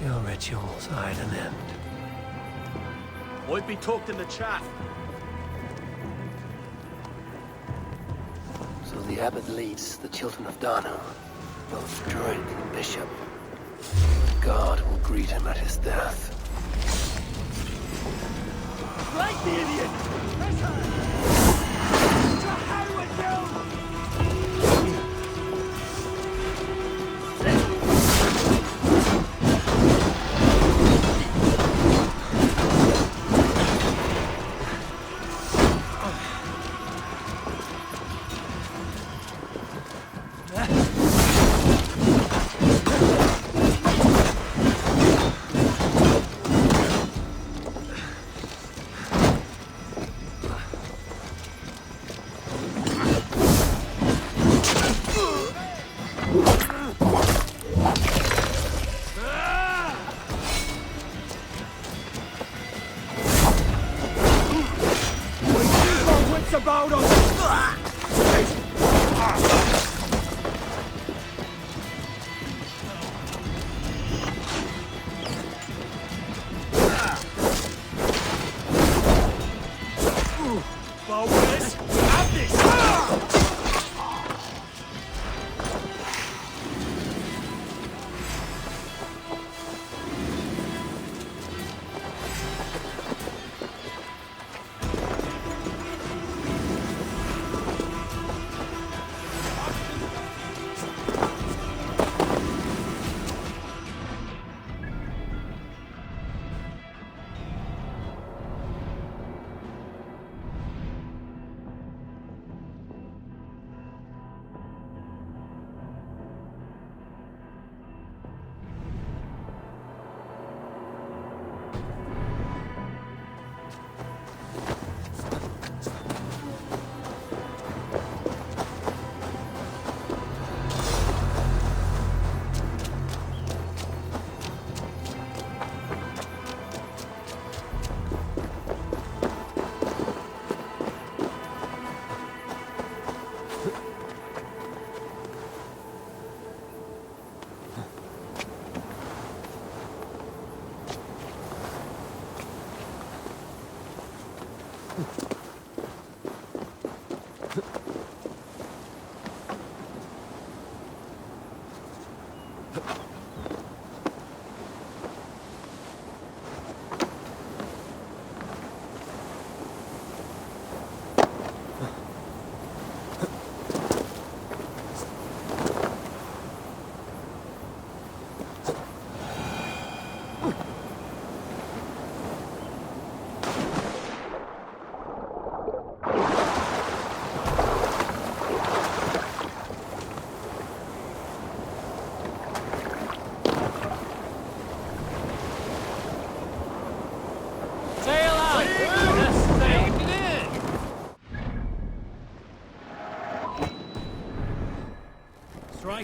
Your rituals are at an end. I'd be talked in the chat. So the abbot leads the children of Danu, both druid and bishop. God will greet him at his death. Right, the idiot! To hell with you!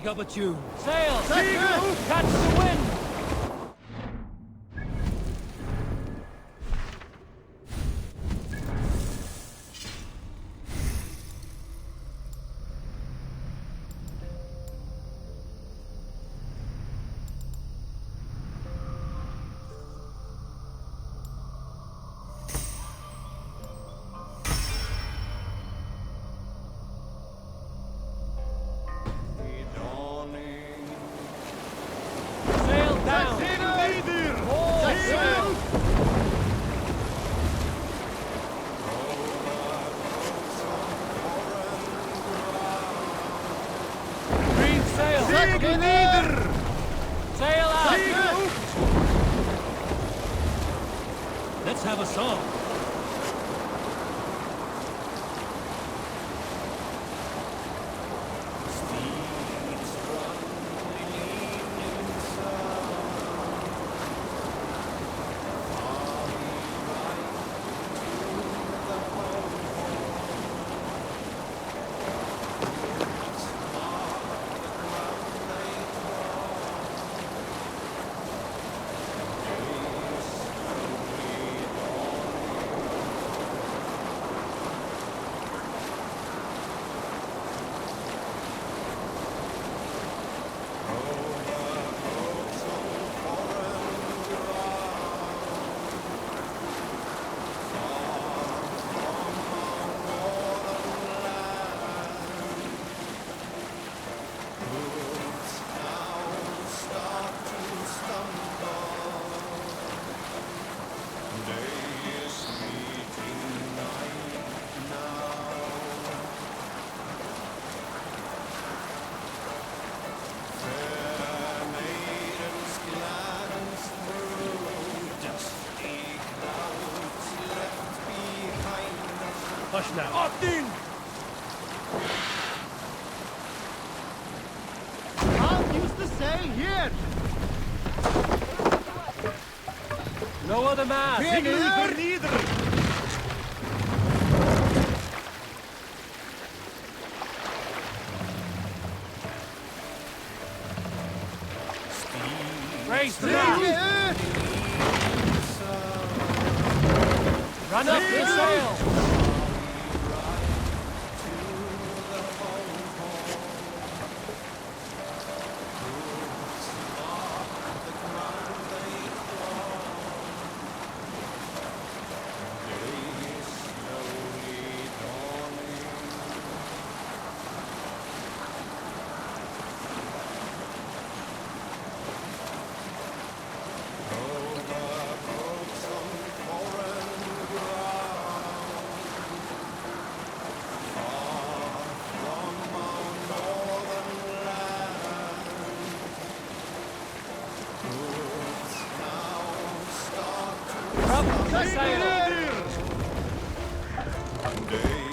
up a tune. Sail! Sail! Catch the wind! Sail down! All sail! Green sail! Sail out! Let's have a song. Hush now. Martin! I'll use the sail here! No other mast! Neither! Raise the mast! Run up the sail!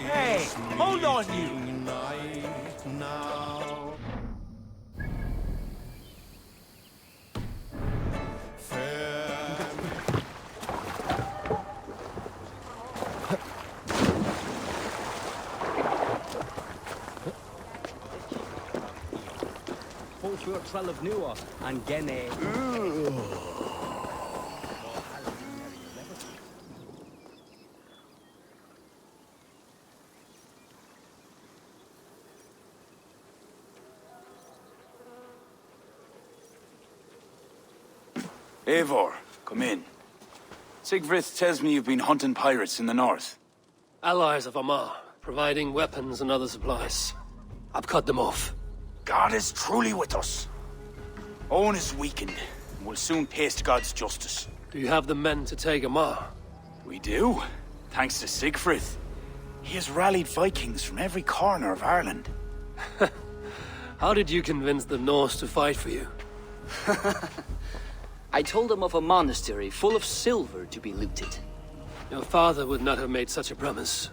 Hey, hold on you! Full for Trell of Newer and Gene. Eivor, come in. Sigfrid tells me you've been hunting pirates in the north. Allies of Amar, providing weapons and other supplies. I've cut them off. God is truly with us. Owen is weakened, and will soon taste God's justice. Do you have the men to take Amar? We do, thanks to Sigfrid. He has rallied Vikings from every corner of Ireland. How did you convince the Norse to fight for you? I told them of a monastery full of silver to be looted. Your father would not have made such a promise.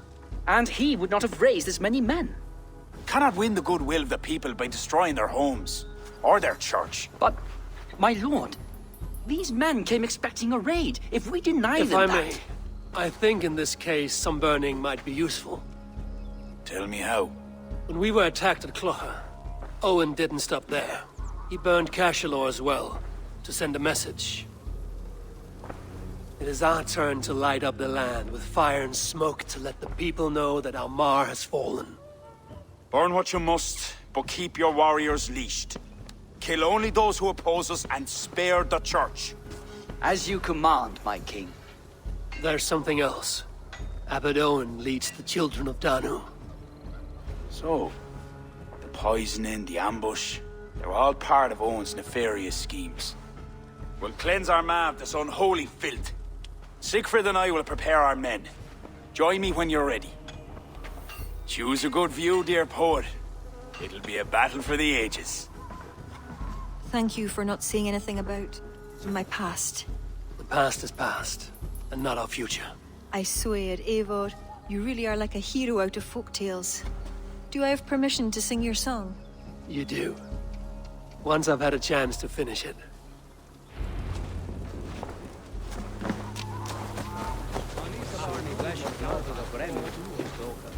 And he would not have raised as many men. Cannot win the goodwill of the people by destroying their homes, or their church. But, my lord, these men came expecting a raid. If we deny If them I that... may, I think in this case some burning might be useful. Tell me how. When we were attacked at Clocha, Owen didn't stop there. He burned Cashelor as well, to send a message. It is our turn to light up the land with fire and smoke to let the people know that Almar has fallen. Burn what you must, but keep your warriors leashed. Kill only those who oppose us and spare the church. As you command, my king. There's something else. Abbot Owen leads the children of Danu. So, the poisoning, the ambush, they were all part of Owen's nefarious schemes. We'll cleanse Armagh of this unholy filth. Siegfried and I will prepare our men. Join me when you're ready. Choose a good view, dear poet. It'll be a battle for the ages. Thank you for not saying anything about my past. The past is past, and not our future. I swear, Eivor, you really are like a hero out of folk tales. Do I have permission to sing your song? You do. Once I've had a chance to finish it.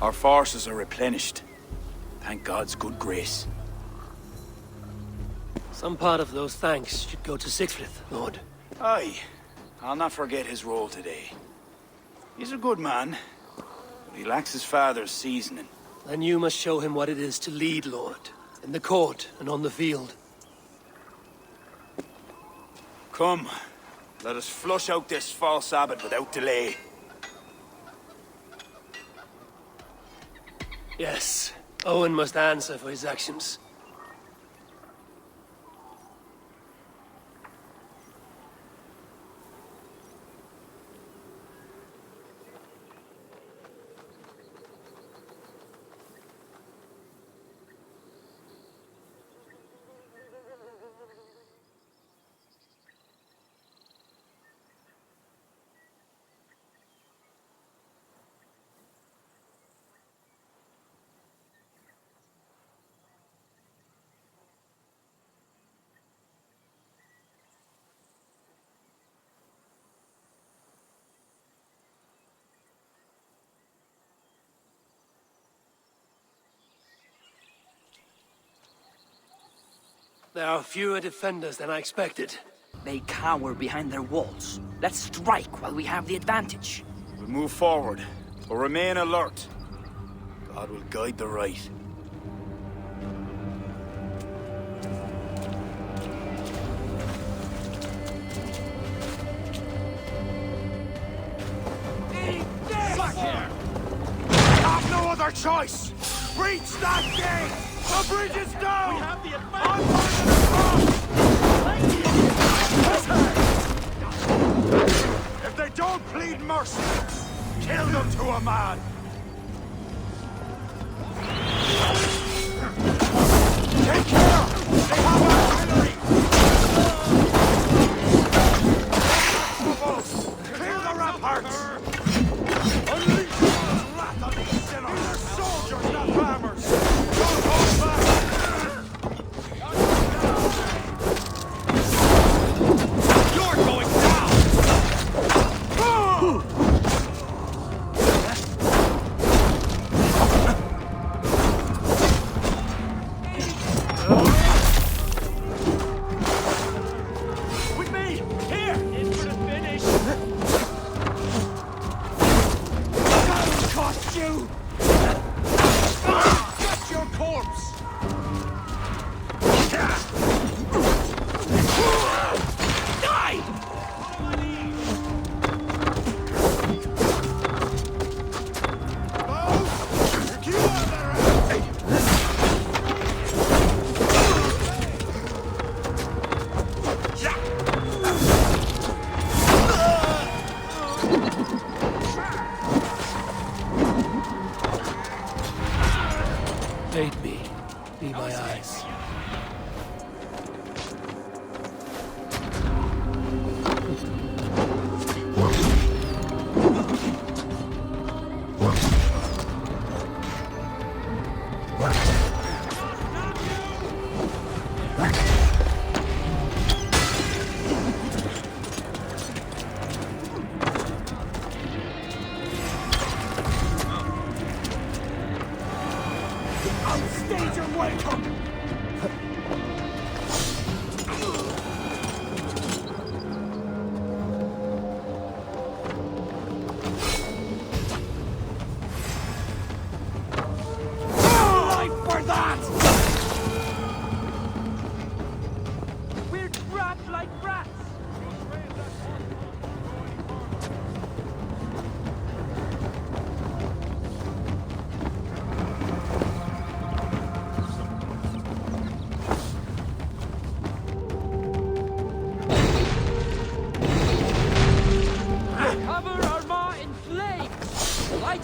Our forces are replenished. Thank God's good grace. Some part of those thanks should go to Siegfried, Lord. Aye. I'll not forget his role today. He's a good man, but he lacks his father's seasoning. Then you must show him what it is to lead, Lord. In the court and on the field. Come, let us flush out this false abbot without delay. Yes, Owen must answer for his actions. There are fewer defenders than I expected. They cower behind their walls. Let's strike while we have the advantage. We'll move forward, but remain alert. God will guide the right. Have no other choice! Breach that gate! The bridge is down! We have the advantage! If they don't plead mercy, kill them to a man! Take care! They have artillery! Clear the ramparts! Unleash God's wrath on these sinners! These are soldiers, not farmers! Don't hold back! You're going down!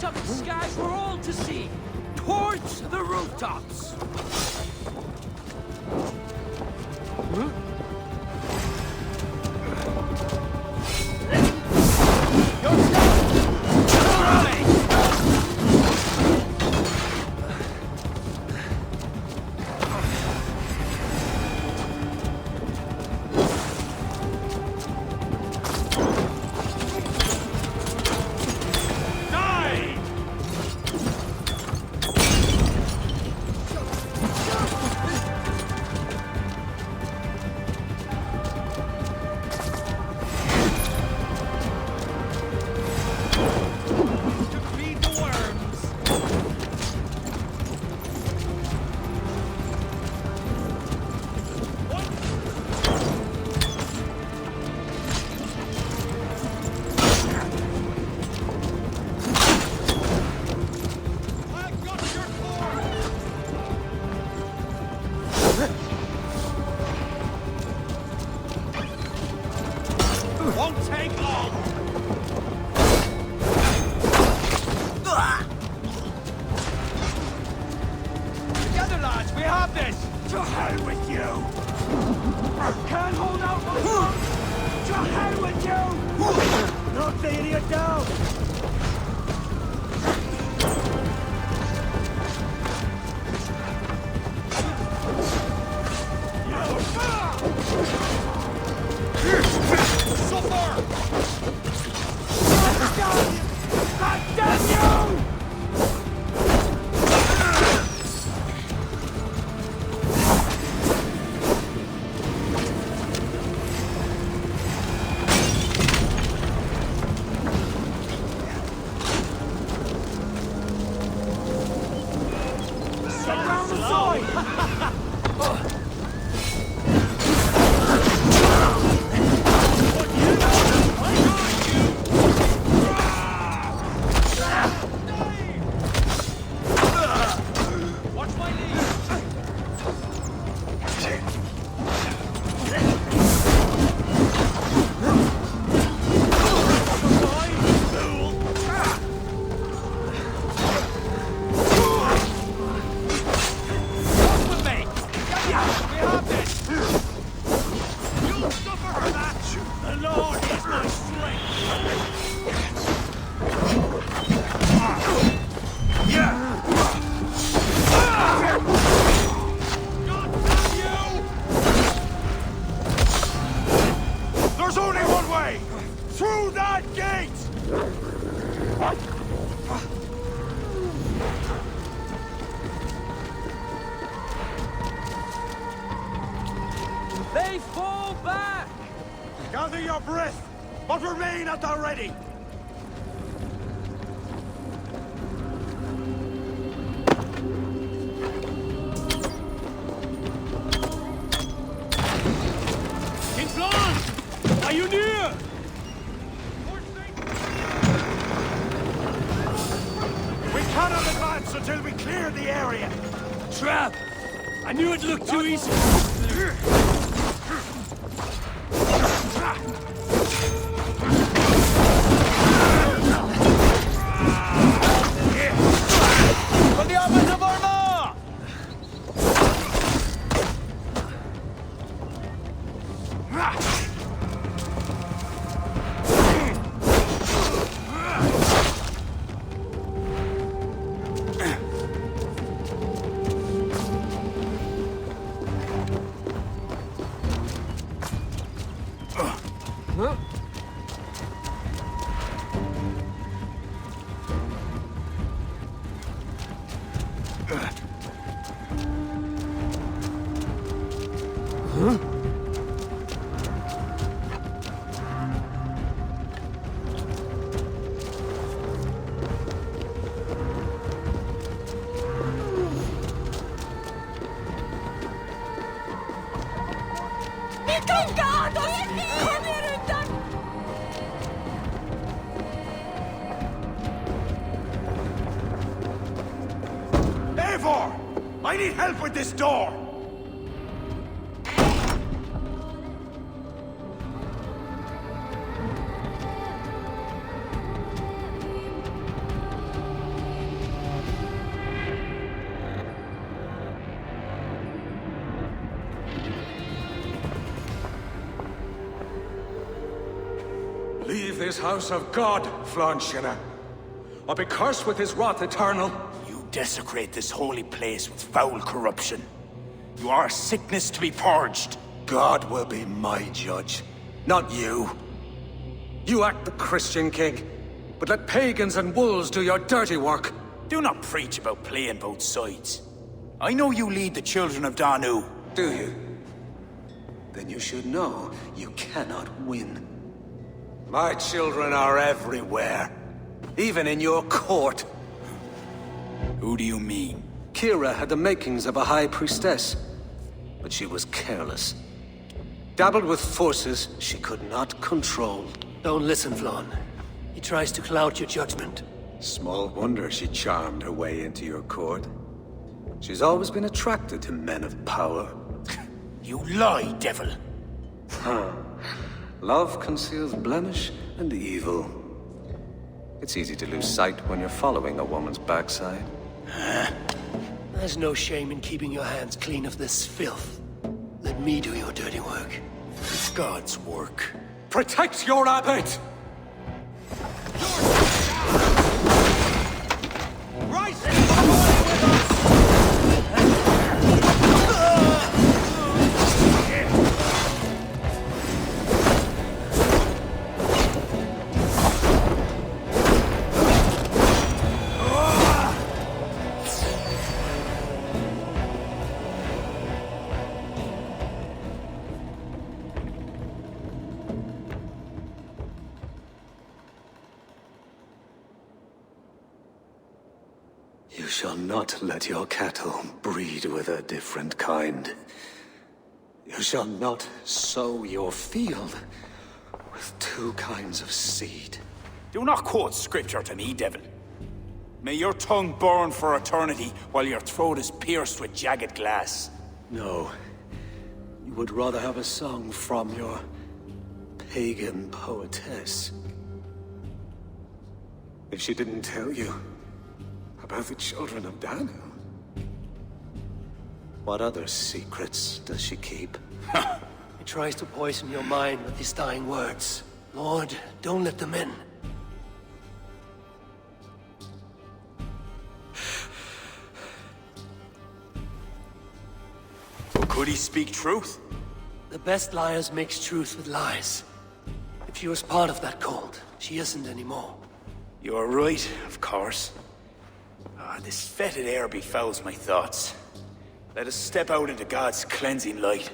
Light up the sky for all to see! Towards the rooftops! Won't take long! Together, lads, we have this! To hell with you! Can't hold out much longer! To hell with you! Knock the idiot down! They fall back! Gather your breath, but remain at the ready! King Flan! Are you near? We cannot advance until we clear the area! Trap! I knew it looked too easy! For the Abbot of Armagh! Eivor! I need help with this door! leave this house of God, Flanchina, or be cursed with his wrath eternal. You desecrate this holy place with foul corruption. You are a sickness to be purged. God will be my judge, not you. You act the Christian king, but let pagans and wolves do your dirty work. Do not preach about playing both sides. I know you lead the children of Danu. Do you? Then you should know you cannot win. My children are everywhere, even in your court. Who do you mean? Kira had the makings of a high priestess, but she was careless. Dabbled with forces she could not control. Don't listen, Flann. He tries to cloud your judgment. Small wonder she charmed her way into your court. She's always been attracted to men of power. You lie, devil! Love conceals blemish and evil. It's easy to lose sight when you're following a woman's backside. There's no shame in keeping your hands clean of this filth. Let me do your dirty work. It's God's work. Protect your abbot! You shall not let your cattle breed with a different kind. You shall not sow your field with two kinds of seed. Do not quote scripture to me, devil. May your tongue burn for eternity while your throat is pierced with jagged glass. No. You would rather have a song from your pagan poetess. If she didn't tell you about the children of Danu, what other secrets does she keep? He tries to poison your mind with his dying words. Lord, don't let them in. Could he speak truth? The best liars mix truth with lies. If she was part of that cult, she isn't anymore. You're right, of course. This fetid air befouls my thoughts. Let us step out into God's cleansing light.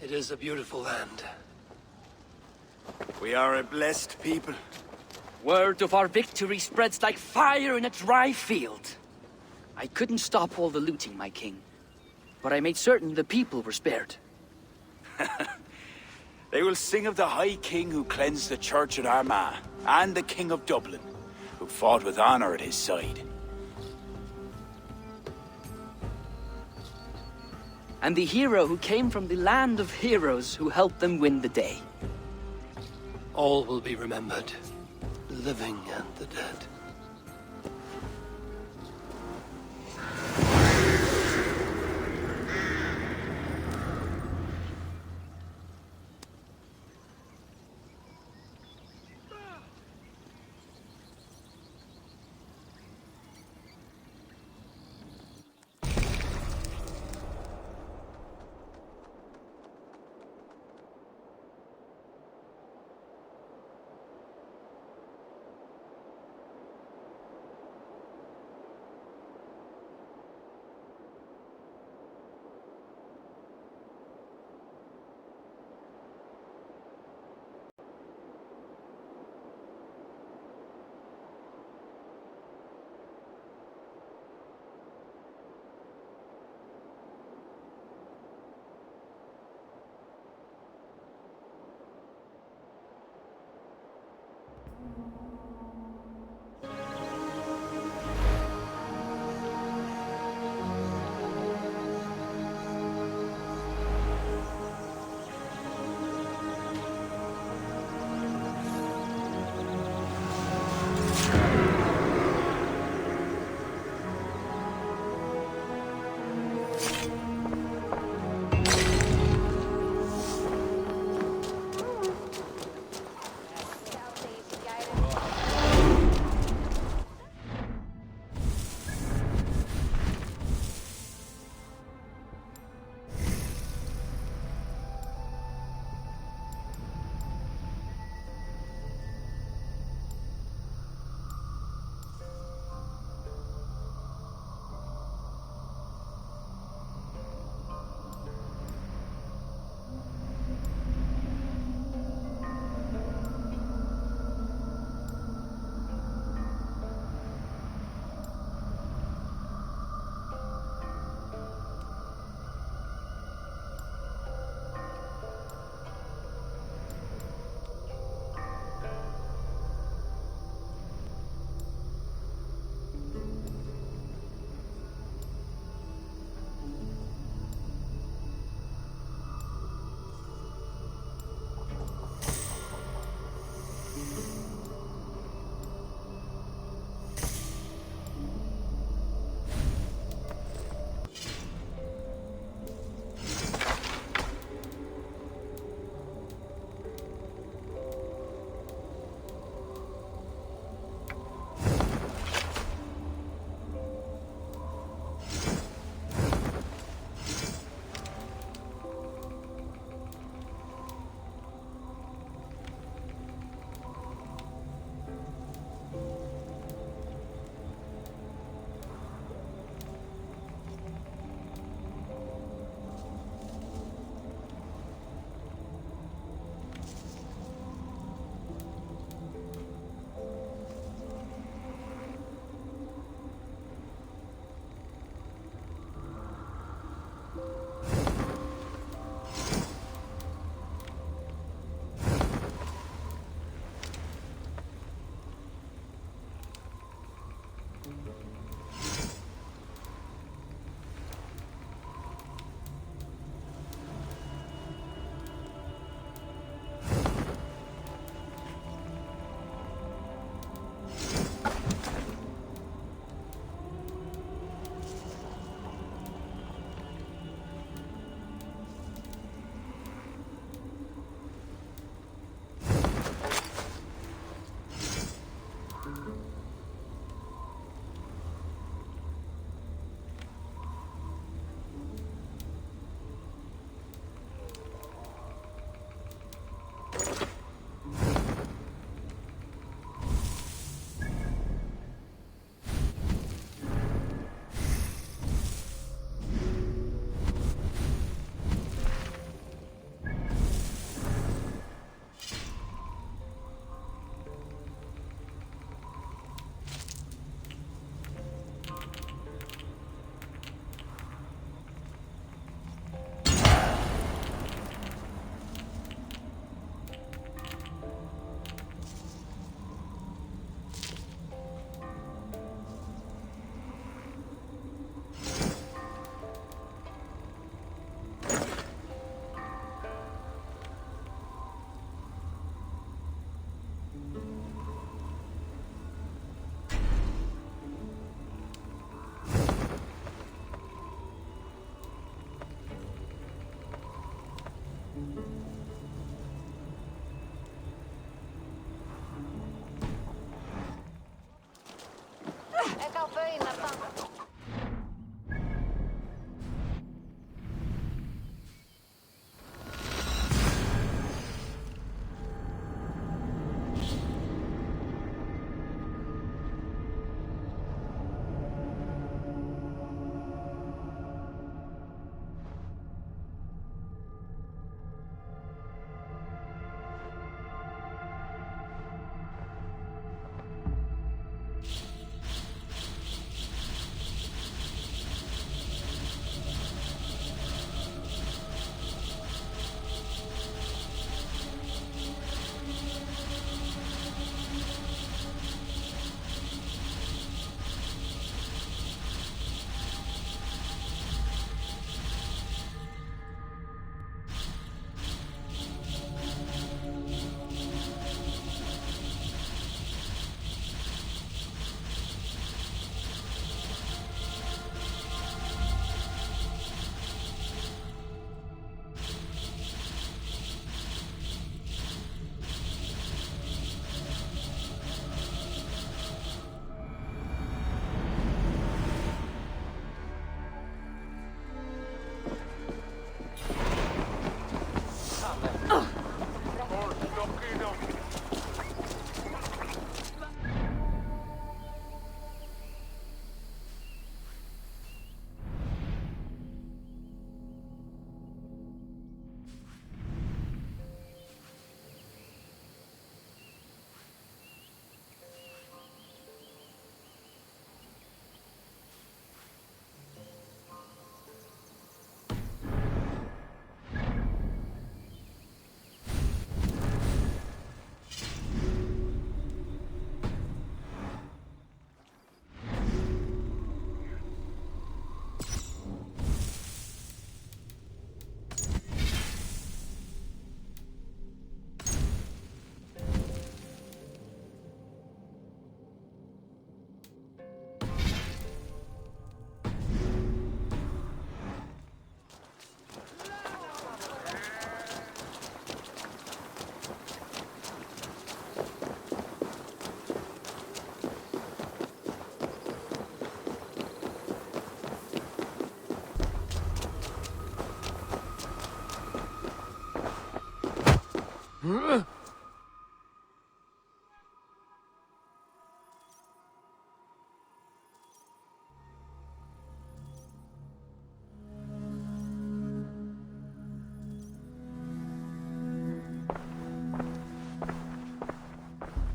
It is a beautiful land. We are a blessed people. Word of our victory spreads like fire in a dry field. I couldn't stop all the looting, my king, but I made certain the people were spared. They will sing of the High King who cleansed the church at Armagh, and the King of Dublin, who fought with honor at his side. And the hero who came from the land of heroes who helped them win the day. All will be remembered, the living and the dead.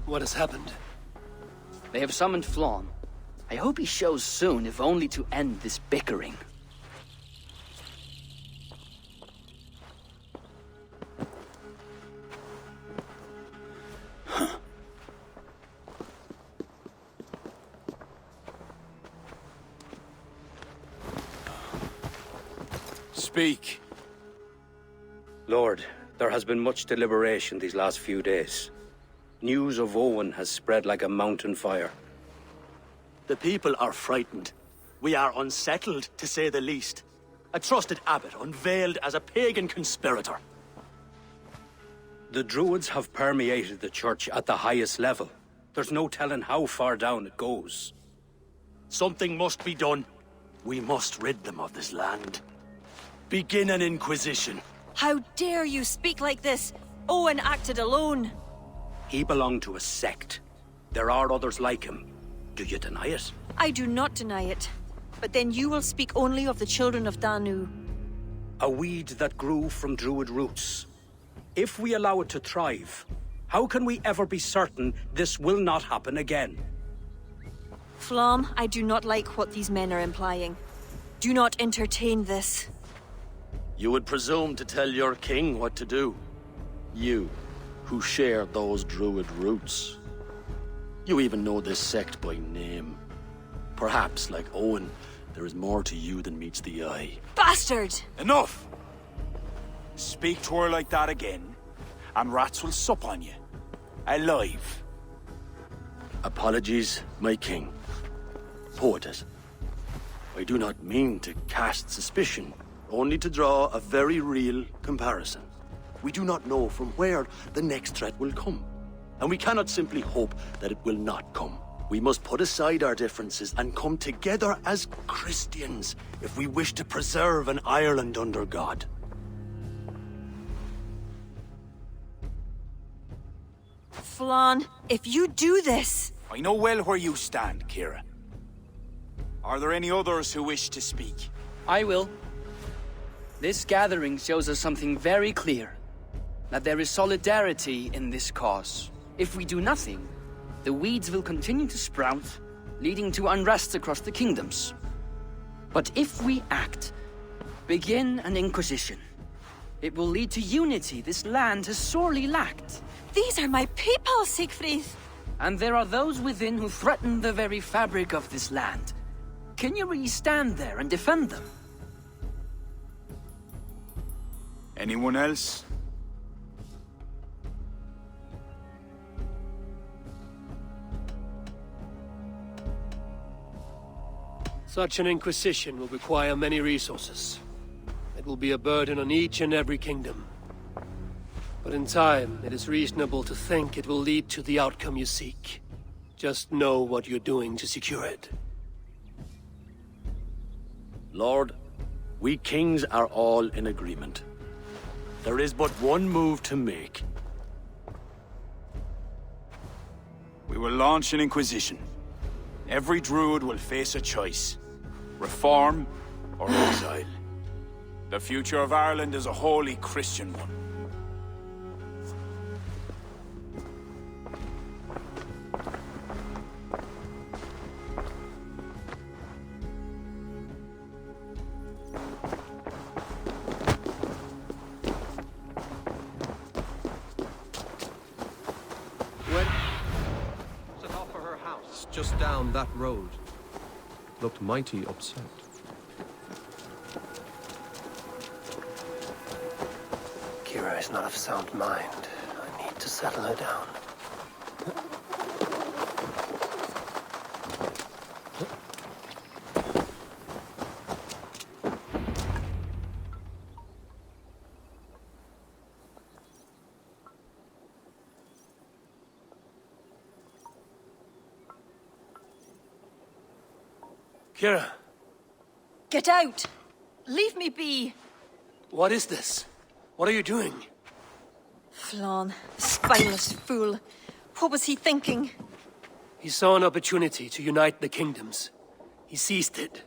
What has happened? They have summoned Flawn. I hope he shows soon, if only to end this bickering. Speak. Lord, there has been much deliberation these last few days. News of Owen has spread like a mountain fire. The people are frightened. We are unsettled, to say the least. A trusted abbot unveiled as a pagan conspirator. The Druids have permeated the church at the highest level. There's no telling how far down it goes. Something must be done. We must rid them of this land. Begin an inquisition. How dare you speak like this? Owen acted alone. He belonged to a sect. There are others like him. Do you deny it? I do not deny it. But then you will speak only of the children of Danu. A weed that grew from Druid roots. If we allow it to thrive, how can we ever be certain this will not happen again? Flom, I do not like what these men are implying. Do not entertain this. You would presume to tell your king what to do. You, who share those Druid roots. You even know this sect by name. Perhaps, like Owen, there is more to you than meets the eye. Bastard! Enough! Speak to her like that again, and rats will sup on you. Alive. Apologies, my king. Poetess. I do not mean to cast suspicion, only to draw a very real comparison. We do not know from where the next threat will come, and we cannot simply hope that it will not come. We must put aside our differences and come together as Christians if we wish to preserve an Ireland under God. Flann, if you do this... I know well where you stand, Kira. Are there any others who wish to speak? I will. This gathering shows us something very clear. That there is solidarity in this cause. If we do nothing, the weeds will continue to sprout, leading to unrest across the kingdoms. But if we act, begin an inquisition, it will lead to unity this land has sorely lacked. These are my people, Siegfried! And there are those within who threaten the very fabric of this land. Can you really stand there and defend them? Anyone else? Such an inquisition will require many resources. It will be a burden on each and every kingdom. But in time, it is reasonable to think it will lead to the outcome you seek. Just know what you're doing to secure it. Lord, we kings are all in agreement. There is but one move to make. We will launch an inquisition. Every druid will face a choice. Reform or exile. The future of Ireland is a wholly Christian one. Just down that road. Looked mighty upset. Kira is not of sound mind. I need to settle her down. Kira! Get out! Leave me be! What is this? What are you doing? Flann, spineless fool. What was he thinking? He saw an opportunity to unite the kingdoms. He seized it.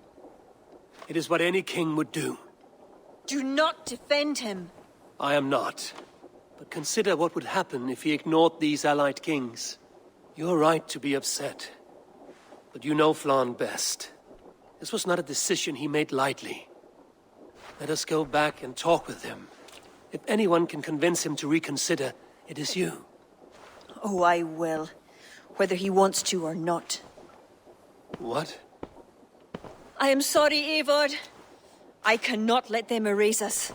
It is what any king would do. Do not defend him. I am not. But consider what would happen if he ignored these allied kings. You're right to be upset. But you know Flann best. This was not a decision he made lightly. Let us go back and talk with him. If anyone can convince him to reconsider, it is you. Oh, I will. Whether he wants to or not. What? I am sorry, Eivor. I cannot let them erase us.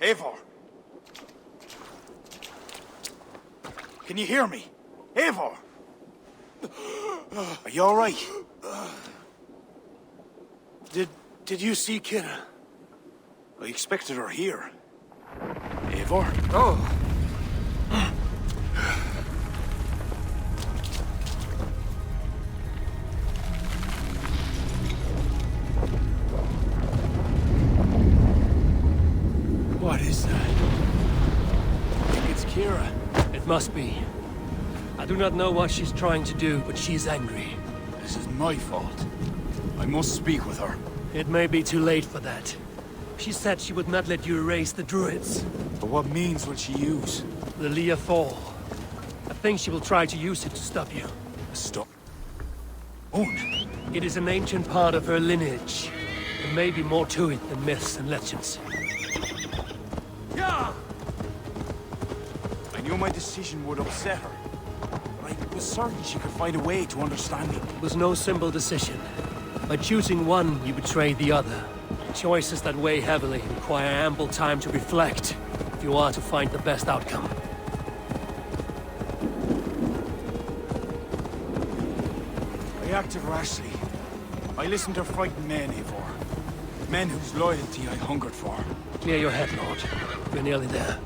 Eivor! Can you hear me? Eivor! Are you all right? Did you see Kira? I expected her here. Eivor? Oh. What is that? I think it's Kira. It must be. I do not know what she's trying to do, but she's angry. This is my fault. I must speak with her. It may be too late for that. She said she would not let you erase the Druids. But what means will she use? The Leah Fall. I think she will try to use it to stop you. Stop? It is an ancient part of her lineage. There may be more to it than myths and legends. Yeah! I knew my decision would upset her. But I was certain she could find a way to understand me. It was no simple decision. By choosing one, you betrayed the other. Choices that weigh heavily require ample time to reflect if you are to find the best outcome. I acted rashly. I listened to frightened men, Eivor. Men whose loyalty I hungered for. Clear your head, Lord. We're nearly there.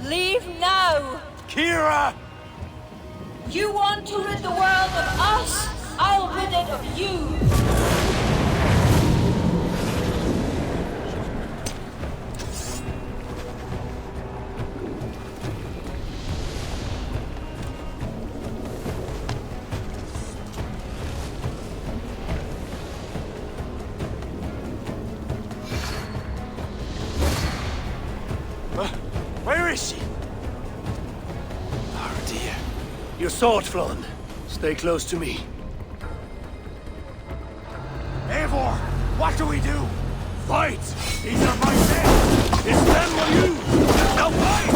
Leave now! Kira! You want to rid the world of us? I'll rid it of you! Where is she? Oh dear. Your sword, Flann. Stay close to me. Eivor, what do we do? Fight! These are my men! It's them or you! Now fight!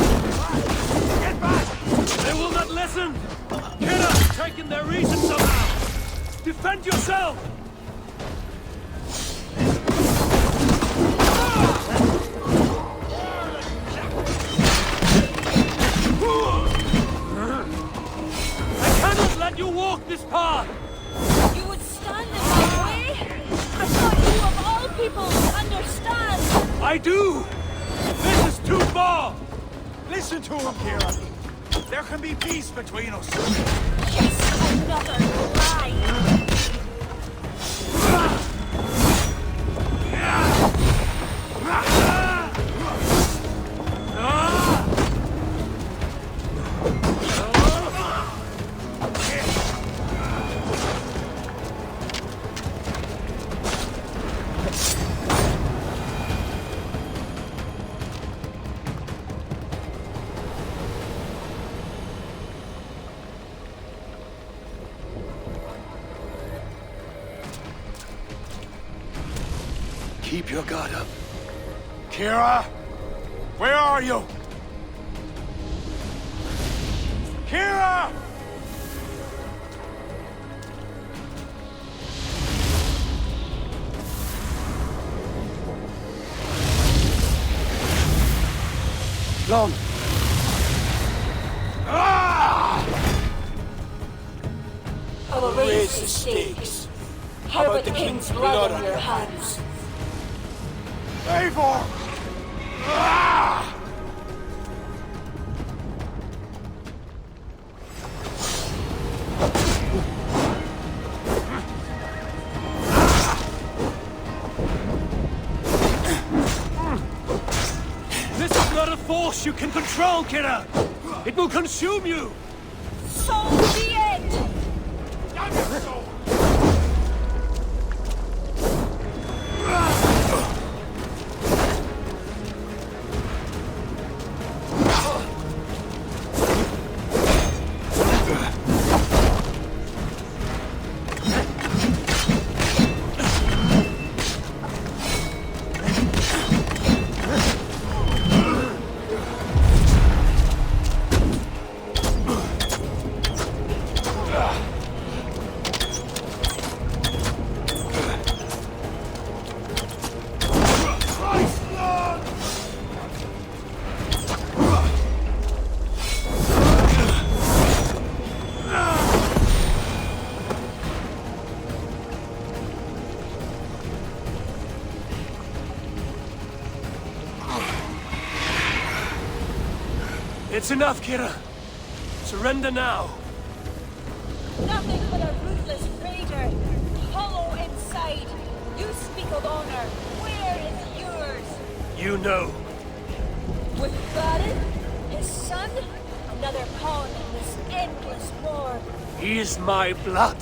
Get back! They will not listen! Kira's taken their reason somehow! Defend yourself! understand? I do! This is too far! Listen to him, Kira. There can be peace between us. Yes, another lie! Keep your guard up. Kira! Where are you? Kira! Long. I will raise the stakes. How about the king's blood on your hands? Eivor! This is not a force you can control, Kira! It will consume you! So be it! It's enough, Kira. Surrender now. Nothing but a ruthless raider. Hollow inside. You speak of honor. Where is yours? You know. With Varith, his son, another pawn in this endless war. He is my blood.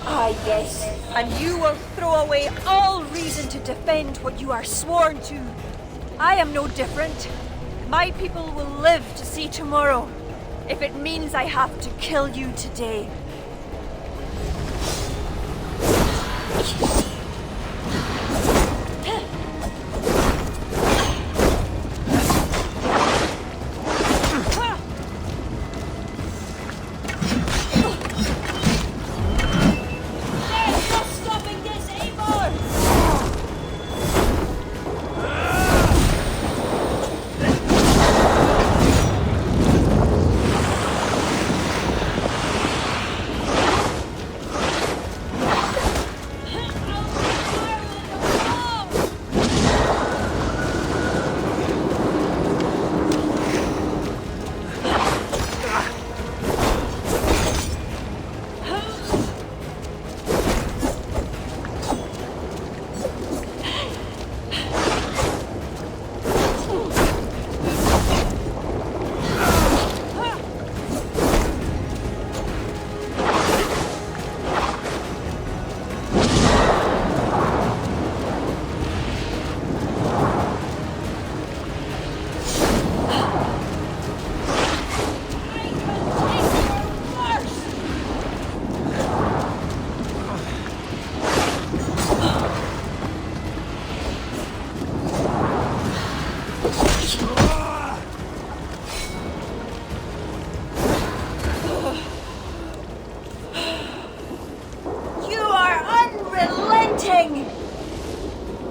Ah, yes. And you will throw away all reason to defend what you are sworn to. I am no different. My people will live to see tomorrow, if it means I have to kill you today. There's no stopping this, Eivor!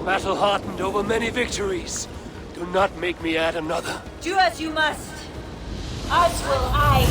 Battle-hardened over many victories. Do not make me add another. Do as you must. As will I.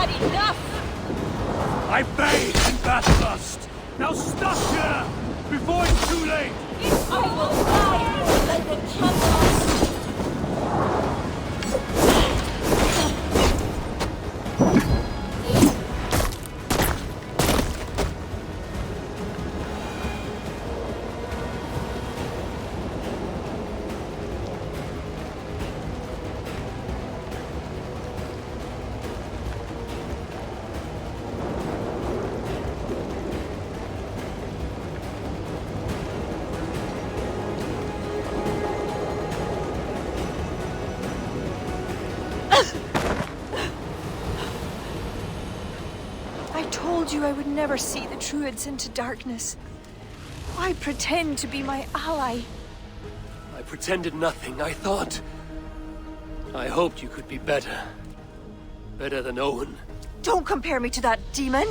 had enough! I paid in Batlust! Now stop here! Before it's too late! I will die! Let them kill us! I would never see the Druids into darkness. Why pretend to be my ally? I pretended nothing. I thought... I hoped you could be better. Better than Owen. Don't compare me to that demon!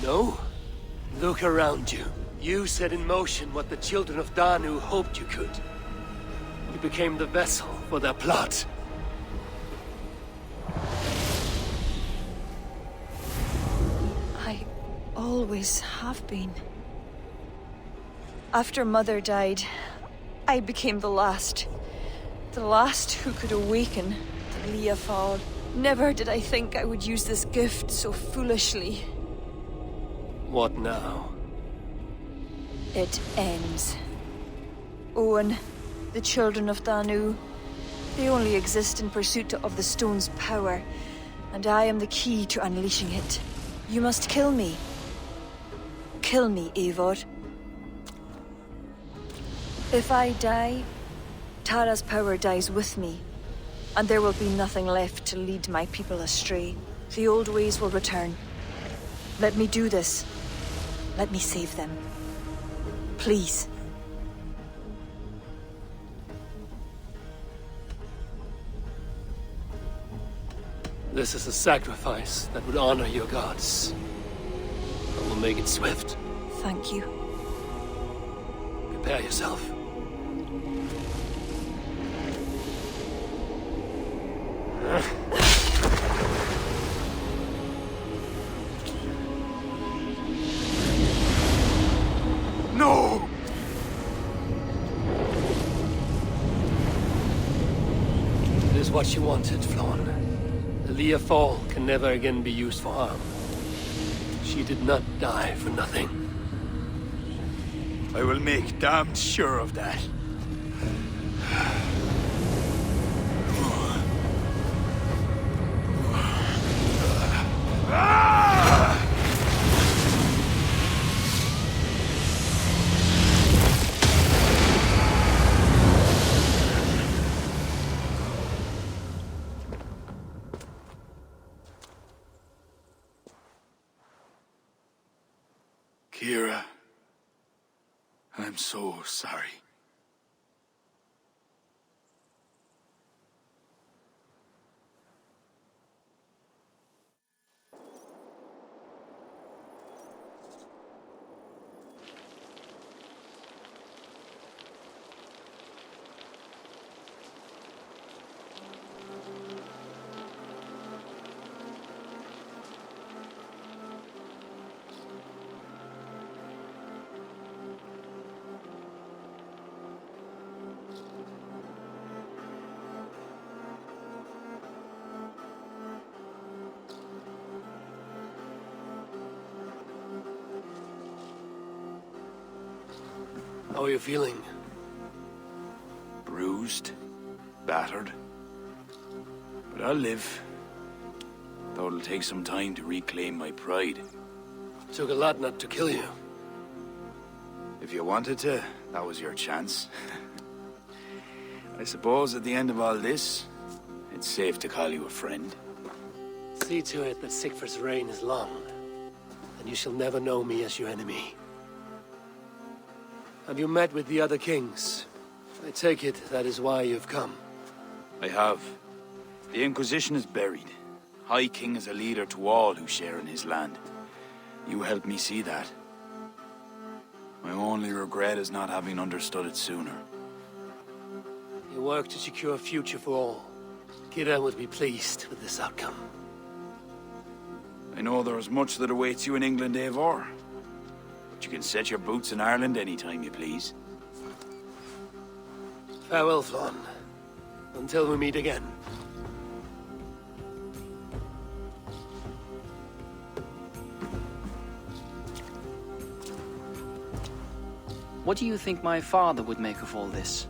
No? Look around you. You set in motion what the children of Danu hoped you could. You became the vessel for their plot. Always have been. After Mother died, I became the last. The last who could awaken the Leafall. Never did I think I would use this gift so foolishly. What now? It ends. Owen, the children of Danu, they only exist in pursuit of the stone's power, and I am the key to unleashing it. You must kill me. Kill me, Eivor. If I die, Tara's power dies with me, and there will be nothing left to lead my people astray. The old ways will return. Let me do this. Let me save them. Please. This is a sacrifice that would honor your gods. I will make it swift. Thank you. Prepare yourself. No! It is what you wanted, Flawn. The Leafall can never again be used for harm. She did not die for nothing. I will make damned sure of that. Kira, I'm so sorry. How are you feeling? Bruised, battered. But I'll live. Though it'll take some time to reclaim my pride. Took a lot not to kill you. If you wanted to, that was your chance. I suppose at the end of all this, it's safe to call you a friend. See to it that Sigfrid's reign is long, and you shall never know me as your enemy. Have you met with the other kings? I take it that is why you've come. I have. The Inquisition is buried. High King is a leader to all who share in his land. You helped me see that. My only regret is not having understood it sooner. You work to secure a future for all. Kira would be pleased with this outcome. I know there is much that awaits you in England, Eivor. But you can set your boots in Ireland anytime you please. Farewell, Flann. Until we meet again. What do you think my father would make of all this?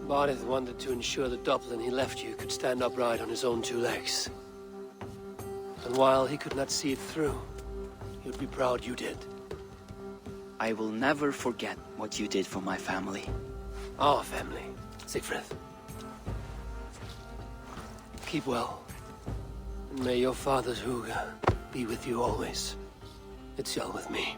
Barith wanted to ensure that Dublin he left you could stand upright on his own two legs. And while he could not see it through, he would be proud you did. I will never forget what you did for my family. Our family, Siegfried. Keep well. And may your father's Huga be with you always. It's well with me.